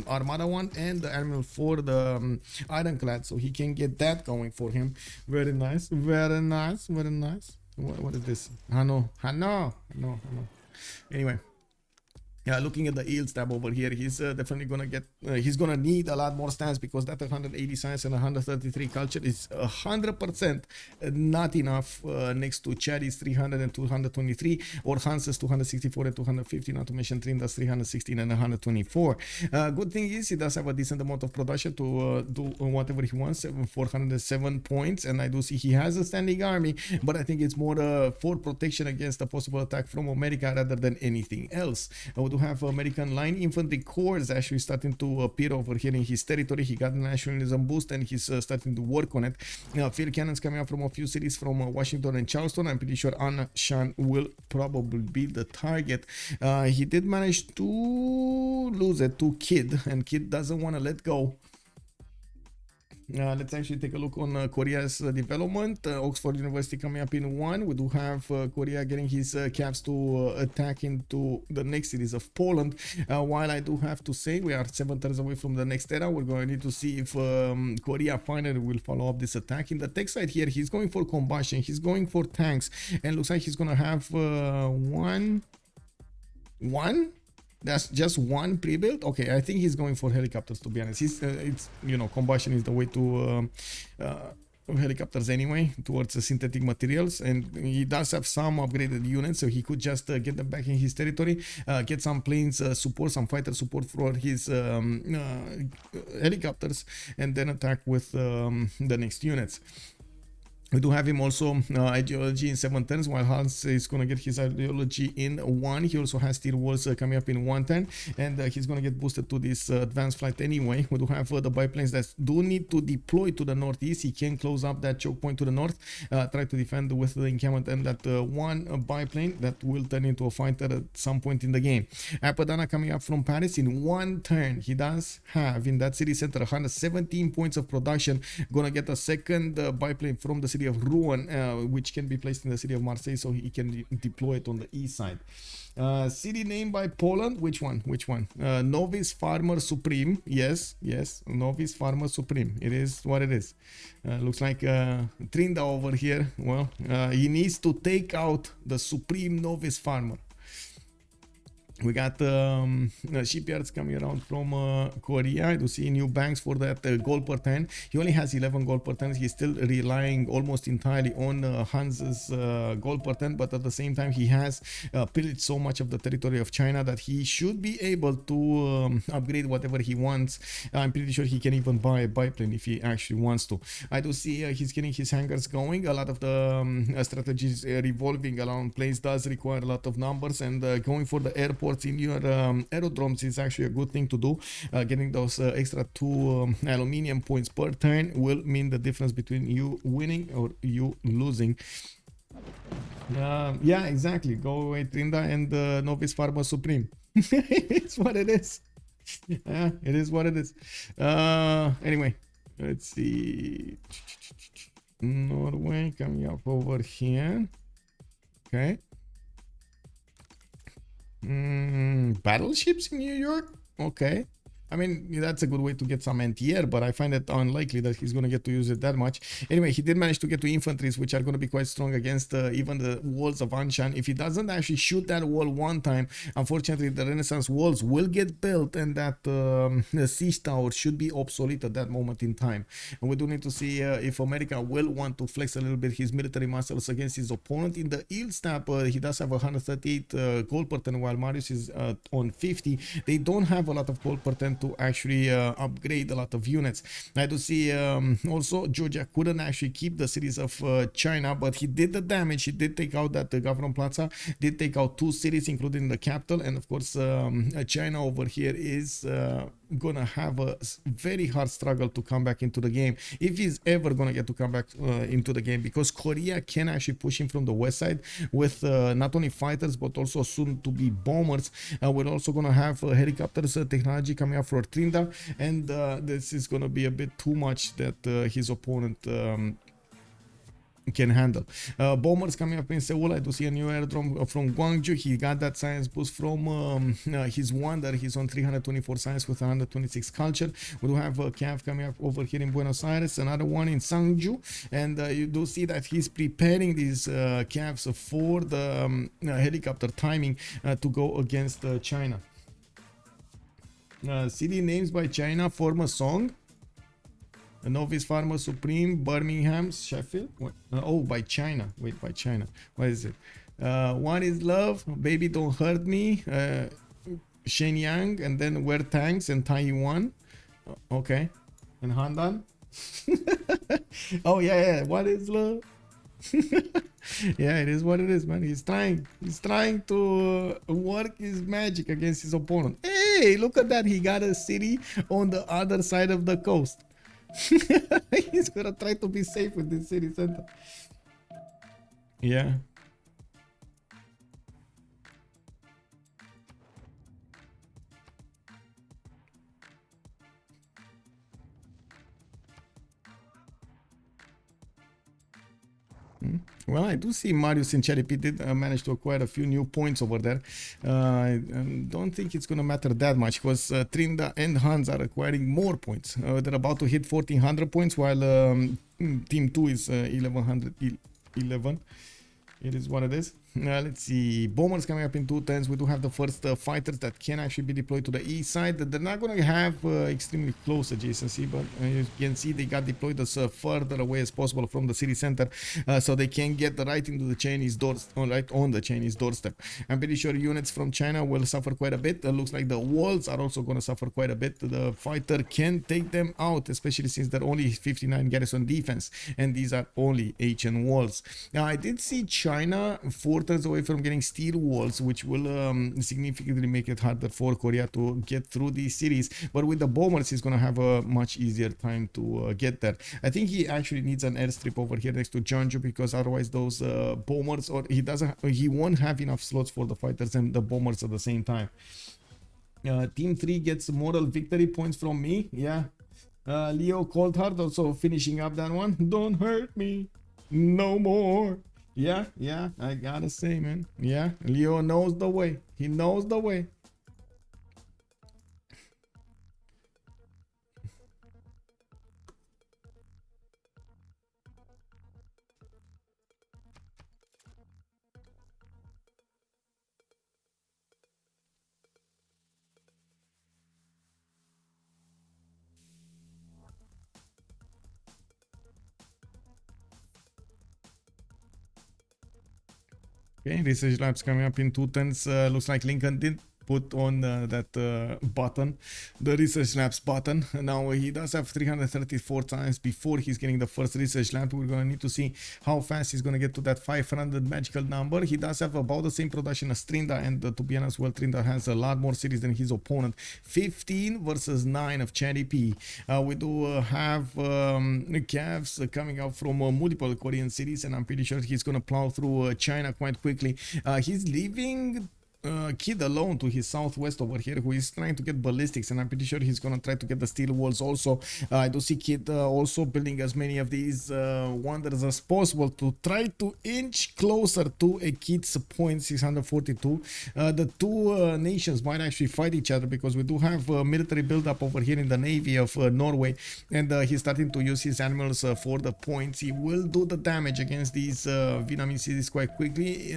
Armada one and the animal for the Ironclad, so he can get that going for him. Very nice, very nice, very nice. What is this? Hano. Anyway. Yeah, looking at the yields tab over here, he's definitely gonna get, he's gonna need a lot more stats, because that 180 science and 133 culture is 100% not enough next to Chaddy's 300 and 223, or Hans's 264 and 250, not to mention Trinda's 316 and 124. Good thing is he does have a decent amount of production to do whatever he wants, 407 points, and I do see he has a standing army, but I think it's more for protection against a possible attack from America rather than anything else. To have American line infantry corps actually starting to appear over here in his territory. He got a nationalism boost and he's starting to work on it. Field cannons coming up from a few cities from Washington and Charleston. I'm pretty sure Anshan will probably be the target. He did manage to lose it to Kid, and Kid doesn't want to let go. Let's actually take a look on Korea's development. Oxford University coming up in 1. We do have Korea getting his caps to attack into the next cities of Poland. While I do have to say we are 7 turns away from the next era, we're going to need to see if Korea finally will follow up this attack. In the tech side here, he's going for combustion, he's going for tanks, and looks like he's going to have one? That's just one pre-built. Okay, I think he's going for helicopters, to be honest. It's, you know, combustion is the way to helicopters anyway, towards the synthetic materials, and he does have some upgraded units, so he could just get them back in his territory, get some planes support, some fighter support for his helicopters, and then attack with the next units. We do have him also ideology in 7 turns, while Hans is going to get his ideology in 1. He also has steel walls coming up in 1 turn, and he's going to get boosted to this advanced flight anyway. We do have the biplanes that do need to deploy to the northeast. He can close up that choke point to the north, try to defend with the encampment, and that one biplane that will turn into a fighter at some point in the game. Apadana coming up from Paris in 1 turn. He does have in that city center 117 points of production. Gonna get a second biplane from the city of Rouen, which can be placed in the city of Marseille, so he can deploy it on the east side. City name by Poland, which one? Novice Farmer Supreme. Yes, Novice Farmer Supreme. It is what it is. Looks like Trinda over here, well, he needs to take out the Supreme Novice Farmer. We got shipyards coming around from Korea. I do see new banks for that gold per 10. He only has 11 gold per 10. He's still relying almost entirely on Hans's gold per 10, but at the same time he has pillaged so much of the territory of China that he should be able to upgrade whatever he wants. I'm pretty sure he can even buy a biplane if he actually wants to. I do see he's getting his hangars going. A lot of the strategies revolving around planes does require a lot of numbers, and going for the airport in your aerodromes is actually a good thing to do. Getting those extra 2 aluminium points per turn will mean the difference between you winning or you losing. Yeah, exactly. Go away, Trinda, and Novice Farmer Supreme. It's what it is. Yeah, it is what it is. Anyway, let's see. Norway coming up over here. Okay. Battleships in New York? Okay. I mean, that's a good way to get some anti-air, but I find it unlikely that he's going to get to use it that much. Anyway, he did manage to get to infantries, which are going to be quite strong against even the walls of Anshan. If he doesn't actually shoot that wall one time, unfortunately, the Renaissance walls will get built, and that siege tower should be obsolete at that moment in time. And we do need to see if America will want to flex a little bit his military muscles against his opponent. In the yield stab, he does have 138 gold per 10, while Marius is on 50. They don't have a lot of gold per 10 to actually upgrade a lot of units. I do see also Georgia couldn't actually keep the cities of China, but he did the damage. He did take out that Government Plaza, did take out 2 cities, including the capital, and of course China over here is gonna have a very hard struggle to come back into the game, if he's ever gonna get to come back into the game, because Korea can actually push him from the west side with not only fighters but also soon to be bombers. We're also gonna have helicopters technology coming up for Trinda, and this is gonna be a bit too much that his opponent can handle. Bombers coming up in Seoul. I do see a new airdrome from Gwangju. He got that science boost from his wonder. He's on 324 science with 126 culture. We do have a CAV coming up over here in Buenos Aires, another one in Sangju, and you do see that he's preparing these CAVs for the helicopter timing to go against China. City names by China form a song. A Novice Farmer Supreme, Birmingham, Sheffield. What? Oh, by China. Wait, by China. What is it? One is Love, Baby Don't Hurt Me, Shenyang, and then Wear Tanks and Taiwan. Okay. And Handan. Oh, yeah. What is love? Yeah, it is what it is, man. He's trying to work his magic against his opponent. Hey, look at that. He got a city on the other side of the coast. He's gonna try to be safe with this city center. Yeah. Well, I do see Marius and Cherry P did manage to acquire a few new points over there. I don't think it's going to matter that much, because Trinda and Hans are acquiring more points. They're about to hit 1400 points, while Team 2 is 1111. It is what it is. Let's see. Bombers coming up in 210s. We do have the first fighters that can actually be deployed to the east side. They're not going to have extremely close adjacency, but you can see they got deployed as further away as possible from the city center, so they can get right into the Chinese doors, right on the Chinese doorstep. I'm pretty sure units from China will suffer quite a bit. Looks like the walls are also going to suffer quite a bit. The fighter can take them out, especially since they're only 59 garrison defense, and these are only HN walls. Now, I did see China 4 turns away from getting steel walls, which will significantly make it harder for Korea to get through these cities. But with the bombers, he's going to have a much easier time to get there. I think he actually needs an airstrip over here next to Jeonju, because otherwise those bombers, or he won't have enough slots for the fighters and the bombers at the same time. Team 3 gets moral victory points from me. Yeah. Leo Coldheart also finishing up that one. Don't hurt me no more. Yeah, I gotta say, man. Yeah, Leo knows the way. He knows the way. Okay, research labs coming up in 210s. Looks like Lincoln did put on that button, the research labs button. Now he does have 334 times before he's getting the first research lab. We're going to need to see how fast he's going to get to that 500 magical number. He does have about the same production as Trinda, and to be honest, well, Trinda has a lot more cities than his opponent. 15 versus 9 of Cherry P. We do have Cavs coming out from multiple Korean cities, and I'm pretty sure he's going to plow through China quite quickly. He's leaving Kid alone to his southwest over here, who is trying to get ballistics, and I'm pretty sure he's gonna try to get the steel walls also. I do see Kid also building as many of these wonders as possible to try to inch closer to a Kid's point 642. The two nations might actually fight each other, because we do have military buildup over here in the navy of Norway, and he's starting to use his animals for the points. He will do the damage against these Vietnamese cities quite quickly,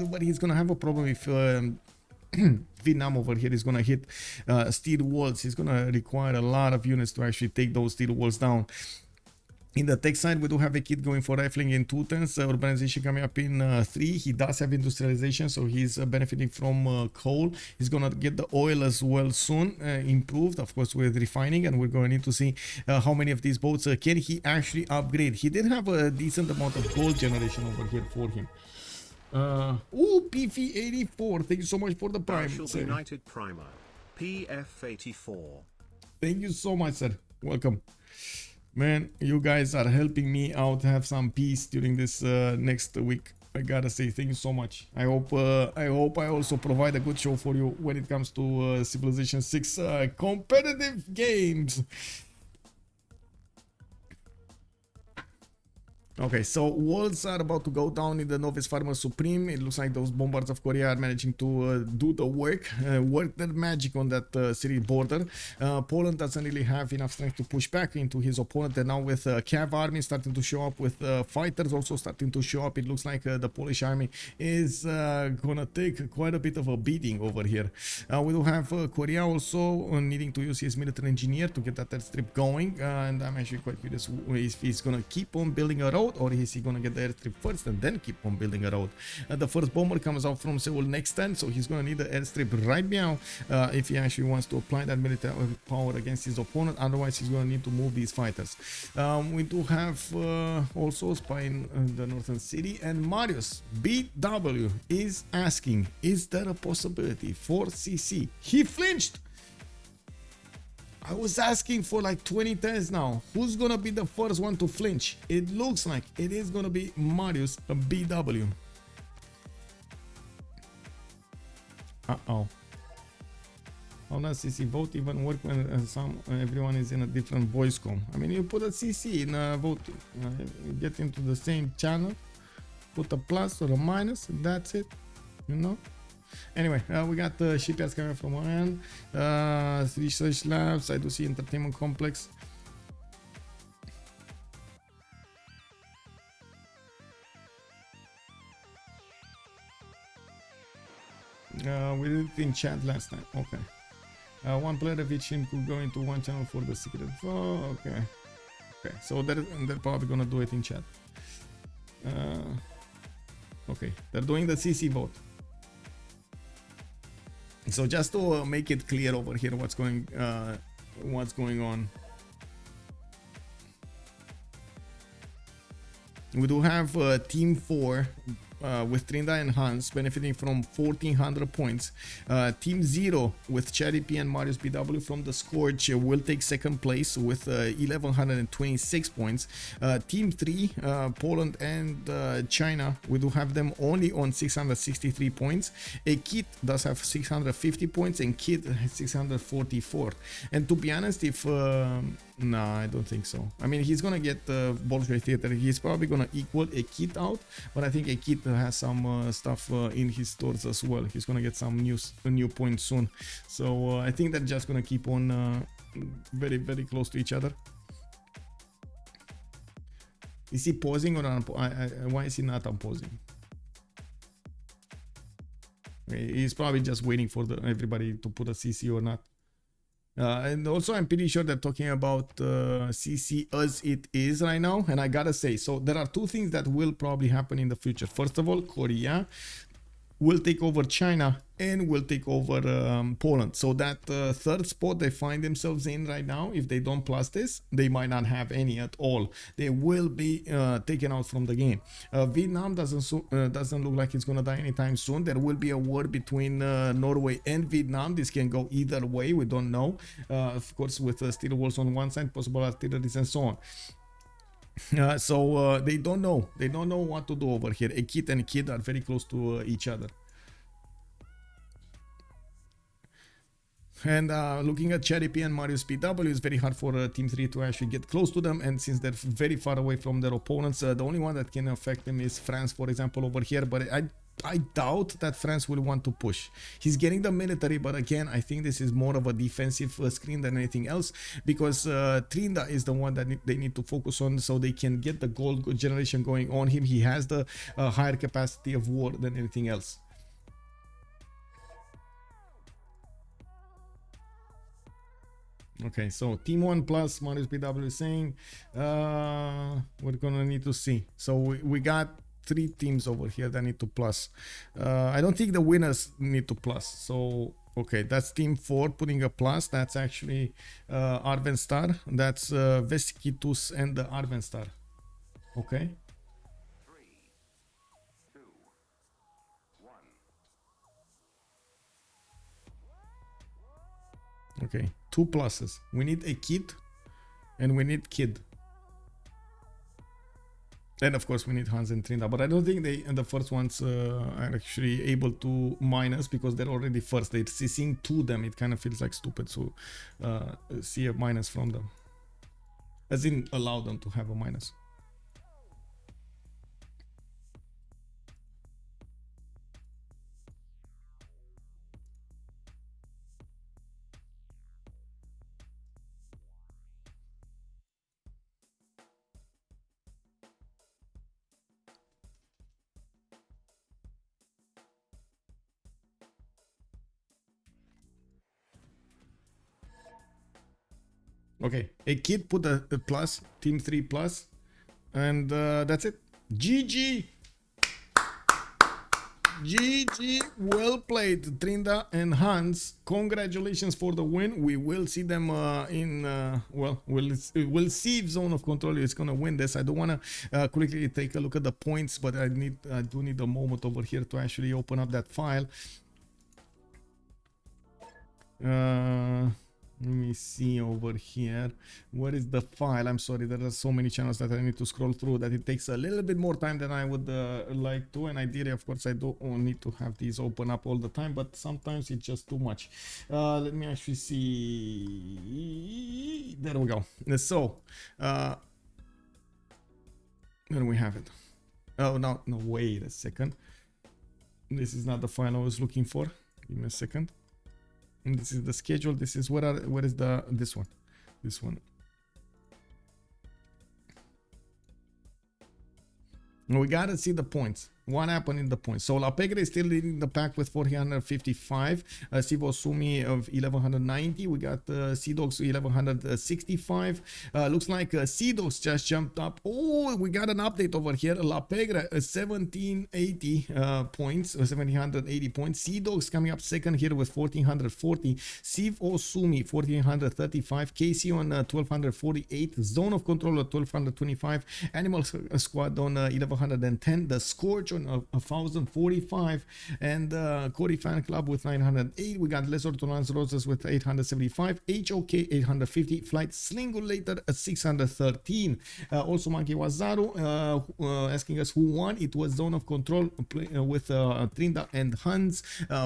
but he's gonna have a problem if Vietnam over here is going to hit steel walls. He's going to require a lot of units to actually take those steel walls down. In the tech side, we do have a kid going for rifling in 2 turns, urbanization coming up in 3. He does have industrialization, so he's benefiting from coal. He's gonna get the oil as well soon, improved, of course, with refining, and we're going to need to see how many of these boats can he actually upgrade. He did have a decent amount of gold generation over here for him. Ooh, PF84, thank you so much for the prime. United Primer, PF84. Thank you so much, sir. Welcome. Man, you guys are helping me out have some peace during this next week. I gotta say thank you so much. I hope I also provide a good show for you when it comes to Civilization 6 competitive games. Okay, so walls are about to go down in the Novice Farmer Supreme. It looks like those bombards of Korea are managing to do the work their magic on that city border. Poland doesn't really have enough strength to push back into his opponent, and now with Cav army starting to show up, with fighters also starting to show up, it looks like the Polish army is gonna take quite a bit of a beating over here. We do have Korea also needing to use his military engineer to get that airstrip going, and I'm actually quite curious if he's gonna keep on building a road, or is he gonna get the airstrip first and then keep on building a road. The first bomber comes out from Seoul next turn, so he's gonna need the airstrip right now if he actually wants to apply that military power against his opponent. Otherwise, he's gonna need to move these fighters. We do have also spy in the northern city, and Marius BW is asking, is there a possibility for CC? He flinched. I was asking for like 20 turns now. Who's gonna be the first one to flinch? It looks like it is gonna be Marius BW. Uh-oh. How does CC vote even work when everyone is in a different voice com? I mean, you put a CC in a vote, you get into the same channel, put a plus or a minus, and that's it, you know? Anyway, we got the shipyards coming from one end, research labs, I do see entertainment complex. We did it in chat last time, okay. One player of each team could go into one channel for the secret. Oh, okay. Okay, so they're probably gonna do it in chat. Okay, they're doing the CC vote. So just to make it clear over here what's going on. We do have Team 4 with Trinda and Hans benefiting from 1400 points. Team 0 with Cherry P and Marius BW from the Scorch will take second place with 1126 points. Team 3, Poland and China, we do have them only on 663 points. A Kit does have 650 points and Kid has 644. And to be honest, if no, I don't think so. I mean, he's gonna get Bolshoi Theater. He's probably gonna equal a Kit out, but I think a Kit has some stuff in his stores as well. He's gonna get some new points soon. So I think they're just gonna keep on very, very close to each other. Is he pausing or why is he not unpausing? He's probably just waiting for everybody to put a CC or not. And also I'm pretty sure they're talking about CC as it is right now, and I gotta say, so there are two things that will probably happen in the future. First of all, Korea will take over China and will take over Poland. So that third spot they find themselves in right now, if they don't plus this, they might not have any at all. They will be taken out from the game. Vietnam doesn't look like it's gonna die anytime soon. There will be a war between Norway and Vietnam. This can go either way, we don't know. Of course, with steel walls on one side, possible artilleries and so on. So they don't know what to do over here. A Kid and Kid are very close to each other. And looking at Cherry P and Marius PW, it's very hard for Team 3 to actually get close to them, and since they're very far away from their opponents, the only one that can affect them is France, for example, over here, but I doubt that France will want to push. He's getting the military, but again, I think this is more of a defensive screen than anything else, because Trinda is the one that they need to focus on so they can get the gold generation going on him. He has the higher capacity of war than anything else. Okay, so team 1 plus Marius BW is saying we're gonna need to see. So we got 3 teams over here that need to plus. I don't think the winners need to plus. So okay, that's team 4 putting a plus. That's actually Arvenstar. That's Vesikitus and the Arvenstar. Okay. 3, 2, 1. Okay, 2 pluses. We need a kid and we need kid. And of course we need Hans and Trinda, but I don't think the first ones are actually able to minus because they're already first. They're CCing to them. It kind of feels like stupid to see a minus from them. As in allow them to have a minus. Okay, a kid put a plus, team 3 plus, and that's it. GG! GG, well played, Trinda and Hans. Congratulations for the win. We will see them in, well, we'll see if Zone of Control is going to win this. I don't want to quickly take a look at the points, but I do need a moment over here to actually open up that file. Let me see over here. What is the file? I'm sorry, there are so many channels that I need to scroll through that it takes a little bit more time than I would like to. And ideally, of course, I don't need to have these open up all the time, but sometimes it's just too much. Let me actually see. There we go. So, there we have it. Oh, no, wait a second. This is not the file I was looking for. Give me a second. And this is the schedule. This is what is this one. We gotta see the points. What happened in the points? So La Pegre is still leading the pack with 455. Sivo Sumi of 1190. We got Sea Dogs 1165. Looks like Sea Dogs just jumped up. Oh, we got an update over here. La Pegre 1780 points, 1780 points. Sea Dogs coming up second here with 1440. Sivo Sumi 1435. KC on 1248. Zone of Control at 1225. Animal Squad on 1110. The Scourge on 1045, and Cody Fan Club with 908. We got Les Ortolans Roses with 875. HOK 850. Flight Slingulator at 613. Also Monkey Wazaru asking us who won. It was Zone of Control with Trinda and Hans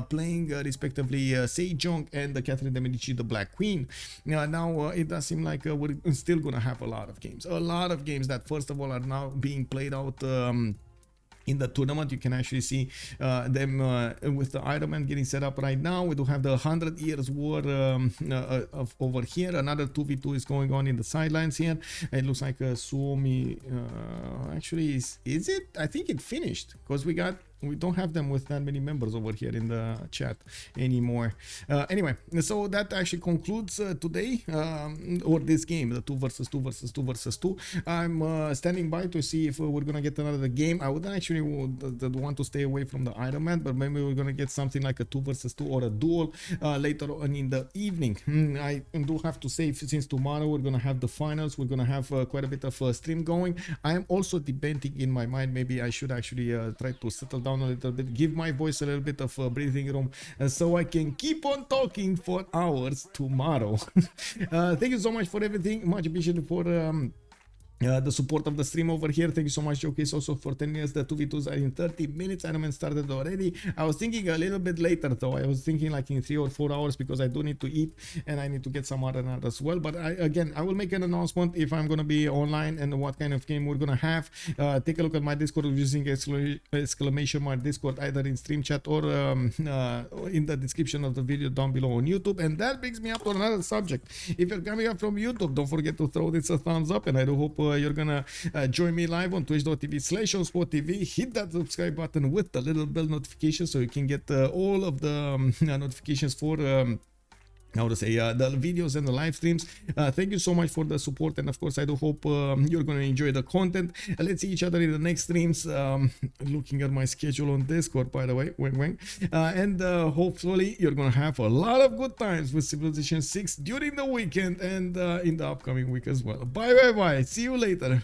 playing respectively Sejong and Catherine de Medici, the Black Queen. Now it does seem like we're still gonna have a lot of games that first of all are now being played out in the tournament. You can actually see them with the Iron Man getting set up right now. We do have the 100 Years War of over here. Another 2v2 is going on in the sidelines here. It looks like Suomi actually is it? I think it finished because we don't have them with that many members over here in the chat anymore. Anyway, so that actually concludes today or this game, the 2 versus 2 versus 2 versus 2. I'm standing by to see if we're gonna get another game. I wouldn't actually want to stay away from the Iron Man, but maybe we're gonna get something like a 2 versus 2 or a duel later on in the evening. I do have to say, since tomorrow we're gonna have the finals, we're gonna have quite a bit of stream going. I am also debating in my mind, maybe I should actually try to settle down a little bit, give my voice a little bit of breathing room, so I can keep on talking for hours tomorrow. Thank you so much for everything. Much appreciated for the support of the stream over here. Thank you so much, Showcase, also for telling us the 2v2s are in 30 minutes. Iron Man started already. I was thinking a little bit later though. I was thinking like in 3 or 4 hours because I do need to eat and I need to get some other night as well. But I will make an announcement if I'm gonna be online and what kind of game we're gonna have. Take a look at my Discord using exclamation mark Discord either in stream chat or in the description of the video down below on YouTube. And that brings me up to another subject. If you're coming up from YouTube, don't forget to throw this a thumbs up, and I do hope you're gonna join me live on twitch.tv/OnSpotTV. Hit that subscribe button with the little bell notification so you can get all of the notifications for how to say, the videos and the live streams. Thank you so much for the support, and of course I do hope you're gonna enjoy the content. Let's see each other in the next streams. Looking at my schedule on Discord, by the way, and hopefully you're gonna have a lot of good times with Civilization 6 during the weekend and in the upcoming week as well. Bye, see you later.